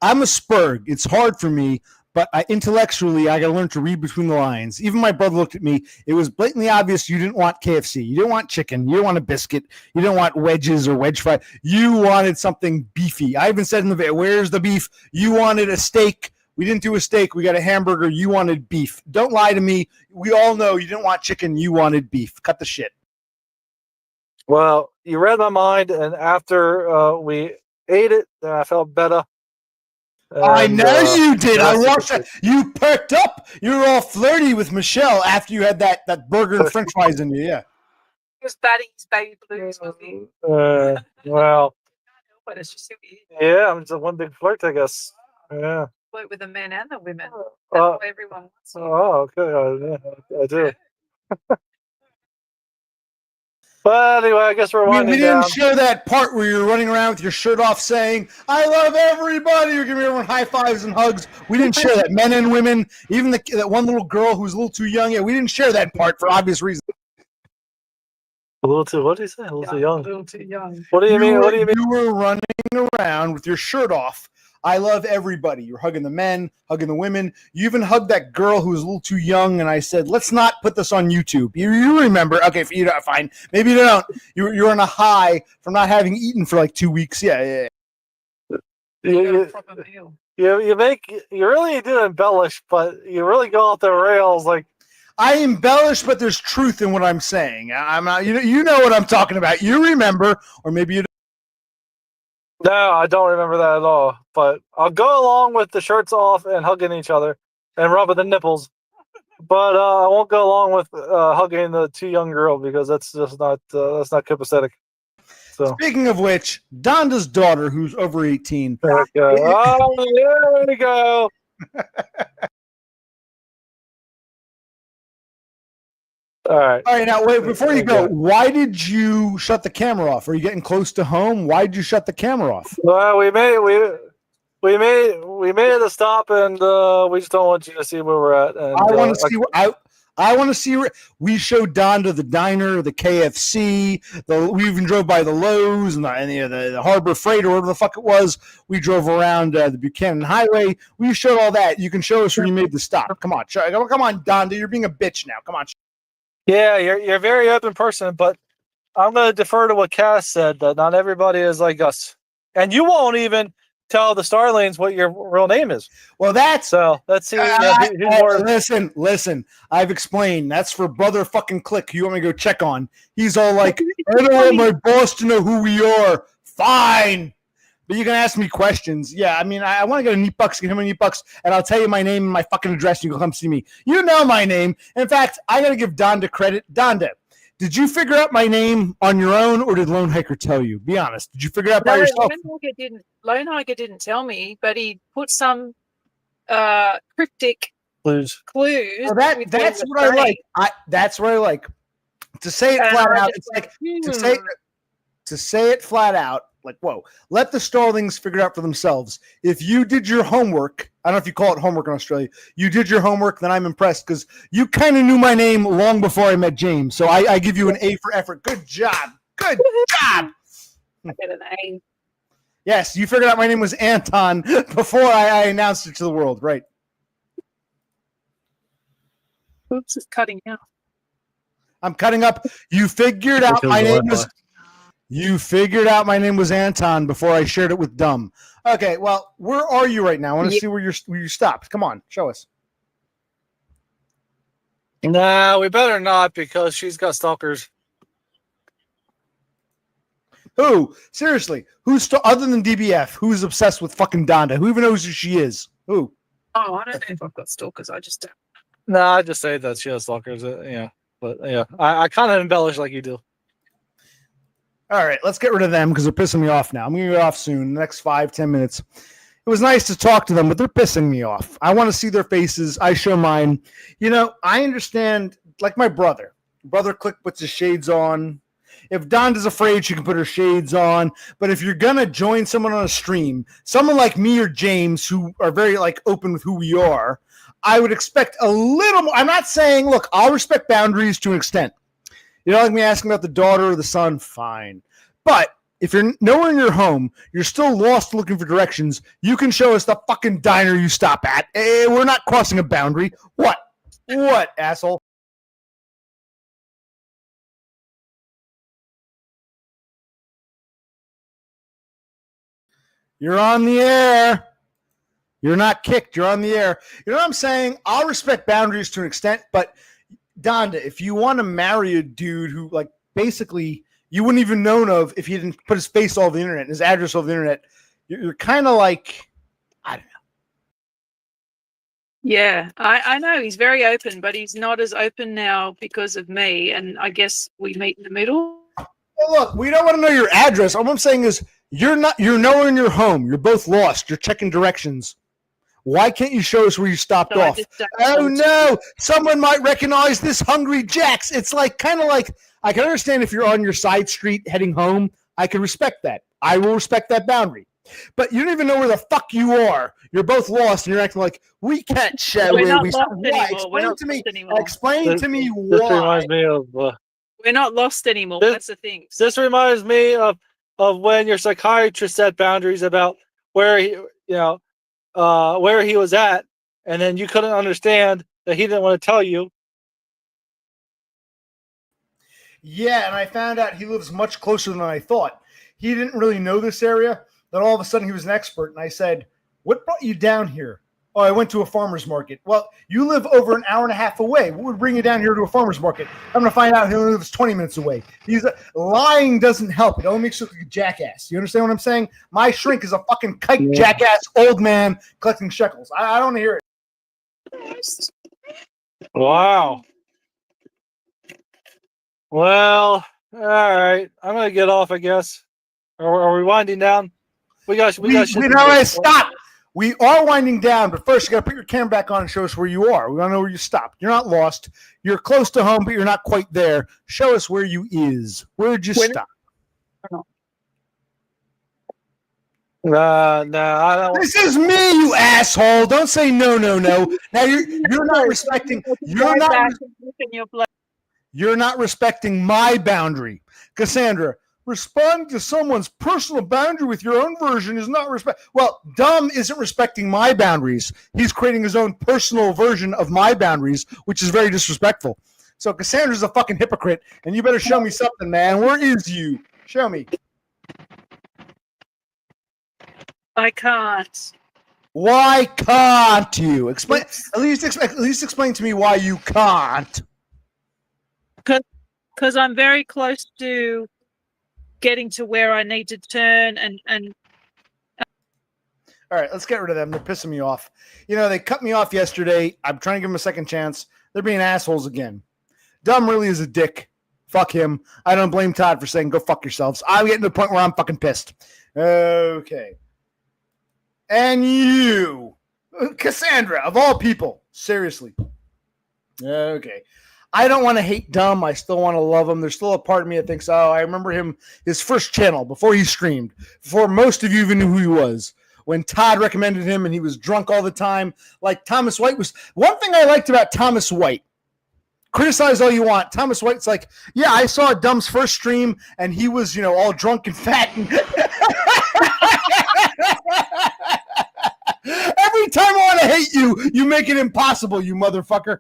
I'm a spurg. It's hard for me, but intellectually, I got to learn to read between the lines. Even my brother looked at me. It was blatantly obvious you didn't want KFC. You didn't want chicken. You didn't want a biscuit. You didn't want wedges or wedge fry. You wanted something beefy. I even said in the video, where's the beef? You wanted a steak. We didn't do a steak. We got a hamburger. You wanted beef. Don't lie to me. We all know you didn't want chicken. You wanted beef. Cut the shit. Well, you read my mind, and after we ate it, I felt better. I know you did. I watched it. that. You perked up. You were all flirty with Michelle after you had that burger and French fries in you. Yeah. He was batting his baby blues with me. Well, But it's just who he is. yeah, I'm just one big flirt, I guess. Yeah. Flirt with the men and the women. That's what everyone wants. Oh, okay. Yeah, I do. But anyway, I guess we're We winding didn't down. show that part where you're running around with your shirt off saying, I love everybody. You're giving everyone high fives and hugs. We didn't share that. Men and women, even that one little girl who's a little too young. Yeah, we didn't share that part for obvious reasons. A little too, what did he say? A little too young. A little too young. What do you mean? What do you mean? You were running around with your shirt off. I love everybody. You're hugging the men, hugging the women. You even hugged that girl who was a little too young, and I said, let's not put this on YouTube. You remember. Okay, for you, fine. Maybe you don't. You're on a high from not having eaten for like 2 weeks. Yeah. You really do embellish, but you really go off the rails. Like, I embellish, but there's truth in what I'm saying. I'm not, you know what I'm talking about. You remember, or maybe you don't. no, I don't remember that at all. But I'll go along with the shirts off and hugging each other and rubbing the nipples. But I won't go along with hugging the too young girl because that's just not copacetic. So Speaking of which, Donda's daughter, who's over 18. there we go. Oh, there we go. All right. All right, now wait, before you go, why did you shut the camera off? Are you getting close to home? Why did you shut the camera off? Well, we made it a stop, and we just don't want you to see where we're at. And, I want to see I want to see. We showed Donda the diner, the KFC. We even drove by the Lowe's and the Harbor Freight or whatever the fuck it was. We drove around the Buchanan Highway. We showed all that. You can show us where you made the stop. Come on, Donda. You're being a bitch now. Come on. Yeah, you're a very open person, but I'm going to defer to what Cass said, that not everybody is like us. And you won't even tell the Starlings what your real name is. Well, let's see. Who's more... Listen. I've explained. That's for brother fucking Click. You want me to go check on? He's all like, I don't want my boss to know who we are. Fine. But you can ask me questions. Yeah, I mean, I want to get a neat bucks, get him a neat bucks, and I'll tell you my name and my fucking address, and you can come see me. You know my name. In fact, I got to give Donda credit. Donda, did you figure out my name on your own, or did Lone Hiker tell you? Be honest. Did you figure it out by yourself? Lone Hiker didn't tell me, but he put some cryptic clues. Well, that's what I like. That's what I like. To say it flat out, it's like to say it flat out. Like, whoa, let the Starlings figure it out for themselves. If you did your homework, I don't know if you call it homework in Australia, you did your homework, then I'm impressed because you kind of knew my name long before I met James. So I give you an A for effort. Good job. Good job. I get an A. Yes, you figured out my name was Anton before I announced it to the world, right? Oops, it's cutting out. I'm cutting up. You figured out my name was... You figured out my name was Anton before I shared it with DUM. Okay, well, where are you right now? I want to Yeah. see where you stopped. Come on, show us. Nah, we better not because she's got stalkers. Who? Seriously, other than DBF, who's obsessed with fucking Donda? Who even knows who she is? Who? Oh, I don't know if I've got stalkers. I just don't. Nah, I just say that she has stalkers. Yeah, but yeah, I kind of embellish like you do. All right, let's get rid of them because they're pissing me off now. I'm going to get off soon, the next 5-10 minutes. It was nice to talk to them, but they're pissing me off. I want to see their faces. I show mine. You know, I understand, like my brother. Brother Click puts his shades on. If Donda's afraid, she can put her shades on. But if you're going to join someone on a stream, someone like me or James, who are very like open with who we are, I would expect a little more. I'm not saying, look, I'll respect boundaries to an extent. You know, like me asking about the daughter or the son, fine. But if you're nowhere in your home, you're still lost looking for directions, you can show us the fucking diner you stop at. We're not crossing a boundary. What? What, asshole? You're on the air. You're not kicked. You're on the air. You know what I'm saying? I'll respect boundaries to an extent, but Donda, if you want to marry a dude who, like, basically you wouldn't even known of if he didn't put his face all over the internet and his address all over the internet, you're kind of like, I don't know. Yeah, I know he's very open, but he's not as open now because of me. And I guess we meet in the middle. Well, look, we don't want to know your address. All I'm saying is you're nowhere in your home. You're both lost. You're checking directions. Why can't you show us where you stopped So I off? just don't Oh, want to- no. Someone might recognize this hungry Jacks. It's like kind of like I can understand if you're on your side street heading home. I can respect that. I will respect that boundary. But you don't even know where the fuck you are. You're both lost, and you're acting like we can't show We're where not we lost stopped. anymore. Why? We're not Explain to me. lost anymore. Explain to me This why. reminds me of. We're not lost anymore. This- That's the thing. This reminds me of when your psychiatrist set boundaries about where he, where he was at, and then you couldn't understand that he didn't want to tell you. Yeah, and I found out he lives much closer than I thought. He didn't really know this area. Then all of a sudden he was an expert, and I said, "What brought you down here?" "Oh, I went to a farmer's market." "Well, you live over an hour and a half away. What would bring you down here to a farmer's market?" I'm going to find out he only lives 20 minutes away. Lying doesn't help. It only makes you look like a jackass. You understand what I'm saying? My shrink is a fucking kike jackass old man collecting shekels. I don't want to hear it. Wow. Well, all right. I'm gonna get off, I guess. Are we winding down? We got shit to We do. know where stop. We are winding down, but first you got to put your camera back on and show us where you are. We want to know where you stopped. You're not lost. You're close to home, but you're not quite there. Show us where you is. Where'd you stop? No, I don't. This is me, you asshole. Don't say no. Now you're not respecting. You're not respecting my boundary, Cassandra. Responding to someone's personal boundary with your own version is not respect. Well, DUM isn't respecting my boundaries. He's creating his own personal version of my boundaries, which is very disrespectful. So Cassandra's a fucking hypocrite, and you better show me something, man. Where is you? Show me. I can't. Why can't you? Explain. At least explain to me why you can't. Because I'm very close to getting to where I need to turn and All right, let's get rid of them. They're pissing me off. You know, they cut me off yesterday. I'm trying to give them a second chance. They're being assholes again. DUM really is a dick. Fuck him. I don't blame Todd for saying go fuck yourselves. I'm getting to the point where I'm fucking pissed. Okay. And you, Cassandra, of all people, seriously. Okay. I don't want to hate DUM. I still want to love him. There's still a part of me that thinks, oh, I remember him, his first channel, before he streamed, before most of you even knew who he was, when Todd recommended him and he was drunk all the time. Like Thomas White was. One thing I liked about Thomas White, criticize all you want. Thomas White's like, yeah, I saw DUM's first stream and he was, all drunk and fat. Every time I want to hate you, you make it impossible, you motherfucker.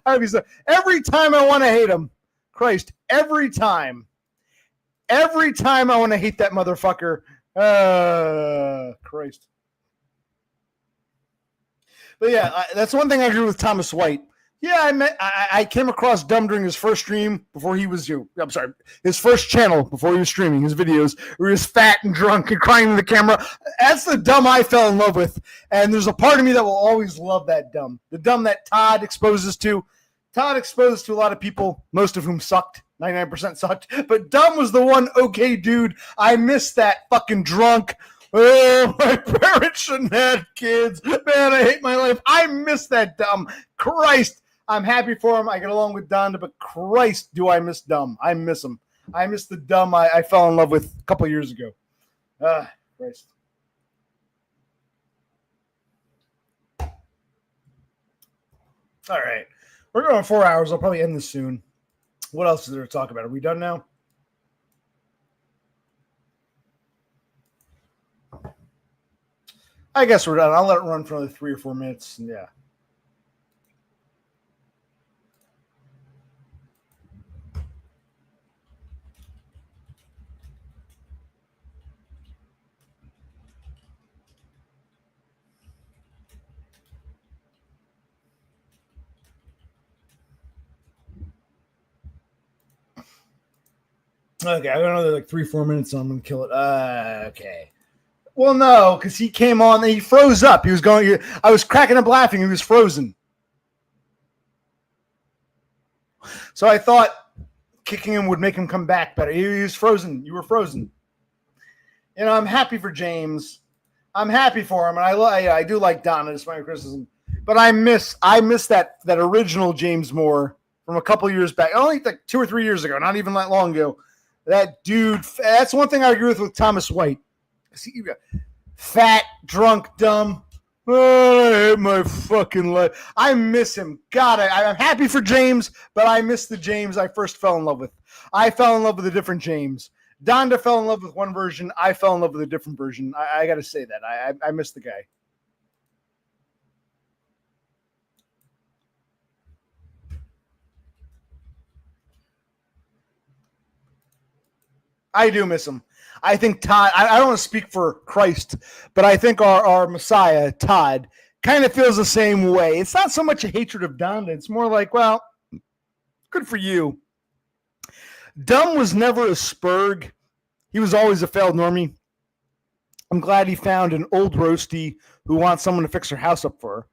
Every time I want to hate him, Christ, every time. Every time I want to hate that motherfucker. Christ. But yeah, that's one thing I agree with Thomas White. Yeah, I came across Dumb during his first stream before he was his first channel before he was streaming his videos where he was fat and drunk and crying in the camera. That's the Dumb I fell in love with. And there's a part of me that will always love that Dumb. The Dumb that Todd exposes to. Todd exposed to a lot of people, most of whom sucked. 99% sucked. But Dumb was the one okay dude. I miss that fucking drunk. Oh, my parents shouldn't have kids. Man, I hate my life. I miss that Dumb. Christ. I'm happy for him. I get along with Donda, but Christ, do I miss Dumb. I miss him. I miss the Dumb I fell in love with a couple years ago. Christ. All right. We're going 4 hours. I'll probably end this soon. What else is there to talk about? Are we done now? I guess we're done. I'll let it run for another 3 or 4 minutes. Yeah. Okay, I got another like 3-4 minutes, so I'm gonna kill it. Okay. Well, no, because he came on and he froze up. He was going. I was cracking up laughing. He was frozen. So I thought kicking him would make him come back better. He was frozen. You were frozen. You know, I'm happy for James. I'm happy for him, and I do like Donna. Despite my criticism, but I miss that original James Moore from a couple years back. Only like 2 or 3 years ago. Not even that long ago. That dude. That's one thing I agree with Thomas White. Fat, drunk, dumb. Oh, I hate my fucking life. I miss him. God, I'm happy for James, but I miss the James I first fell in love with. I fell in love with a different James. Donda fell in love with one version. I fell in love with a different version. I got to say that. I miss the guy. I do miss him. I think Todd, I don't want to speak for Christ, but I think our Messiah, Todd, kind of feels the same way. It's not so much a hatred of Donda. It's more like, well, good for you. Dumb was never a spurg. He was always a failed normie. I'm glad he found an old roasty who wants someone to fix her house up for her.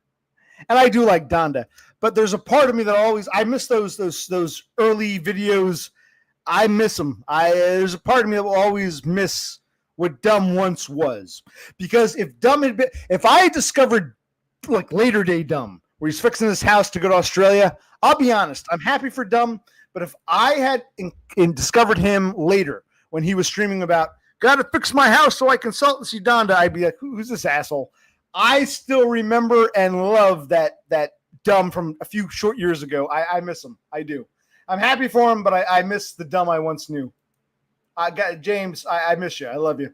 And I do like Donda. But there's a part of me that I miss those early videos. I miss them. There's a part of me that will always miss what Dumb once was. Because if I had discovered like later day Dumb, where he's fixing his house to go to Australia, I'll be honest, I'm happy for Dumb. But if I had discovered him later when he was streaming about, got to fix my house so I can see Donda, I'd be like, who's this asshole? I still remember and love that Dumb from a few short years ago. I miss him. I do. I'm happy for him, but I miss the Dumb I once knew. James, I miss you. I love you.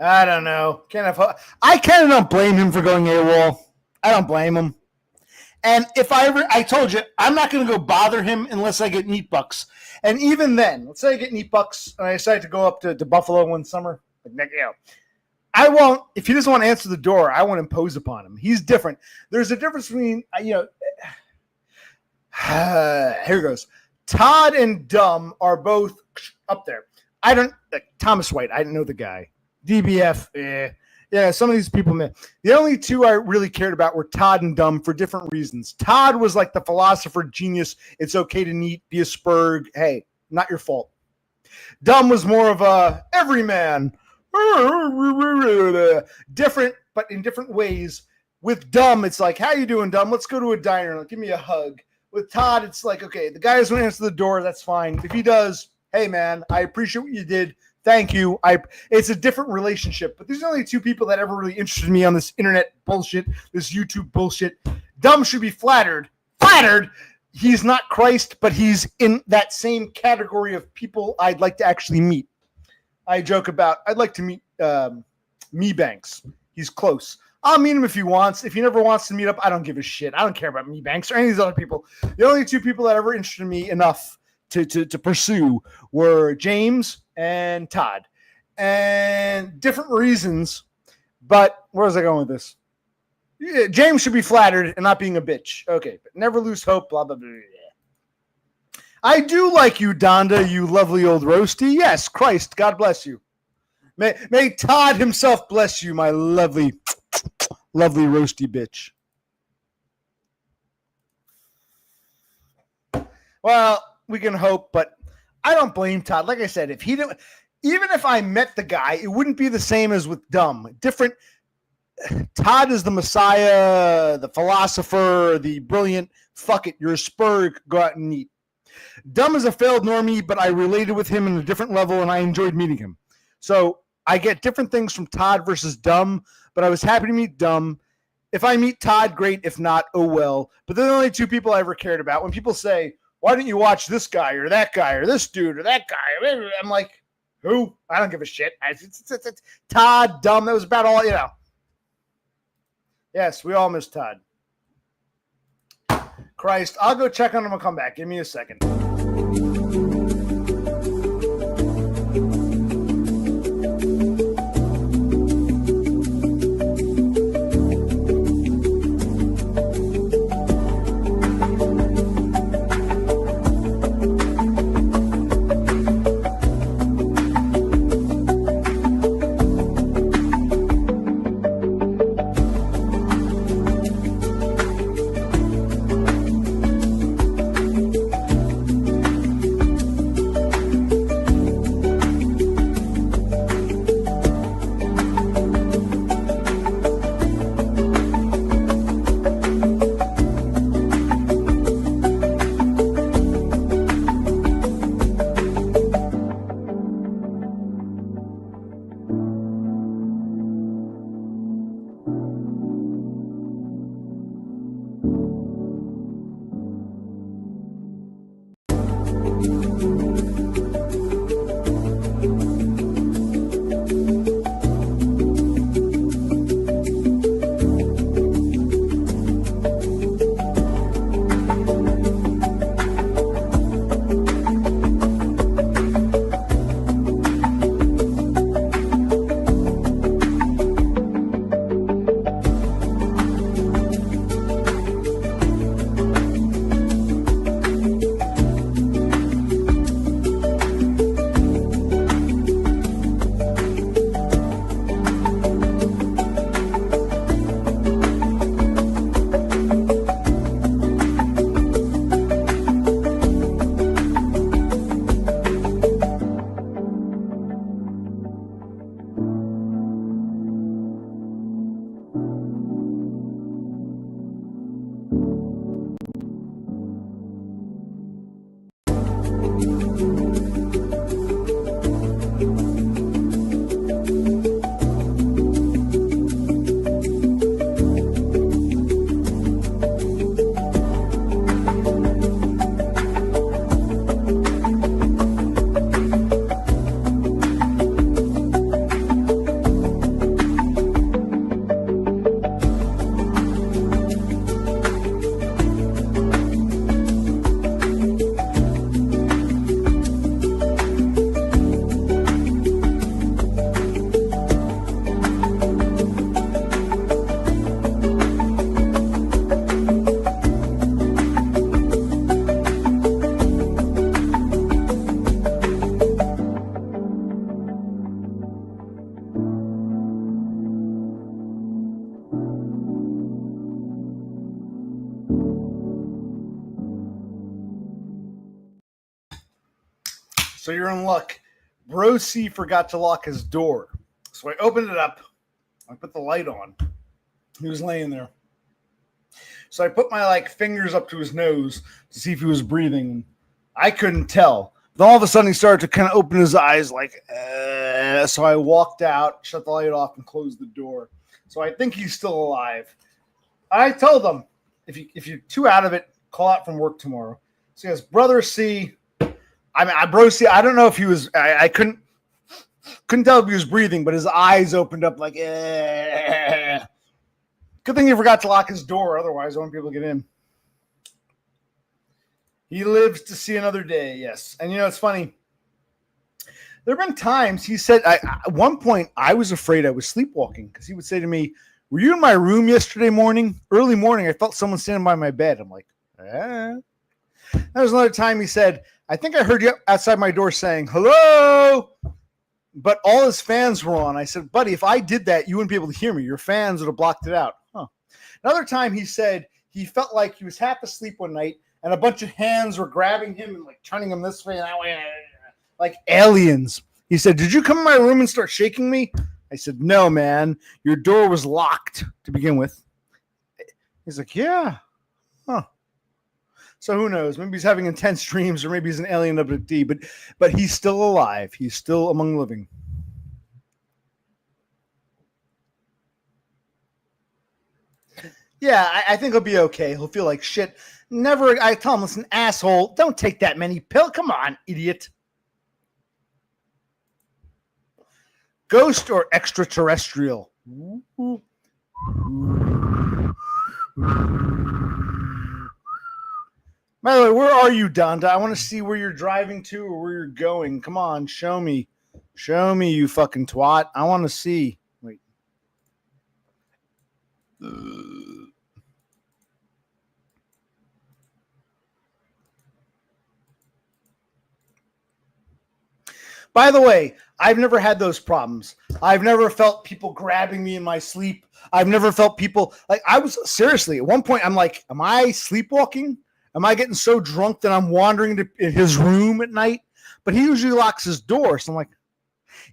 I don't know. I kind of don't blame him for going AWOL. I don't blame him. And if I told you, I'm not going to go bother him unless I get neat bucks. And even then, let's say I get neat bucks and I decide to go up to Buffalo one summer. I won't, if he doesn't want to answer the door, I won't impose upon him. He's different. There's a difference between, here goes. Todd and Dumb are both up there. Thomas White, I didn't know the guy. DBF, yeah, some of these people, man. The only two I really cared about were Todd and Dumb for different reasons. Todd was like the philosopher genius. It's okay to neat, be a spurg. Hey, not your fault. Dumb was more of a everyman. Different, but in different ways. With Dumb, it's like, how you doing, Dumb? Let's go to a diner. Give me a hug. With Todd, it's like, okay, the guy doesn't answer the door. That's fine. If he does, hey, man, I appreciate what you did. Thank you. It's a different relationship. But there's only two people that ever really interested me on this internet bullshit, this YouTube bullshit. Dumb should be flattered. Flattered! He's not Christ, but he's in that same category of people I'd like to actually meet. I joke about, I'd like to meet Me Banks. He's close. I'll meet him if he wants. If he never wants to meet up, I don't give a shit. I don't care about me Banks or any of these other people. The only two people that ever interested me enough to pursue were James and Todd. And different reasons, but where was I going with this? Yeah, James should be flattered and not being a bitch. Okay, but never lose hope, blah, blah, blah, blah. I do like you, Donda, you lovely old roasty. Yes, Christ, God bless you. May Todd himself bless you, my lovely roasty bitch. Well, we can hope, but I don't blame Todd. Like I said, if he didn't, even if I met the guy, it wouldn't be the same as with DUM. Different. Todd is the messiah, the philosopher, the brilliant. Fuck it, you're a spur. Go out and eat. DUM is a failed normie, but I related with him in a different level, and I enjoyed meeting him. So I get different things from Todd versus DUM, but I was happy to meet DUM. If I meet Todd, great. If not, oh well. But they're the only two people I ever cared about. When people say, why didn't you watch this guy or that guy or this dude or that guy? I'm like, who? I don't give a shit. It's Todd, DUM. That was about all, you know. Yes, we all miss Todd. Christ, I'll go check on him and come back. Give me a second. So you're in luck. Bro C forgot to lock his door. So I opened it up. I put the light on. He was laying there. So I put my fingers up to his nose to see if he was breathing. I couldn't tell. Then all of a sudden he started to kind of open his eyes so I walked out, shut the light off, and closed the door. So I think he's still alive. I told him, if you're too out of it, call out from work tomorrow. So he goes, Brother C. Bro C, I don't know if he was, I couldn't tell if he was breathing, but his eyes opened up Good thing he forgot to lock his door. Otherwise, I wouldn't be able to get in. He lives to see another day. Yes. And it's funny. There have been times he said, at one point, I was afraid I was sleepwalking because he would say to me, were you in my room yesterday morning? Early morning, I felt someone standing by my bed. I'm like, eh. There was another time he said, I think I heard you outside my door saying, hello, but all his fans were on. I said, buddy, if I did that, you wouldn't be able to hear me. Your fans would have blocked it out. Huh. Another time he said he felt like he was half asleep one night and a bunch of hands were grabbing him and like turning him this way and that way. Like aliens. He said, did you come in my room and start shaking me? I said, no, man. Your door was locked to begin with. He's like, yeah. Huh. So who knows? Maybe he's having intense dreams or maybe he's an alien abductee, but he's still alive. He's still among the living. Yeah, I think he'll be okay. He'll feel like shit. Never, I tell him, listen, asshole, don't take that many pills. Come on, idiot. Ghost or extraterrestrial? By the way, where are you, Donda? I want to see where you're driving to or where you're going. Come on, show me. Show me, you fucking twat. I want to see. Wait. By the way, I've never had those problems. I've never felt people grabbing me in my sleep. I've never felt people like I was seriously at one point. I'm like, am I sleepwalking? Am I getting so drunk that I'm wandering in his room at night? But he usually locks his door. So I'm like,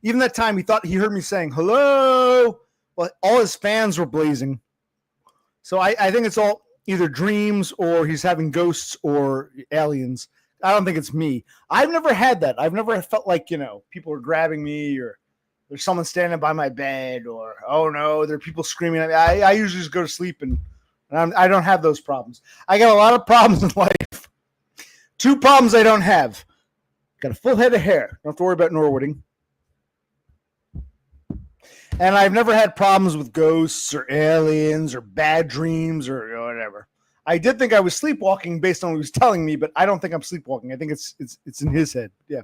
even that time he thought he heard me saying hello. Well, all his fans were blazing. So I think it's all either dreams or he's having ghosts or aliens. I don't think it's me. I've never had that. I've never felt like, people are grabbing me or there's someone standing by my bed or, oh no, there are people screaming at me. I usually just go to sleep and I don't have those problems. I got a lot of problems in life. 2 problems I don't have. Got a full head of hair. Don't have to worry about Norwooding. And I've never had problems with ghosts or aliens or bad dreams or whatever. I did think I was sleepwalking based on what he was telling me, but I don't think I'm sleepwalking. I think it's in his head. Yeah.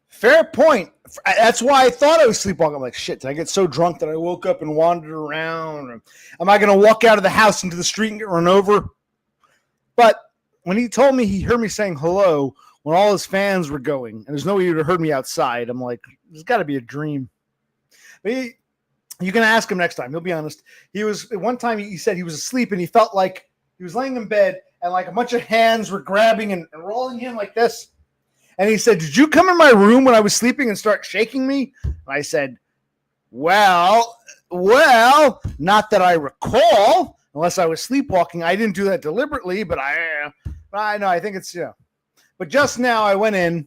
Fair point. That's why I thought I was sleepwalking. I'm like, shit, did I get so drunk that I woke up and wandered around? Or am I going to walk out of the house into the street and get run over? But when he told me he heard me saying hello when all his fans were going, and there's no way he would have heard me outside, I'm like, there's got to be a dream. But you can ask him next time. He'll be honest. One time he said he was asleep and he felt like he was laying in bed and like a bunch of hands were grabbing and rolling him like this. And he said, did you come in my room when I was sleeping and start shaking me? And I said, well, not that I recall, unless I was sleepwalking. I didn't do that deliberately, but I know, I think it's, But just now I went in.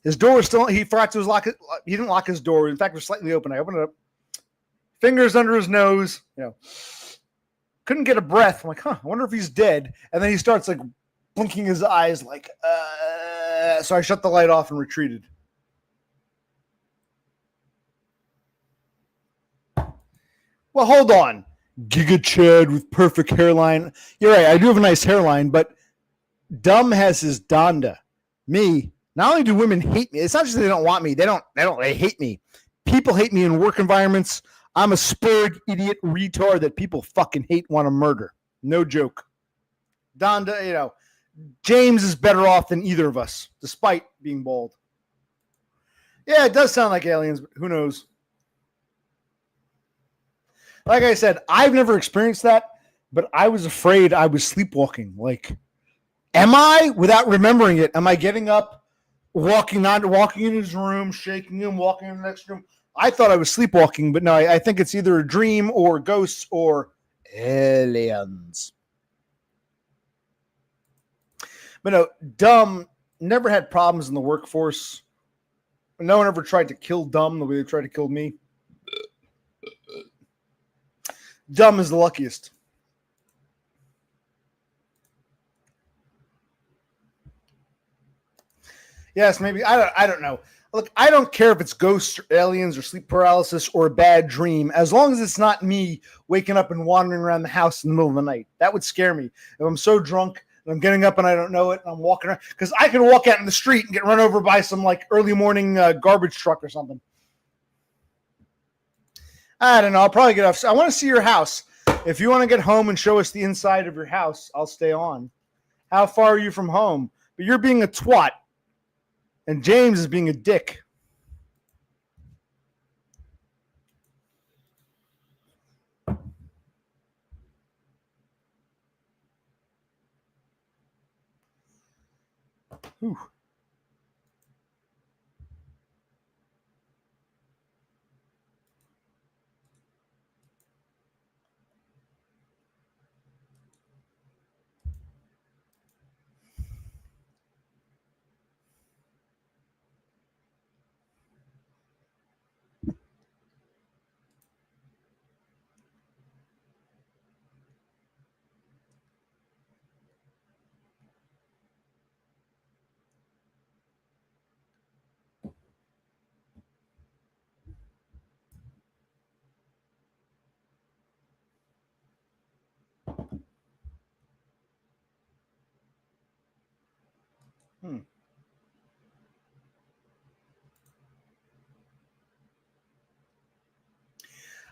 His door was still, he forgot to lock it. He didn't lock his door. In fact, it was slightly open. I opened it up. Fingers under his nose, couldn't get a breath. I'm like, I wonder if he's dead. And then he starts like blinking his eyes like, so I shut the light off and retreated. Well, hold on. Giga Chad with perfect hairline. You're right. I do have a nice hairline, but Dumb has his Donda. Me, not only do women hate me, it's not just they don't want me. They hate me. People hate me in work environments. I'm a spurred idiot retard that people fucking hate, want to murder. No joke. Donda, James is better off than either of us, despite being bald. Yeah, it does sound like aliens, but who knows? Like I said, I've never experienced that, but I was afraid I was sleepwalking. Like, am I, without remembering it, am I getting up, not walking in his room, shaking him, walking in the next room. I thought I was sleepwalking, but no, I think it's either a dream or ghosts or aliens. But no, Dumb never had problems in the workforce. No one ever tried to kill Dumb the way they tried to kill me. Dumb is the luckiest. Yes, maybe. I don't know. Look, I don't care if it's ghosts or aliens or sleep paralysis or a bad dream, as long as it's not me waking up and wandering around the house in the middle of the night. That would scare me. If I'm so drunk and I'm getting up and I don't know it and I'm walking around, because I can walk out in the street and get run over by some like early morning garbage truck or something. I don't know. I'll probably get off. I want to see your house. If you want to get home and show us the inside of your house, I'll stay on. How far are you from home? But you're being a twat. And James is being a dick. Whew.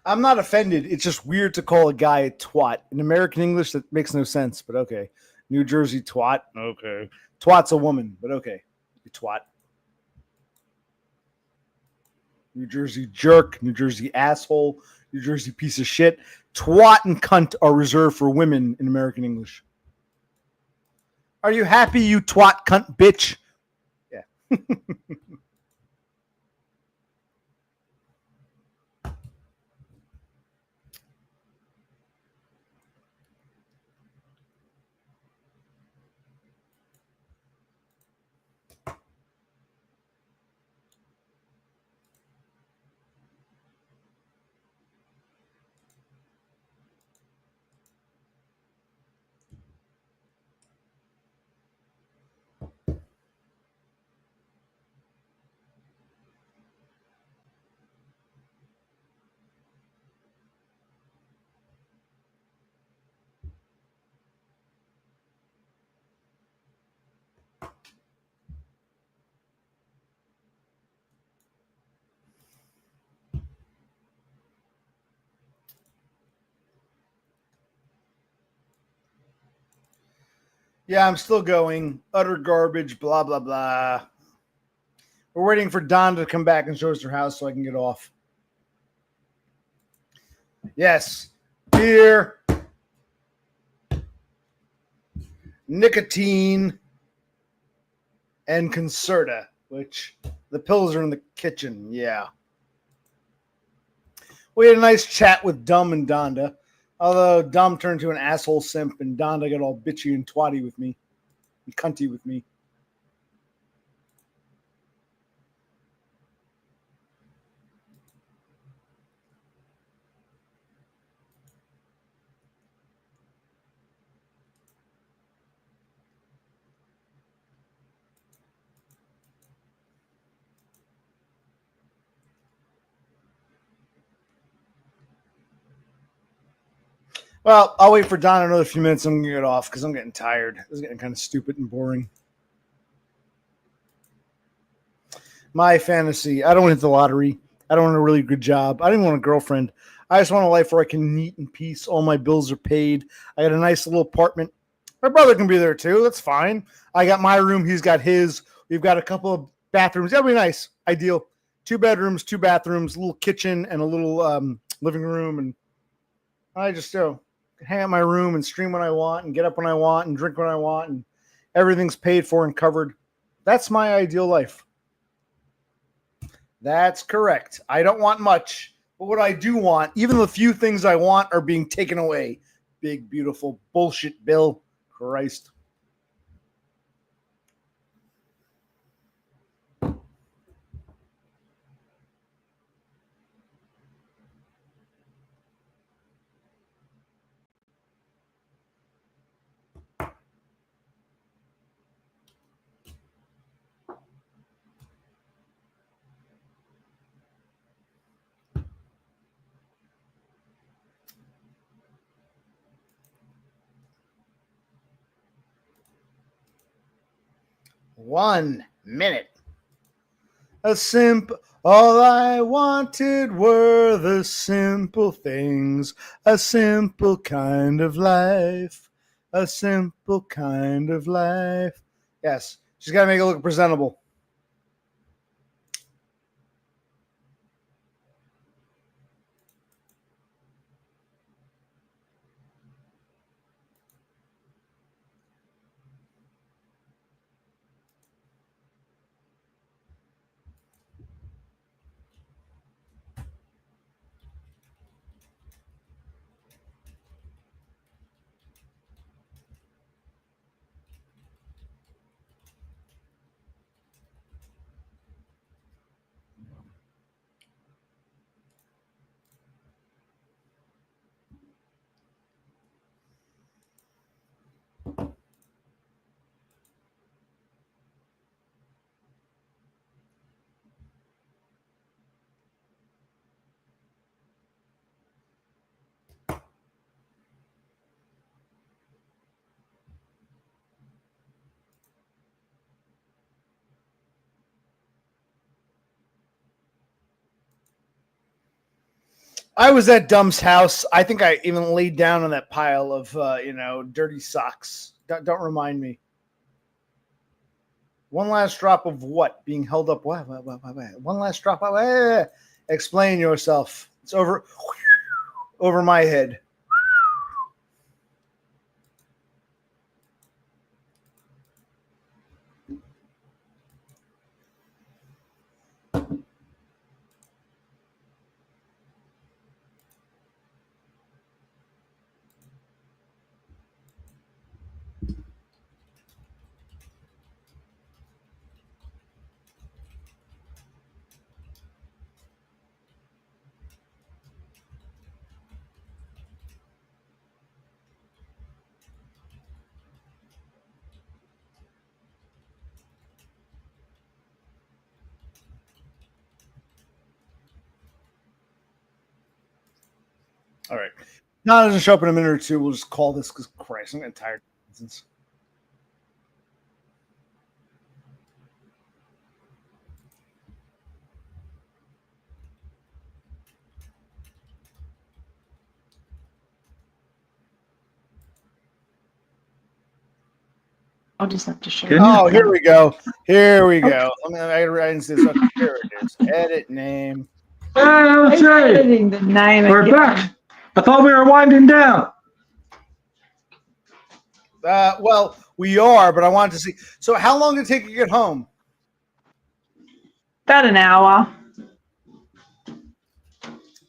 I'm not offended. It's just weird to call a guy a twat. In American English, that makes no sense, but okay. New Jersey twat. Okay. Twat's a woman, but okay. You twat. New Jersey jerk. New Jersey asshole. New Jersey piece of shit. Twat and cunt are reserved for women in American English. Are you happy, you twat cunt bitch? Yeah. Yeah, I'm still going. Utter garbage, blah, blah, blah. We're waiting for Donda to come back and show us her house so I can get off. Yes. Beer. Nicotine. And Concerta, which the pills are in the kitchen. Yeah. We had a nice chat with Dumb and Donda. Although Dumb turned to an asshole simp and Donda got all bitchy and twatty with me. And cunty with me. Well, I'll wait for Don another few minutes. I'm going to get off because I'm getting tired. This is getting kind of stupid and boring. My fantasy. I don't want to hit the lottery. I don't want a really good job. I don't want a girlfriend. I just want a life where I can eat in peace. All my bills are paid. I got a nice little apartment. My brother can be there too. That's fine. I got my room. He's got his. We've got a couple of bathrooms. That'll be nice. Ideal. 2 bedrooms, 2 bathrooms, a little kitchen, and a little living room. And I just hang out in my room and stream when I want and get up when I want and drink when I want. And everything's paid for and covered. That's my ideal life. That's correct. I don't want much, but what I do want, even the few things I want are being taken away. Big, beautiful bullshit, Bill. Christ. One minute. All I wanted were the simple things, a simple kind of life, a simple kind of life. Yes, she's got to make it look presentable. I was at Dumb's house. I think I even laid down on that pile of, dirty socks. Don't remind me. One last drop of what? Being held up? What? One last drop of... Explain yourself. It's over my head. All right. Now it doesn't show up in a minute or two. We'll just call this because Christ, I'm getting tired. I'll just have to show you. Oh, here we go. Here we go. I didn't see this. Okay, here it is. Edit name. I'm editing the name. We're again. back. I thought we were winding down. Well, we are, but I wanted to see. So, how long did it take you to get home? About an hour.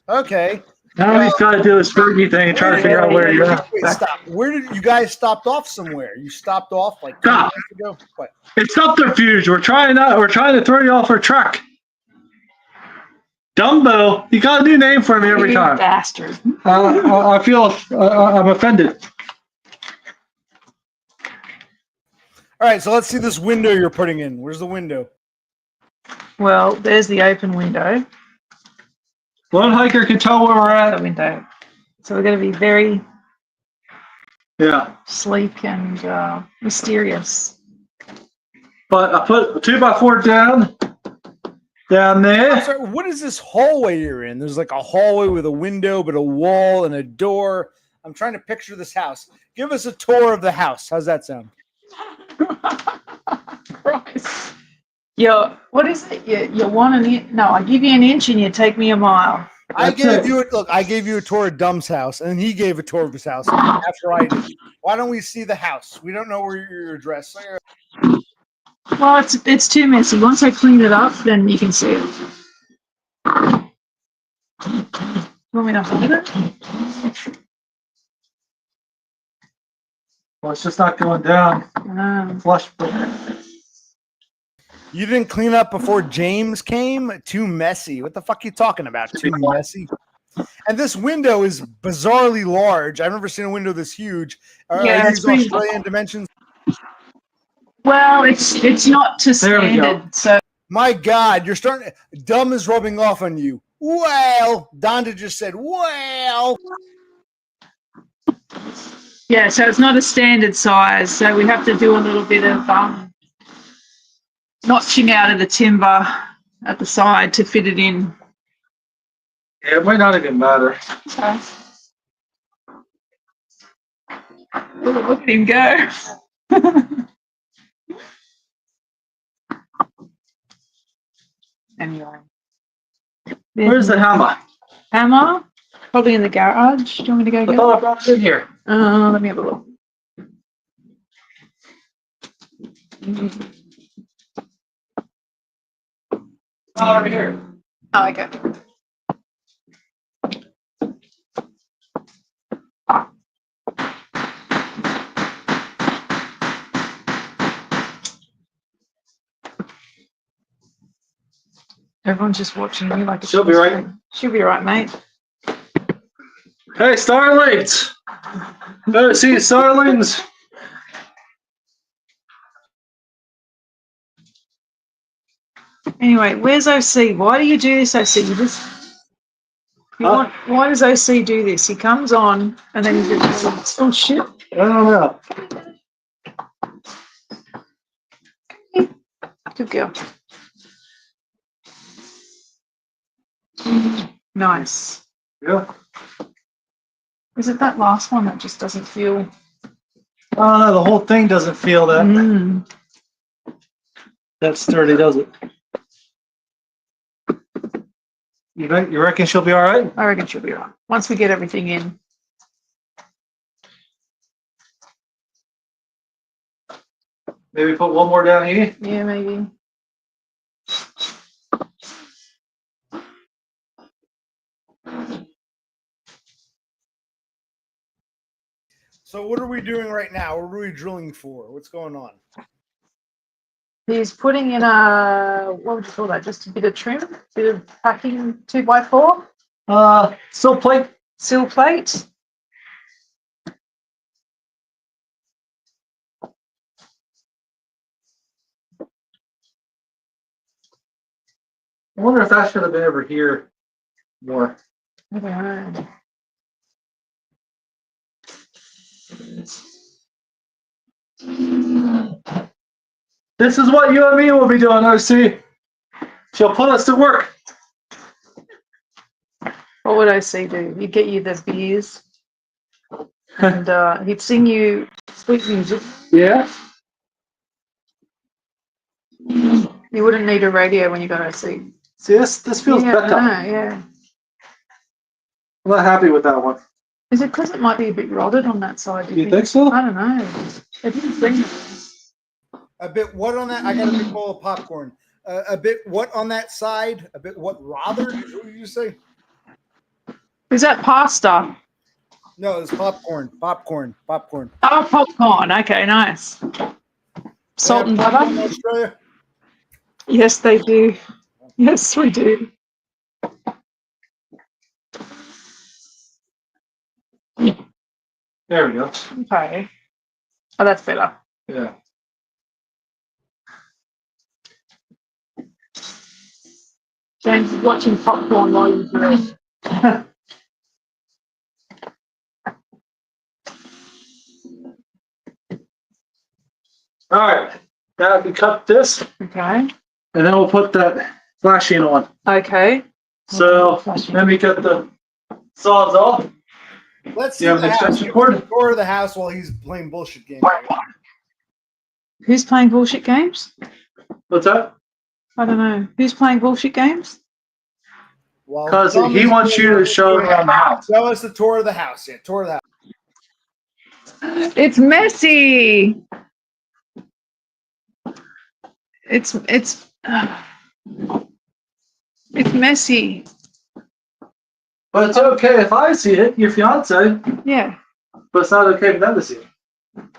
Okay. Now he's got to do a spooky thing and try to figure out where you're at. Wait, stop. Where did you guys stopped off somewhere? You stopped off like 20 Stop. minutes ago? What? It's subterfuge. We're trying to throw you off our track. Dumbo, you got a new name for me every You time. bastard. I feel I'm offended. All right, so let's see this window you're putting in. Where's the window? Well, there's the open window. One hiker can tell where we're The at. window. So we're going to be very Yeah, sleek and mysterious. but I put 2x4 down I'm there. sorry, what is this hallway you're in? There's like a hallway with a window, but a wall and a door. I'm trying to picture this house. Give us a tour of the house. How's that sound? Christ. What is it? You want an inch? No, I give you an inch and you take me a mile. I That's gave you a tour of Dumb's house, and he gave a tour of his house after I did. Why don't we see the house? We don't know where your address. Well, it's too messy. Once I clean it up, then you can see it. Want me to hold it? Well, it's just not going down. Flush. You didn't clean up before James came? Too messy. What the fuck are you talking about? Too messy. And this window is bizarrely large. I've never seen a window this huge. Yeah, Are it's these pretty- Australian dimensions? Well, it's not to There we go. standard, so My God, you're starting. Dumb is rubbing off on you. Well, Donda just said, well. yeah, so it's not a standard size. So we have to do a little bit of notching out of the timber at the side to fit it in. Yeah, it might not even matter. Okay. Look at him go. Anyway. Where's the hammer? Hammer? Probably in the garage. Do you want me to go I get thought I it? brought it in here. Let me have a look. Oh, over here. Oh, okay. Everyone's just watching me like She'll be right. She'll be right, mate. Hey, starlings! Better see starlings. Anyway, where's OC? Why do you do this, OC? Why does OC do this? He comes on and then he just, oh shit. I don't know. Good girl. Nice. Yeah. Is it that last one that just doesn't feel? Oh no, the whole thing doesn't feel that that sturdy, does it? You reckon she'll be all right? I reckon she'll be right. Once we get everything in. Maybe put one more down here. Yeah, maybe. So what are we doing right now? What are we drilling for? What's going on? He's putting in a, what would you call that? Just a bit of trim, bit of packing 2x4. Still plate. Sill plate. I wonder if that should have been over here more. I don't know. This is what you and me will be doing, OC. She'll put us to work. What would OC do? He'd get you the beers and he'd sing you sweet music. Yeah. You wouldn't need a radio when you got OC. See, this feels Yeah, better. yeah. I'm not happy with that one. Is it because it might be a bit rotted on that side? do You think so? I don't know. It didn't seem. A bit what on that? I got a big bowl of popcorn. A bit what on that side? A bit what rather? What did you say? Is that pasta? No, it's popcorn. Popcorn. Popcorn. Oh, popcorn. Okay, nice. Salt and popcorn in butter? Australia? Yes, they do. Yes, we do. There we go. Okay. Oh, that's better. Yeah. James is watching popcorn while you do it. All right. Now we cut this, Okay. and then we'll put that flashing on. Okay. So let me get the saws off. Let's see You have the an house. extension Give cord? us a tour of the house while he's playing bullshit games. Who's playing bullshit games? What's that? I don't know. Who's playing bullshit games? Because he wants you to show around the house. Show us the tour of the house. Yeah, tour of the house. It's messy. It's messy. But it's okay if I see it, your fiance. Yeah. But it's not okay for them to see it.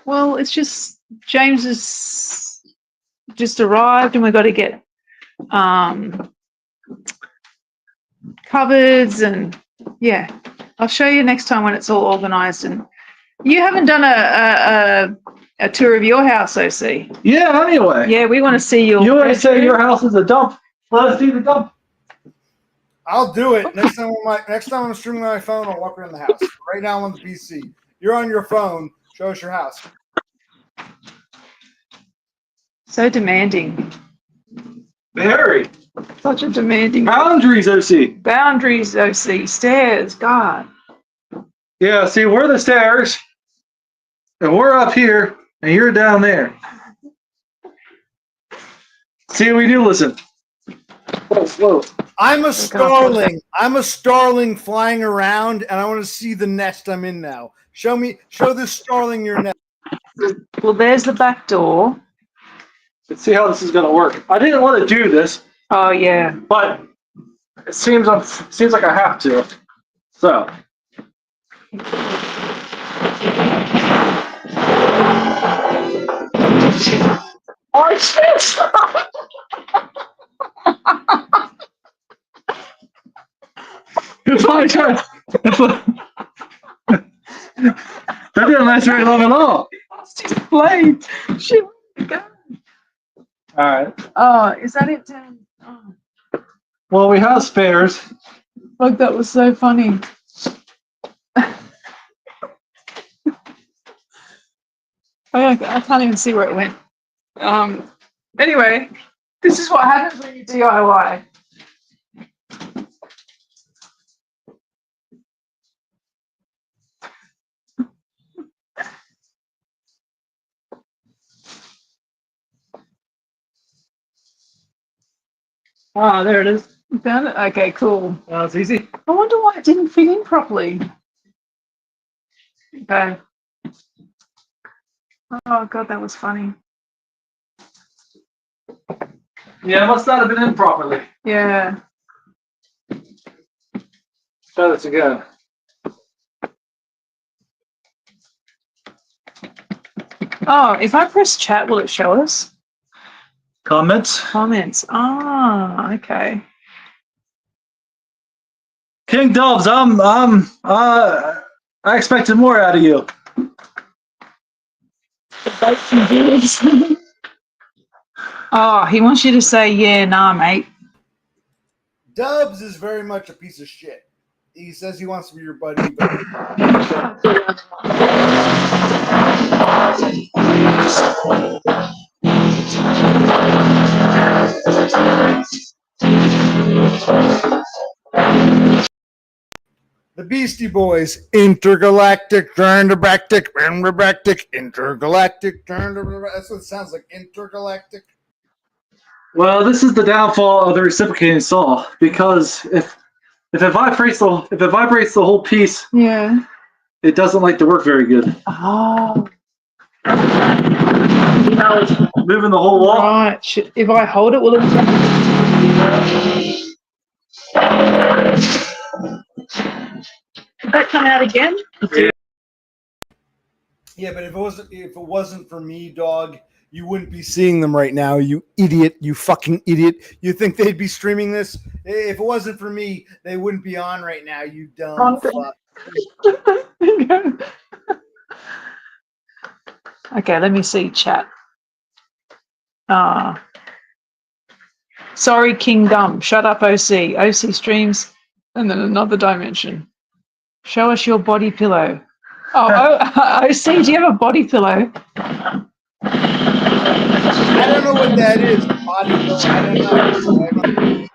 Well, it's just James has just arrived, and we've got to get cupboards and yeah. I'll show you next time when it's all organised. And you haven't done a tour of your house, OC. Yeah. Anyway. Yeah, we want to see your. You want to say your house is a dump? Let us see the dump. I'll do it next time. Next time I'm streaming on my phone, I'll walk around the house. Right now I'm on the PC. You're on your phone. Show us your house. So demanding. Very. Such a demanding. Boundaries, OC. Boundaries, OC. Stairs, God. Yeah, see, we're the stairs, and we're up here, and you're down there. See, we do listen. Whoa, whoa. I'm a starling. I'm a starling flying around, and I want to see the nest I'm in now. Show this starling your nest. Well, there's the back door. Let's see how this is going to work. I didn't want to do this, Oh yeah. but it seems like I have to. So. Oh shit! That didn't last very long at all. Just played. Shit. God. All right. Oh, is that it, Dan? Oh, Well, we have spares. fuck, that was so funny. I can't even see where it went. Anyway, this is what happens when you DIY. Ah, there it is. You found it? Okay, cool. It's easy. I wonder why it didn't fit in properly. Okay. Oh, God, that was funny. Yeah, it must not have been in properly. Yeah. Try this again. Oh, if I press chat, will it show us? Comments? Comments. Ah, okay. King Dubs, I expected more out of you. Oh, he wants you to say, yeah, nah, mate. Dubs is very much a piece of shit. He says he wants to be your buddy, but the Beastie Boys, intergalactic, intergalactic, intergalactic. That's what it sounds like, intergalactic. Well, this is the downfall of the reciprocating saw, because if it vibrates the whole piece, Yeah. it doesn't like to work very good. Oh, Moving the whole wall. right. If I hold it, will it? Did that come out again? Yeah, but if it wasn't for me, dog, you wouldn't be seeing them right now, you idiot, you fucking idiot. You think they'd be streaming this? If it wasn't for me, they wouldn't be on right now, you dumb fuck. Okay, let me see chat. Sorry, King Dumb. Shut up, OC. OC streams, and then another dimension. Show us your body pillow. OC, do you have a body pillow? I don't know what that is. Body pillow. I don't know.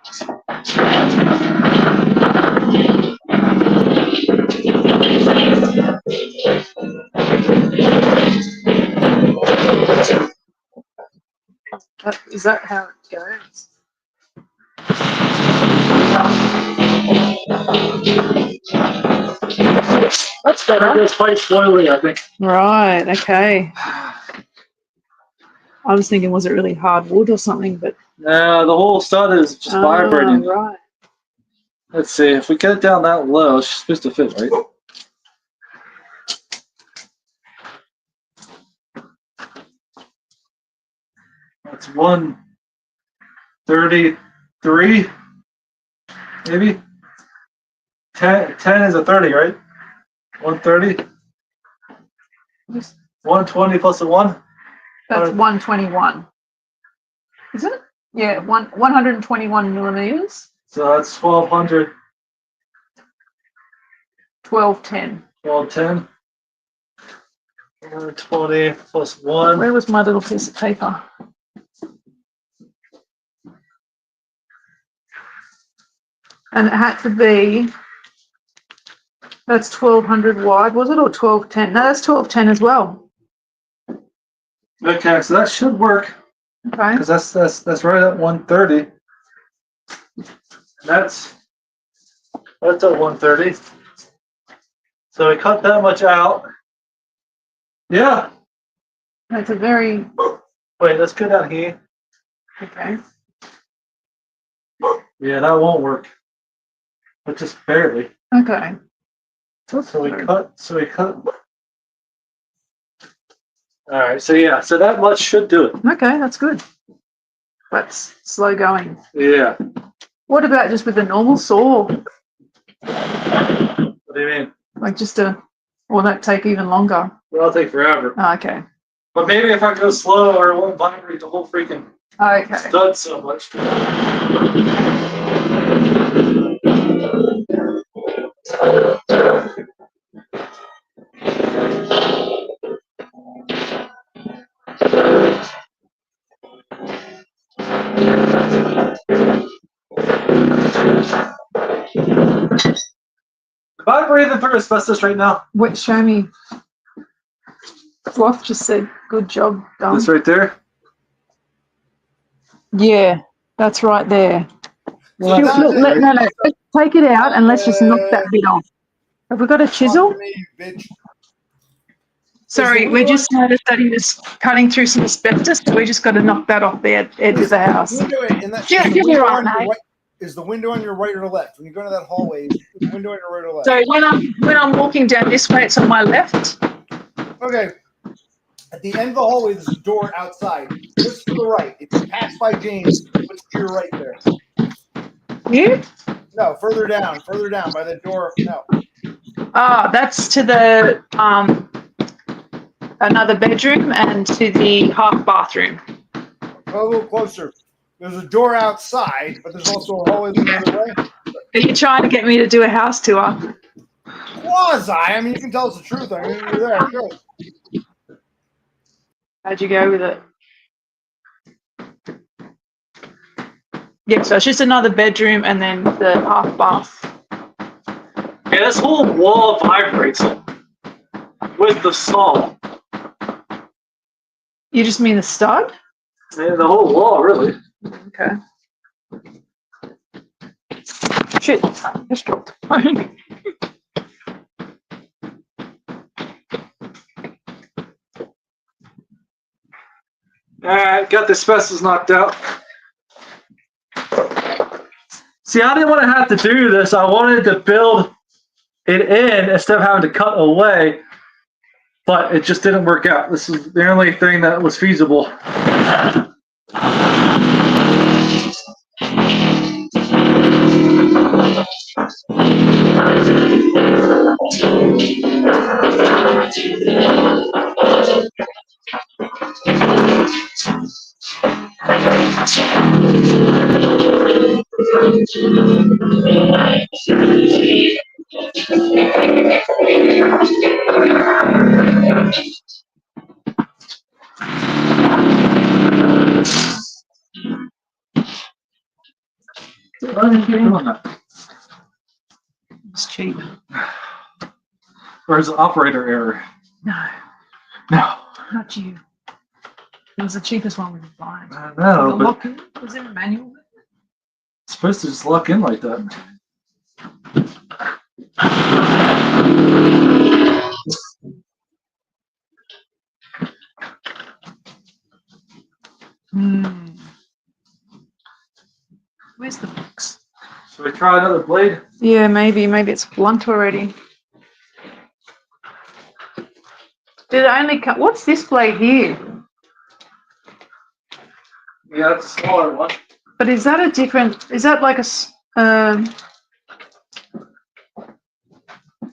Is that how it goes? That's better. It's quite spoily, I think. Right, okay. I was thinking, was it really hard wood or something? But Nah, the whole stud is just vibrating. Right. Let's see, if we get it down that low, it's supposed to fit, right? That's 133, maybe? 10 is a 30, right? 130? 120 plus a 1? That's 121. Is it? Yeah, 121 millimeters. So that's 1200, 1210. 1210. 120 plus 1. Where was my little piece of paper? And it had to be. That's 1200 wide, was it, or 1210? No, that's 1210 as well. Okay, so that should work. Okay. Because that's right at 130. That's at 130. So we cut that much out. Yeah. That's a very Wait, let's go down here. okay. Yeah, that won't work. But just barely. Okay. So we cut. All right. So yeah. So that much should do it. Okay, that's good. That's slow going. Yeah. What about just with a normal saw? What do you mean? Like just a, or that take even longer? That'll take forever. Oh, okay. But maybe if I go slow, or it won't vibrate the whole freaking Okay. stud so much. Am I breathing through asbestos right now? Wait, show me. Sloth just said, "Good job, done." This right there. Yeah, that's right there. Well, Look, no, let's take it out and let's just knock that bit off. Have we got a chisel? Fuck me, bitch. Sorry, we just noticed that he was cutting through some asbestos, so we just got to knock that off the edge of the house. Window in that, Yeah, is the you're window right, on your mate. right- is the window on your right or left? When you go into that hallway, is the window on your right or left? So when I'm walking down this way, it's on my left. Okay. At the end of the hallway, there's a door outside. What's to the right? If you pass by James, what's to your right there? You? No, further down by the door. No. Ah, that's to the another bedroom and to the half bathroom. Go a little closer. There's a door outside, but there's also a hallway the other way. Are you trying to get me to do a house tour? Quasi. I mean, you can tell us the truth. I mean, you're there. Sure. How'd you go with it? Yeah, so it's just another bedroom and then the half bath. Yeah, this whole wall vibrates with the saw. You just mean the stud? Yeah, the whole wall, really. Okay. Shit, just dropped the phone. Alright, got the asbestos knocked out. See, I didn't want to have to do this. I wanted to build it in instead of having to cut away. But it just didn't work out. This is the only thing that was feasible. It's cheap. Where's the operator error? No, No. not you. It was the cheapest one we could find. I know, The but lock in, was there a manual? it's supposed to just lock in like that. Hmm. Where's the box? Should we try another blade? Yeah, maybe. Maybe it's blunt already. Did it only cut? What's this blade here? Yeah, that's a smaller one. But is that a different? Is that like a?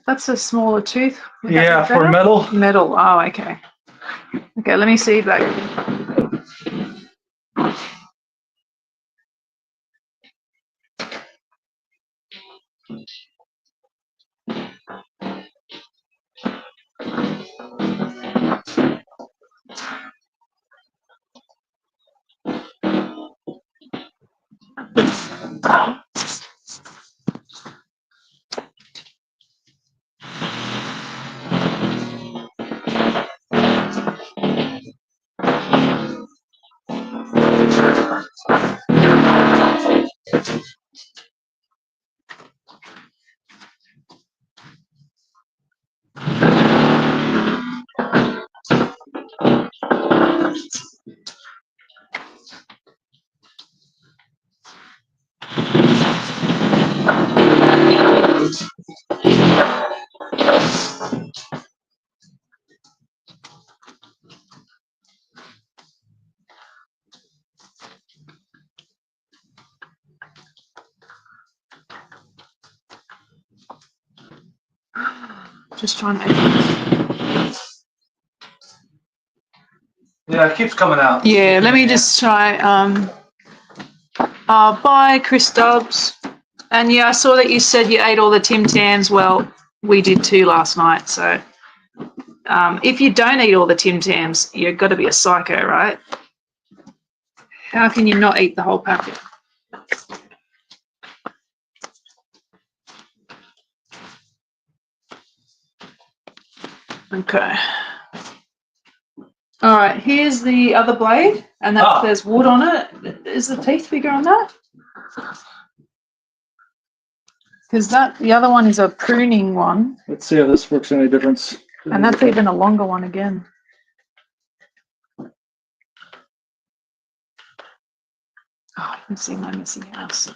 That's a smaller tooth. Would that be Yeah, for better? metal. Metal. Oh, okay. Okay, let me see that. Just trying to. Yeah, it keeps coming out. Yeah, let me just try. Bye, Chris Dobbs. And yeah, I saw that you said you ate all the Tim Tams. Well, we did too last night. So if you don't eat all the Tim Tams, you've got to be a psycho, right? How can you not eat the whole packet? Okay. All right, here's the other blade, and there's wood on it. Is the teeth bigger on that? Because the other one is a pruning one. Let's see if this works any difference. And that's even a longer one again. Oh, you can see my messy house.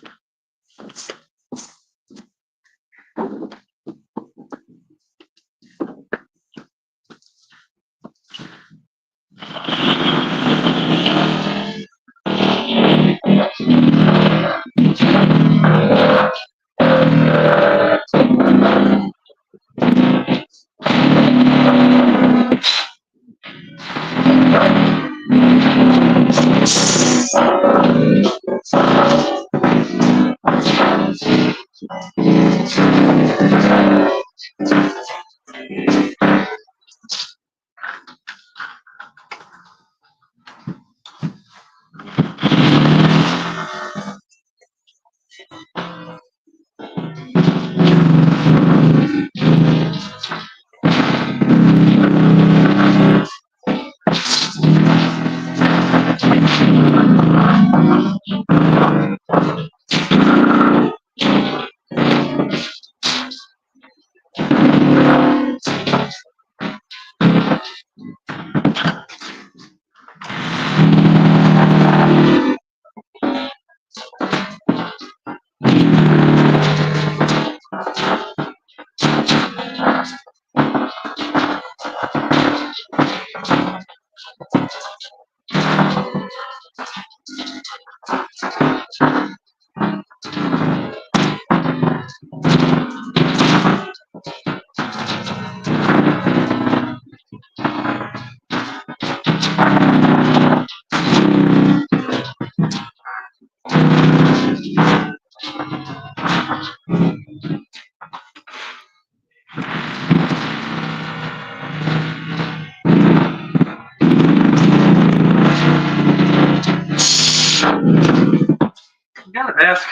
You got a mask.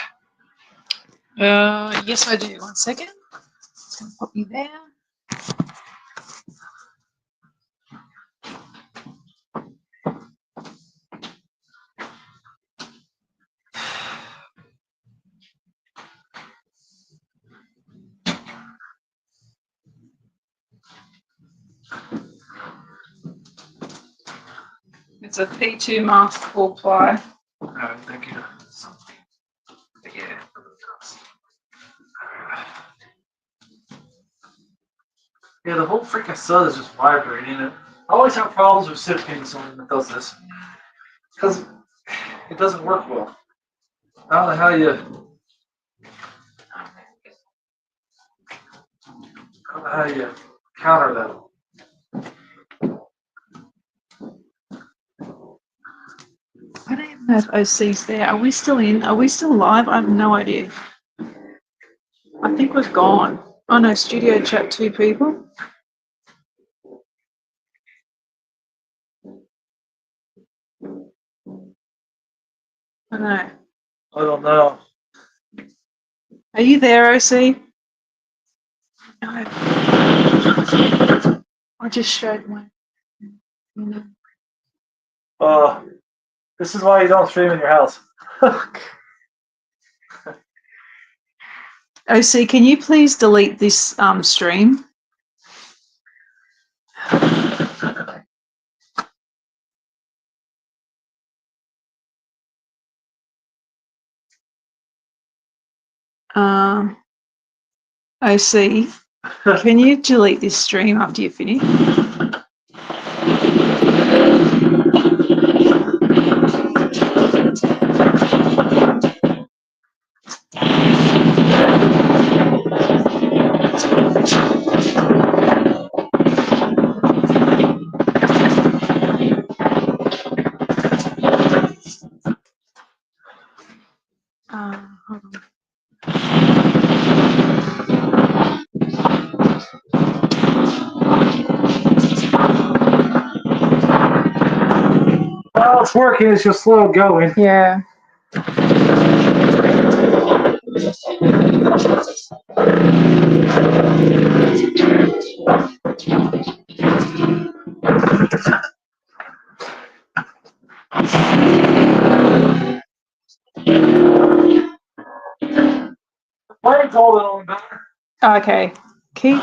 Yes, I do. 1 second. Just gonna pop you there. It's It's a P2 mask 4-ply. Alright, thank you. Yeah. Yeah, the whole freaking sun is just vibrating. And I always have problems with sifting something that does this. Because it doesn't work well. I don't know how you counter that. I don't even know if OC's there. Are we still in? Are we still live? I have no idea. I think we've gone. Oh no, studio chat 2 people. I know. I don't know. Are you there, OC? No. I just showed my. This is why you don't stream in your house. OC, can you please delete this stream? OC, can you delete this stream after you finish? Hold on. Well, it's working. It's just slow going. Yeah. Playing golden on better. Okay. Keep.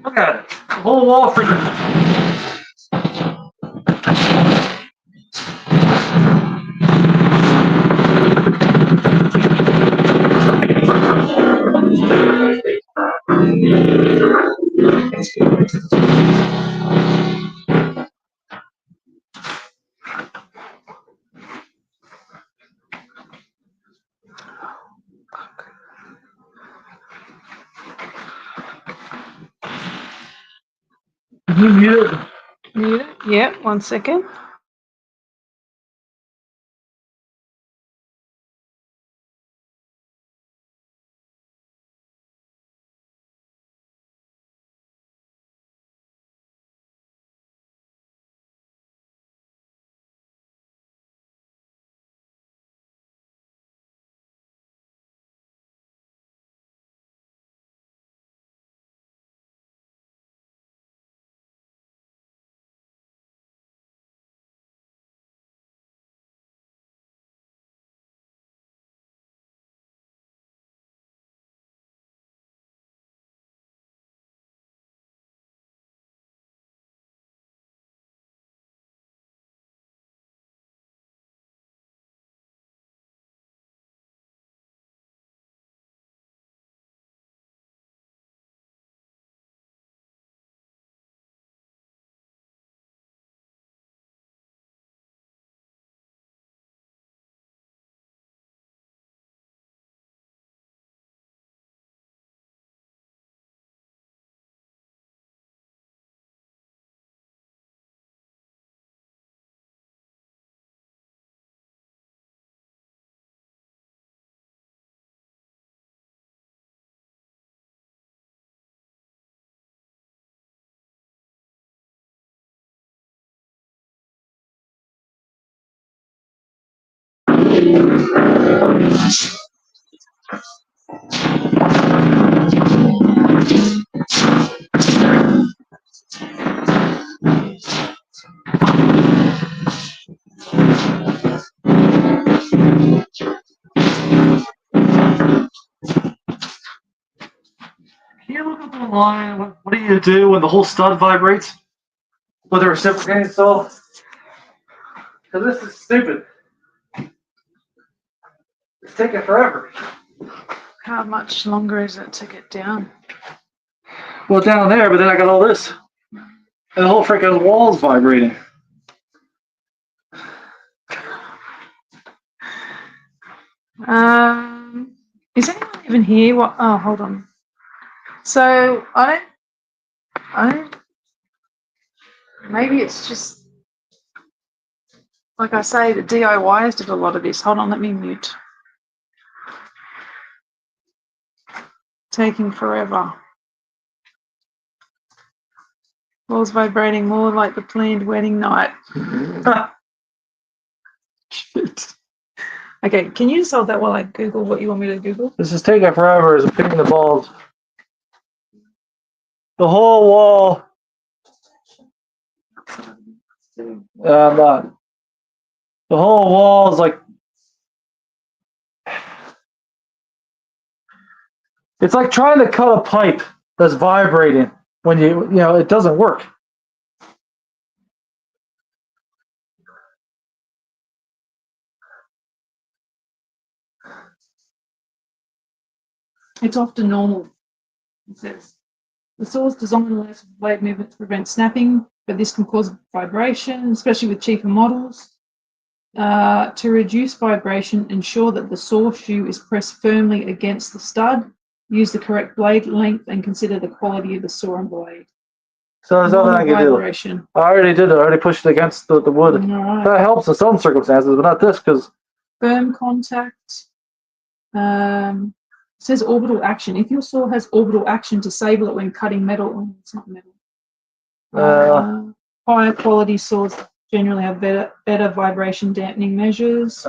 Look at it. The whole wall freaking. You mute it. Mute it? Yeah, 1 second. Can you look up online? What do you do when the whole stud vibrates with a reciprocating saw? Because this is stupid. It's taking forever. How much longer is it to get down? Well, down there, but then I got all this. And the whole freaking wall's vibrating. Is anyone even here? What? Oh, hold on. So I don't. Maybe it's just like I say, the DIYers did a lot of this. Hold on, let me mute. Taking forever. Walls vibrating more like the planned wedding night. Shit. Okay, can you solve that while I Google what you want me to Google? This is taking forever as a pain in the balls. The whole wall. Not. The whole wall is like. It's like trying to cut a pipe that's vibrating when it doesn't work. It's often normal, it says. The saw is designed to allow blade movement to prevent snapping, but this can cause vibration, especially with cheaper models. To reduce vibration, ensure that the saw shoe is pressed firmly against the stud. Use the correct blade length and consider the quality of the saw and blade. So there's nothing I can vibration. do. I already did it. I already pushed it against the wood. Right. That helps in some circumstances, but not this because. Firm contact. Says orbital action. If your saw has orbital action, disable it when cutting metal. It's not metal. Higher quality saws generally have better vibration dampening measures.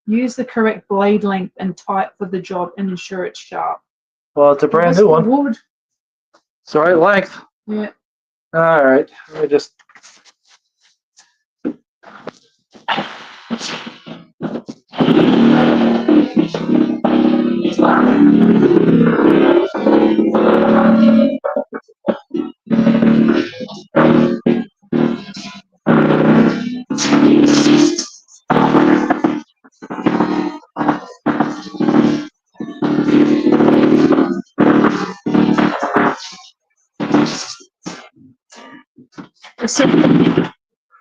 Use the correct blade length and type for the job and ensure it's sharp. Well, it's a brand new one. Wood. It's the right length. Yeah. All right. Let me just.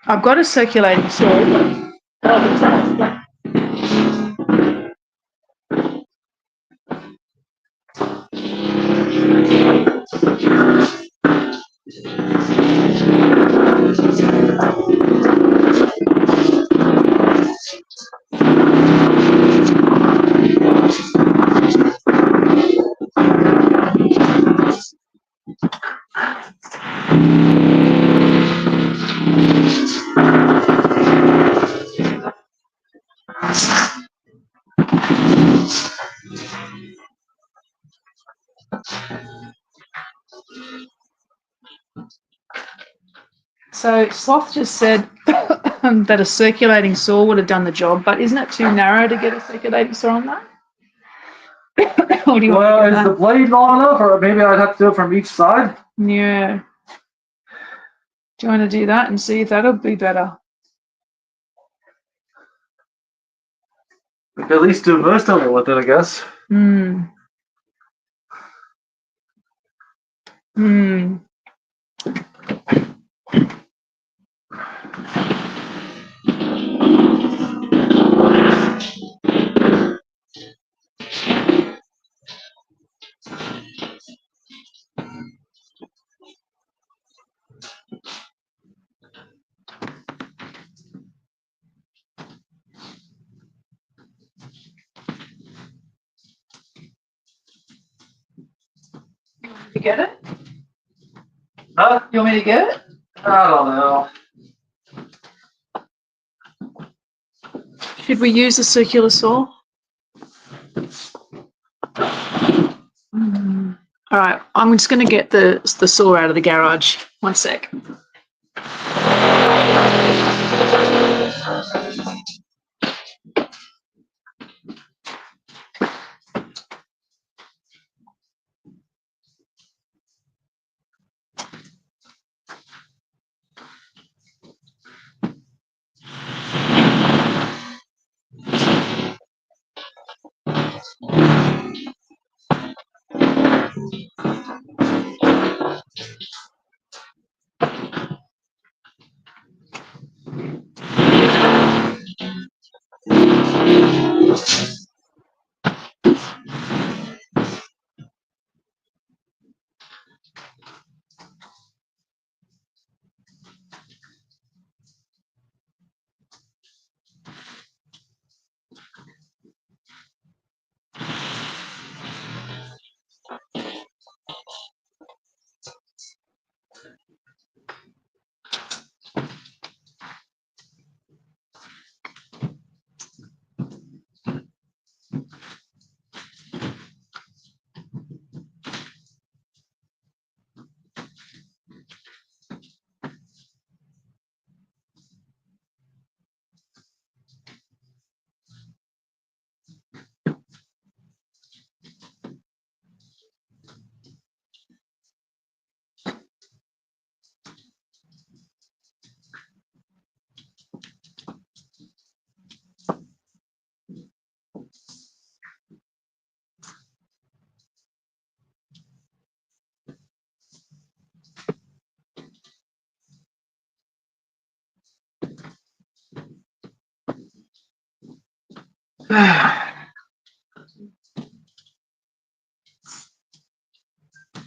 I've got a circulating saw. So Sloth just said that a circulating saw would have done the job, but isn't it too narrow to get a circulating saw on that? Or do you want Is the blade long enough, or maybe I'd have to do it from each side? Yeah. Do you want to do that and see if that'll be better? We could at least do most of it with it, I guess. You get it? Huh? You want me to get it? I don't know. Should we use a circular saw? All right, I'm just going to get the saw out of the garage. 1 sec.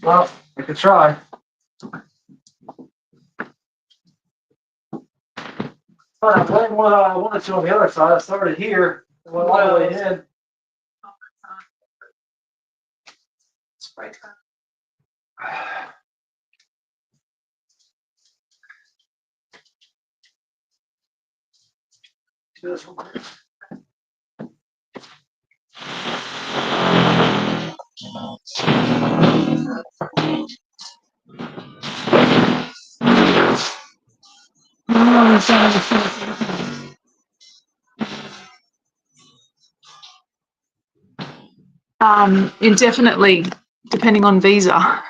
Well, I could try. But I'm playing what I wanted to on the other side. I started here and went all the way in. Do this real quick. Indefinitely, depending on visa.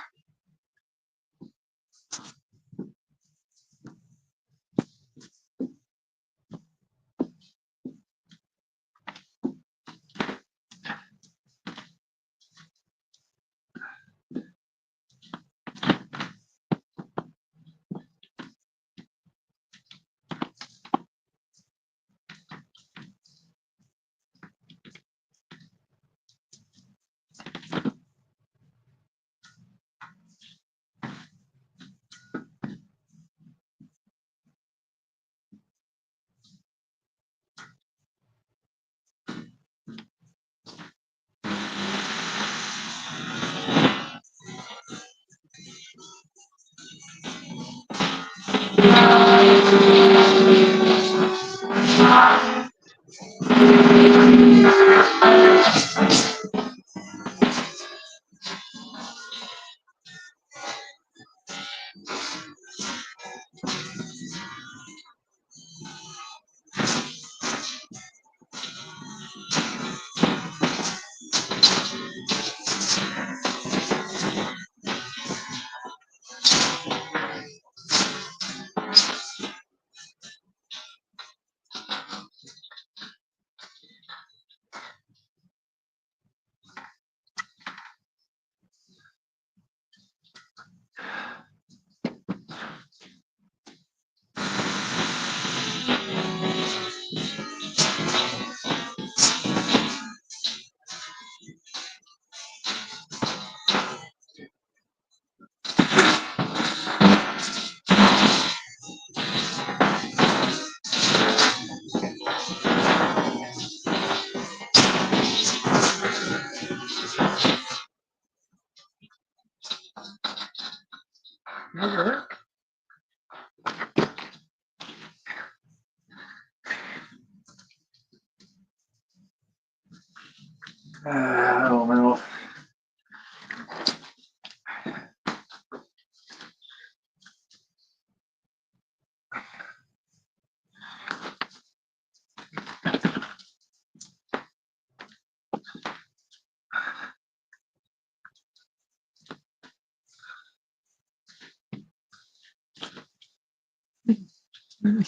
I'm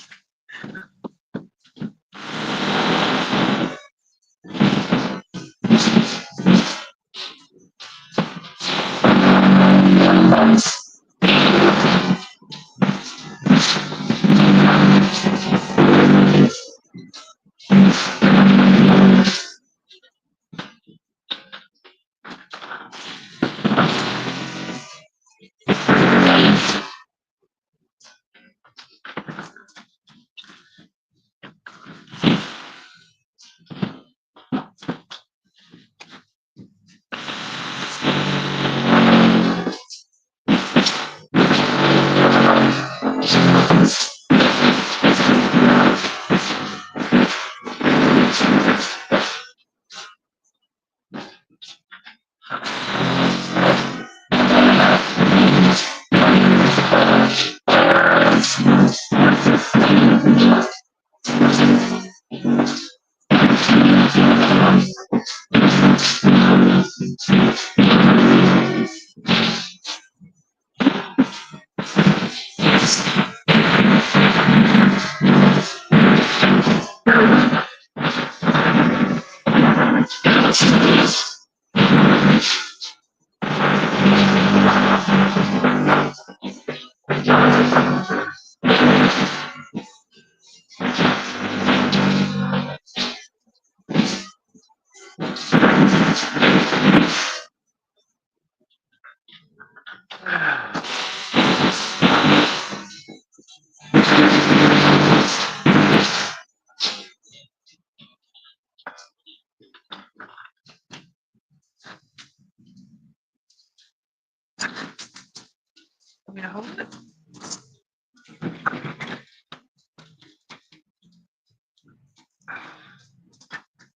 gonna hold it.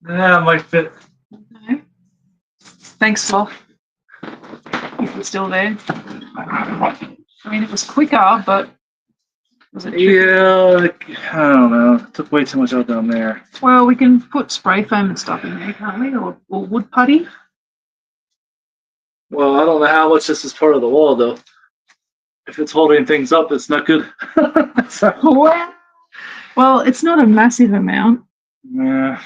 Yeah, it might fit. No. Thanks, Sloth. If you're still there. I mean, it was quicker, but was it tricky? Yeah, I don't know. It took way too much out down there. Well, we can put spray foam and stuff in there, can't we? Or wood putty. Well, I don't know how much this is part of the wall, though. If it's holding things up, it's not good. So, Well, it's not a massive amount. yeah.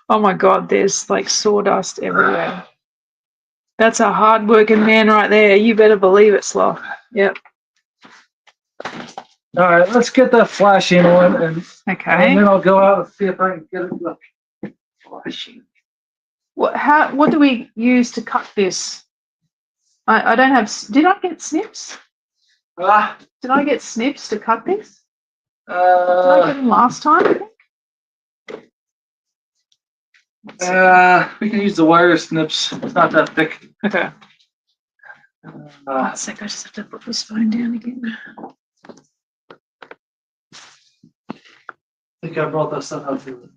Oh my God, there's like sawdust everywhere. That's a hard-working man right there. You better believe it, Sloth. Yep. All right, let's get that flashing on, and Okay. then I'll go out and see if I can get it. Look. Flashing. What do we use to cut this? I don't have. Did I get snips? Ah, Did I get snips to cut this? Did I get them last time? we can use the wire snips. It's not that thick. Okay. One sec. I just have to put this phone down again. I think I brought that stuff out to the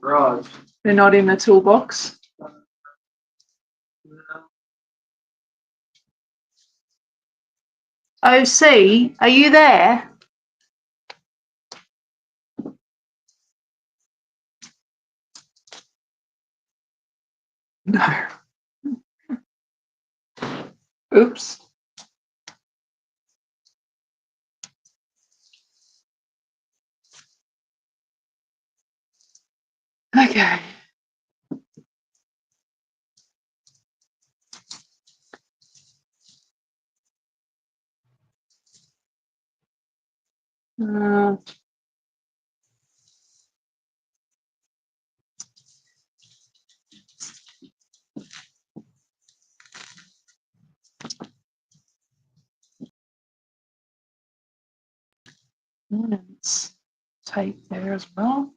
garage. They're not in the toolbox. OC, are you there? No. Oops. Okay. It's tape there as well.